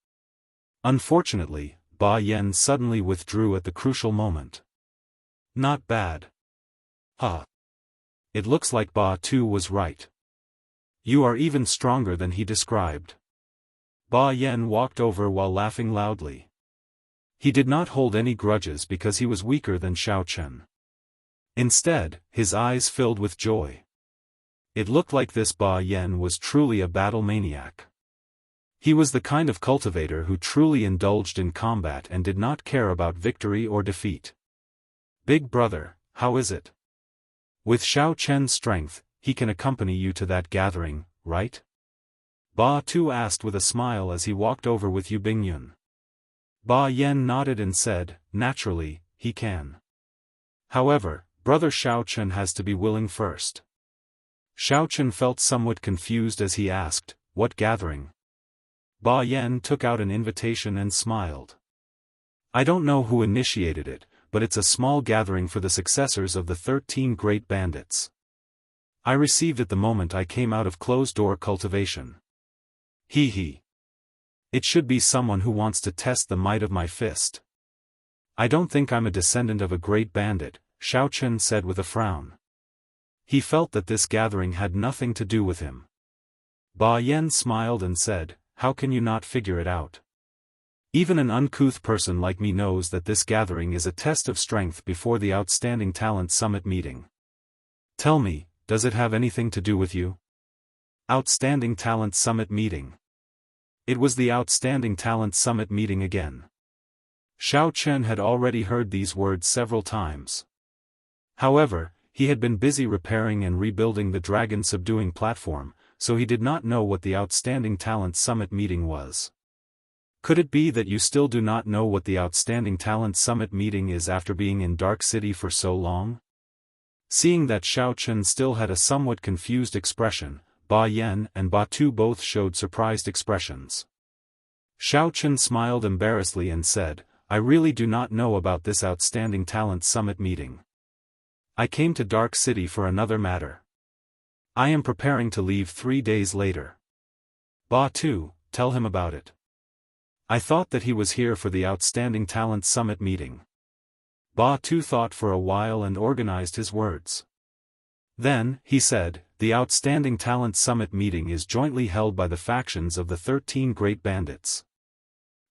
Speaker 1: Unfortunately, Ba Yan suddenly withdrew at the crucial moment. Not bad. It looks like Ba Tu was right. You are even stronger than he described. Ba Yan walked over while laughing loudly. He did not hold any grudges because he was weaker than Xiao Chen. Instead, his eyes filled with joy. It looked like this Ba Yan was truly a battle maniac. He was the kind of cultivator who truly indulged in combat and did not care about victory or defeat. Big brother, how is it? With Xiao Chen's strength, he can accompany you to that gathering, right? Ba Tu asked with a smile as he walked over with Yu Bingyun. Ba Yan nodded and said, naturally, he can. However, brother Xiao Chen has to be willing first. Xiao Chen felt somewhat confused as he asked, what gathering? Ba Yan took out an invitation and smiled. I don't know who initiated it, but it's a small gathering for the successors of the 13 great bandits. I received it the moment I came out of closed-door cultivation. He. It should be someone who wants to test the might of my fist. I don't think I'm a descendant of a great bandit, Xiao Chen said with a frown. He felt that this gathering had nothing to do with him. Ba Yan smiled and said, how can you not figure it out? Even an uncouth person like me knows that this gathering is a test of strength before the Outstanding Talent Summit meeting. Tell me, does it have anything to do with you? Outstanding Talent Summit meeting. It was the Outstanding Talent Summit meeting again. Xiao Chen had already heard these words several times. However, he had been busy repairing and rebuilding the dragon subduing platform, so he did not know what the Outstanding Talent Summit meeting was. Could it be that you still do not know what the Outstanding Talent Summit meeting is after being in Dark City for so long? Seeing that Xiao Chen still had a somewhat confused expression, Ba Yan and Ba Tu both showed surprised expressions. Xiao Chen smiled embarrassedly and said, I really do not know about this Outstanding Talent Summit meeting. I came to Dark City for another matter. I am preparing to leave 3 days later. Ba Tu, tell him about it. I thought that he was here for the Outstanding Talent Summit meeting. Ba Tu thought for a while and organized his words. Then, he said, the Outstanding Talent Summit meeting is jointly held by the factions of the 13 Great Bandits.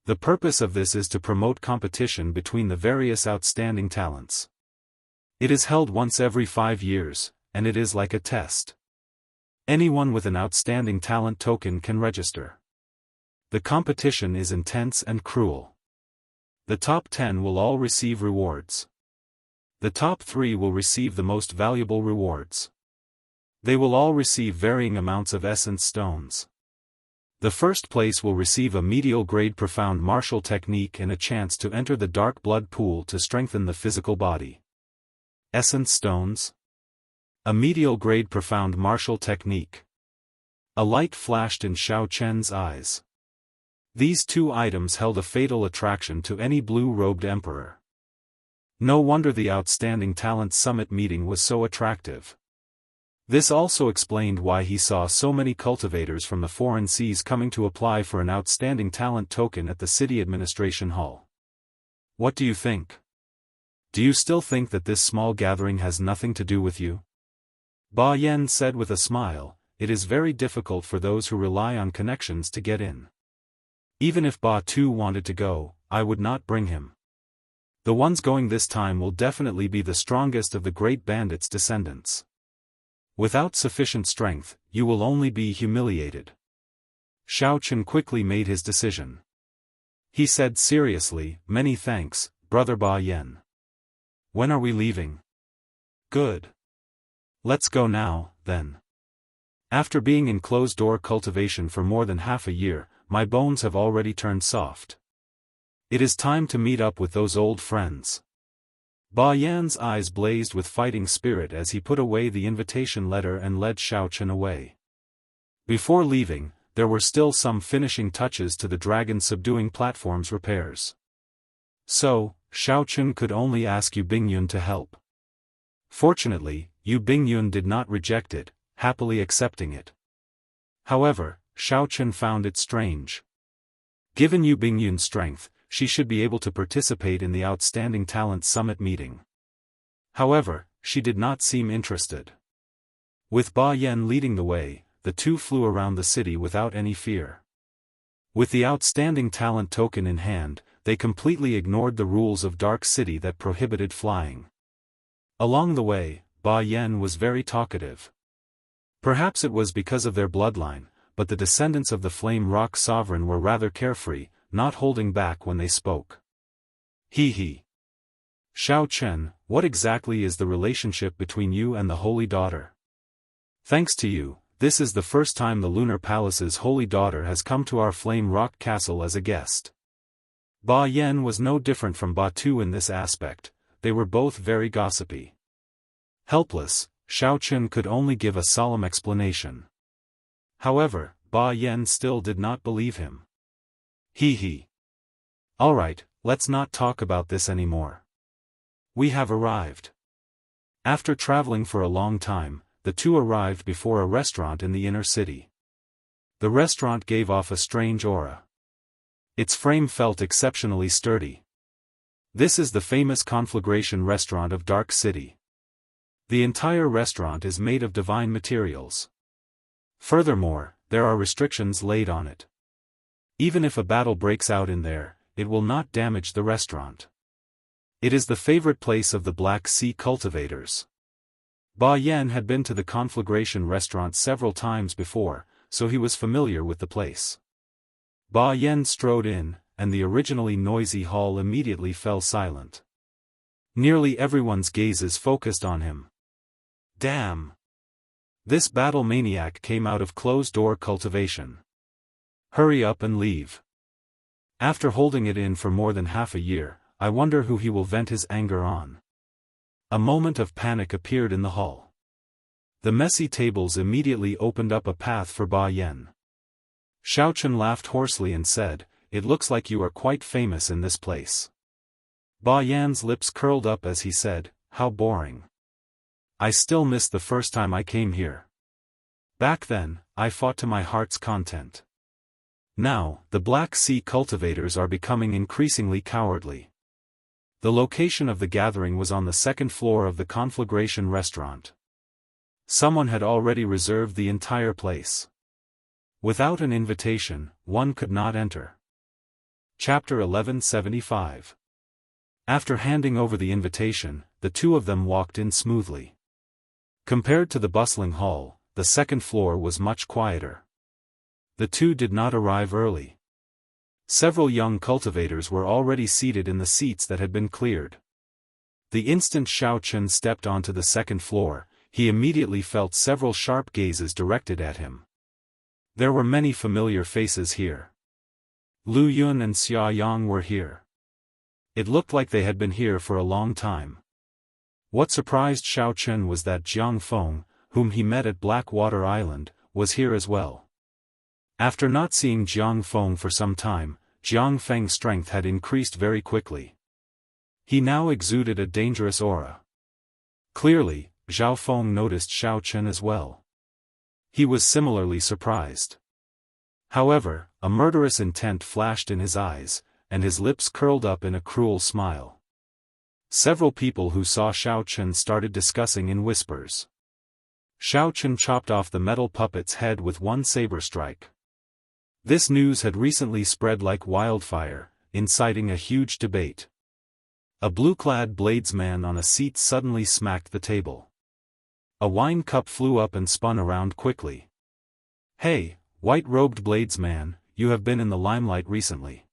Speaker 1: The purpose of this is to promote competition between the various outstanding talents. It is held once every 5 years, and it is like a test. Anyone with an outstanding talent token can register. The competition is intense and cruel. The top 10 will all receive rewards. The top 3 will receive the most valuable rewards. They will all receive varying amounts of essence stones. The first place will receive a medial grade profound martial technique and a chance to enter the dark blood pool to strengthen the physical body. Essence stones. A medial grade profound martial technique. A light flashed in Xiao Chen's eyes. These 2 items held a fatal attraction to any blue-robed emperor. No wonder the Outstanding Talent Summit meeting was so attractive. This also explained why he saw so many cultivators from the foreign seas coming to apply for an Outstanding Talent token at the city administration hall. What do you think? Do you still think that this small gathering has nothing to do with you? Ba Yan said with a smile, it is very difficult for those who rely on connections to get in. Even if Ba Tu wanted to go, I would not bring him. The ones going this time will definitely be the strongest of the great bandits' descendants. Without sufficient strength, you will only be humiliated. Xiao Chen quickly made his decision. He said seriously, many thanks, Brother Ba Yan. When are we leaving? Good. Let's go now, then. After being in closed-door cultivation for more than half a year, my bones have already turned soft. It is time to meet up with those old friends. Ba Yan's eyes blazed with fighting spirit as he put away the invitation letter and led Xiao Chen away. Before leaving, there were still some finishing touches to the dragon subduing platform's repairs. So, Xiao Chen could only ask Yu Bingyun to help. Fortunately, Yu Bingyun did not reject it, happily accepting it. However, Xiao Chen found it strange. Given Yu Bingyun's strength, she should be able to participate in the Outstanding Talent Summit meeting. However, she did not seem interested. With Ba Yan leading the way, the 2 flew around the city without any fear. With the Outstanding Talent token in hand, they completely ignored the rules of Dark City that prohibited flying. Along the way, Ba Yan was very talkative. Perhaps it was because of their bloodline, but the descendants of the Flame Rock Sovereign were rather carefree, not holding back when they spoke. He. Xiao Chen, what exactly is the relationship between you and the Holy Daughter? Thanks to you, this is the first time the Lunar Palace's Holy Daughter has come to our Flame Rock Castle as a guest. Ba Yan was no different from Ba Tu in this aspect, they were both very gossipy. Helpless, Xiao Chen could only give a solemn explanation. However, Ba Yan still did not believe him. He. Alright, let's not talk about this anymore. We have arrived. After traveling for a long time, the 2 arrived before a restaurant in the inner city. The restaurant gave off a strange aura. Its frame felt exceptionally sturdy. This is the famous Conflagration restaurant of Dark City. The entire restaurant is made of divine materials. Furthermore, there are restrictions laid on it. Even if a battle breaks out in there, it will not damage the restaurant. It is the favorite place of the Black Sea cultivators. Ba Yan had been to the Conflagration restaurant several times before, so he was familiar with the place. Ba Yan strode in, and the originally noisy hall immediately fell silent. Nearly everyone's gazes focused on him. Damn! This battle maniac came out of closed-door cultivation. Hurry up and leave. After holding it in for more than half a year, I wonder who he will vent his anger on. A moment of panic appeared in the hall. The messy tables immediately opened up a path for Ba Yan. Xiao Chen laughed hoarsely and said, "It looks like you are quite famous in this place." Ba Yan's lips curled up as he said, "How boring. I still miss the first time I came here. Back then, I fought to my heart's content. Now, the Black Sea cultivators are becoming increasingly cowardly." The location of the gathering was on the 2nd floor of the Conflagration restaurant. Someone had already reserved the entire place. Without an invitation, one could not enter. Chapter 1175. After handing over the invitation, the 2 of them walked in smoothly. Compared to the bustling hall, the 2nd floor was much quieter. The 2 did not arrive early. Several young cultivators were already seated in the seats that had been cleared. The instant Xiao Chen stepped onto the second floor, he immediately felt several sharp gazes directed at him. There were many familiar faces here. Lu Yun and Xia Yang were here. It looked like they had been here for a long time. What surprised Xiao Chen was that Jiang Feng, whom he met at Blackwater Island, was here as well. After not seeing Jiang Feng for some time, Jiang Feng's strength had increased very quickly. He now exuded a dangerous aura. Clearly, Zhao Feng noticed Xiao Chen as well. He was similarly surprised. However, a murderous intent flashed in his eyes, and his lips curled up in a cruel smile. Several people who saw Xiao Chen started discussing in whispers. Xiao Chen chopped off the metal puppet's head with one saber strike. This news had recently spread like wildfire, inciting a huge debate. A blue-clad bladesman on a seat suddenly smacked the table. A wine cup flew up and spun around quickly. "Hey, white-robed bladesman, you have been in the limelight recently.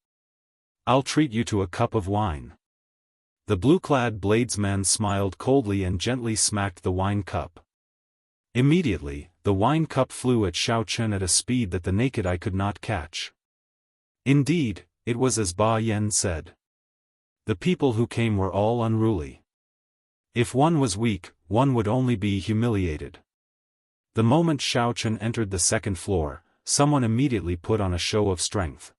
Speaker 1: I'll treat you to a cup of wine." The blue-clad bladesman smiled coldly and gently smacked the wine cup. Immediately, the wine cup flew at Xiao Chen at a speed that the naked eye could not catch. Indeed, it was as Ba Yan said. The people who came were all unruly. If one was weak, one would only be humiliated. The moment Xiao Chen entered the second floor, someone immediately put on a show of strength.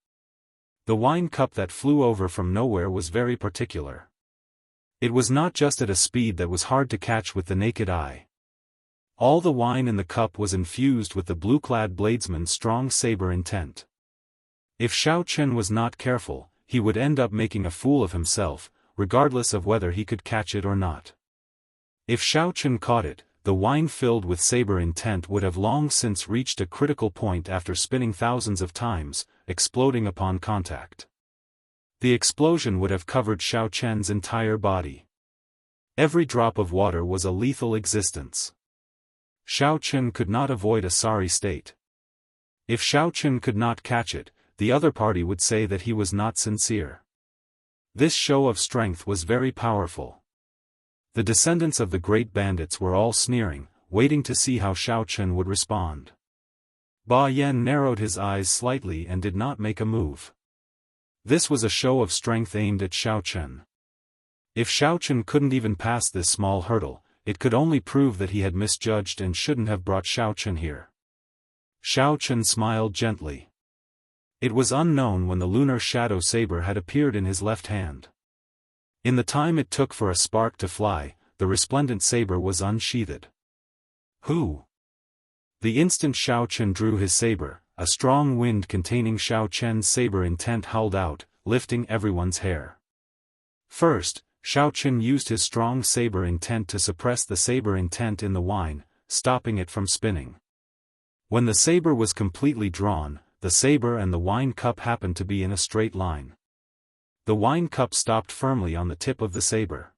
Speaker 1: The wine cup that flew over from nowhere was very particular. It was not just at a speed that was hard to catch with the naked eye. All the wine in the cup was infused with the blue-clad bladesman's strong saber intent. If Xiao Chen was not careful, he would end up making a fool of himself, regardless of whether he could catch it or not. If Xiao Chen caught it, the wine filled with saber intent would have long since reached a critical point after spinning thousands of times, exploding upon contact. The explosion would have covered Xiao Chen's entire body. Every drop of water was a lethal existence. Xiao Chen could not avoid a sorry state. If Xiao Chen could not catch it, the other party would say that he was not sincere. This show of strength was very powerful. The descendants of the great bandits were all sneering, waiting to see how Xiao Chen would respond. Ba Yan narrowed his eyes slightly and did not make a move. This was a show of strength aimed at Xiao Chen. If Xiao Chen couldn't even pass this small hurdle, it could only prove that he had misjudged and shouldn't have brought Xiao Chen here. Xiao Chen smiled gently. It was unknown when the lunar shadow saber had appeared in his left hand. In the time it took for a spark to fly, the resplendent saber was unsheathed. Who? The instant Xiao Chen drew his saber, a strong wind containing Xiao Chen's saber intent howled out, lifting everyone's hair. First, Xiao Chen used his strong saber intent to suppress the saber intent in the wine, stopping it from spinning. When the saber was completely drawn, the saber and the wine cup happened to be in a straight line. The wine cup stopped firmly on the tip of the saber.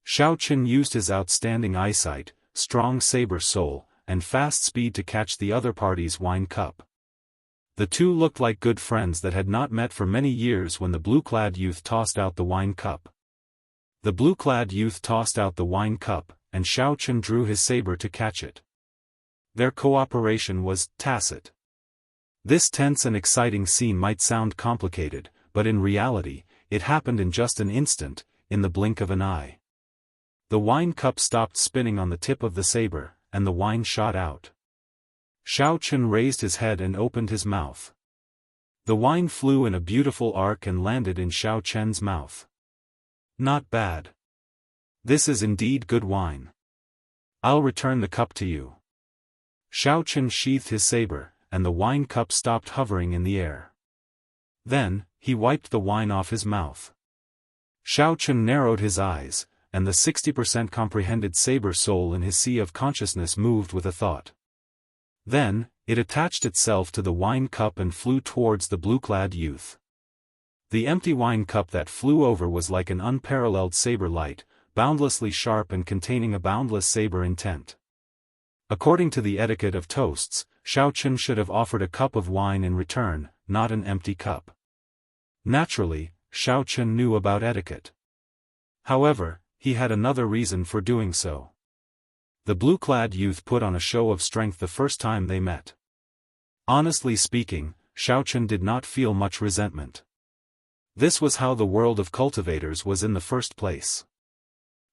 Speaker 1: Xiao Chen used his outstanding eyesight, strong saber soul, and fast speed to catch the other party's wine cup. The two looked like good friends that had not met for many years when the blue-clad youth tossed out the wine cup. The blue-clad youth tossed out the wine cup, and Xiao Chen drew his saber to catch it. Their cooperation was tacit. This tense and exciting scene might sound complicated, but in reality, it happened in just an instant, in the blink of an eye. The wine cup stopped spinning on the tip of the saber, and the wine shot out. Xiao Chen raised his head and opened his mouth. The wine flew in a beautiful arc and landed in Xiao Chen's mouth. Not bad. This is indeed good wine. I'll return the cup to you. Xiao Chen sheathed his saber, and the wine cup stopped hovering in the air. Then, he wiped the wine off his mouth. Xiao Chen narrowed his eyes, and the 60% comprehended saber soul in his sea of consciousness moved with a thought. Then, it attached itself to the wine cup and flew towards the blue-clad youth. The empty wine cup that flew over was like an unparalleled saber light, boundlessly sharp and containing a boundless saber intent. According to the etiquette of toasts, Xiao Chen should have offered a cup of wine in return, not an empty cup. Naturally, Xiao Chen knew about etiquette. However, he had another reason for doing so. The blue-clad youth put on a show of strength the first time they met. Honestly speaking, Xiao Chen did not feel much resentment. This was how the world of cultivators was in the first place.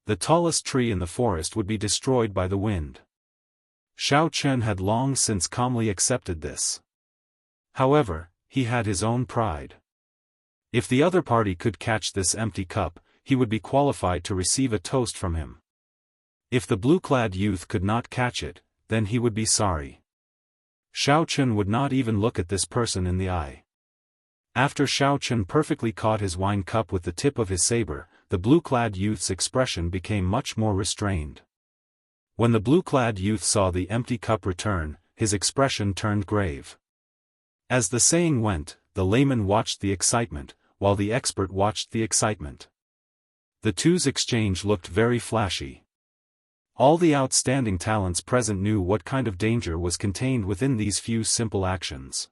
Speaker 1: The tallest tree in the forest would be destroyed by the wind. Xiao Chen had long since calmly accepted this. However, he had his own pride. If the other party could catch this empty cup, he would be qualified to receive a toast from him. If the blue-clad youth could not catch it, then he would be sorry. Xiao Chen would not even look at this person in the eye. After Xiao Chen perfectly caught his wine cup with the tip of his saber, the blue-clad youth's expression became much more restrained. When the blue-clad youth saw the empty cup return, his expression turned grave. As the saying went, the layman watched the excitement, while the expert watched the excitement. The two's exchange looked very flashy. All the outstanding talents present knew what kind of danger was contained within these few simple actions.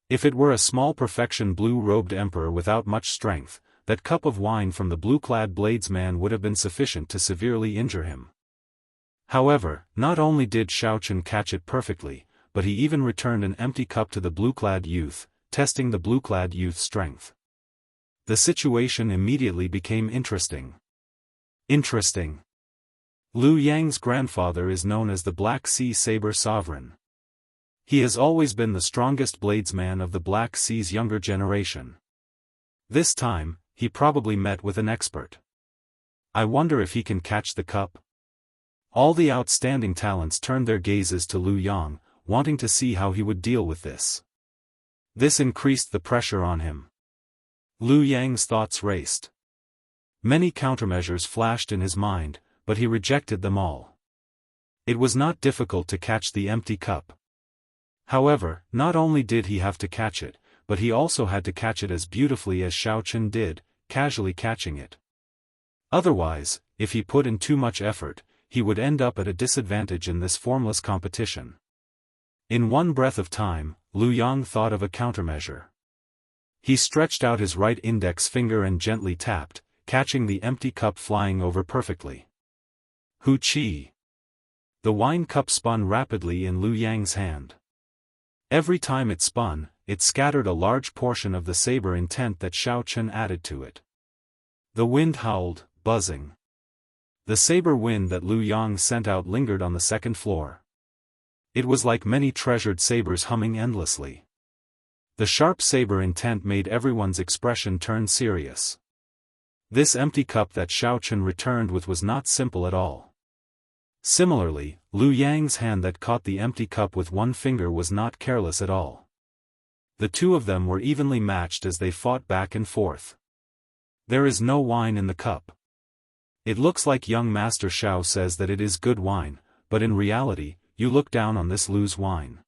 Speaker 1: If it were a small perfection blue-robed emperor without much strength, that cup of wine from the blue-clad bladesman would have been sufficient to severely injure him. However, not only did Xiao Chen catch it perfectly, but he even returned an empty cup to the blue-clad youth, testing the blue-clad youth's strength. The situation immediately became interesting. Liu Yang's grandfather is known as the Black Sea Saber Sovereign. He has always been the strongest bladesman of the Black Sea's younger generation. This time, he probably met with an expert. I wonder if he can catch the cup? All the outstanding talents turned their gazes to Liu Yang, wanting to see how he would deal with this. This increased the pressure on him. Liu Yang's thoughts raced. Many countermeasures flashed in his mind, but he rejected them all. It was not difficult to catch the empty cup. However, not only did he have to catch it, but he also had to catch it as beautifully as Xiao Chen did, casually catching it. Otherwise, if he put in too much effort, he would end up at a disadvantage in this formless competition. In one breath of time, Liu Yang thought of a countermeasure. He stretched out his right index finger and gently tapped, catching the empty cup flying over perfectly. Hu Qi. The wine cup spun rapidly in Liu Yang's hand. Every time it spun, it scattered a large portion of the saber intent that Xiao Chen added to it. The wind howled, buzzing. The saber wind that Liu Yang sent out lingered on the second floor. It was like many treasured sabers humming endlessly. The sharp saber intent made everyone's expression turn serious. This empty cup that Xiao Chen returned with was not simple at all. Similarly, Liu Yang's hand that caught the empty cup with one finger was not careless at all. The two of them were evenly matched as they fought back and forth. There is no wine in the cup. It looks like young Master Xiao says that it is good wine, but in reality, you look down on this Liu's wine.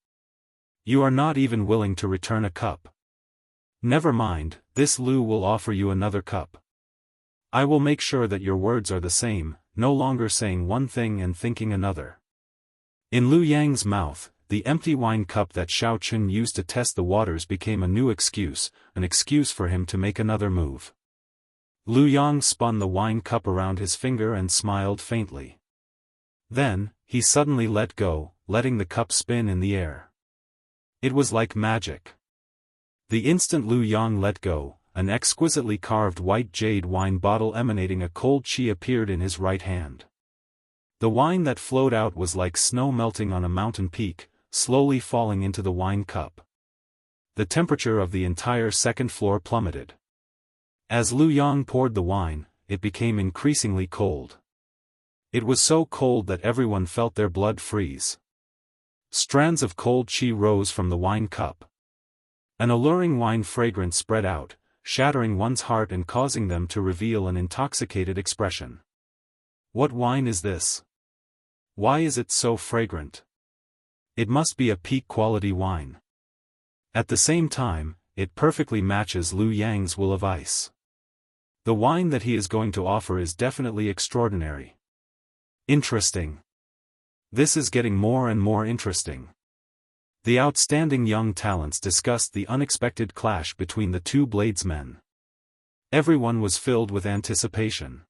Speaker 1: You are not even willing to return a cup. Never mind, this Liu will offer you another cup. I will make sure that your words are the same, no longer saying one thing and thinking another. In Liu Yang's mouth, the empty wine cup that Xiao Chen used to test the waters became a new excuse, an excuse for him to make another move. Liu Yang spun the wine cup around his finger and smiled faintly. Then, he suddenly let go, letting the cup spin in the air. It was like magic. The instant Liu Yang let go, an exquisitely carved white jade wine bottle emanating a cold qi appeared in his right hand. The wine that flowed out was like snow melting on a mountain peak, slowly falling into the wine cup. The temperature of the entire second floor plummeted. As Liu Yang poured the wine, it became increasingly cold. It was so cold that everyone felt their blood freeze. Strands of cold qi rose from the wine cup. An alluring wine fragrance spread out, shattering one's heart and causing them to reveal an intoxicated expression. What wine is this? Why is it so fragrant? It must be a peak-quality wine. At the same time, it perfectly matches Liu Yang's will of ice. The wine that he is going to offer is definitely extraordinary. Interesting. This is getting more and more interesting. The outstanding young talents discussed the unexpected clash between the two bladesmen. Everyone was filled with anticipation.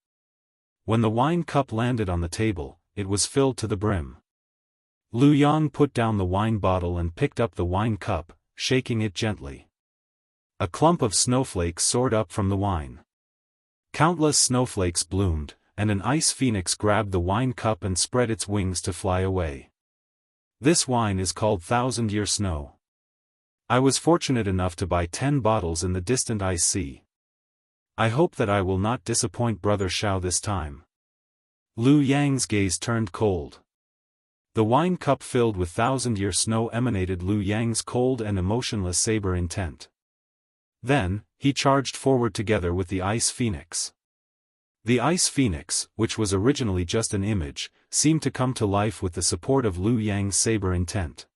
Speaker 1: When the wine cup landed on the table, it was filled to the brim. Lu Yang put down the wine bottle and picked up the wine cup, shaking it gently. A clump of snowflakes soared up from the wine. Countless snowflakes bloomed, and an ice phoenix grabbed the wine cup and spread its wings to fly away. This wine is called 1,000-year snow. I was fortunate enough to buy 10 bottles in the distant ice sea. I hope that I will not disappoint Brother Xiao this time. Lu Yang's gaze turned cold. The wine cup filled with 1,000-year snow emanated Lu Yang's cold and emotionless saber intent. Then, he charged forward together with the ice phoenix. The ice phoenix, which was originally just an image, seemed to come to life with the support of Lu Yang's saber intent.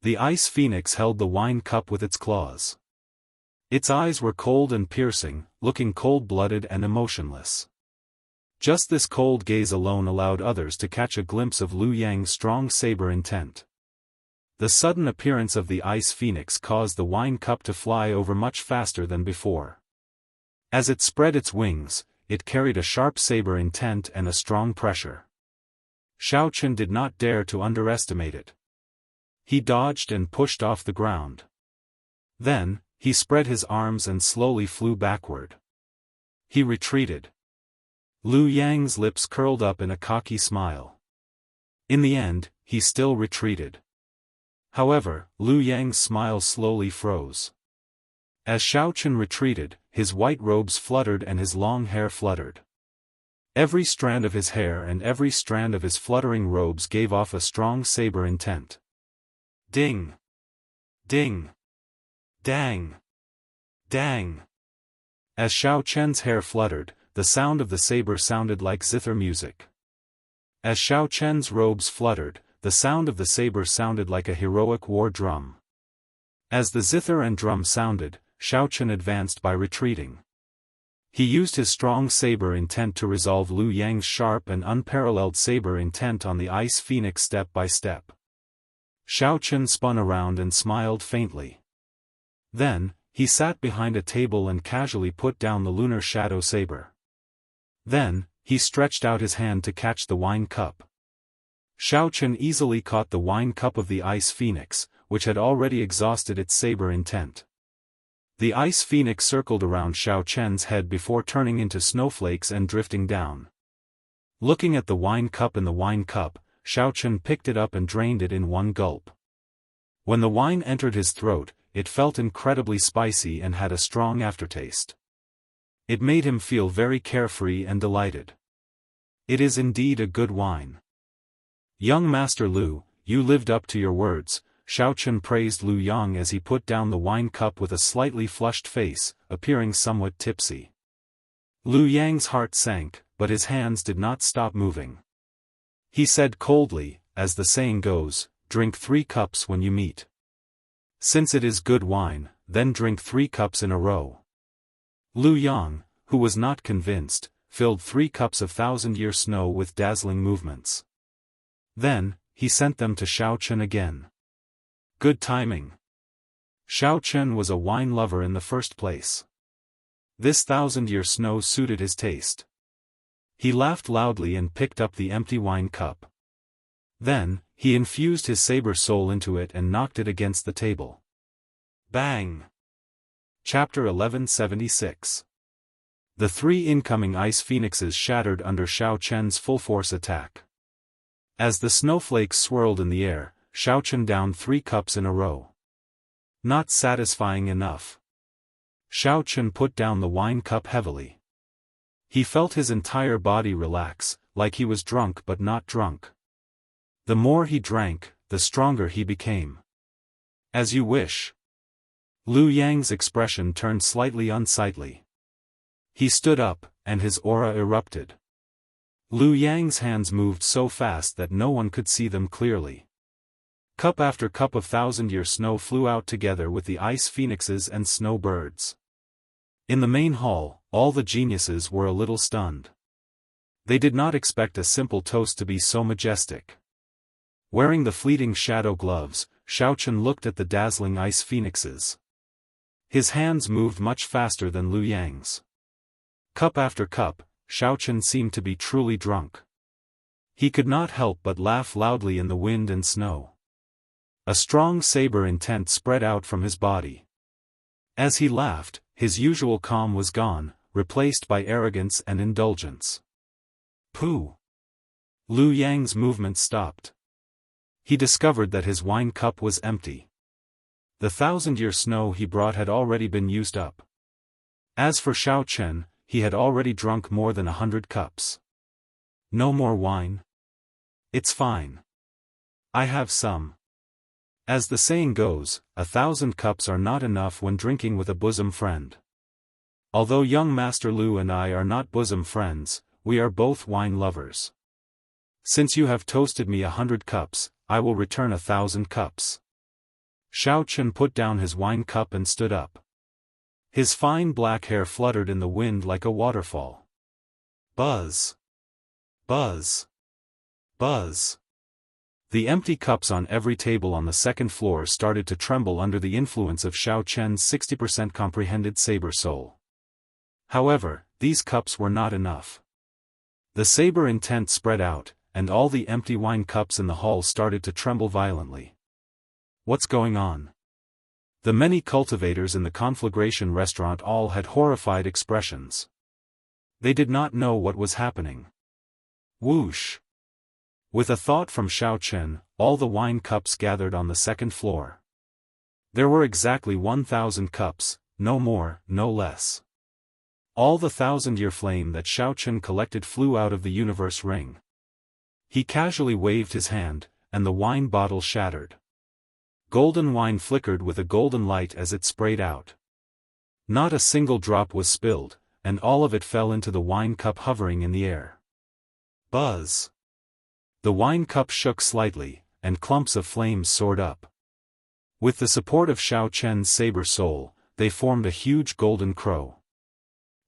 Speaker 1: The ice phoenix held the wine cup with its claws. Its eyes were cold and piercing, looking cold-blooded and emotionless. Just this cold gaze alone allowed others to catch a glimpse of Lu Yang's strong saber intent. The sudden appearance of the ice phoenix caused the wine cup to fly over much faster than before. As it spread its wings, it carried a sharp saber intent and a strong pressure. Xiao Chen did not dare to underestimate it. He dodged and pushed off the ground. Then, he spread his arms and slowly flew backward. He retreated. Lu Yang's lips curled up in a cocky smile. In the end, he still retreated. However, Lu Yang's smile slowly froze. As Xiao Chen retreated, his white robes fluttered and his long hair fluttered. Every strand of his hair and every strand of his fluttering robes gave off a strong saber intent. Ding! Ding! Dang! Dang! As Xiao Chen's hair fluttered, the sound of the saber sounded like zither music. As Xiao Chen's robes fluttered, the sound of the saber sounded like a heroic war drum. As the zither and drum sounded, Xiao Chen advanced by retreating. He used his strong saber intent to resolve Lu Yang's sharp and unparalleled saber intent on the ice phoenix step by step. Xiao Chen spun around and smiled faintly. Then, he sat behind a table and casually put down the lunar shadow saber. Then, he stretched out his hand to catch the wine cup. Xiao Chen easily caught the wine cup of the ice phoenix, which had already exhausted its saber intent. The ice phoenix circled around Xiao Chen's head before turning into snowflakes and drifting down. Looking at the wine cup in the wine cup, Xiao Chen picked it up and drained it in one gulp. When the wine entered his throat, it felt incredibly spicy and had a strong aftertaste. It made him feel very carefree and delighted. It is indeed a good wine. Young Master Lu, you lived up to your words, Xiao Chen praised Lu Yang as he put down the wine cup with a slightly flushed face, appearing somewhat tipsy. Lu Yang's heart sank, but his hands did not stop moving. He said coldly, as the saying goes, drink 3 cups when you meet. Since it is good wine, then drink 3 cups in a row. Lu Yang, who was not convinced, filled 3 cups of 1,000-year snow with dazzling movements. Then, he sent them to Xiao Chen again. Good timing. Xiao Chen was a wine lover in the first place. This 1,000-year snow suited his taste. He laughed loudly and picked up the empty wine cup. Then, he infused his saber soul into it and knocked it against the table. Bang! Chapter 1176. The 3 incoming ice phoenixes shattered under Xiao Chen's full-force attack. As the snowflakes swirled in the air, Xiao Chen downed 3 cups in a row. Not satisfying enough. Xiao Chen put down the wine cup heavily. He felt his entire body relax, like he was drunk but not drunk. The more he drank, the stronger he became. As you wish. Lu Yang's expression turned slightly unsightly. He stood up, and his aura erupted. Lu Yang's hands moved so fast that no one could see them clearly. Cup after cup of 1,000-year snow flew out together with the ice phoenixes and snow birds. In the main hall, all the geniuses were a little stunned. They did not expect a simple toast to be so majestic. Wearing the fleeting shadow gloves, Xiao looked at the dazzling ice phoenixes. His hands moved much faster than Lu Yang's. Cup after cup, Xiao seemed to be truly drunk. He could not help but laugh loudly in the wind and snow. A strong saber intent spread out from his body. As he laughed, his usual calm was gone, replaced by arrogance and indulgence. Pooh! Lu Yang's movement stopped. He discovered that his wine cup was empty. The 1,000-year snow he brought had already been used up. As for Xiao, he had already drunk more than 100 cups. No more wine? It's fine. I have some. As the saying goes, 1,000 cups are not enough when drinking with a bosom friend. Although young Master Lu and I are not bosom friends, we are both wine lovers. Since you have toasted me 100 cups, I will return 1,000 cups. Xiao put down his wine cup and stood up. His fine black hair fluttered in the wind like a waterfall. Buzz! Buzz! Buzz! The empty cups on every table on the second floor started to tremble under the influence of Xiao 60% comprehended saber soul. However, these cups were not enough. The saber intent spread out, and all the empty wine cups in the hall started to tremble violently. What's going on? The many cultivators in the conflagration restaurant all had horrified expressions. They did not know what was happening. Whoosh! With a thought from Xiao, all the wine cups gathered on the second floor. There were exactly 1,000 cups, no more, no less. All the 1,000-year flame that Xiao collected flew out of the universe ring. He casually waved his hand, and the wine bottle shattered. Golden wine flickered with a golden light as it sprayed out. Not a single drop was spilled, and all of it fell into the wine cup hovering in the air. Buzz! The wine cup shook slightly, and clumps of flames soared up. With the support of Xiao saber soul, they formed a huge golden crow.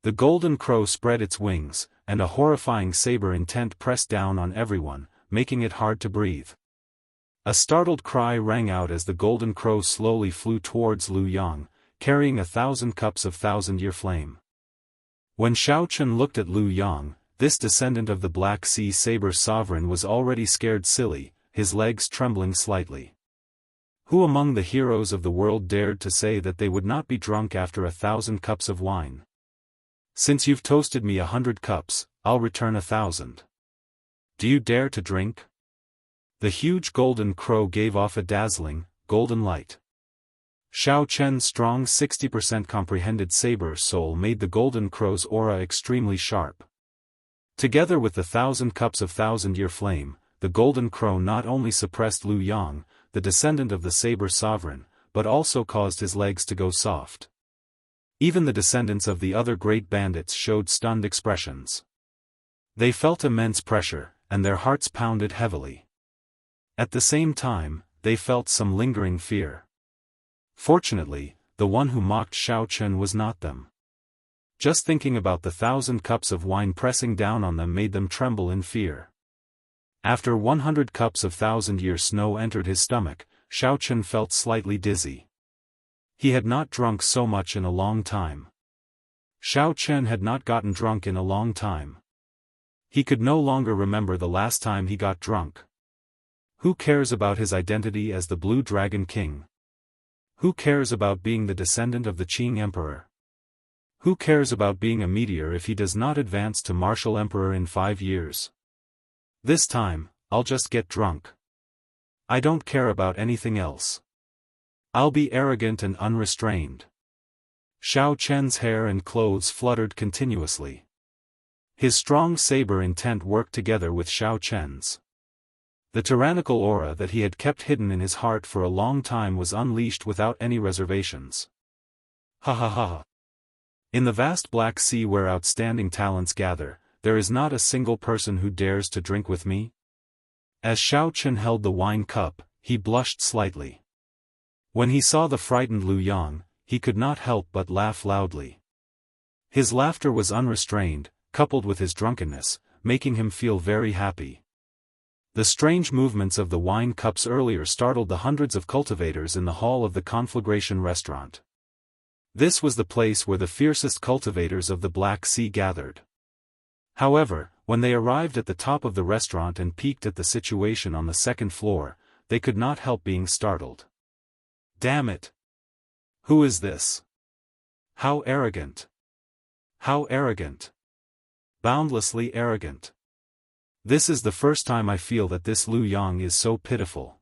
Speaker 1: The golden crow spread its wings, and a horrifying saber intent pressed down on everyone, making it hard to breathe. A startled cry rang out as the golden crow slowly flew towards Lu Yang, carrying 1,000 cups of 1,000-year flame. When Xiao looked at Lu Yang, this descendant of the Black Sea Saber Sovereign was already scared silly, his legs trembling slightly. Who among the heroes of the world dared to say that they would not be drunk after 1,000 cups of wine? Since you've toasted me 100 cups, I'll return 1,000. Do you dare to drink? The huge golden crow gave off a dazzling, golden light. Xiao strong 60% comprehended saber soul made the golden crow's aura extremely sharp. Together with the 1,000 cups of 1,000-year flame, the golden crow not only suppressed Lu Yang, the descendant of the Saber Sovereign, but also caused his legs to go soft. Even the descendants of the other great bandits showed stunned expressions. They felt immense pressure, and their hearts pounded heavily. At the same time, they felt some lingering fear. Fortunately, the one who mocked Xiao was not them. Just thinking about the 1,000 cups of wine pressing down on them made them tremble in fear. After 100 cups of 1,000-year snow entered his stomach, Xiao felt slightly dizzy. He had not drunk so much in a long time. Xiao had not gotten drunk in a long time. He could no longer remember the last time he got drunk. Who cares about his identity as the Blue Dragon King? Who cares about being the descendant of the Qing Emperor? Who cares about being a meteor if he does not advance to Martial Emperor in 5 years? This time, I'll just get drunk. I don't care about anything else. I'll be arrogant and unrestrained. Xiao hair and clothes fluttered continuously. His strong saber intent worked together with Xiao. The tyrannical aura that he had kept hidden in his heart for a long time was unleashed without any reservations. Ha ha ha. In the vast Black Sea where outstanding talents gather, there is not a single person who dares to drink with me? As Xiao held the wine cup, he blushed slightly. When he saw the frightened Lu Yang, he could not help but laugh loudly. His laughter was unrestrained, coupled with his drunkenness, making him feel very happy. The strange movements of the wine cups earlier startled the hundreds of cultivators in the hall of the Conflagration restaurant. This was the place where the fiercest cultivators of the Black Sea gathered. However, when they arrived at the top of the restaurant and peeked at the situation on the second floor, they could not help being startled. Damn it! Who is this? How arrogant! How arrogant! Boundlessly arrogant! This is the first time I feel that this Lu Yang is so pitiful.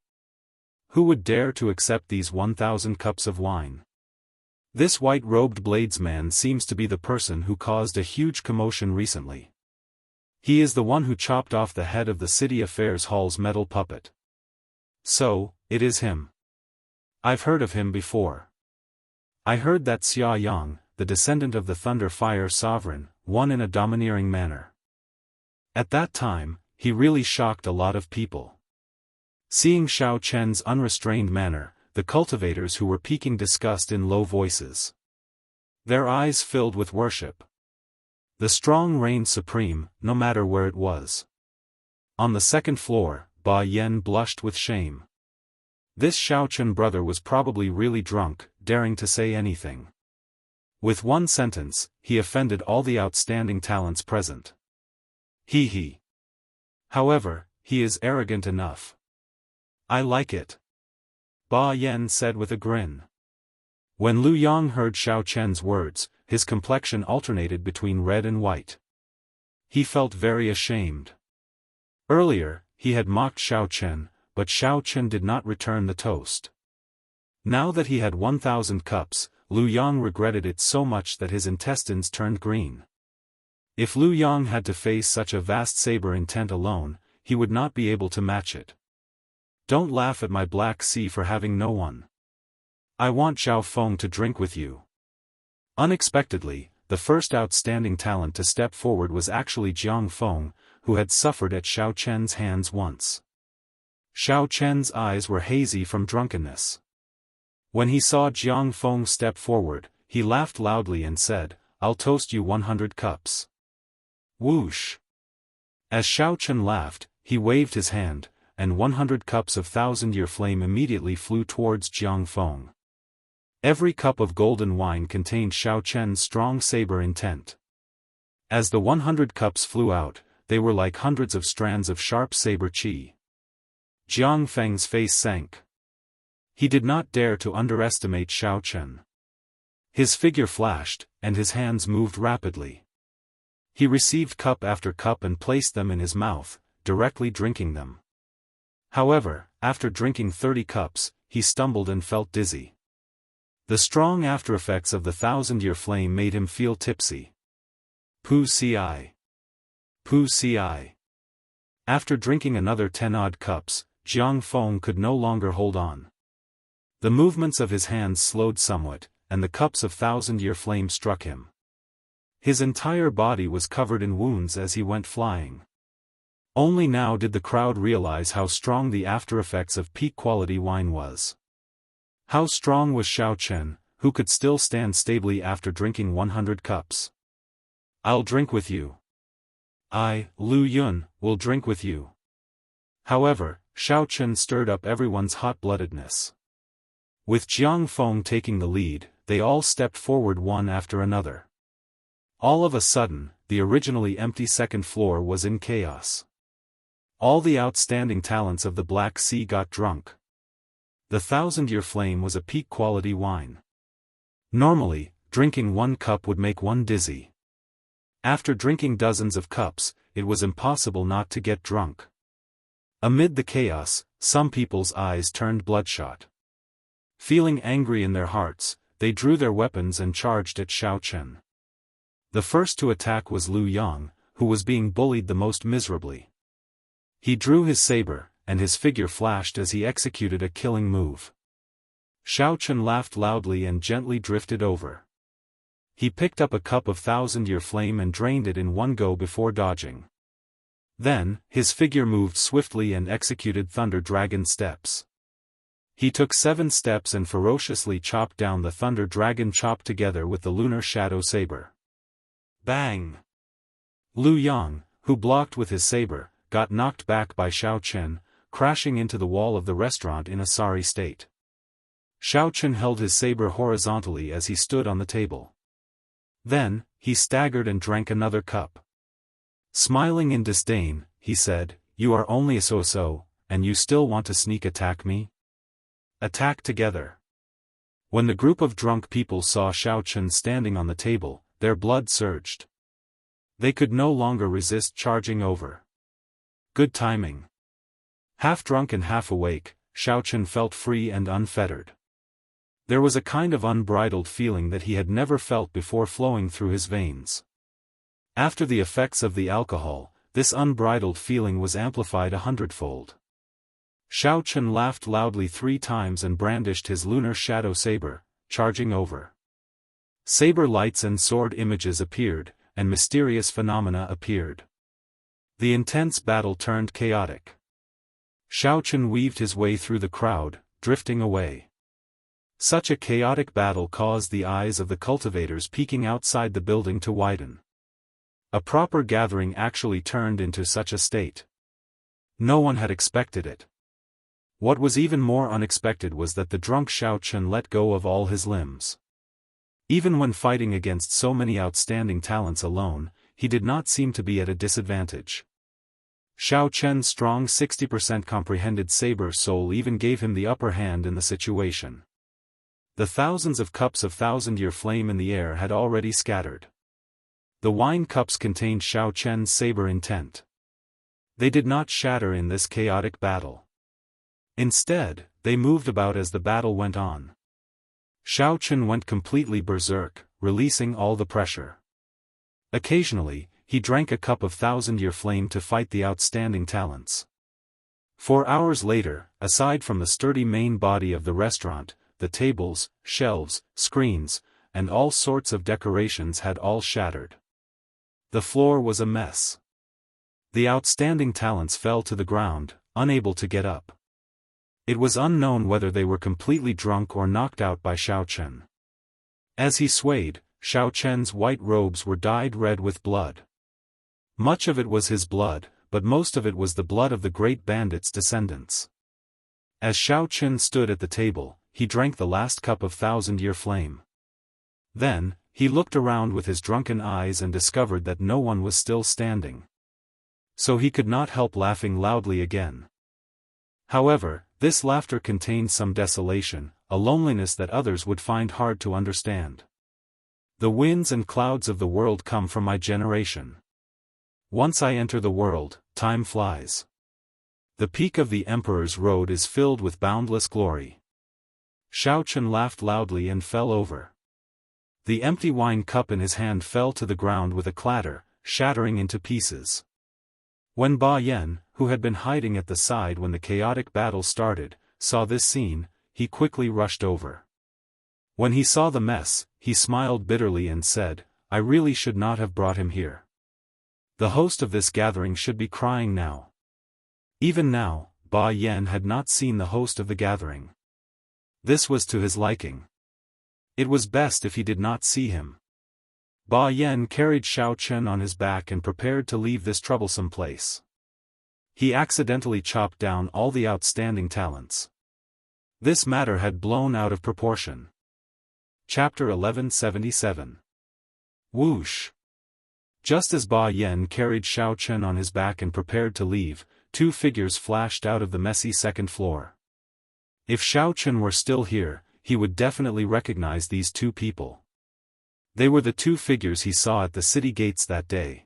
Speaker 1: Who would dare to accept these 1,000 cups of wine? This white-robed bladesman seems to be the person who caused a huge commotion recently. He is the one who chopped off the head of the City Affairs Hall's metal puppet. So, it is him. I've heard of him before. I heard that Xia Yang, the descendant of the Thunder Fire Sovereign, won in a domineering manner. At that time, he really shocked a lot of people. Seeing Xiao Chen's unrestrained manner, the cultivators who were peeking disgust in low voices. Their eyes filled with worship. The strong reigned supreme, no matter where it was. On the second floor, Ba Yan blushed with shame. This Xiao Chen brother was probably really drunk, daring to say anything. With one sentence, he offended all the outstanding talents present. He. However, he is arrogant enough. I like it. Ba Yan said with a grin. When Lu Yang heard Xiao Chen's words, his complexion alternated between red and white. He felt very ashamed. Earlier, he had mocked Xiao Chen, but Xiao Chen did not return the toast. Now that he had 1,000 cups, Lu Yang regretted it so much that his intestines turned green. If Lu Yang had to face such a vast saber intent alone, he would not be able to match it. Don't laugh at my Black Sea for having no one. I want Zhao Feng to drink with you. Unexpectedly, the first outstanding talent to step forward was actually Jiang Feng, who had suffered at Xiao Chen's hands once. Xiao Chen's eyes were hazy from drunkenness. When he saw Jiang Feng step forward, he laughed loudly and said, "I'll toast you 100 cups." Whoosh! As Xiao Chen laughed, he waved his hand, and 100 cups of thousand-year flame immediately flew towards Jiang Feng. Every cup of golden wine contained Xiao Chen's strong saber intent. As the 100 cups flew out, they were like hundreds of strands of sharp saber qi. Jiang Feng's face sank. He did not dare to underestimate Xiao Chen. His figure flashed, and his hands moved rapidly. He received cup after cup and placed them in his mouth, directly drinking them. However, after drinking 30 cups, he stumbled and felt dizzy. The strong aftereffects of the thousand-year flame made him feel tipsy. Pu ci. Pu ci. After drinking another 10-odd cups, Jiang Feng could no longer hold on. The movements of his hands slowed somewhat, and the cups of thousand-year flame struck him. His entire body was covered in wounds as he went flying. Only now did the crowd realize how strong the after-effects of peak-quality wine was. How strong was Xiao Chen, who could still stand stably after drinking 100 cups. I'll drink with you. I, Lu Yun, will drink with you. However, Xiao Chen stirred up everyone's hot-bloodedness. With Jiang Feng taking the lead, they all stepped forward one after another. All of a sudden, the originally empty second floor was in chaos. All the outstanding talents of the Black Sea got drunk. The thousand-year flame was a peak-quality wine. Normally, drinking one cup would make one dizzy. After drinking dozens of cups, it was impossible not to get drunk. Amid the chaos, some people's eyes turned bloodshot. Feeling angry in their hearts, they drew their weapons and charged at Xiao Chen. The first to attack was Lu Yang, who was being bullied the most miserably. He drew his saber, and his figure flashed as he executed a killing move. Xiao Chen laughed loudly and gently drifted over. He picked up a cup of thousand-year flame and drained it in one go before dodging. Then, his figure moved swiftly and executed Thunder Dragon steps. He took 7 steps and ferociously chopped down the Thunder Dragon chopped together with the Lunar Shadow Saber. Bang! Lu Yang, who blocked with his saber, got knocked back by Xiao Chen, crashing into the wall of the restaurant in a sorry state. Xiao Chen held his saber horizontally as he stood on the table. Then, he staggered and drank another cup. Smiling in disdain, he said, "You are only a so-so, and you still want to sneak attack me? Attack together." When the group of drunk people saw Xiao Chen standing on the table, their blood surged. They could no longer resist charging over. Good timing. Half drunk and half awake, Xiao Chen felt free and unfettered. There was a kind of unbridled feeling that he had never felt before flowing through his veins. After the effects of the alcohol, this unbridled feeling was amplified 100-fold. Xiao Chen laughed loudly 3 times and brandished his lunar shadow saber, charging over. Saber lights and sword images appeared, and mysterious phenomena appeared. The intense battle turned chaotic. Xiao Chen weaved his way through the crowd, drifting away. Such a chaotic battle caused the eyes of the cultivators peeking outside the building to widen. A proper gathering actually turned into such a state. No one had expected it. What was even more unexpected was that the drunk Xiao Chen let go of all his limbs. Even when fighting against so many outstanding talents alone, he did not seem to be at a disadvantage. Xiao Chen's strong 60% comprehended saber soul even gave him the upper hand in the situation. The thousands of cups of thousand-year flame in the air had already scattered. The wine cups contained Xiao Chen's saber intent. They did not shatter in this chaotic battle. Instead, they moved about as the battle went on. Xiao Chen went completely berserk, releasing all the pressure. Occasionally, he drank a cup of thousand-year flame to fight the outstanding talents. 4 hours later, aside from the sturdy main body of the restaurant, the tables, shelves, screens, and all sorts of decorations had all shattered. The floor was a mess. The outstanding talents fell to the ground, unable to get up. It was unknown whether they were completely drunk or knocked out by Xiao Chen. As he swayed, Xiao Chen's white robes were dyed red with blood. Much of it was his blood, but most of it was the blood of the great bandits' descendants. As Xiao Chen stood at the table, he drank the last cup of thousand-year flame. Then, he looked around with his drunken eyes and discovered that no one was still standing. So he could not help laughing loudly again. However, this laughter contained some desolation, a loneliness that others would find hard to understand. The winds and clouds of the world come from my generation. Once I enter the world, time flies. The peak of the Emperor's Road is filled with boundless glory. Xiao Chen laughed loudly and fell over. The empty wine cup in his hand fell to the ground with a clatter, shattering into pieces. When Ba Yan, who had been hiding at the side when the chaotic battle started, saw this scene, he quickly rushed over. When he saw the mess, he smiled bitterly and said, "I really should not have brought him here. The host of this gathering should be crying now." Even now, Ba Yan had not seen the host of the gathering. This was to his liking. It was best if he did not see him. Ba Yan carried Xiao Chen on his back and prepared to leave this troublesome place. He accidentally chopped down all the outstanding talents. This matter had blown out of proportion. Chapter 1177. Whoosh! Just as Ba Yan carried Xiao Chen on his back and prepared to leave, 2 figures flashed out of the messy second floor. If Xiao Chen were still here, he would definitely recognize these 2 people. They were the 2 figures he saw at the city gates that day.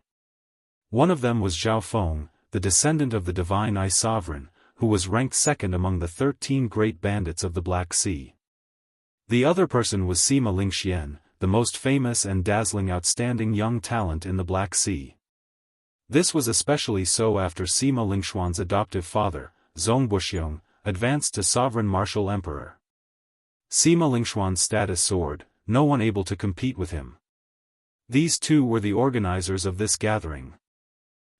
Speaker 1: One of them was Zhao Feng, the descendant of the Divine Eye Sovereign, who was ranked second among the 13 great bandits of the Black Sea. The other person was Sima Lingxian, the most famous and dazzling outstanding young talent in the Black Sea. This was especially so after Sima Lingxuan's adoptive father, Zhongbuxiong, advanced to sovereign martial emperor. Sima Lingxuan's status soared, no one able to compete with him. These 2 were the organizers of this gathering.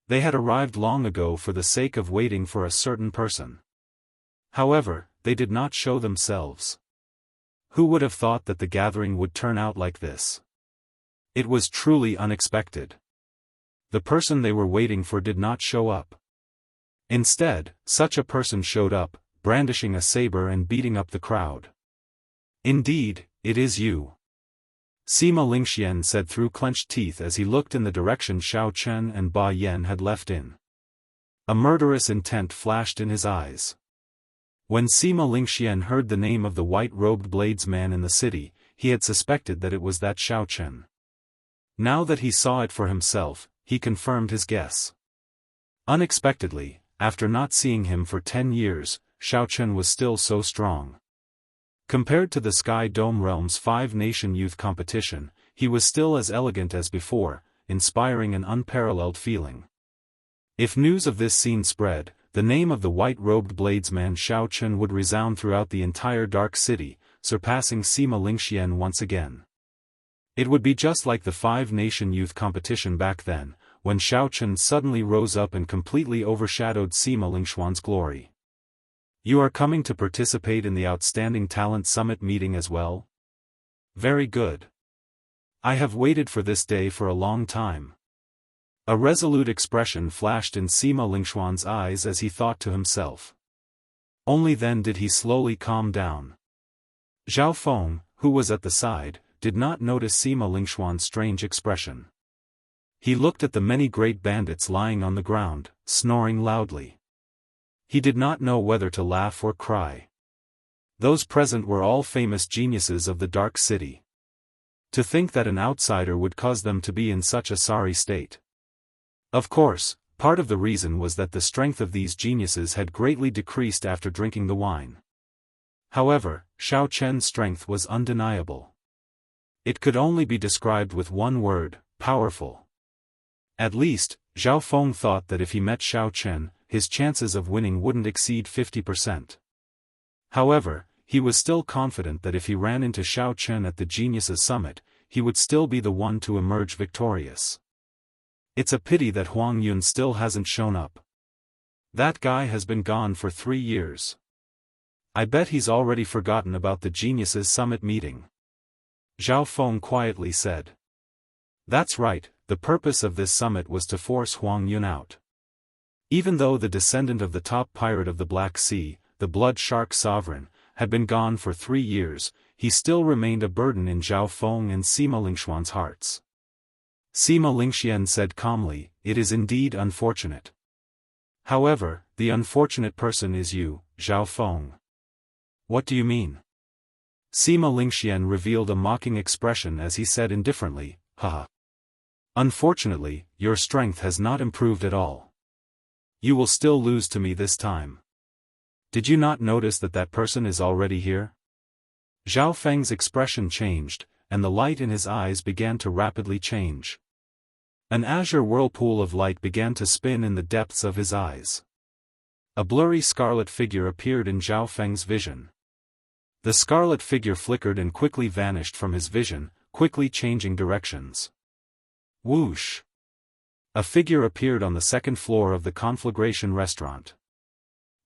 Speaker 1: They had arrived long ago for the sake of waiting for a certain person. However, they did not show themselves. Who would have thought that the gathering would turn out like this? It was truly unexpected. The person they were waiting for did not show up. Instead, such a person showed up, brandishing a saber and beating up the crowd. "Indeed, it is you," Sima Lingxian said through clenched teeth as he looked in the direction Xiao Chen and Ba Yan had left in. A murderous intent flashed in his eyes. When Sima Lingxian heard the name of the white-robed bladesman in the city, he had suspected that it was that Xiao Chen. Now that he saw it for himself, he confirmed his guess. Unexpectedly, after not seeing him for 10 years, Xiao Chen was still so strong. Compared to the Sky Dome Realm's 5-nation youth competition, he was still as elegant as before, inspiring an unparalleled feeling. If news of this scene spread, the name of the white-robed bladesman Xiao Chen would resound throughout the entire Dark City, surpassing Sima Lingxian once again. It would be just like the 5-nation youth competition back then, when Xiao Chen suddenly rose up and completely overshadowed Sima Lingxian's glory. "You are coming to participate in the Outstanding Talent Summit meeting as well? Very good. I have waited for this day for a long time." A resolute expression flashed in Sima Lingxian's eyes as he thought to himself. Only then did he slowly calm down. Zhao Feng, who was at the side, did not notice Sima Lingxian's strange expression. He looked at the many great bandits lying on the ground, snoring loudly. He did not know whether to laugh or cry. Those present were all famous geniuses of the Dark City. To think that an outsider would cause them to be in such a sorry state. Of course, part of the reason was that the strength of these geniuses had greatly decreased after drinking the wine. However, Xiao Chen's strength was undeniable. It could only be described with one word: powerful. At least, Zhao Feng thought that if he met Xiao Chen, his chances of winning wouldn't exceed 50%. However, he was still confident that if he ran into Xiao Chen at the Geniuses Summit, he would still be the one to emerge victorious. It's a pity that Huang Yun still hasn't shown up. That guy has been gone for 3 years. I bet he's already forgotten about the Geniuses Summit meeting. Zhao Feng quietly said. That's right, the purpose of this summit was to force Huang Yun out. Even though the descendant of the top pirate of the Black Sea, the Blood Shark Sovereign, had been gone for 3 years, he still remained a burden in Zhao Feng and Sima Lingxian's hearts. Sima Lingxian said calmly, "It is indeed unfortunate. However, the unfortunate person is you, Zhao Feng." "What do you mean?" Sima Lingxian revealed a mocking expression as he said indifferently, "Haha. Unfortunately, your strength has not improved at all. You will still lose to me this time. Did you not notice that that person is already here?" Zhao Feng's expression changed, and the light in his eyes began to rapidly change. An azure whirlpool of light began to spin in the depths of his eyes. A blurry scarlet figure appeared in Zhao Feng's vision. The scarlet figure flickered and quickly vanished from his vision, quickly changing directions. Whoosh! A figure appeared on the second floor of the Conflagration restaurant.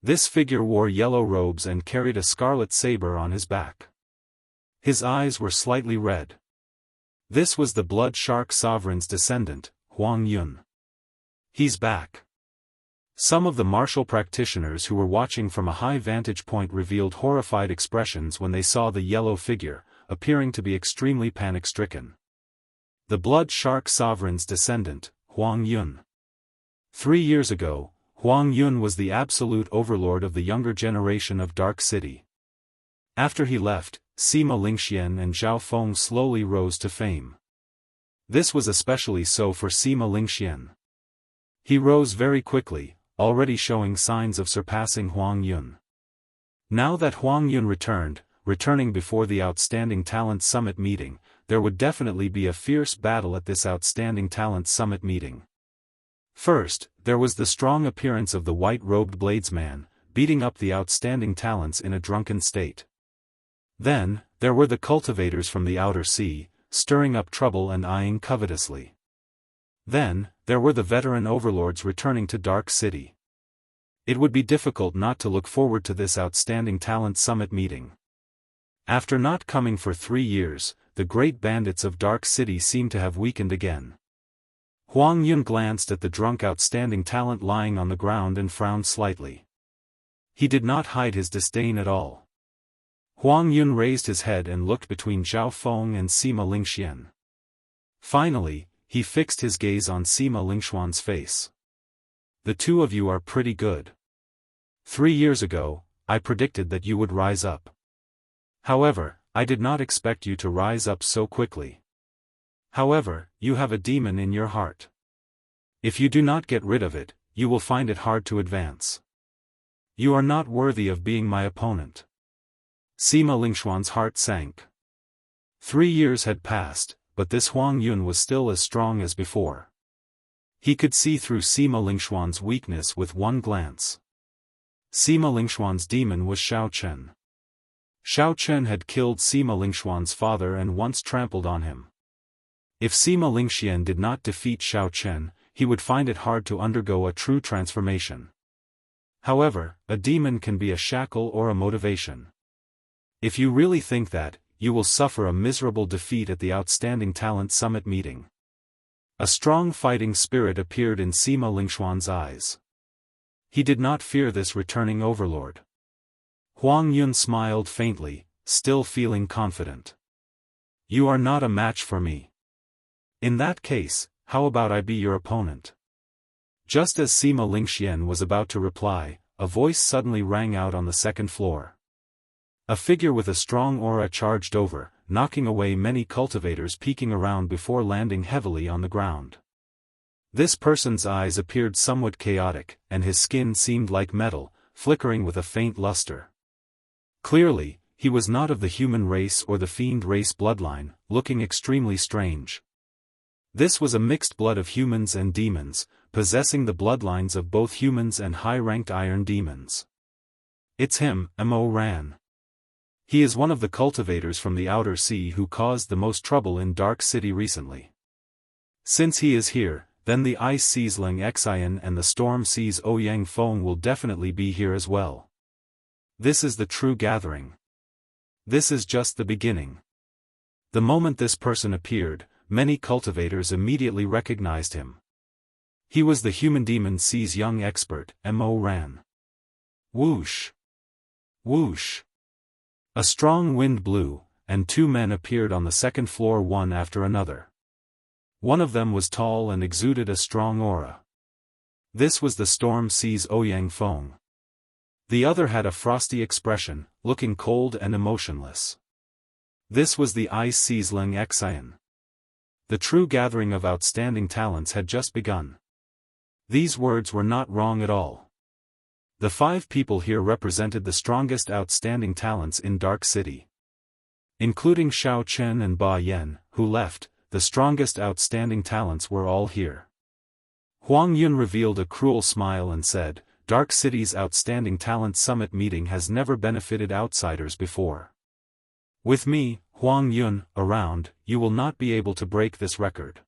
Speaker 1: This figure wore yellow robes and carried a scarlet saber on his back. His eyes were slightly red. This was the Blood Shark Sovereign's descendant, Huang Yun. He's back. Some of the martial practitioners who were watching from a high vantage point revealed horrified expressions when they saw the yellow figure, appearing to be extremely panic-stricken. The Blood Shark Sovereign's descendant, Huang Yun. 3 years ago, Huang Yun was the absolute overlord of the younger generation of Dark City. After he left, Sima Lingxian and Zhao Feng slowly rose to fame. This was especially so for Sima Lingxian. He rose very quickly, already showing signs of surpassing Huang Yun. Now that Huang Yun returning before the Outstanding Talent Summit meeting, there would definitely be a fierce battle at this Outstanding Talent Summit meeting. First, there was the strong appearance of the white-robed bladesman, beating up the outstanding talents in a drunken state. Then, there were the cultivators from the outer sea, stirring up trouble and eyeing covetously. Then, there were the veteran overlords returning to Dark City. It would be difficult not to look forward to this Outstanding Talent Summit meeting. After not coming for 3 years, the great bandits of Dark City seemed to have weakened again. Huang Yun glanced at the drunk outstanding talent lying on the ground and frowned slightly. He did not hide his disdain at all. Huang Yun raised his head and looked between Zhao Feng and Sima Lingxian. Finally, he fixed his gaze on Sima Lingxuan's face. The two of you are pretty good. 3 years ago, I predicted that you would rise up. However, I did not expect you to rise up so quickly. However, you have a demon in your heart. If you do not get rid of it, you will find it hard to advance. You are not worthy of being my opponent. Sima Lingxuan's heart sank. 3 years had passed, but this Huang Yun was still as strong as before. He could see through Sima Lingxuan's weakness with one glance. Sima Lingxuan's demon was Xiao Chen. Xiao Chen had killed Sima Lingxuan's father and once trampled on him. If Sima Lingxian did not defeat Xiao Chen, he would find it hard to undergo a true transformation. However, a demon can be a shackle or a motivation. If you really think that, you will suffer a miserable defeat at the Outstanding Talent Summit meeting. A strong fighting spirit appeared in Sima Lingxuan's eyes. He did not fear this returning overlord. Huang Yun smiled faintly, still feeling confident. You are not a match for me. In that case, how about I be your opponent? Just as Sima Lingxian was about to reply, a voice suddenly rang out on the second floor. A figure with a strong aura charged over, knocking away many cultivators peeking around before landing heavily on the ground. This person's eyes appeared somewhat chaotic, and his skin seemed like metal, flickering with a faint luster. Clearly, he was not of the human race or the fiend race bloodline, looking extremely strange. This was a mixed blood of humans and demons, possessing the bloodlines of both humans and high-ranked iron demons. It's him, Mo Ran. He is one of the cultivators from the Outer Sea who caused the most trouble in Dark City recently. Since he is here, then the Ice Sea's Ling Xian and the Storm Sea's Ouyang Feng will definitely be here as well. This is the true gathering. This is just the beginning. The moment this person appeared, many cultivators immediately recognized him. He was the human demon Sea's young expert, Mo Ran. Whoosh! Whoosh! A strong wind blew, and 2 men appeared on the second floor one after another. One of them was tall and exuded a strong aura. This was the Storm Sea's Ouyang Feng. The other had a frosty expression, looking cold and emotionless. This was the Ice Sea's Ling Xian. The true gathering of outstanding talents had just begun. These words were not wrong at all. The 5 people here represented the strongest outstanding talents in Dark City. Including Xiao Chen and Ba Yan, who left, the strongest outstanding talents were all here. Huang Yun revealed a cruel smile and said, Dark City's Outstanding Talent Summit meeting has never benefited outsiders before. With me, Huang Yun, around, you will not be able to break this record.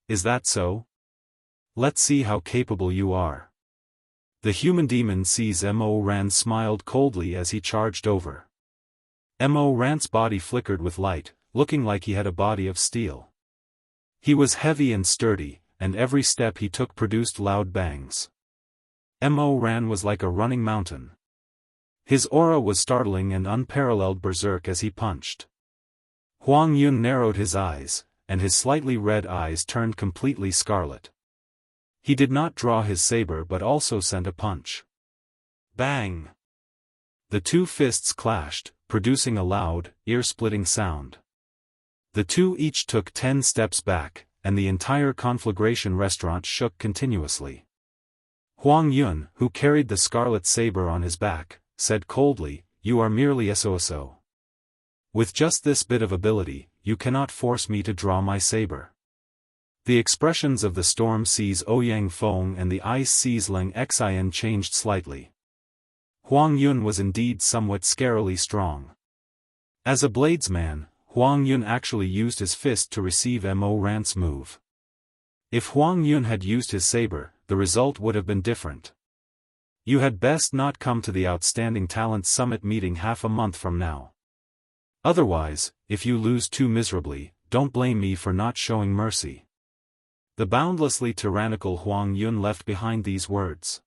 Speaker 1: Is that so? Let's see how capable you are. The human demon sees Mo Ran smiled coldly as he charged over. Mo Ran's body flickered with light, looking like he had a body of steel. He was heavy and sturdy, and every step he took produced loud bangs. Mo Ran was like a running mountain. His aura was startling and unparalleled berserk as he punched. Huang Yun narrowed his eyes, and his slightly red eyes turned completely scarlet. He did not draw his saber but also sent a punch. Bang! The 2 fists clashed, producing a loud, ear-splitting sound. The 2 each took 10 steps back, and the entire conflagration restaurant shook continuously. Huang Yun, who carried the scarlet saber on his back, said coldly, You are merely so. With just this bit of ability, you cannot force me to draw my saber. The expressions of the Storm Sea's Ouyang Feng and the Ice Sea's Ling Xian changed slightly. Huang Yun was indeed somewhat scarily strong. As a bladesman, Huang Yun actually used his fist to receive Mo Ran's move. If Huang Yun had used his saber, the result would have been different. You had best not come to the Outstanding Talent Summit meeting half a month from now. Otherwise, if you lose too miserably, don't blame me for not showing mercy. The boundlessly tyrannical Huang Yun left behind these words.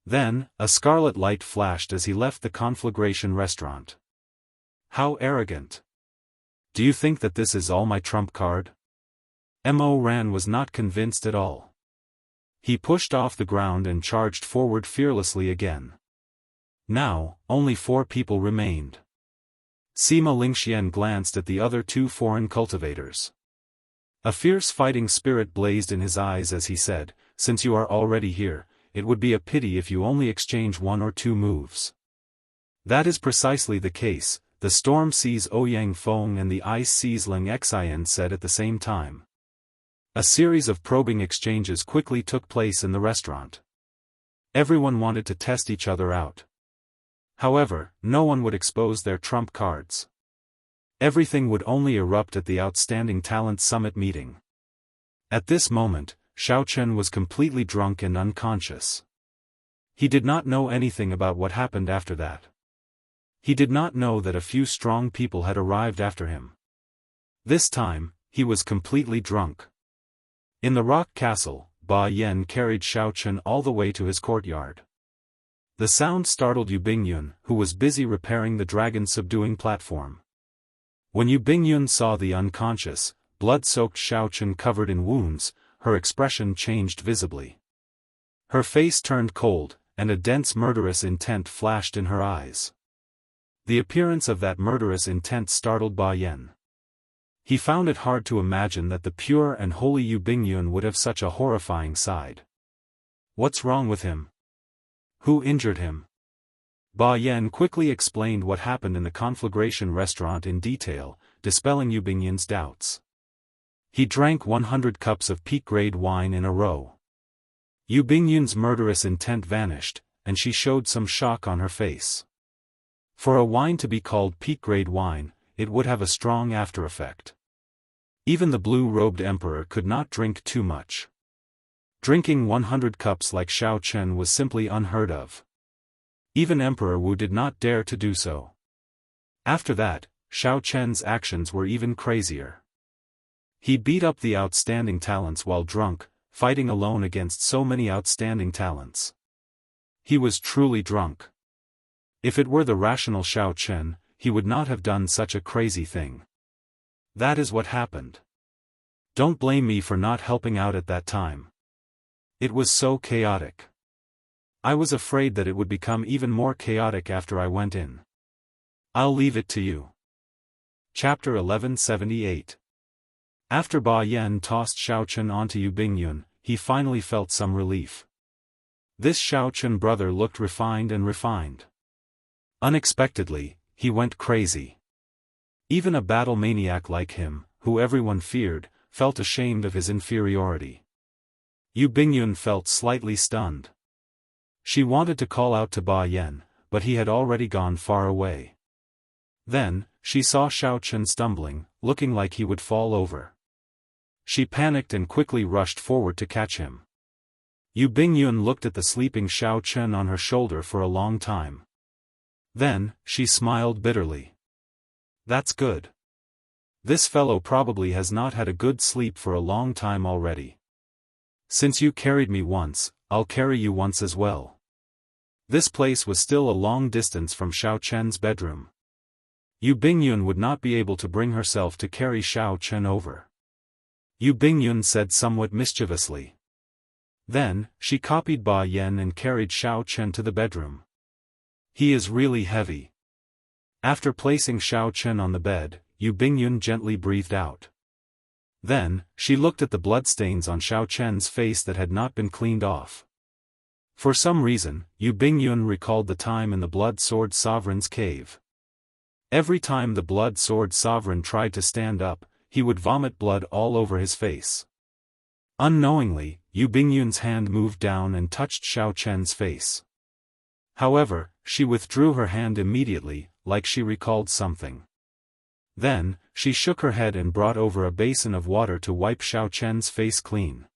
Speaker 1: Then, a scarlet light flashed as he left the conflagration restaurant. How arrogant! Do you think that this is all my trump card? Mo Ran was not convinced at all. He pushed off the ground and charged forward fearlessly again. Now, only 4 people remained. Sima Lingxian glanced at the other 2 foreign cultivators. A fierce fighting spirit blazed in his eyes as he said, "Since you are already here, it would be a pity if you only exchange 1 or 2 moves." That is precisely the case, the Storm Sea's Ouyang Feng and the Ice Sea's Ling Xian said at the same time. A series of probing exchanges quickly took place in the restaurant. Everyone wanted to test each other out. However, no one would expose their trump cards. Everything would only erupt at the Outstanding Talent Summit meeting. At this moment, Xiao Chen was completely drunk and unconscious. He did not know anything about what happened after that. He did not know that a few strong people had arrived after him. This time, he was completely drunk. In the rock castle, Ba Yan carried Xiao Chen all the way to his courtyard. The sound startled Yu Bingyun, who was busy repairing the dragon-subduing platform. When Yu Bingyun saw the unconscious, blood-soaked Xiao Chen covered in wounds, her expression changed visibly. Her face turned cold, and a dense murderous intent flashed in her eyes. The appearance of that murderous intent startled Ba Yan. He found it hard to imagine that the pure and holy Yu Bingyun would have such a horrifying side. What's wrong with him? Who injured him? Ba Yan quickly explained what happened in the conflagration restaurant in detail, dispelling Yu Bingyun's doubts. He drank 100 cups of peak-grade wine in a row. Yu Bingyun's murderous intent vanished, and she showed some shock on her face. For a wine to be called peak-grade wine, it would have a strong after-effect. Even the blue-robed emperor could not drink too much. Drinking 100 cups like Xiao Chen was simply unheard of. Even Emperor Wu did not dare to do so. After that, Xiao Chen's actions were even crazier. He beat up the outstanding talents while drunk, fighting alone against so many outstanding talents. He was truly drunk. If it were the rational Xiao Chen, he would not have done such a crazy thing. That is what happened. Don't blame me for not helping out at that time. It was so chaotic. I was afraid that it would become even more chaotic after I went in. I'll leave it to you. Chapter 1178. After Ba Yan tossed Xiao Chen onto Yu Bingyun, he finally felt some relief. This Xiao Chen brother looked refined and refined. Unexpectedly, he went crazy. Even a battle maniac like him, who everyone feared, felt ashamed of his inferiority. Yu Bingyun felt slightly stunned. She wanted to call out to Ba Yan, but he had already gone far away. Then, she saw Xiao Chen stumbling, looking like he would fall over. She panicked and quickly rushed forward to catch him. Yu Bingyun looked at the sleeping Xiao Chen on her shoulder for a long time. Then, she smiled bitterly. That's good. This fellow probably has not had a good sleep for a long time already. Since you carried me once, I'll carry you once as well. This place was still a long distance from Xiao Chen's bedroom. Yu Bingyun would not be able to bring herself to carry Xiao Chen over. Yu Bingyun said somewhat mischievously. Then, she copied Ba Yan and carried Xiao Chen to the bedroom. He is really heavy. After placing Xiao Chen on the bed, Yu Bingyun gently breathed out. Then, she looked at the bloodstains on Xiao Chen's face that had not been cleaned off. For some reason, Yu Bingyun recalled the time in the Blood Sword Sovereign's cave. Every time the Blood Sword Sovereign tried to stand up, he would vomit blood all over his face. Unknowingly, Yu Bingyun's hand moved down and touched Xiao Chen's face. However, she withdrew her hand immediately, like she recalled something. Then, she shook her head and brought over a basin of water to wipe Xiao Chen's face clean.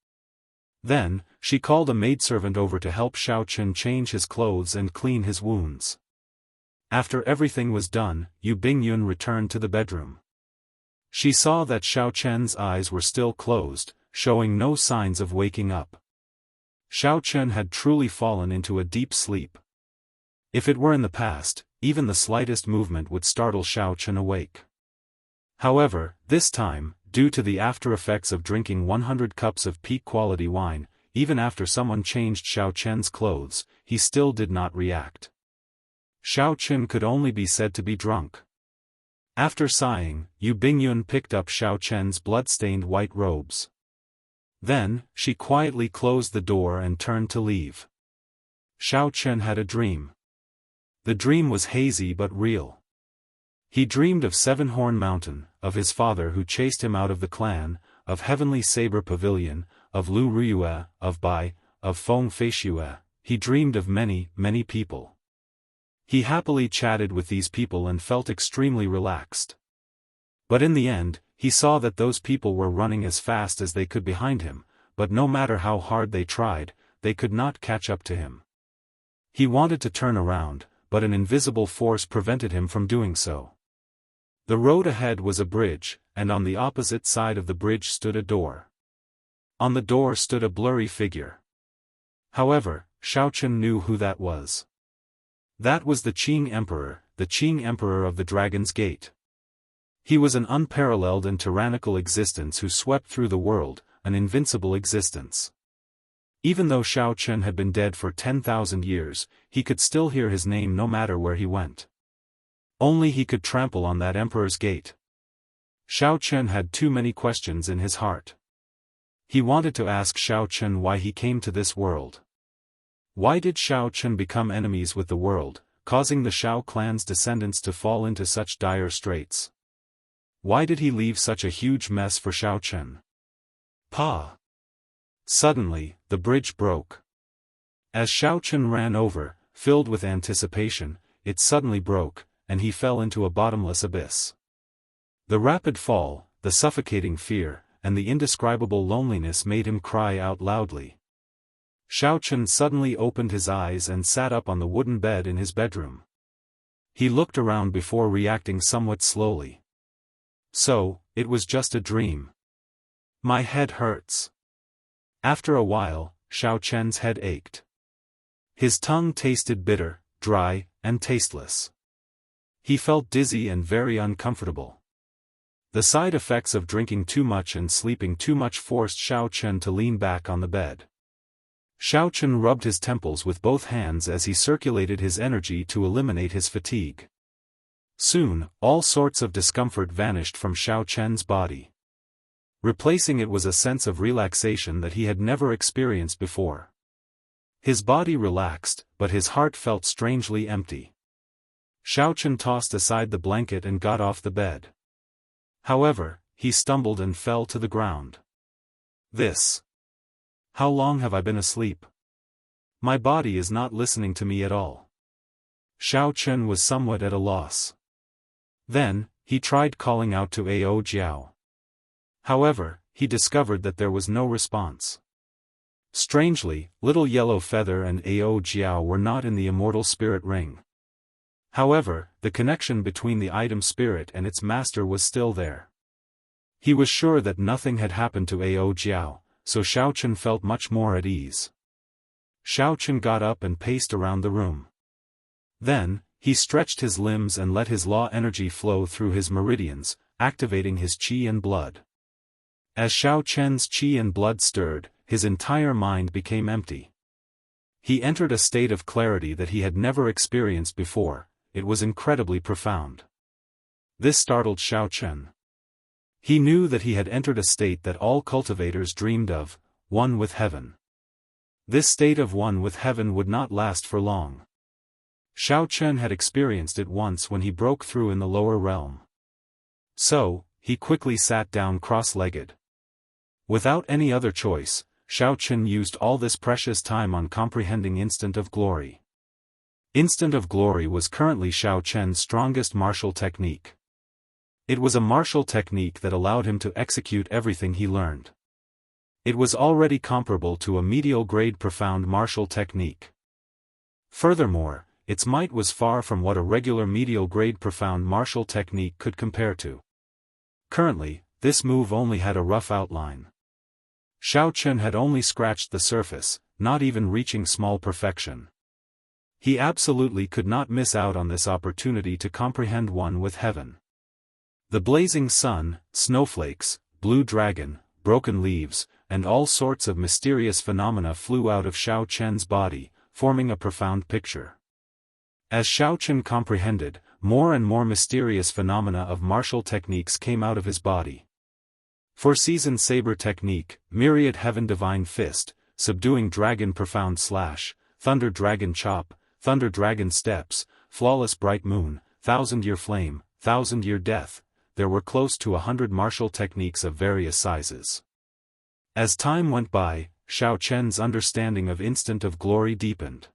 Speaker 1: Then, she called a maidservant over to help Xiao Chen change his clothes and clean his wounds. After everything was done, Yu Bingyun returned to the bedroom. She saw that Xiao Chen's eyes were still closed, showing no signs of waking up. Xiao Chen had truly fallen into a deep sleep. If it were in the past, even the slightest movement would startle Xiao Chen awake. However, this time, due to the after effects of drinking 100 cups of peak-quality wine, even after someone changed Xiao Chen's clothes, he still did not react. Xiao Chen could only be said to be drunk. After sighing, Yu Bingyun picked up Xiao Chen's blood-stained white robes. Then, she quietly closed the door and turned to leave. Xiao Chen had a dream. The dream was hazy but real. He dreamed of Seven-Horn Mountain, of his father who chased him out of the clan, of Heavenly Saber Pavilion, of Lu Ruyue, of Bai, of Feng Feishue. He dreamed of many, many people. He happily chatted with these people and felt extremely relaxed. But in the end, he saw that those people were running as fast as they could behind him, but no matter how hard they tried, they could not catch up to him. He wanted to turn around, but an invisible force prevented him from doing so. The road ahead was a bridge, and on the opposite side of the bridge stood a door. On the door stood a blurry figure. However, Xiao Chen knew who that was. That was the Qing Emperor of the Dragon's Gate. He was an unparalleled and tyrannical existence who swept through the world, an invincible existence. Even though Xiao Chen had been dead for 10,000 years, he could still hear his name no matter where he went. Only he could trample on that emperor's gate. Xiao Chen had too many questions in his heart. He wanted to ask Xiao Chen why he came to this world. Why did Xiao Chen become enemies with the world, causing the Xiao clan's descendants to fall into such dire straits? Why did he leave such a huge mess for Xiao Chen? Pa! Suddenly, the bridge broke. As Xiao Chen ran over, filled with anticipation, it suddenly broke, and he fell into a bottomless abyss. The rapid fall, the suffocating fear, and the indescribable loneliness made him cry out loudly. Xiao Chen suddenly opened his eyes and sat up on the wooden bed in his bedroom. He looked around before reacting somewhat slowly. So, it was just a dream. My head hurts. After a while, Xiao Chen's head ached. His tongue tasted bitter, dry, and tasteless. He felt dizzy and very uncomfortable. The side effects of drinking too much and sleeping too much forced Xiao Chen to lean back on the bed. Xiao Chen rubbed his temples with both hands as he circulated his energy to eliminate his fatigue. Soon, all sorts of discomfort vanished from Xiao Chen's body. Replacing it was a sense of relaxation that he had never experienced before. His body relaxed, but his heart felt strangely empty. Xiao Chen tossed aside the blanket and got off the bed. However, he stumbled and fell to the ground. How long have I been asleep? My body is not listening to me at all. Xiao Chen was somewhat at a loss. Then, he tried calling out to Ao Jiao. However, he discovered that there was no response. Strangely, Little Yellow Feather and Ao Jiao were not in the immortal spirit ring. However, the connection between the item spirit and its master was still there. He was sure that nothing had happened to Ao Jiao, so Xiao Chen felt much more at ease. Xiao Chen got up and paced around the room. Then, he stretched his limbs and let his law energy flow through his meridians, activating his qi and blood. As Xiao Chen's qi and blood stirred, his entire mind became empty. He entered a state of clarity that he had never experienced before. It was incredibly profound. This startled Xiao Chen. He knew that he had entered a state that all cultivators dreamed of, one with heaven. This state of one with heaven would not last for long. Xiao Chen had experienced it once when he broke through in the lower realm. So, he quickly sat down cross-legged. Without any other choice, Xiao Chen used all this precious time on comprehending Instant of Glory. Instant of Glory was currently Xiao Chen's strongest martial technique. It was a martial technique that allowed him to execute everything he learned. It was already comparable to a medial-grade profound martial technique. Furthermore, its might was far from what a regular medial-grade profound martial technique could compare to. Currently, this move only had a rough outline. Xiao Chen had only scratched the surface, not even reaching small perfection. He absolutely could not miss out on this opportunity to comprehend one with heaven. The blazing sun, snowflakes, blue dragon, broken leaves, and all sorts of mysterious phenomena flew out of Xiao Chen's body, forming a profound picture. As Xiao Chen comprehended, more and more mysterious phenomena of martial techniques came out of his body. Four-season saber technique, myriad heaven divine fist, subduing dragon profound slash, thunder dragon chop, thunder dragon steps, flawless bright moon, thousand-year flame, thousand-year death. There were close to 100 martial techniques of various sizes. As time went by, Xiao Chen's understanding of instant of glory deepened.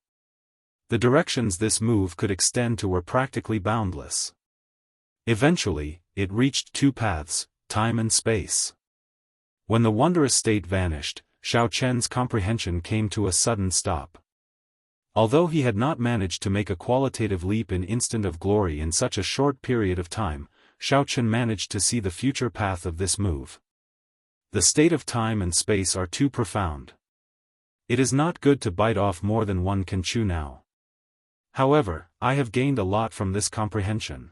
Speaker 1: The directions this move could extend to were practically boundless. Eventually, it reached two paths, time and space. When the wondrous state vanished, Xiao Chen's comprehension came to a sudden stop. Although he had not managed to make a qualitative leap in instant of glory in such a short period of time, Xiao Chen managed to see the future path of this move. The state of time and space are too profound. It is not good to bite off more than one can chew now. However, I have gained a lot from this comprehension.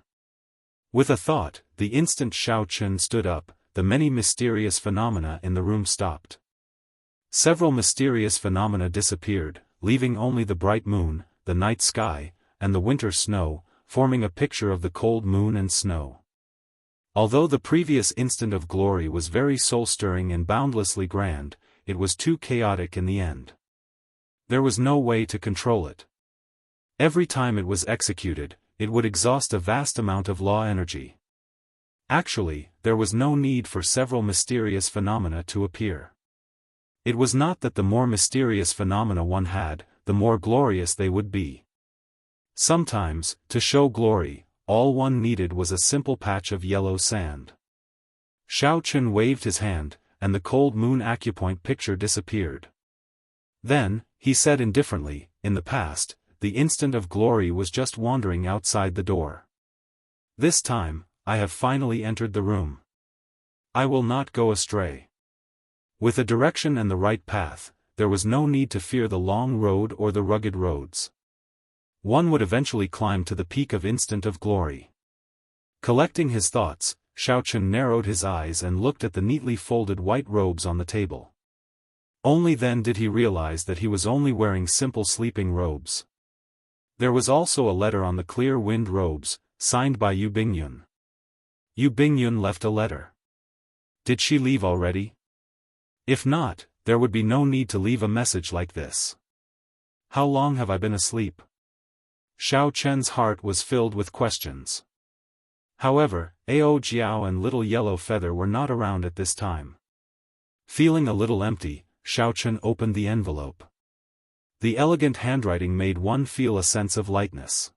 Speaker 1: With a thought, the instant Xiao Chen stood up, the many mysterious phenomena in the room stopped. Several mysterious phenomena disappeared, leaving only the bright moon, the night sky, and the winter snow, forming a picture of the cold moon and snow. Although the previous instant of glory was very soul-stirring and boundlessly grand, it was too chaotic in the end. There was no way to control it. Every time it was executed, it would exhaust a vast amount of law energy. Actually, there was no need for several mysterious phenomena to appear. It was not that the more mysterious phenomena one had, the more glorious they would be. Sometimes, to show glory, all one needed was a simple patch of yellow sand. Xiao Chen waved his hand, and the cold moon acupoint picture disappeared. Then, he said indifferently, in the past, the instant of glory was just wandering outside the door. This time, I have finally entered the room. I will not go astray. With a direction and the right path, there was no need to fear the long road or the rugged roads. One would eventually climb to the peak of instant of glory. Collecting his thoughts, Xiao Chen narrowed his eyes and looked at the neatly folded white robes on the table. Only then did he realize that he was only wearing simple sleeping robes. There was also a letter on the clear wind robes, signed by Yu Bingyun. Yu Bingyun left a letter. Did she leave already? If not, there would be no need to leave a message like this. How long have I been asleep? Xiao Chen's heart was filled with questions. However, Ao Jiao and Little Yellow Feather were not around at this time. Feeling a little empty, Xiao Chen opened the envelope. The elegant handwriting made one feel a sense of lightness.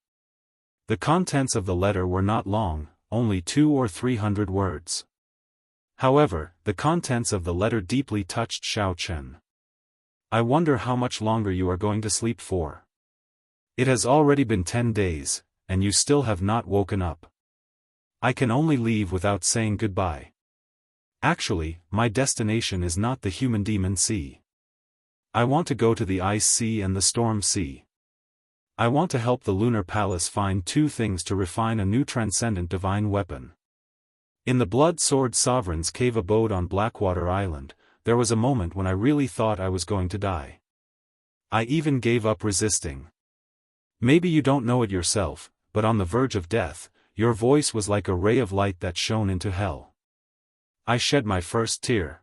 Speaker 1: The contents of the letter were not long, only 200 or 300 words. However, the contents of the letter deeply touched Xiao Chen. I wonder how much longer you are going to sleep for. It has already been 10 days, and you still have not woken up. I can only leave without saying goodbye. Actually, my destination is not the human demon sea. I want to go to the ice sea and the storm sea. I want to help the lunar palace find two things to refine a new transcendent divine weapon. In the Blood Sword Sovereign's cave abode on Blackwater Island, there was a moment when I really thought I was going to die. I even gave up resisting. Maybe you don't know it yourself, but on the verge of death, your voice was like a ray of light that shone into hell. I shed my first tear.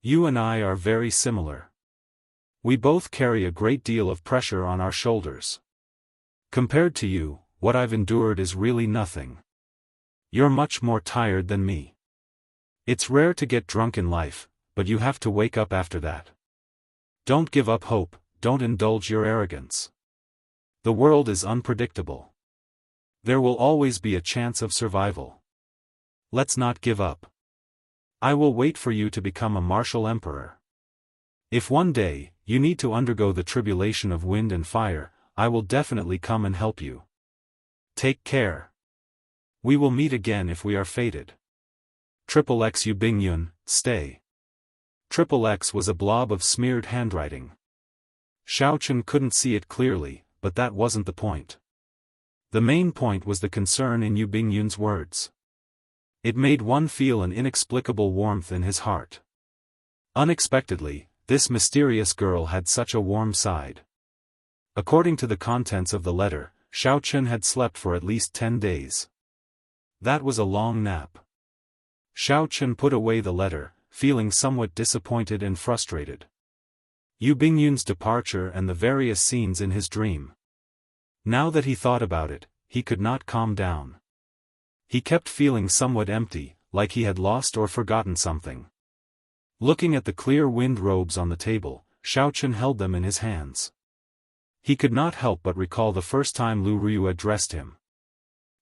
Speaker 1: You and I are very similar. We both carry a great deal of pressure on our shoulders. Compared to you, what I've endured is really nothing. You're much more tired than me. It's rare to get drunk in life, but you have to wake up after that. Don't give up hope, don't indulge your arrogance. The world is unpredictable. There will always be a chance of survival. Let's not give up. I will wait for you to become a martial emperor. If one day, you need to undergo the tribulation of wind and fire, I will definitely come and help you. Take care. We will meet again if we are fated. XXX Yu Bingyun, stay. XXX was a blob of smeared handwriting. Xiaochen couldn't see it clearly, but that wasn't the point. The main point was the concern in Yu Bingyun's words. It made one feel an inexplicable warmth in his heart. Unexpectedly, this mysterious girl had such a warm side. According to the contents of the letter, Xiaochen had slept for at least 10 days. That was a long nap. Xiaochen put away the letter, feeling somewhat disappointed and frustrated. Yu Bingyun's departure and the various scenes in his dream. Now that he thought about it, he could not calm down. He kept feeling somewhat empty, like he had lost or forgotten something. Looking at the clear wind robes on the table, Xiaochen held them in his hands. He could not help but recall the first time Lu Ryu addressed him.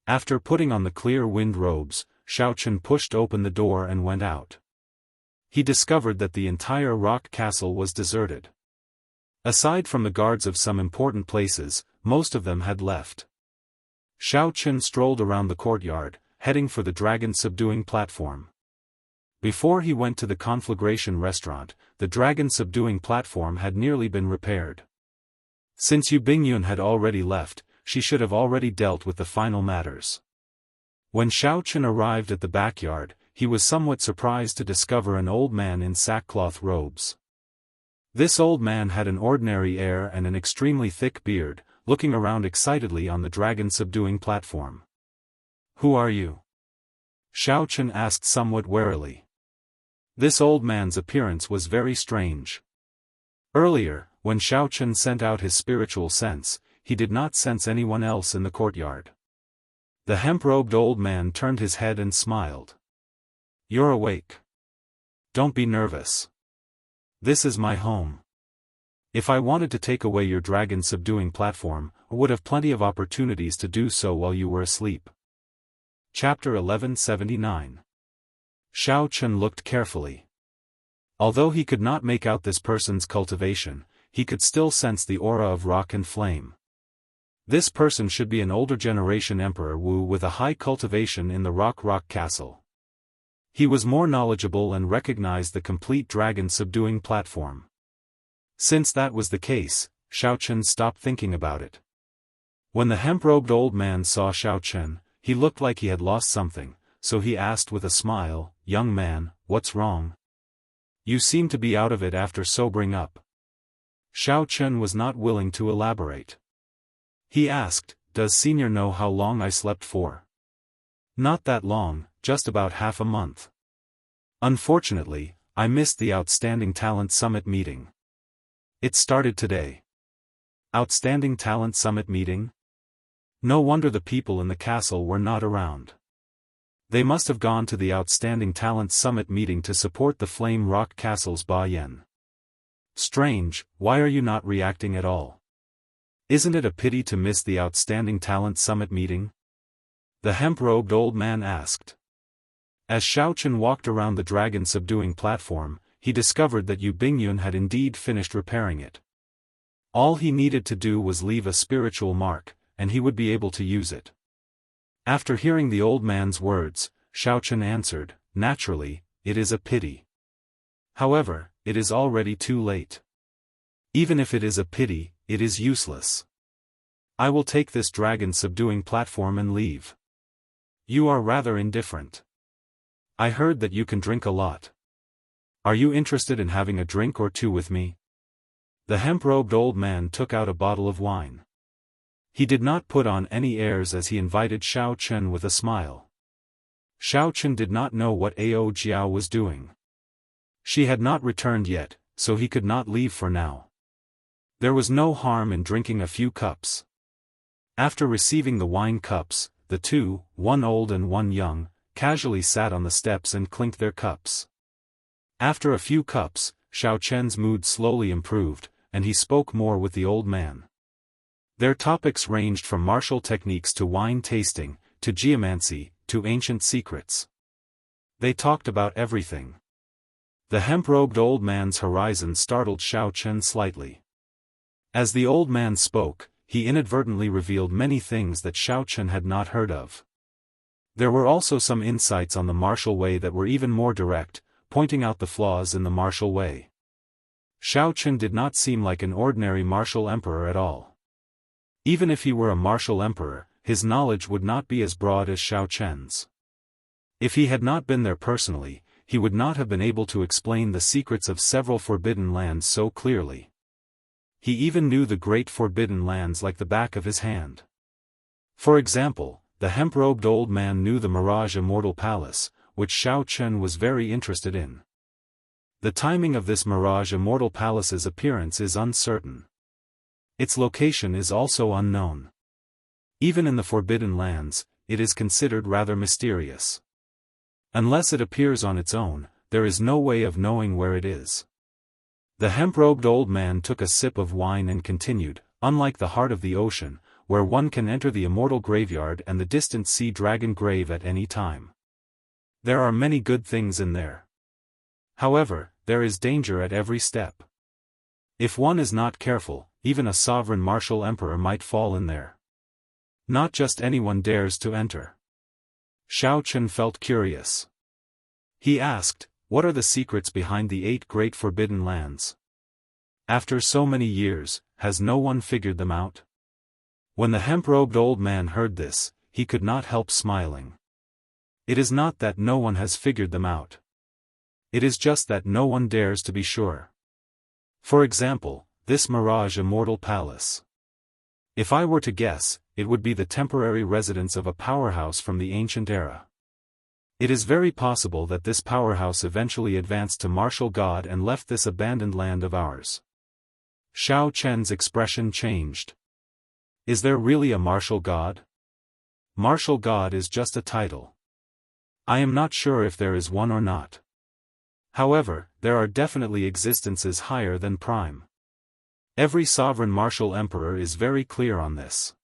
Speaker 1: After putting on the clear wind robes, Xiaochen pushed open the door and went out. He discovered that the entire rock castle was deserted. Aside from the guards of some important places, most of them had left. Xiaochen strolled around the courtyard, heading for the dragon-subduing platform. Before he went to the conflagration restaurant, the dragon-subduing platform had nearly been repaired. Since Yu Bingyun had already left, she should have already dealt with the final matters. When Xiaochen arrived at the backyard, he was somewhat surprised to discover an old man in sackcloth robes. This old man had an ordinary air and an extremely thick beard, looking around excitedly on the dragon-subduing platform. "Who are you?" Xiaochen asked somewhat warily. This old man's appearance was very strange. Earlier, when Xiaochen sent out his spiritual sense, he did not sense anyone else in the courtyard. The hemp-robed old man turned his head and smiled. "You're awake. Don't be nervous. This is my home. If I wanted to take away your dragon-subduing platform, I would have plenty of opportunities to do so while you were asleep." Chapter 1179. Xiaochen looked carefully. Although he could not make out this person's cultivation, he could still sense the aura of rock and flame. This person should be an older generation Emperor Wu with a high cultivation in the rock castle. He was more knowledgeable and recognized the complete dragon-subduing platform. Since that was the case, Xiaochen stopped thinking about it. When the hemp-robed old man saw Xiaochen, he looked like he had lost something, so he asked with a smile, "Young man, what's wrong? You seem to be out of it after sobering up." Xiaochen was not willing to elaborate. He asked, "Does Senior know how long I slept for?" "Not that long, just about half a month. Unfortunately, I missed the Outstanding Talent Summit meeting. It started today." Outstanding Talent Summit meeting? No wonder the people in the castle were not around. They must have gone to the Outstanding Talent Summit meeting to support the Flame Rock Castle's Ba Yan. Strange, why are you not reacting at all? Isn't it a pity to miss the Outstanding Talent Summit meeting? The hemp-robed old man asked. As Xiaochen walked around the dragon-subduing platform, he discovered that Yu Bingyun had indeed finished repairing it. All he needed to do was leave a spiritual mark, and he would be able to use it. After hearing the old man's words, Xiaochen answered, "Naturally, it is a pity. However, it is already too late. Even if it is a pity, it is useless. I will take this dragon-subduing platform and leave. You are rather indifferent. I heard that you can drink a lot. Are you interested in having a drink or two with me?" The hemp-robed old man took out a bottle of wine. He did not put on any airs as he invited Xiaochen with a smile. Xiaochen did not know what Ao Jiao was doing. She had not returned yet, so he could not leave for now. There was no harm in drinking a few cups. After receiving the wine cups, the two, one old and one young, casually sat on the steps and clinked their cups. After a few cups, Xiaochen's mood slowly improved, and he spoke more with the old man. Their topics ranged from martial techniques to wine tasting, to geomancy, to ancient secrets. They talked about everything. The hemp-robed old man's horizon startled Xiaochen slightly. As the old man spoke, he inadvertently revealed many things that Xiaochen had not heard of. There were also some insights on the martial way that were even more direct, pointing out the flaws in the martial way. Xiao Chen did not seem like an ordinary martial emperor at all. Even if he were a martial emperor, his knowledge would not be as broad as Xiao Chen's. If he had not been there personally, he would not have been able to explain the secrets of several forbidden lands so clearly. He even knew the great forbidden lands like the back of his hand. For example, the hemp-robed old man knew the Mirage Immortal Palace, which Xiao Chen was very interested in. The timing of this Mirage Immortal Palace's appearance is uncertain. Its location is also unknown. Even in the Forbidden Lands, it is considered rather mysterious. Unless it appears on its own, there is no way of knowing where it is. The hemp-robed old man took a sip of wine and continued, unlike the heart of the ocean, where one can enter the immortal graveyard and the distant sea dragon grave at any time. There are many good things in there. However, there is danger at every step. If one is not careful, even a sovereign martial emperor might fall in there. Not just anyone dares to enter. Xiao Chen felt curious. He asked, "What are the secrets behind the 8 great forbidden lands? After so many years, has no one figured them out?" When the hemp-robed old man heard this, he could not help smiling. It is not that no one has figured them out. It is just that no one dares to be sure. For example, this Mirage Immortal Palace. If I were to guess, it would be the temporary residence of a powerhouse from the ancient era. It is very possible that this powerhouse eventually advanced to martial god and left this abandoned land of ours. Xiao Chen's expression changed. Is there really a martial god? Martial god is just a title. I am not sure if there is one or not. However, there are definitely existences higher than prime. Every sovereign martial emperor is very clear on this.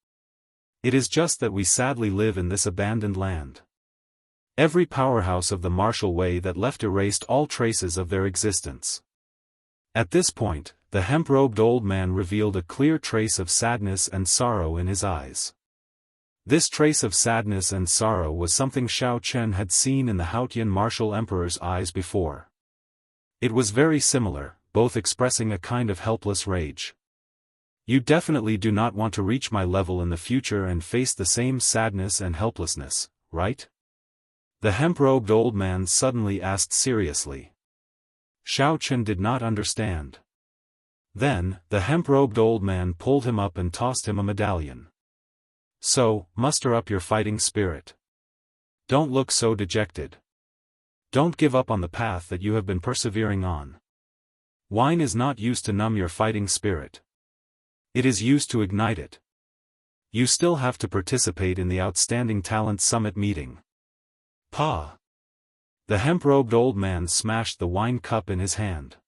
Speaker 1: It is just that we sadly live in this abandoned land. Every powerhouse of the martial way that left erased all traces of their existence. At this point, the hemp-robed old man revealed a clear trace of sadness and sorrow in his eyes. This trace of sadness and sorrow was something Xiao Chen had seen in the Haotian martial emperor's eyes before. It was very similar, both expressing a kind of helpless rage. You definitely do not want to reach my level in the future and face the same sadness and helplessness, right? The hemp-robed old man suddenly asked seriously. Xiao Chen did not understand. Then, the hemp-robed old man pulled him up and tossed him a medallion. So, muster up your fighting spirit. Don't look so dejected. Don't give up on the path that you have been persevering on. Wine is not used to numb your fighting spirit. It is used to ignite it. You still have to participate in the Outstanding Talent Summit meeting. Pa! The hemp-robed old man smashed the wine cup in his hand.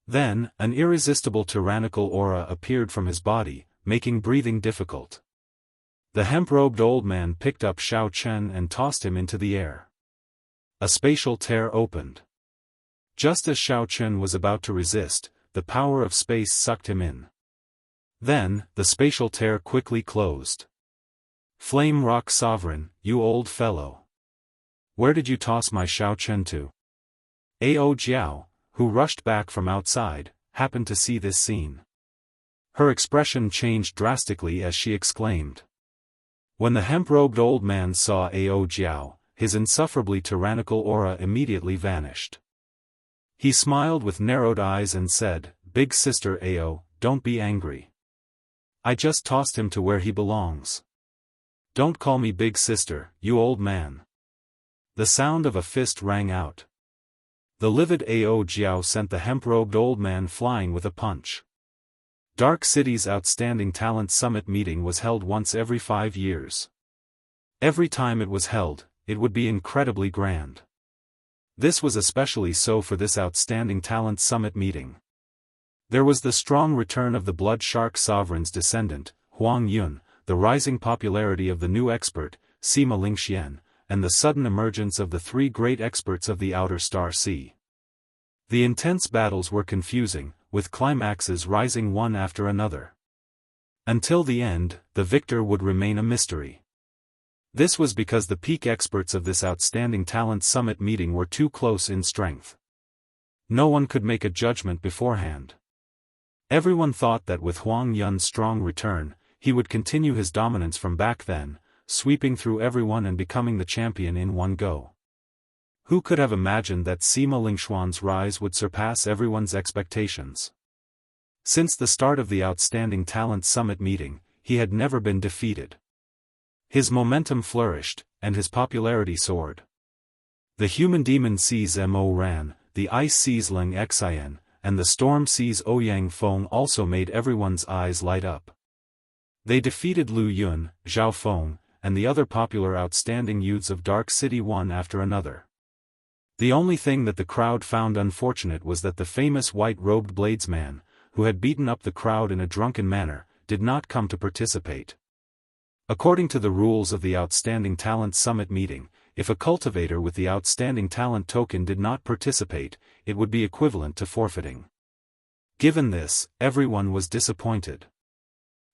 Speaker 1: Then, an irresistible tyrannical aura appeared from his body, making breathing difficult. The hemp-robed old man picked up Xiao Chen and tossed him into the air. A spatial tear opened. Just as Xiao Chen was about to resist, the power of space sucked him in. Then, the spatial tear quickly closed. Flame Rock Sovereign, you old fellow. Where did you toss my Xiao Chen to? Ao Jiao, who rushed back from outside, happened to see this scene. Her expression changed drastically as she exclaimed. When the hemp-robed old man saw Ao Jiao, his insufferably tyrannical aura immediately vanished. He smiled with narrowed eyes and said, "Big sister Ao, don't be angry. I just tossed him to where he belongs. Don't call me big sister, you old man." The sound of a fist rang out. The livid Ao Jiao sent the hemp-robed old man flying with a punch. Dark City's Outstanding Talent Summit meeting was held once every 5 years. Every time it was held, it would be incredibly grand. This was especially so for this Outstanding Talent Summit meeting. There was the strong return of the Blood Shark Sovereign's descendant, Huang Yun, the rising popularity of the new expert, Sima Lingxian, and the sudden emergence of the 3 great experts of the Outer Star Sea. The intense battles were confusing, with climaxes rising one after another. Until the end, the victor would remain a mystery. This was because the peak experts of this outstanding talent summit meeting were too close in strength. No one could make a judgment beforehand. Everyone thought that with Huang Yun's strong return, he would continue his dominance from back then, sweeping through everyone and becoming the champion in one go. Who could have imagined that Sima Lingxuan's rise would surpass everyone's expectations? Since the start of the Outstanding Talent Summit meeting, he had never been defeated. His momentum flourished, and his popularity soared. The human demon sees Mo Ran, the ice sees Ling Xian, and the storm sees Ouyang Feng also made everyone's eyes light up. They defeated Lu Yun, Zhao Feng, and the other popular outstanding youths of Dark City one after another. The only thing that the crowd found unfortunate was that the famous white-robed bladesman, who had beaten up the crowd in a drunken manner, did not come to participate. According to the rules of the Outstanding Talent Summit meeting, if a cultivator with the Outstanding Talent token did not participate, it would be equivalent to forfeiting. Given this, everyone was disappointed.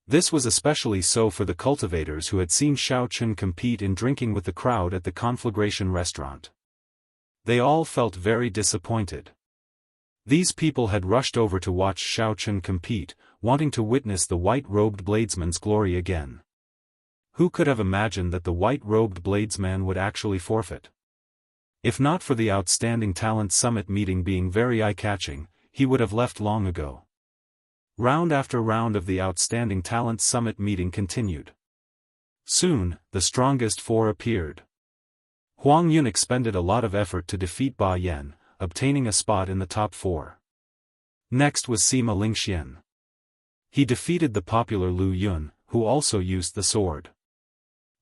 Speaker 1: This was especially so for the cultivators who had seen Xiao Chun compete in drinking with the crowd at the Conflagration restaurant. They all felt very disappointed. These people had rushed over to watch Xiao Chun compete, wanting to witness the white-robed bladesman's glory again. Who could have imagined that the white-robed bladesman would actually forfeit? If not for the Outstanding Talent Summit meeting being very eye-catching, he would have left long ago. Round after round of the Outstanding Talent Summit meeting continued. Soon, the strongest four appeared. Huang Yun expended a lot of effort to defeat Ba Yan, obtaining a spot in the top four. Next was Sima Lingxian. He defeated the popular Lu Yun, who also used the sword.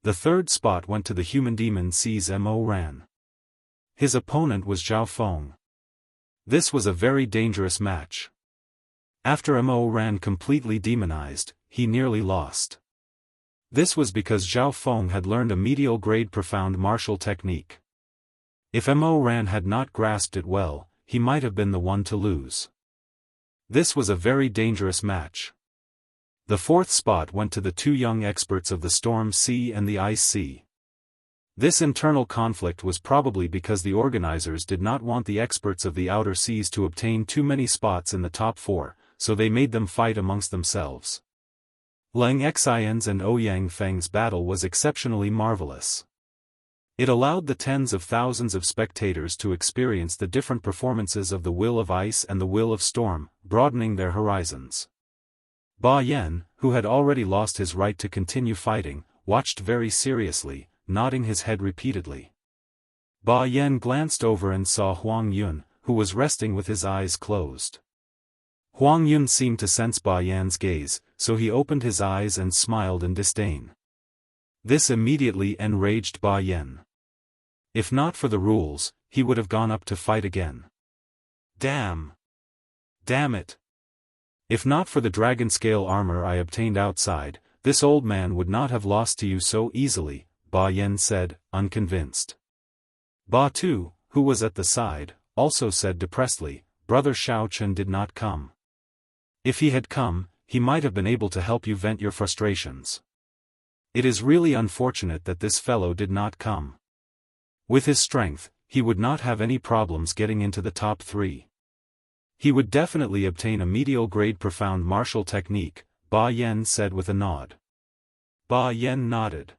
Speaker 1: The third spot went to the human demon sees Mo Ran. His opponent was Zhao Feng. This was a very dangerous match. After Mo Ran completely demonized, he nearly lost. This was because Zhao Feng had learned a medial grade profound martial technique. If Mo Ran had not grasped it well, he might have been the one to lose. This was a very dangerous match. The fourth spot went to the two young experts of the Storm Sea and the Ice Sea. This internal conflict was probably because the organizers did not want the experts of the outer seas to obtain too many spots in the top four, so they made them fight amongst themselves. Ling Xian's and Ouyang Feng's battle was exceptionally marvelous. It allowed the tens of thousands of spectators to experience the different performances of the will of ice and the will of storm, broadening their horizons. Ba Yan, who had already lost his right to continue fighting, watched very seriously, nodding his head repeatedly. Ba Yan glanced over and saw Huang Yun, who was resting with his eyes closed. Huang Yun seemed to sense Ba Yan's gaze, so he opened his eyes and smiled in disdain. This immediately enraged Ba Yan. If not for the rules, he would have gone up to fight again. Damn! Damn it! If not for the dragon-scale armor I obtained outside, this old man would not have lost to you so easily, Ba Yan said, unconvinced. Ba Tu, who was at the side, also said depressedly, Brother Xiao Chun did not come. If he had come, he might have been able to help you vent your frustrations. It is really unfortunate that this fellow did not come. With his strength, he would not have any problems getting into the top three. He would definitely obtain a medial grade profound martial technique, Ba Yan said with a nod. Ba Yan nodded.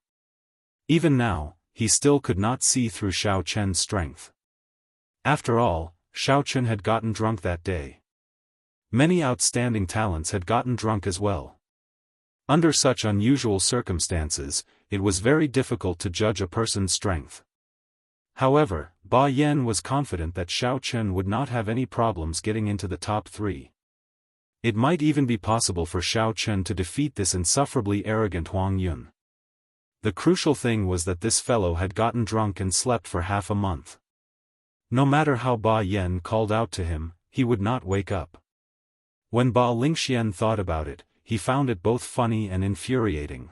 Speaker 1: Even now, he still could not see through Xiao Chen's strength. After all, Xiao Chen had gotten drunk that day. Many outstanding talents had gotten drunk as well. Under such unusual circumstances, it was very difficult to judge a person's strength. However, Ba Yan was confident that Xiao Chen would not have any problems getting into the top three. It might even be possible for Xiao Chen to defeat this insufferably arrogant Huang Yun. The crucial thing was that this fellow had gotten drunk and slept for half a month. No matter how Ba Yan called out to him, he would not wake up. When Ba Lingxian thought about it, he found it both funny and infuriating.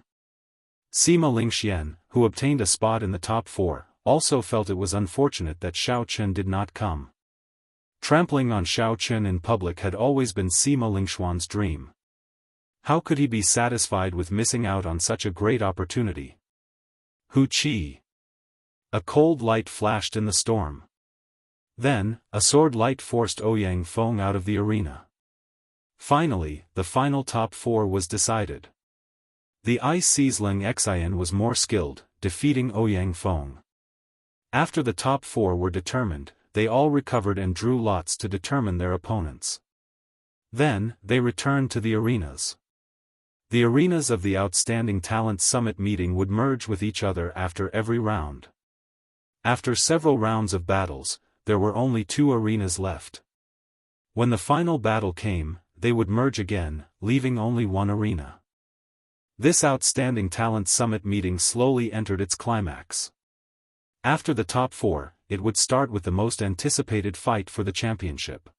Speaker 1: Sima Lingxian, who obtained a spot in the top four, also felt it was unfortunate that Xiao Chen did not come. Trampling on Xiao Chen in public had always been Sima Lingxuan's dream. How could he be satisfied with missing out on such a great opportunity? Hu Qi. A cold light flashed in the storm. Then, a sword light forced Ouyang Feng out of the arena. Finally, the final top 4 was decided. The Ice Sizzling Xian was more skilled, defeating Ouyang Feng. After the top 4 were determined, they all recovered and drew lots to determine their opponents. Then, they returned to the arenas. The arenas of the Outstanding Talent Summit meeting would merge with each other after every round. After several rounds of battles, there were only 2 arenas left. When the final battle came, they would merge again, leaving only 1 arena. This Outstanding Talent Summit meeting slowly entered its climax. After the top 4, it would start with the most anticipated fight for the championship.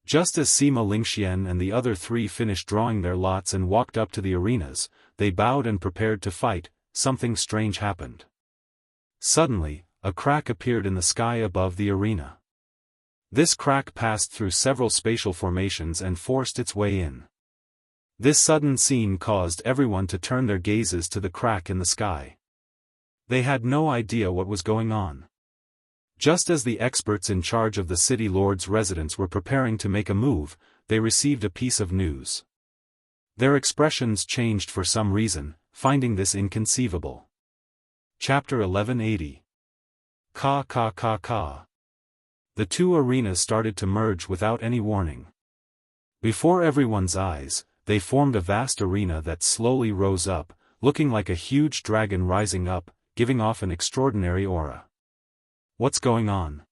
Speaker 1: Just as Sima Lingxian and the other 3 finished drawing their lots and walked up to the arenas, they bowed and prepared to fight. Something strange happened. Suddenly, a crack appeared in the sky above the arena. This crack passed through several spatial formations and forced its way in. This sudden scene caused everyone to turn their gazes to the crack in the sky. They had no idea what was going on. Just as the experts in charge of the city lord's residence were preparing to make a move, they received a piece of news. Their expressions changed for some reason, finding this inconceivable. Chapter 1180. Ka ka ka ka. The 2 arenas started to merge without any warning. Before everyone's eyes, they formed a vast arena that slowly rose up, looking like a huge dragon rising up, giving off an extraordinary aura. What's going on?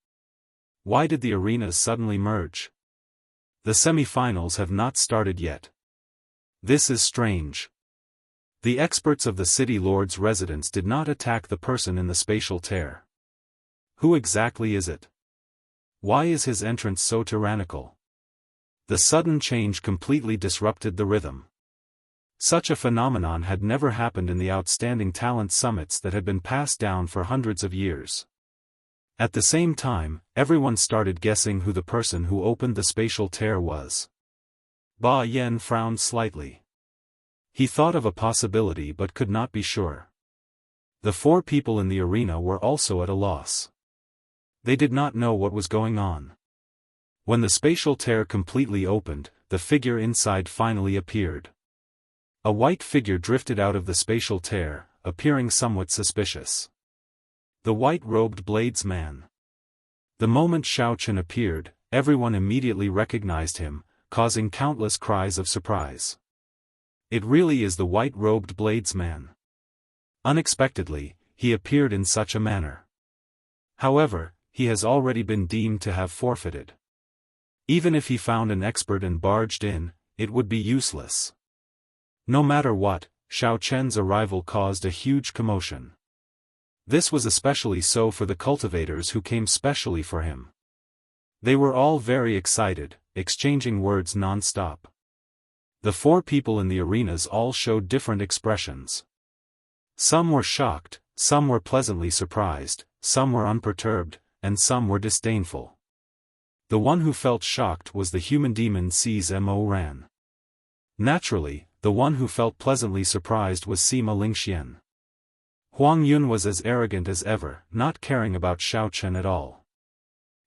Speaker 1: Why did the arenas suddenly merge? The semi-finals have not started yet. This is strange. The experts of the city lord's residence did not attack the person in the spatial tear. Who exactly is it? Why is his entrance so tyrannical? The sudden change completely disrupted the rhythm. Such a phenomenon had never happened in the Outstanding Talent Summits that had been passed down for hundreds of years. At the same time, everyone started guessing who the person who opened the spatial tear was. Ba Yen frowned slightly. He thought of a possibility but could not be sure. The 4 people in the arena were also at a loss. They did not know what was going on. When the spatial tear completely opened, the figure inside finally appeared. A white figure drifted out of the spatial tear, appearing somewhat suspicious. The white-robed blades man. The moment Xiao Chen appeared, everyone immediately recognized him, causing countless cries of surprise. It really is the white-robed blades man. Unexpectedly, he appeared in such a manner. However, he has already been deemed to have forfeited. Even if he found an expert and barged in, it would be useless. No matter what, Xiao Chen's arrival caused a huge commotion. This was especially so for the cultivators who came specially for him. They were all very excited, exchanging words non-stop. The 4 people in the arenas all showed different expressions. Some were shocked, some were pleasantly surprised, some were unperturbed, and some were disdainful. The one who felt shocked was the human demon Mo Ran. Naturally, the one who felt pleasantly surprised was Sima Lingxian. Huang Yun was as arrogant as ever, not caring about Xiao Chen at all.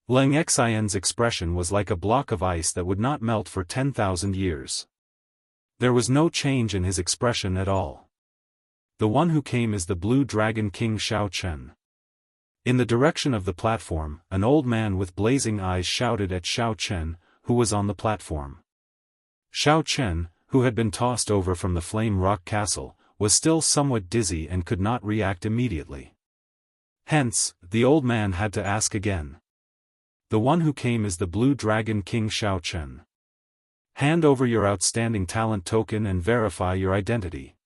Speaker 1: Leng Xian's expression was like a block of ice that would not melt for 10,000 years. There was no change in his expression at all. The one who came is the Blue Dragon King Xiao Chen. In the direction of the platform, an old man with blazing eyes shouted at Xiao Chen, who was on the platform. Xiao Chen, who had been tossed over from the Flame Rock Castle, was still somewhat dizzy and could not react immediately. Hence, the old man had to ask again. The one who came is the Blue Dragon King Xiao Chen. Hand over your outstanding talent token and verify your identity.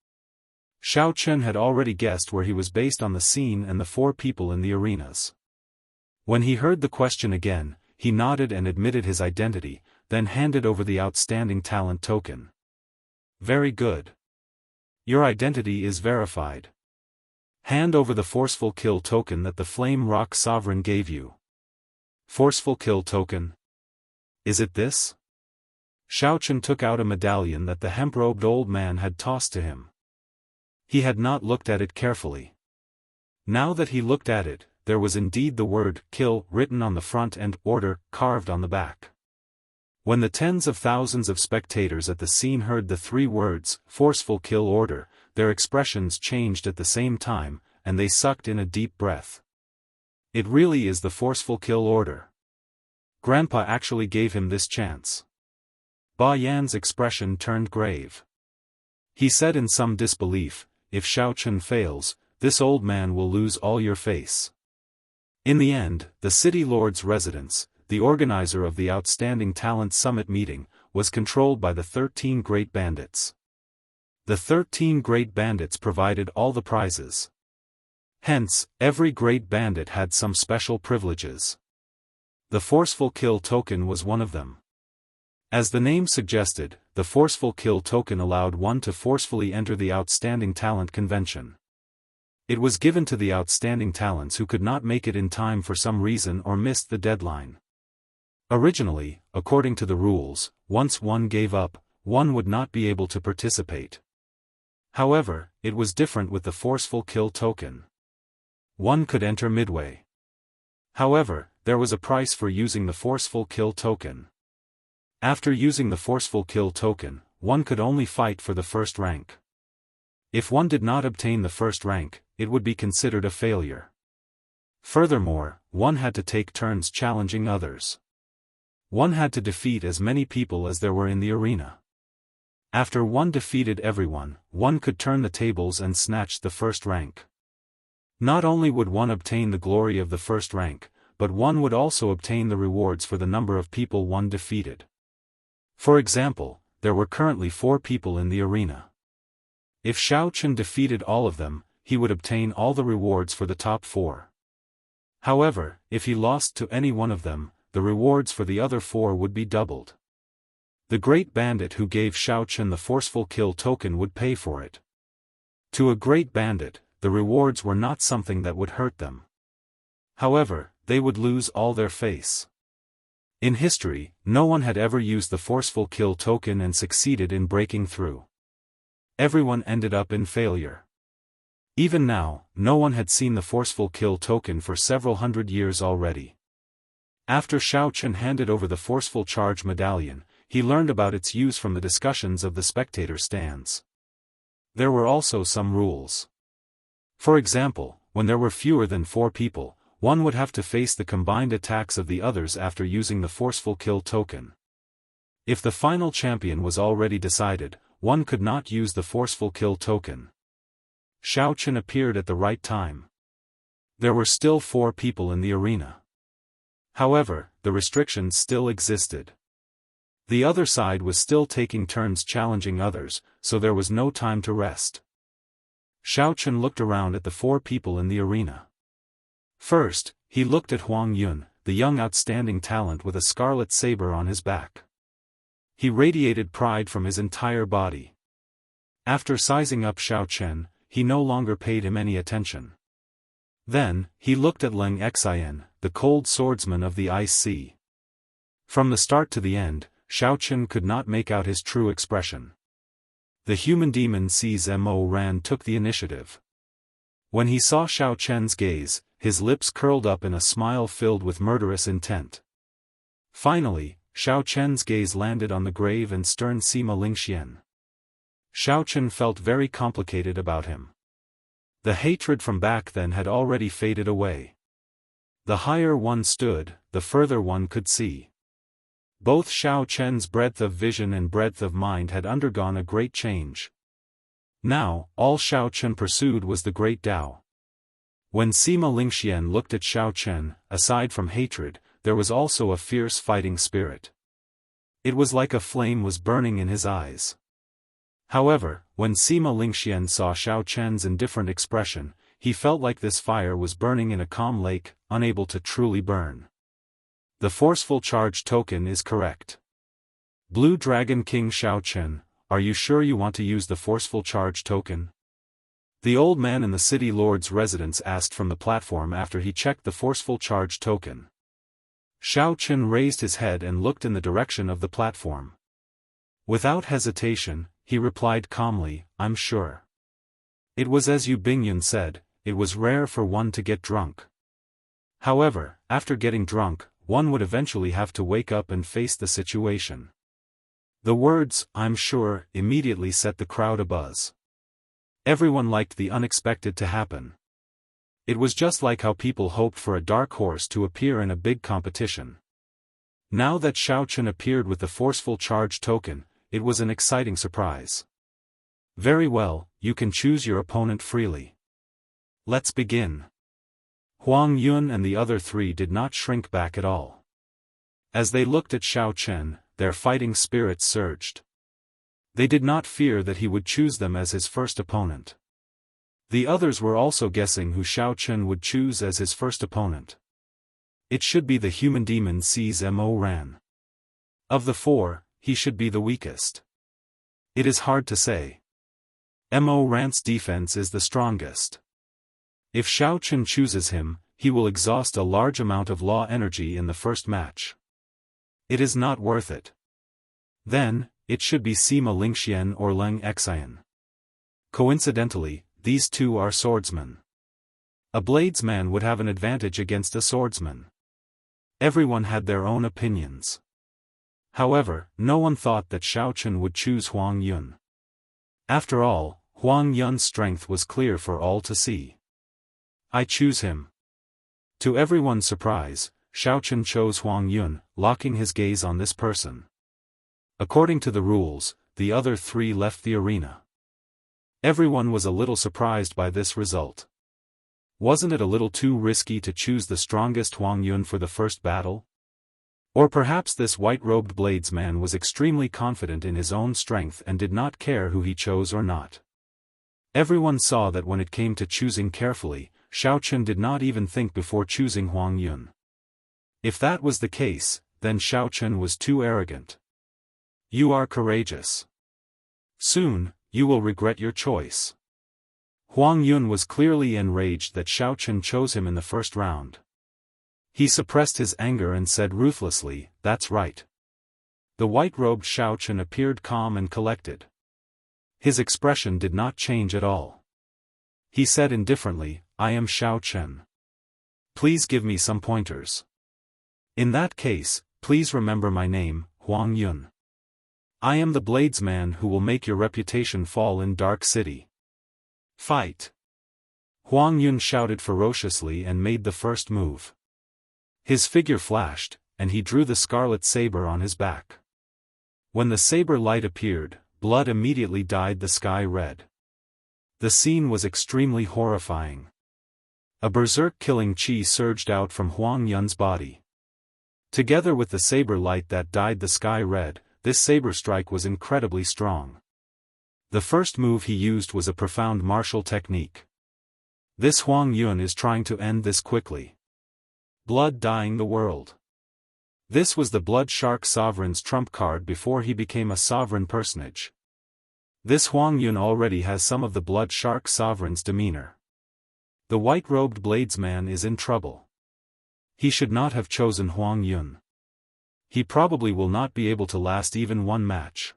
Speaker 1: Xiao Chen had already guessed where he was based on the scene and the 4 people in the arenas. When he heard the question again, he nodded and admitted his identity, then handed over the outstanding talent token. Very good. Your identity is verified. Hand over the forceful kill token that the Flame Rock Sovereign gave you. Forceful kill token? Is it this? Xiao Chen took out a medallion that the hemp-robed old man had tossed to him. He had not looked at it carefully. Now that he looked at it, there was indeed the word "kill" written on the front and "order" carved on the back. When the tens of thousands of spectators at the scene heard the three words, "forceful kill order," their expressions changed at the same time, and they sucked in a deep breath. It really is the forceful kill order. Grandpa actually gave him this chance. Ba Yan's expression turned grave. He said in some disbelief, "If Xiao Chen fails, this old man will lose all your face." In the end, the city lord's residence, the organizer of the Outstanding Talent Summit meeting, was controlled by the 13 Great Bandits. The 13 Great Bandits provided all the prizes. Hence, every Great Bandit had some special privileges. The Forceful Kill token was one of them. As the name suggested, the Forceful Kill token allowed one to forcefully enter the Outstanding Talent Convention. It was given to the outstanding talents who could not make it in time for some reason or missed the deadline. Originally, according to the rules, once one gave up, one would not be able to participate. However, it was different with the Forceful Kill token. One could enter midway. However, there was a price for using the Forceful Kill token. After using the Forceful Kill token, one could only fight for the first rank. If one did not obtain the first rank, it would be considered a failure. Furthermore, one had to take turns challenging others. One had to defeat as many people as there were in the arena. After one defeated everyone, one could turn the tables and snatch the first rank. Not only would one obtain the glory of the first rank, but one would also obtain the rewards for the number of people one defeated. For example, there were currently 4 people in the arena. If Xiao Chen defeated all of them, he would obtain all the rewards for the top 4. However, if he lost to any one of them, the rewards for the other 4 would be doubled. The Great Bandit who gave Xiao Chen the Forceful Kill token would pay for it. To a Great Bandit, the rewards were not something that would hurt them. However, they would lose all their face. In history, no one had ever used the Forceful Kill token and succeeded in breaking through. Everyone ended up in failure. Even now, no one had seen the Forceful Kill token for several hundred years already. After Xiao Chen handed over the Forceful Charge medallion, he learned about its use from the discussions of the spectator stands. There were also some rules. For example, when there were fewer than 4 people, one would have to face the combined attacks of the others after using the Forceful Kill token. If the final champion was already decided, one could not use the Forceful Kill token. Xiao Chen appeared at the right time. There were still 4 people in the arena. However, the restrictions still existed. The other side was still taking turns challenging others, so there was no time to rest. Xiao Chen looked around at the 4 people in the arena. First, he looked at Huang Yun, the young outstanding talent with a scarlet saber on his back. He radiated pride from his entire body. After sizing up Xiao Chen, he no longer paid him any attention. Then, he looked at Leng Xian, the cold swordsman of the Ice Sea. From the start to the end, Xiao Chen could not make out his true expression. The human demon Mo Ran took the initiative. When he saw Xiao Chen's gaze, his lips curled up in a smile filled with murderous intent. Finally, Xiao Chen's gaze landed on the grave and stern Sima Lingxian. Xiao Chen felt very complicated about him. The hatred from back then had already faded away. The higher one stood, the further one could see. Both Xiao Chen's breadth of vision and breadth of mind had undergone a great change. Now, all Xiao Chen pursued was the great Tao. When Sima Lingxian looked at Xiao Chen, aside from hatred, there was also a fierce fighting spirit. It was like a flame was burning in his eyes. However, when Sima Lingxian saw Xiao Chen's indifferent expression, he felt like this fire was burning in a calm lake, unable to truly burn. The Forceful Charge token is correct. Blue Dragon King Xiao Chen, are you sure you want to use the Forceful Charge token? The old man in the city lord's residence asked from the platform after he checked the Forceful Charge token. Xiao Chen raised his head and looked in the direction of the platform. Without hesitation, he replied calmly, I'm sure. It was as Yu Bingyun said, it was rare for one to get drunk. However, after getting drunk, one would eventually have to wake up and face the situation. The words, "I'm sure," immediately set the crowd abuzz. Everyone liked the unexpected to happen. It was just like how people hoped for a dark horse to appear in a big competition. Now that Xiao Chen appeared with the forceful charge token, it was an exciting surprise. Very well, you can choose your opponent freely. Let's begin. Huang Yun and the other three did not shrink back at all. As they looked at Xiao Chen, their fighting spirits surged. They did not fear that he would choose them as his first opponent. The others were also guessing who Xiao Chen would choose as his first opponent. It should be the human demon Mo Ran. Of the four, he should be the weakest. It is hard to say. Mo Ran's defense is the strongest. If Xiao Chen chooses him, he will exhaust a large amount of law energy in the first match. It is not worth it. Then, it should be Sima Lingxian or Leng Xian. Coincidentally, these two are swordsmen. A bladesman would have an advantage against a swordsman. Everyone had their own opinions. However, no one thought that Xiao Chen would choose Huang Yun. After all, Huang Yun's strength was clear for all to see. I choose him. To everyone's surprise, Xiao Chen chose Huang Yun, locking his gaze on this person. According to the rules, the other three left the arena. Everyone was a little surprised by this result. Wasn't it a little too risky to choose the strongest Huang Yun for the first battle? Or perhaps this white-robed bladesman was extremely confident in his own strength and did not care who he chose or not. Everyone saw that when it came to choosing carefully, Xiao Chen did not even think before choosing Huang Yun. If that was the case, then Xiao Chen was too arrogant. You are courageous. Soon, you will regret your choice. Huang Yun was clearly enraged that Xiao Chen chose him in the first round. He suppressed his anger and said ruthlessly, "That's right." The white-robed Xiao Chen appeared calm and collected. His expression did not change at all. He said indifferently, "I am Xiao Chen. Please give me some pointers. In that case, please remember my name, Huang Yun. I am the bladesman who will make your reputation fall in Dark City. Fight!" Huang Yun shouted ferociously and made the first move. His figure flashed, and he drew the scarlet saber on his back. When the saber light appeared, blood immediately dyed the sky red. The scene was extremely horrifying. A berserk-killing chi surged out from Huang Yun's body. Together with the saber light that dyed the sky red, this saber strike was incredibly strong. The first move he used was a profound martial technique. This Huang Yun is trying to end this quickly. Blood dyeing the world. This was the Blood Shark Sovereign's trump card before he became a sovereign personage. This Huang Yun already has some of the Blood Shark Sovereign's demeanor. The white-robed bladesman is in trouble. He should not have chosen Huang Yun. He probably will not be able to last even one match.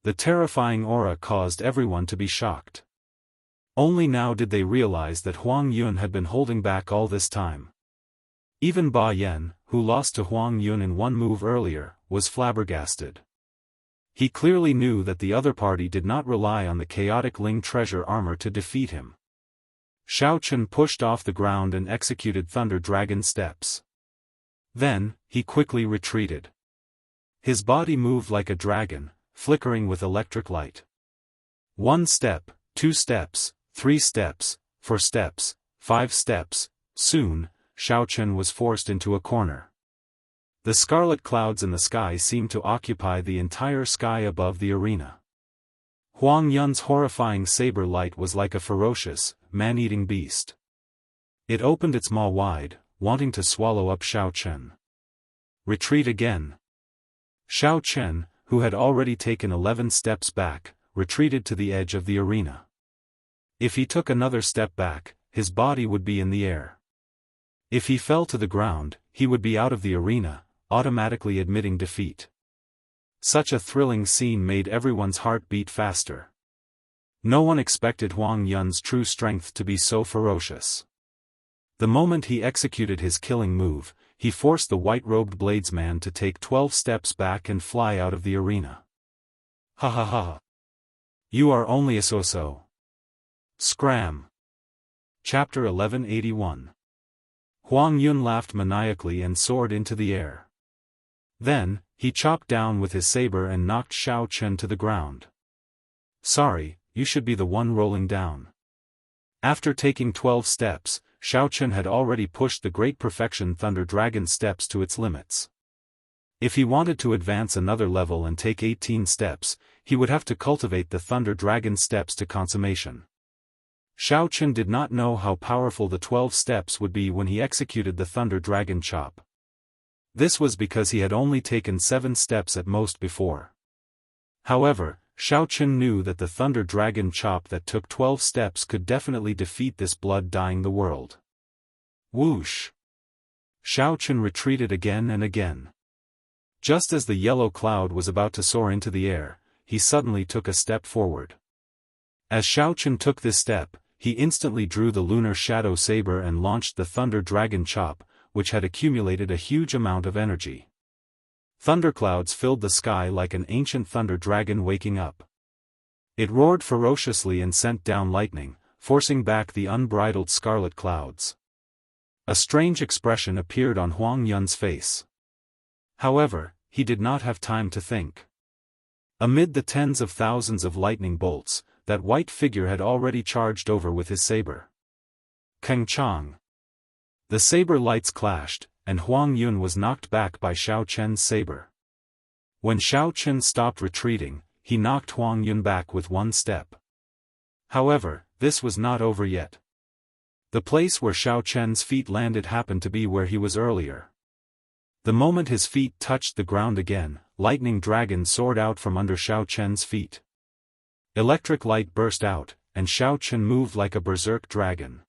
Speaker 1: The terrifying aura caused everyone to be shocked. Only now did they realize that Huang Yun had been holding back all this time. Even Ba Yan, who lost to Huang Yun in one move earlier, was flabbergasted. He clearly knew that the other party did not rely on the chaotic Ling treasure armor to defeat him. Xiao Chen pushed off the ground and executed Thunder Dragon steps. Then, he quickly retreated. His body moved like a dragon, flickering with electric light. 1 step, 2 steps, 3 steps, 4 steps, 5 steps. Soon, Xiao Chen was forced into a corner. The scarlet clouds in the sky seemed to occupy the entire sky above the arena. Huang Yun's horrifying saber light was like a ferocious, man-eating beast. It opened its maw wide, wanting to swallow up Xiao Chen. Retreat again. Xiao Chen, who had already taken 11 steps back, retreated to the edge of the arena. If he took another step back, his body would be in the air. If he fell to the ground, he would be out of the arena, automatically admitting defeat. Such a thrilling scene made everyone's heart beat faster. No one expected Huang Yun's true strength to be so ferocious. The moment he executed his killing move, he forced the white-robed bladesman to take 12 steps back and fly out of the arena. Ha ha ha. You are only a so-so. Scram. Chapter 1181. Huang Yun laughed maniacally and soared into the air. Then, he chopped down with his saber and knocked Xiao Chen to the ground. Sorry, you should be the one rolling down. After taking 12 steps, Xiao Chen had already pushed the Great Perfection Thunder Dragon steps to its limits. If he wanted to advance another level and take 18 steps, he would have to cultivate the Thunder Dragon steps to consummation. Xiao Chen did not know how powerful the 12 steps would be when he executed the Thunder Dragon chop. This was because he had only taken 7 steps at most before. However, Xiao Chen knew that the Thunder Dragon chop that took 12 steps could definitely defeat this blood-dyeing the world. Whoosh! Xiao Chen retreated again and again. Just as the yellow cloud was about to soar into the air, he suddenly took a step forward. As Xiao Chen took this step, he instantly drew the lunar shadow saber and launched the Thunder Dragon chop, which had accumulated a huge amount of energy. Thunderclouds filled the sky like an ancient thunder dragon waking up. It roared ferociously and sent down lightning, forcing back the unbridled scarlet clouds. A strange expression appeared on Huang Yun's face. However, he did not have time to think. Amid the tens of thousands of lightning bolts, that white figure had already charged over with his saber. Keng Chang. The saber lights clashed, and Huang Yun was knocked back by Xiao Chen's saber. When Xiao Chen stopped retreating, he knocked Huang Yun back with one step. However, this was not over yet. The place where Xiao Chen's feet landed happened to be where he was earlier. The moment his feet touched the ground again, lightning dragon soared out from under Xiao Chen's feet. Electric light burst out, and Xiao Chen moved like a berserk dragon.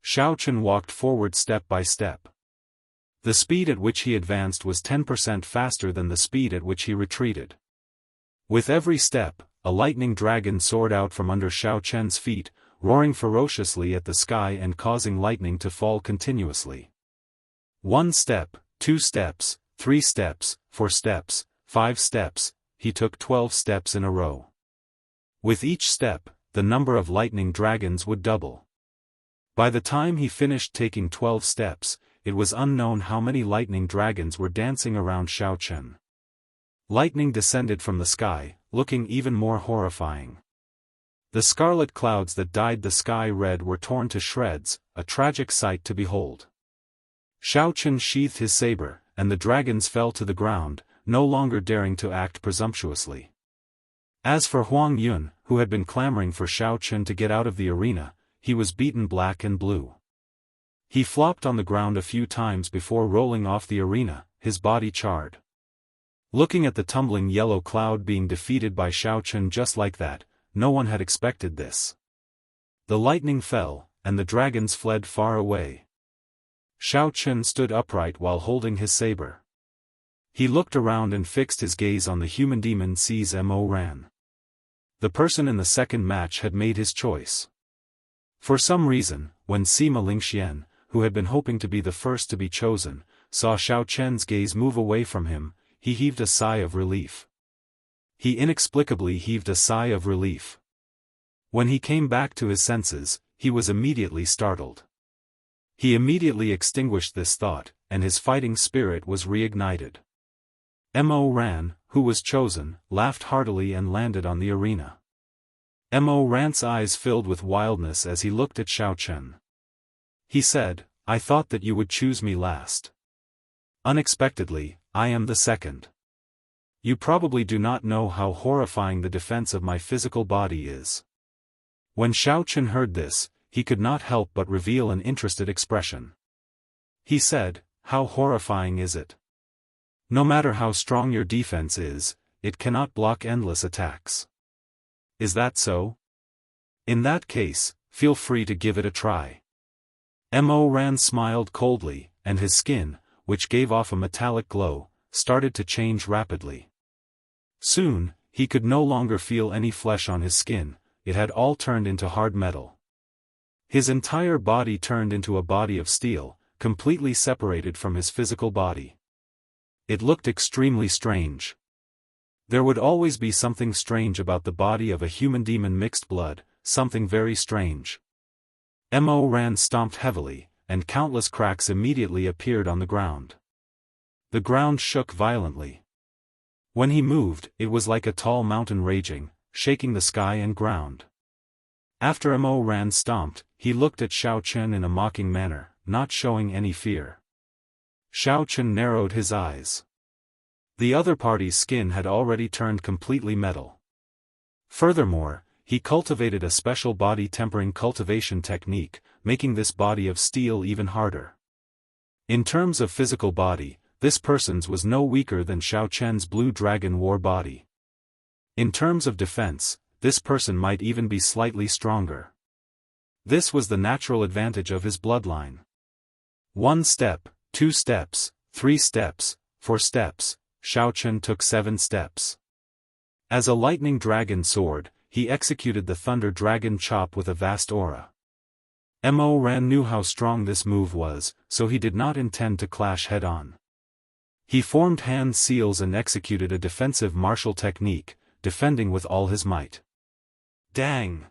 Speaker 1: Xiao Chen walked forward step by step. The speed at which he advanced was 10% faster than the speed at which he retreated. With every step, a lightning dragon soared out from under Xiao Chen's feet, roaring ferociously at the sky and causing lightning to fall continuously. 1 step, 2 steps, 3 steps, 4 steps, 5 steps, he took 12 steps in a row. With each step, the number of lightning dragons would double. By the time he finished taking 12 steps, it was unknown how many lightning dragons were dancing around Xiao Chen. Lightning descended from the sky, looking even more horrifying. The scarlet clouds that dyed the sky red were torn to shreds, a tragic sight to behold. Xiao Chen sheathed his saber, and the dragons fell to the ground, no longer daring to act presumptuously. As for Huang Yun, who had been clamoring for Xiao Chen to get out of the arena, he was beaten black and blue. He flopped on the ground a few times before rolling off the arena, his body charred. Looking at the tumbling yellow cloud being defeated by Xiao Chen just like that, no one had expected this. The lightning fell, and the dragons fled far away. Xiao Chen stood upright while holding his saber. He looked around and fixed his gaze on the human demon C's Mo Ran. The person in the second match had made his choice. For some reason, when Sima Lingxian, who had been hoping to be the first to be chosen, saw Xiao Chen's gaze move away from him, he heaved a sigh of relief. He inexplicably heaved a sigh of relief. When he came back to his senses, he was immediately startled. He immediately extinguished this thought, and his fighting spirit was reignited. Mo Ran, who was chosen, laughed heartily and landed on the arena. Mo Ran's eyes filled with wildness as he looked at Xiao Chen. He said, "I thought that you would choose me last. Unexpectedly, I am the second. You probably do not know how horrifying the defense of my physical body is." When Xiao Chen heard this, he could not help but reveal an interested expression. He said, "How horrifying is it? No matter how strong your defense is, it cannot block endless attacks. Is that so? In that case, feel free to give it a try." Mo Ran smiled coldly, and his skin, which gave off a metallic glow, started to change rapidly. Soon, he could no longer feel any flesh on his skin, it had all turned into hard metal. His entire body turned into a body of steel, completely separated from his physical body. It looked extremely strange. There would always be something strange about the body of a human-demon mixed blood, something very strange. Ran stomped heavily, and countless cracks immediately appeared on the ground. The ground shook violently. When he moved, it was like a tall mountain raging, shaking the sky and ground. After Ran stomped, he looked at Xiao Chen in a mocking manner, not showing any fear. Xiao Chen narrowed his eyes. The other party's skin had already turned completely metal. Furthermore, he cultivated a special body tempering cultivation technique, making this body of steel even harder. In terms of physical body, this person's was no weaker than Xiao Chen's blue dragon war body. In terms of defense, this person might even be slightly stronger. This was the natural advantage of his bloodline. 1 step, 2 steps, 3 steps, 4 steps, Xiao Chen took 7 steps. As a lightning dragon sword, he executed the thunder dragon chop with a vast aura. Ran knew how strong this move was, so he did not intend to clash head-on. He formed hand seals and executed a defensive martial technique, defending with all his might. Dang!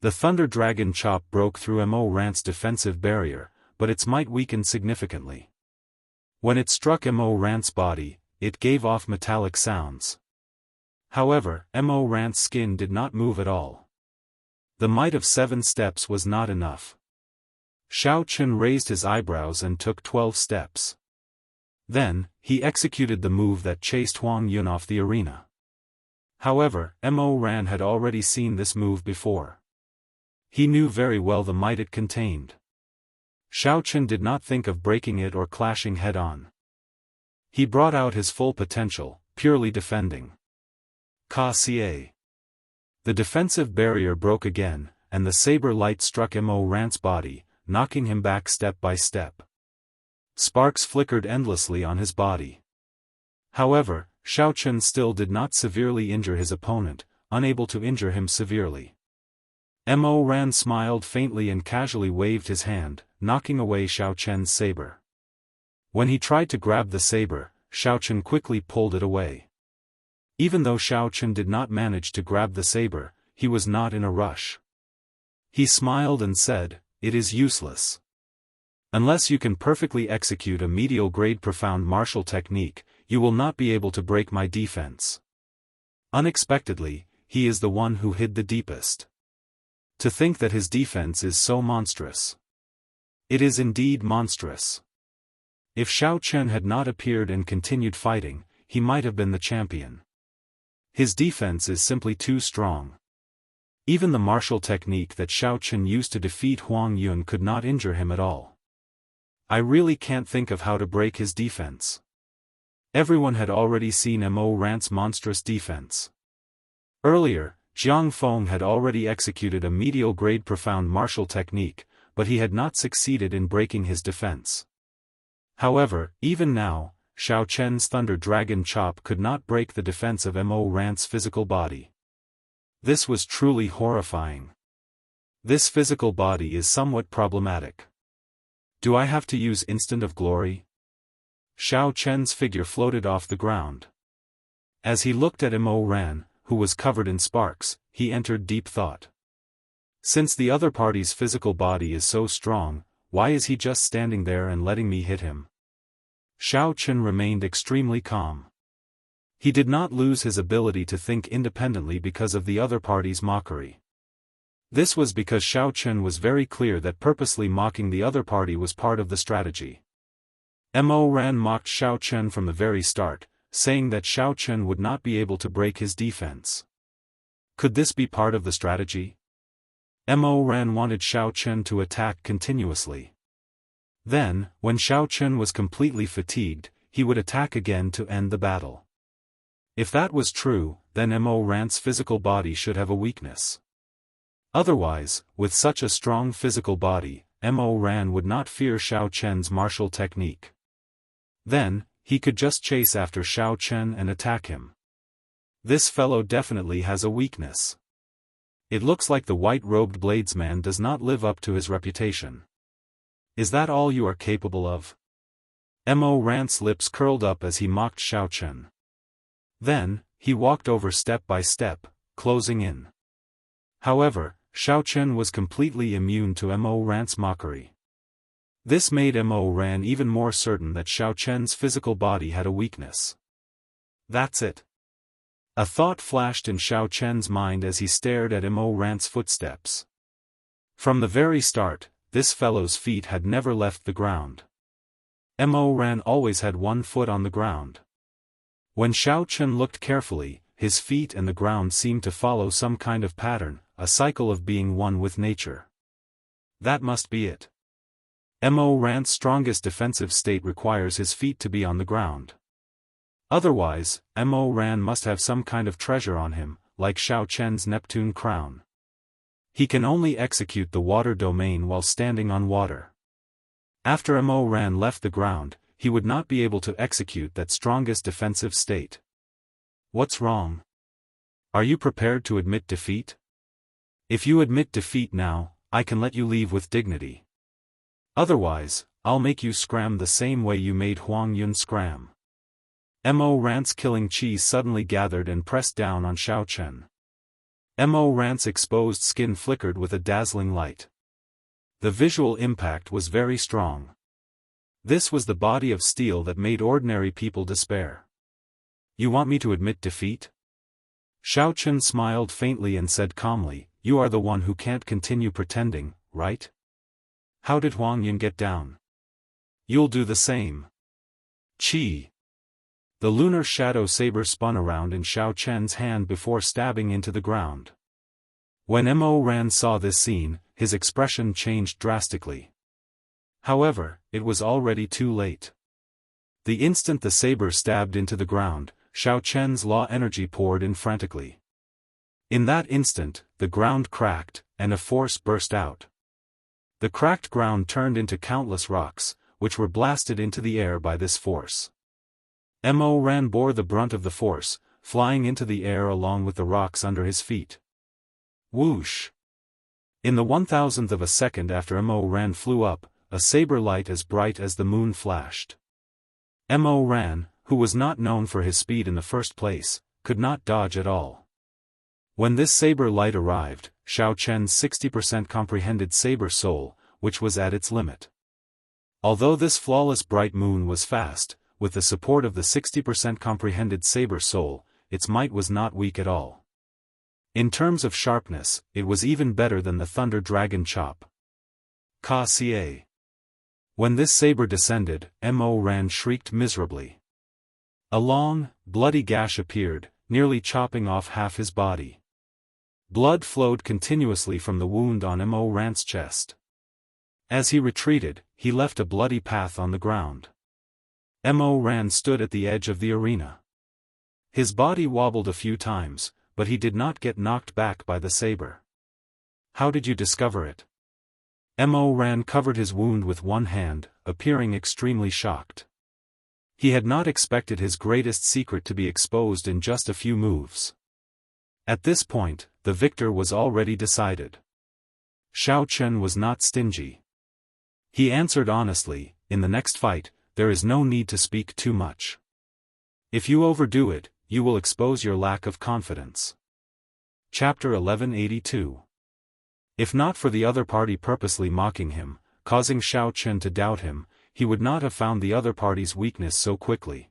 Speaker 1: The thunder dragon chop broke through Ran's defensive barrier, but its might weakened significantly. When it struck Ran's body, it gave off metallic sounds. However, Ran's skin did not move at all. The might of 7 steps was not enough. Xiao Chen raised his eyebrows and took 12 steps. Then, he executed the move that chased Huang Yun off the arena. However, Ran had already seen this move before. He knew very well the might it contained. Xiao Chen did not think of breaking it or clashing head-on. He brought out his full potential, purely defending. Ka-ca. The defensive barrier broke again, and the saber light struck Ran's body, knocking him back step by step. Sparks flickered endlessly on his body. However, Xiao Chen still did not severely injure his opponent, unable to injure him severely. Ran smiled faintly and casually waved his hand, knocking away Xiao Chen's saber. When he tried to grab the saber, Xiao Chen quickly pulled it away. Even though Xiao Chen did not manage to grab the saber, he was not in a rush. He smiled and said, "It is useless. Unless you can perfectly execute a medial-grade profound martial technique, you will not be able to break my defense." Unexpectedly, he is the one who hid the deepest. To think that his defense is so monstrous. It is indeed monstrous. If Xiao Chen had not appeared and continued fighting, he might have been the champion. His defense is simply too strong. Even the martial technique that Xiao Chen used to defeat Huang Yun could not injure him at all. I really can't think of how to break his defense. Everyone had already seen Ran's monstrous defense. Earlier, Jiang Feng had already executed a medial-grade profound martial technique, but he had not succeeded in breaking his defense. However, even now, Xiao Chen's thunder dragon chop could not break the defense of Ran's physical body. This was truly horrifying. This physical body is somewhat problematic. Do I have to use Instant of Glory? Xiao Chen's figure floated off the ground. As he looked at Ran, who was covered in sparks, he entered deep thought. Since the other party's physical body is so strong, why is he just standing there and letting me hit him? Xiao Chen remained extremely calm. He did not lose his ability to think independently because of the other party's mockery. This was because Xiao Chen was very clear that purposely mocking the other party was part of the strategy. Ran mocked Xiao Chen from the very start, saying that Xiao Chen would not be able to break his defense. Could this be part of the strategy? Ran wanted Xiao Chen to attack continuously. Then, when Xiao Chen was completely fatigued, he would attack again to end the battle. If that was true, then Ran's physical body should have a weakness. Otherwise, with such a strong physical body, Ran would not fear Xiao Chen's martial technique. Then, he could just chase after Xiao Chen and attack him. This fellow definitely has a weakness. It looks like the white-robed bladesman does not live up to his reputation. Is that all you are capable of? Mo Ran's lips curled up as he mocked Xiao Chen. Then, he walked over step by step, closing in. However, Xiao Chen was completely immune to Mo Ran's mockery. This made Mo Ran even more certain that Xiao Chen's physical body had a weakness. That's it. A thought flashed in Xiao Chen's mind as he stared at Mo Ran's footsteps. From the very start, this fellow's feet had never left the ground. Mo Ran always had one foot on the ground. When Xiao Chen looked carefully, his feet and the ground seemed to follow some kind of pattern, a cycle of being one with nature. That must be it. Mo Ran's strongest defensive state requires his feet to be on the ground. Otherwise, Mo Ran must have some kind of treasure on him, like Xiao Chen's Neptune crown. He can only execute the water domain while standing on water. After Mo Ran left the ground, he would not be able to execute that strongest defensive state. What's wrong? Are you prepared to admit defeat? If you admit defeat now, I can let you leave with dignity. Otherwise, I'll make you scram the same way you made Huang Yun scram. Mo Ran's killing chi suddenly gathered and pressed down on Xiao Chen. Mo Ran's exposed skin flickered with a dazzling light. The visual impact was very strong. This was the body of steel that made ordinary people despair. You want me to admit defeat? Xiao Chen smiled faintly and said calmly, you are the one who can't continue pretending, right? How did Huang Yun get down? You'll do the same. Chi. The lunar shadow saber spun around in Xiao Chen's hand before stabbing into the ground. When Mo Ran saw this scene, his expression changed drastically. However, it was already too late. The instant the saber stabbed into the ground, Xiao Chen's law energy poured in frantically. In that instant, the ground cracked, and a force burst out. The cracked ground turned into countless rocks, which were blasted into the air by this force. Mo Ran bore the brunt of the force, flying into the air along with the rocks under his feet. Whoosh! In the 1,000th of a second after Mo Ran flew up, a saber light as bright as the moon flashed. Mo Ran, who was not known for his speed in the first place, could not dodge at all. When this saber light arrived, Xiao Chen's 60% comprehended saber soul, which was at its limit. Although this flawless bright moon was fast, with the support of the 60% comprehended saber soul, its might was not weak at all. In terms of sharpness, it was even better than the Thunder Dragon chop. Ka-ca. When this saber descended, Mo Ran shrieked miserably. A long, bloody gash appeared, nearly chopping off half his body. Blood flowed continuously from the wound on Mo Ran's chest. As he retreated, he left a bloody path on the ground. Mo Ran stood at the edge of the arena. His body wobbled a few times, but he did not get knocked back by the saber. How did you discover it? Mo Ran covered his wound with one hand, appearing extremely shocked. He had not expected his greatest secret to be exposed in just a few moves. At this point, the victor was already decided. Xiao Chen was not stingy. He answered honestly, in the next fight, there is no need to speak too much. If you overdo it, you will expose your lack of confidence. Chapter 1182. If not for the other party purposely mocking him, causing Xiao Chen to doubt him, he would not have found the other party's weakness so quickly.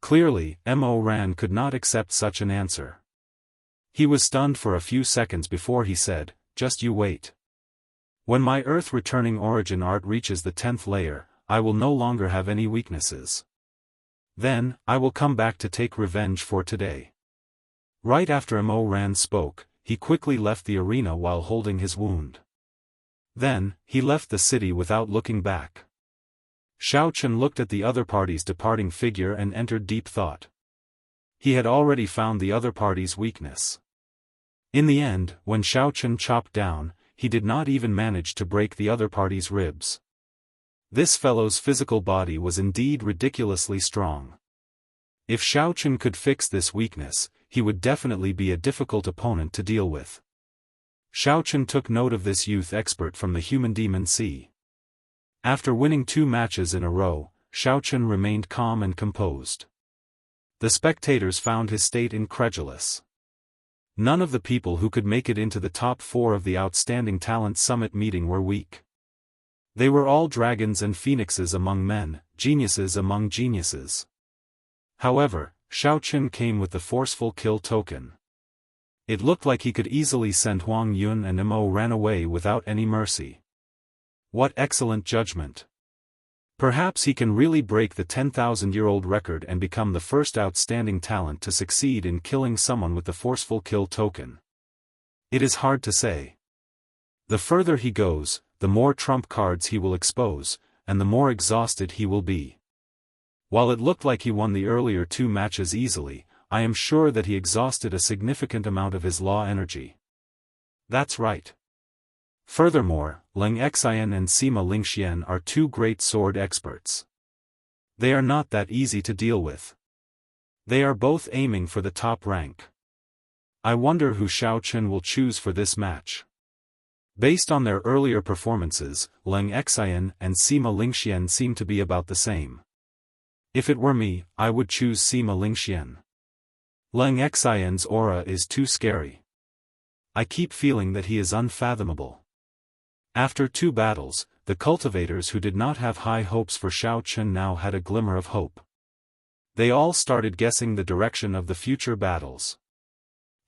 Speaker 1: Clearly, Mo Ran could not accept such an answer. He was stunned for a few seconds before he said, just you wait. When my Earth-returning origin art reaches the 10th layer, I will no longer have any weaknesses. Then, I will come back to take revenge for today. Right after Mo Ran spoke, he quickly left the arena while holding his wound. Then, he left the city without looking back. Xiao Chen looked at the other party's departing figure and entered deep thought. He had already found the other party's weakness. In the end, when Xiao Chen chopped down, he did not even manage to break the other party's ribs. This fellow's physical body was indeed ridiculously strong. If Xiao Chen could fix this weakness, he would definitely be a difficult opponent to deal with. Xiao Chen took note of this youth expert from the human demon sea. After winning 2 matches in a row, Xiao Chen remained calm and composed. The spectators found his state incredulous. None of the people who could make it into the top 4 of the Outstanding Talent Summit meeting were weak. They were all dragons and phoenixes among men, geniuses among geniuses. However, Xiao Chen came with the forceful kill token. It looked like he could easily send Huang Yun and Mo ran away without any mercy. What excellent judgment! Perhaps he can really break the 10,000-year-old record and become the first outstanding talent to succeed in killing someone with the forceful kill token. It is hard to say. The further he goes, the more trump cards he will expose, and the more exhausted he will be. While it looked like he won the earlier 2 matches easily, I am sure that he exhausted a significant amount of his law energy. That's right. Furthermore, Leng Xian and Sima Lingxian are 2 great sword experts. They are not that easy to deal with. They are both aiming for the top rank. I wonder who Xiao Chen will choose for this match. Based on their earlier performances, Leng Xian and Sima Lingxian seem to be about the same. If it were me, I would choose Sima Lingxian. Leng Xian's aura is too scary. I keep feeling that he is unfathomable. After 2 battles, the cultivators who did not have high hopes for Xiao Chen now had a glimmer of hope. They all started guessing the direction of the future battles.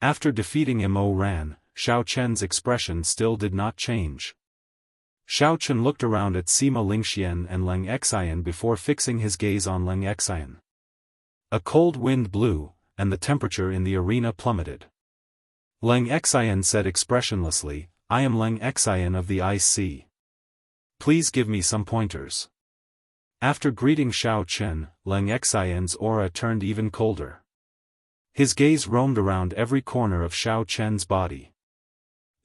Speaker 1: After defeating Mo Ran, Xiao Chen's expression still did not change. Xiao Chen looked around at Sima Lingxian and Leng Xian before fixing his gaze on Leng Xian. A cold wind blew, and the temperature in the arena plummeted. Leng Xian said expressionlessly, "I am Leng Xian of the Ice Sea. Please give me some pointers." After greeting Xiao Chen, Leng Xian's aura turned even colder. His gaze roamed around every corner of Xiao Chen's body.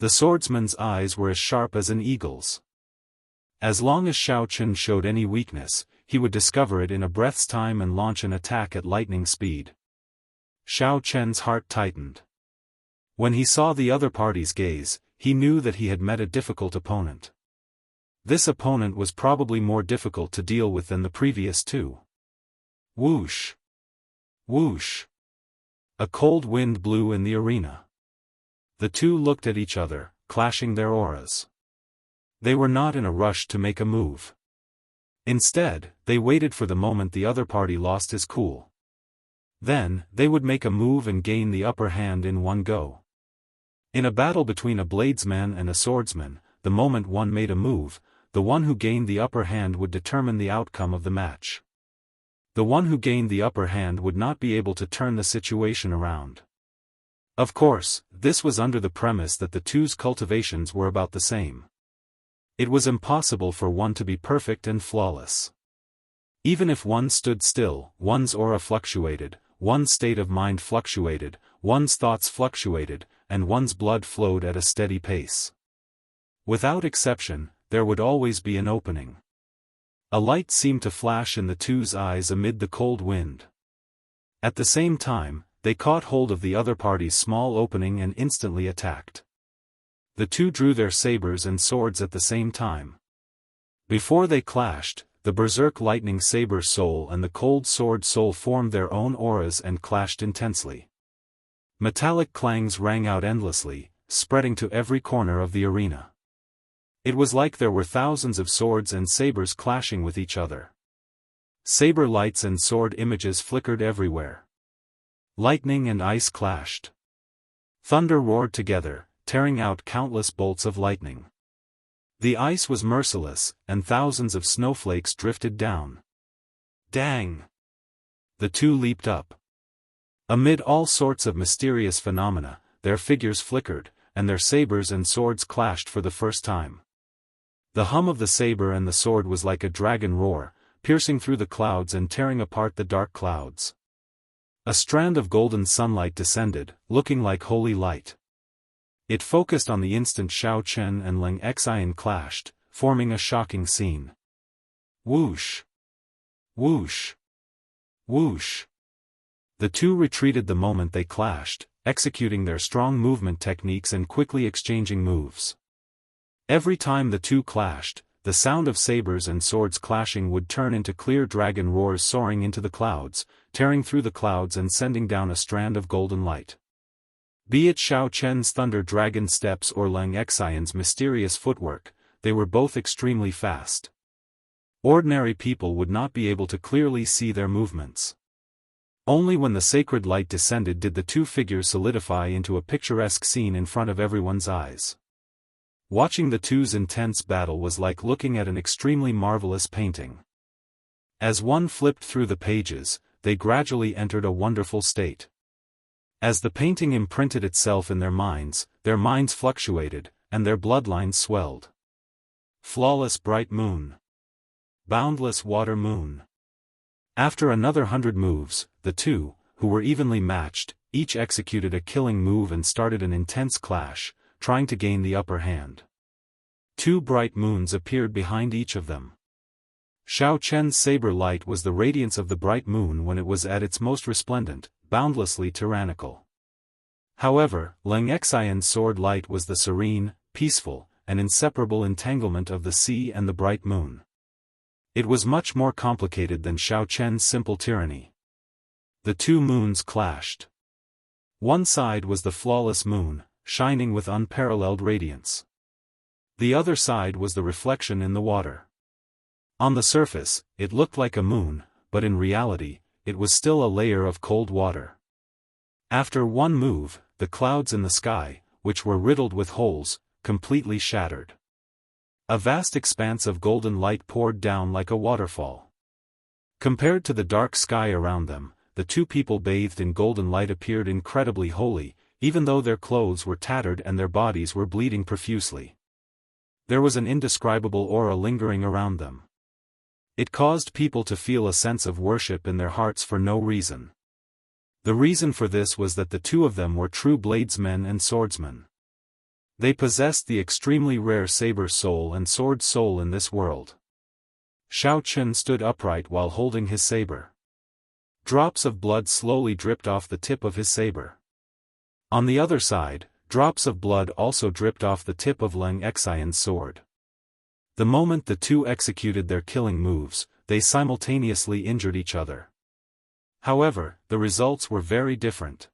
Speaker 1: The swordsman's eyes were as sharp as an eagle's. As long as Xiao Chen showed any weakness, he would discover it in a breath's time and launch an attack at lightning speed. Xiao Chen's heart tightened. When he saw the other party's gaze, he knew that he had met a difficult opponent. This opponent was probably more difficult to deal with than the previous 2. Whoosh! Whoosh! A cold wind blew in the arena. The 2 looked at each other, clashing their auras. They were not in a rush to make a move. Instead, they waited for the moment the other party lost his cool. Then, they would make a move and gain the upper hand in one go. In a battle between a bladesman and a swordsman, the moment one made a move, the one who gained the upper hand would determine the outcome of the match. The one who gained the upper hand would not be able to turn the situation around. Of course, this was under the premise that the 2's cultivations were about the same. It was impossible for one to be perfect and flawless. Even if one stood still, one's aura fluctuated, one's state of mind fluctuated, one's thoughts fluctuated, and one's blood flowed at a steady pace. Without exception, there would always be an opening. A light seemed to flash in the 2's eyes amid the cold wind. At the same time, they caught hold of the other party's small opening and instantly attacked. The 2 drew their sabers and swords at the same time. Before they clashed, the berserk lightning saber soul and the cold sword soul formed their own auras and clashed intensely. Metallic clangs rang out endlessly, spreading to every corner of the arena. It was like there were thousands of swords and sabers clashing with each other. Saber lights and sword images flickered everywhere. Lightning and ice clashed. Thunder roared together, tearing out countless bolts of lightning. The ice was merciless, and thousands of snowflakes drifted down. Dang! The 2 leaped up. Amid all sorts of mysterious phenomena, their figures flickered, and their sabers and swords clashed for the first time. The hum of the saber and the sword was like a dragon roar, piercing through the clouds and tearing apart the dark clouds. A strand of golden sunlight descended, looking like holy light. It focused on the instant Xiao Chen and Leng Xian clashed, forming a shocking scene. Whoosh! Whoosh! Whoosh! The 2 retreated the moment they clashed, executing their strong movement techniques and quickly exchanging moves. Every time the two clashed, the sound of sabers and swords clashing would turn into clear dragon roars soaring into the clouds, tearing through the clouds and sending down a strand of golden light. Be it Xiao Chen's thunder dragon steps or Lang Xian's mysterious footwork, they were both extremely fast. Ordinary people would not be able to clearly see their movements. Only when the sacred light descended did the two figures solidify into a picturesque scene in front of everyone's eyes. Watching the two's intense battle was like looking at an extremely marvelous painting. As one flipped through the pages, they gradually entered a wonderful state. As the painting imprinted itself in their minds fluctuated, and their bloodlines swelled. Flawless bright moon. Boundless water moon. After another 100 moves, the two, who were evenly matched, each executed a killing move and started an intense clash, trying to gain the upper hand. Two bright moons appeared behind each of them. Xiao Chen's saber light was the radiance of the bright moon when it was at its most resplendent, boundlessly tyrannical. However, Lang Xian's sword light was the serene, peaceful, and inseparable entanglement of the sea and the bright moon. It was much more complicated than Xiao Chen's simple tyranny. The two moons clashed. One side was the flawless moon, shining with unparalleled radiance. The other side was the reflection in the water. On the surface, it looked like a moon, but in reality, it was still a layer of cold water. After one move, the clouds in the sky, which were riddled with holes, completely shattered. A vast expanse of golden light poured down like a waterfall. Compared to the dark sky around them, the two people bathed in golden light appeared incredibly holy, even though their clothes were tattered and their bodies were bleeding profusely. There was an indescribable aura lingering around them. It caused people to feel a sense of worship in their hearts for no reason. The reason for this was that the two of them were true bladesmen and swordsmen. They possessed the extremely rare saber soul and sword soul in this world. Xiao Chen stood upright while holding his saber. Drops of blood slowly dripped off the tip of his saber. On the other side, drops of blood also dripped off the tip of Lang Xian's sword. The moment the two executed their killing moves, they simultaneously injured each other. However, the results were very different.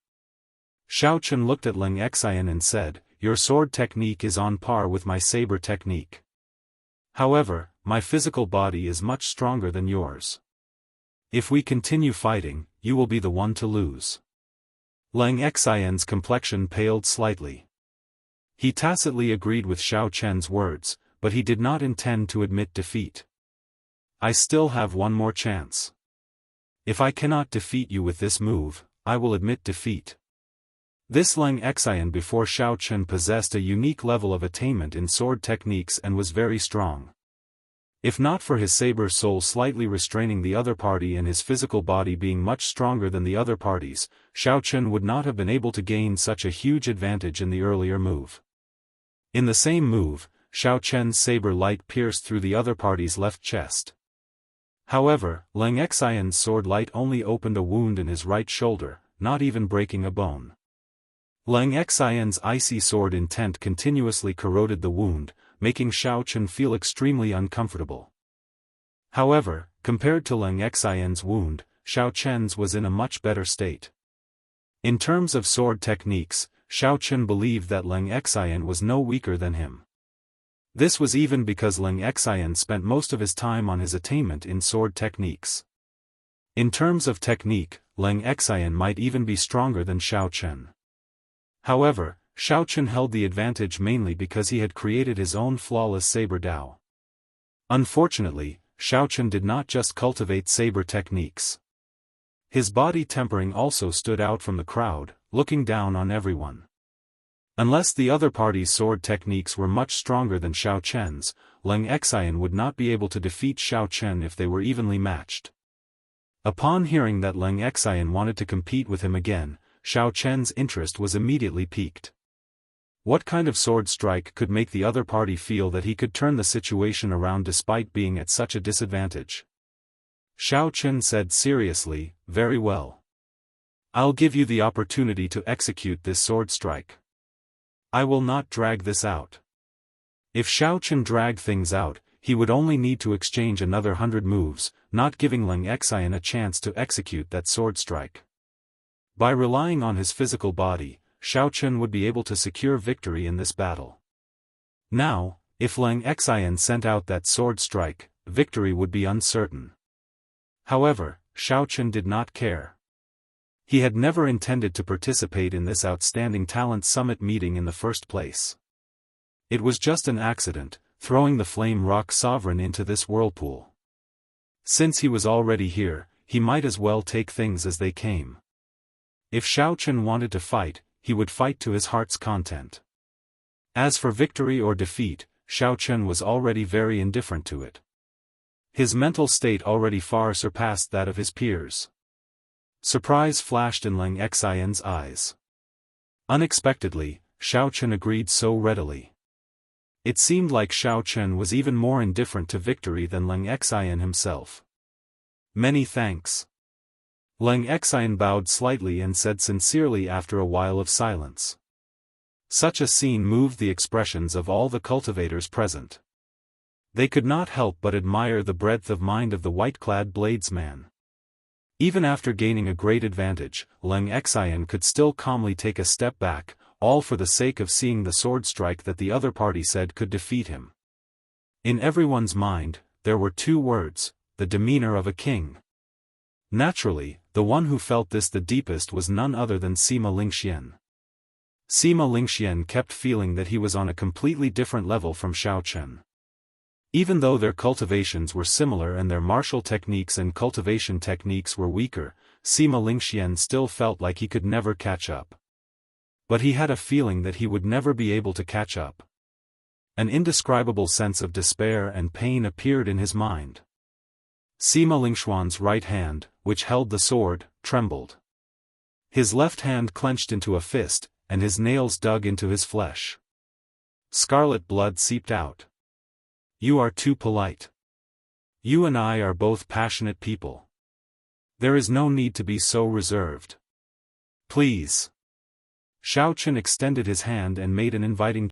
Speaker 1: Xiao Chen looked at Lang Xian and said, "Your sword technique is on par with my saber technique. However, my physical body is much stronger than yours. If we continue fighting, you will be the one to lose." Lang Xian's complexion paled slightly. He tacitly agreed with Xiao Chen's words, but he did not intend to admit defeat. "I still have one more chance. If I cannot defeat you with this move, I will admit defeat." This Lang Xian before Xiao Chen possessed a unique level of attainment in sword techniques and was very strong. If not for his saber soul slightly restraining the other party and his physical body being much stronger than the other parties, Xiao Chen would not have been able to gain such a huge advantage in the earlier move. In the same move, Xiao Chen's saber light pierced through the other party's left chest. However, Lang Xian's sword light only opened a wound in his right shoulder, not even breaking a bone. Lang Xian's icy sword intent continuously corroded the wound, making Xiao Chen feel extremely uncomfortable. However, compared to Lang Xian's wound, Xiao Chen's was in a much better state. In terms of sword techniques, Xiao Chen believed that Lang Xian was no weaker than him. This was even because Lang Xian spent most of his time on his attainment in sword techniques. In terms of technique, Lang Xian might even be stronger than Xiao Chen. However, Xiao Chen held the advantage mainly because he had created his own flawless saber Dao. Unfortunately, Xiao Chen did not just cultivate saber techniques. His body tempering also stood out from the crowd, looking down on everyone. Unless the other party's sword techniques were much stronger than Xiao Chen's, Lang Xian would not be able to defeat Xiao Chen if they were evenly matched. Upon hearing that Lang Xian wanted to compete with him again, Xiao Chen's interest was immediately piqued. What kind of sword strike could make the other party feel that he could turn the situation around despite being at such a disadvantage? Xiao Chen said seriously, "Very well. I'll give you the opportunity to execute this sword strike. I will not drag this out. If Xiaochen dragged things out, he would only need to exchange another 100 moves, not giving Lang Xian a chance to execute that sword strike. By relying on his physical body, Xiaochen would be able to secure victory in this battle. Now, if Lang Xian sent out that sword strike, victory would be uncertain. However, Xiaochen did not care. He had never intended to participate in this outstanding talent summit meeting in the first place. It was just an accident, throwing the Flame Rock Sovereign into this whirlpool. Since he was already here, he might as well take things as they came. If Xiaochen wanted to fight, he would fight to his heart's content. As for victory or defeat, Xiaochen was already very indifferent to it. His mental state already far surpassed that of his peers. Surprise flashed in Lang Xian's eyes. Unexpectedly, Xiaochen agreed so readily. It seemed like Xiaochen was even more indifferent to victory than Lang Xian himself. Many thanks. Lang Xian bowed slightly and said sincerely after a while of silence. Such a scene moved the expressions of all the cultivators present. They could not help but admire the breadth of mind of the white-clad bladesman. Even after gaining a great advantage, Lang Xian could still calmly take a step back, all for the sake of seeing the sword strike that the other party said could defeat him. In everyone's mind, there were two words: the demeanor of a king. Naturally, the one who felt this the deepest was none other than Sima Lingxian. Sima Lingxian kept feeling that he was on a completely different level from Xiaochen. Even though their cultivations were similar and their martial techniques and cultivation techniques were weaker, Sima Lingxian still felt like he could never catch up. But he had a feeling that he would never be able to catch up. An indescribable sense of despair and pain appeared in his mind. Sima Lingxian's right hand, which held the sword, trembled. His left hand clenched into a fist, and his nails dug into his flesh. Scarlet blood seeped out. You are too polite. You and I are both passionate people. There is no need to be so reserved. Please. Xiaochen extended his hand and made an inviting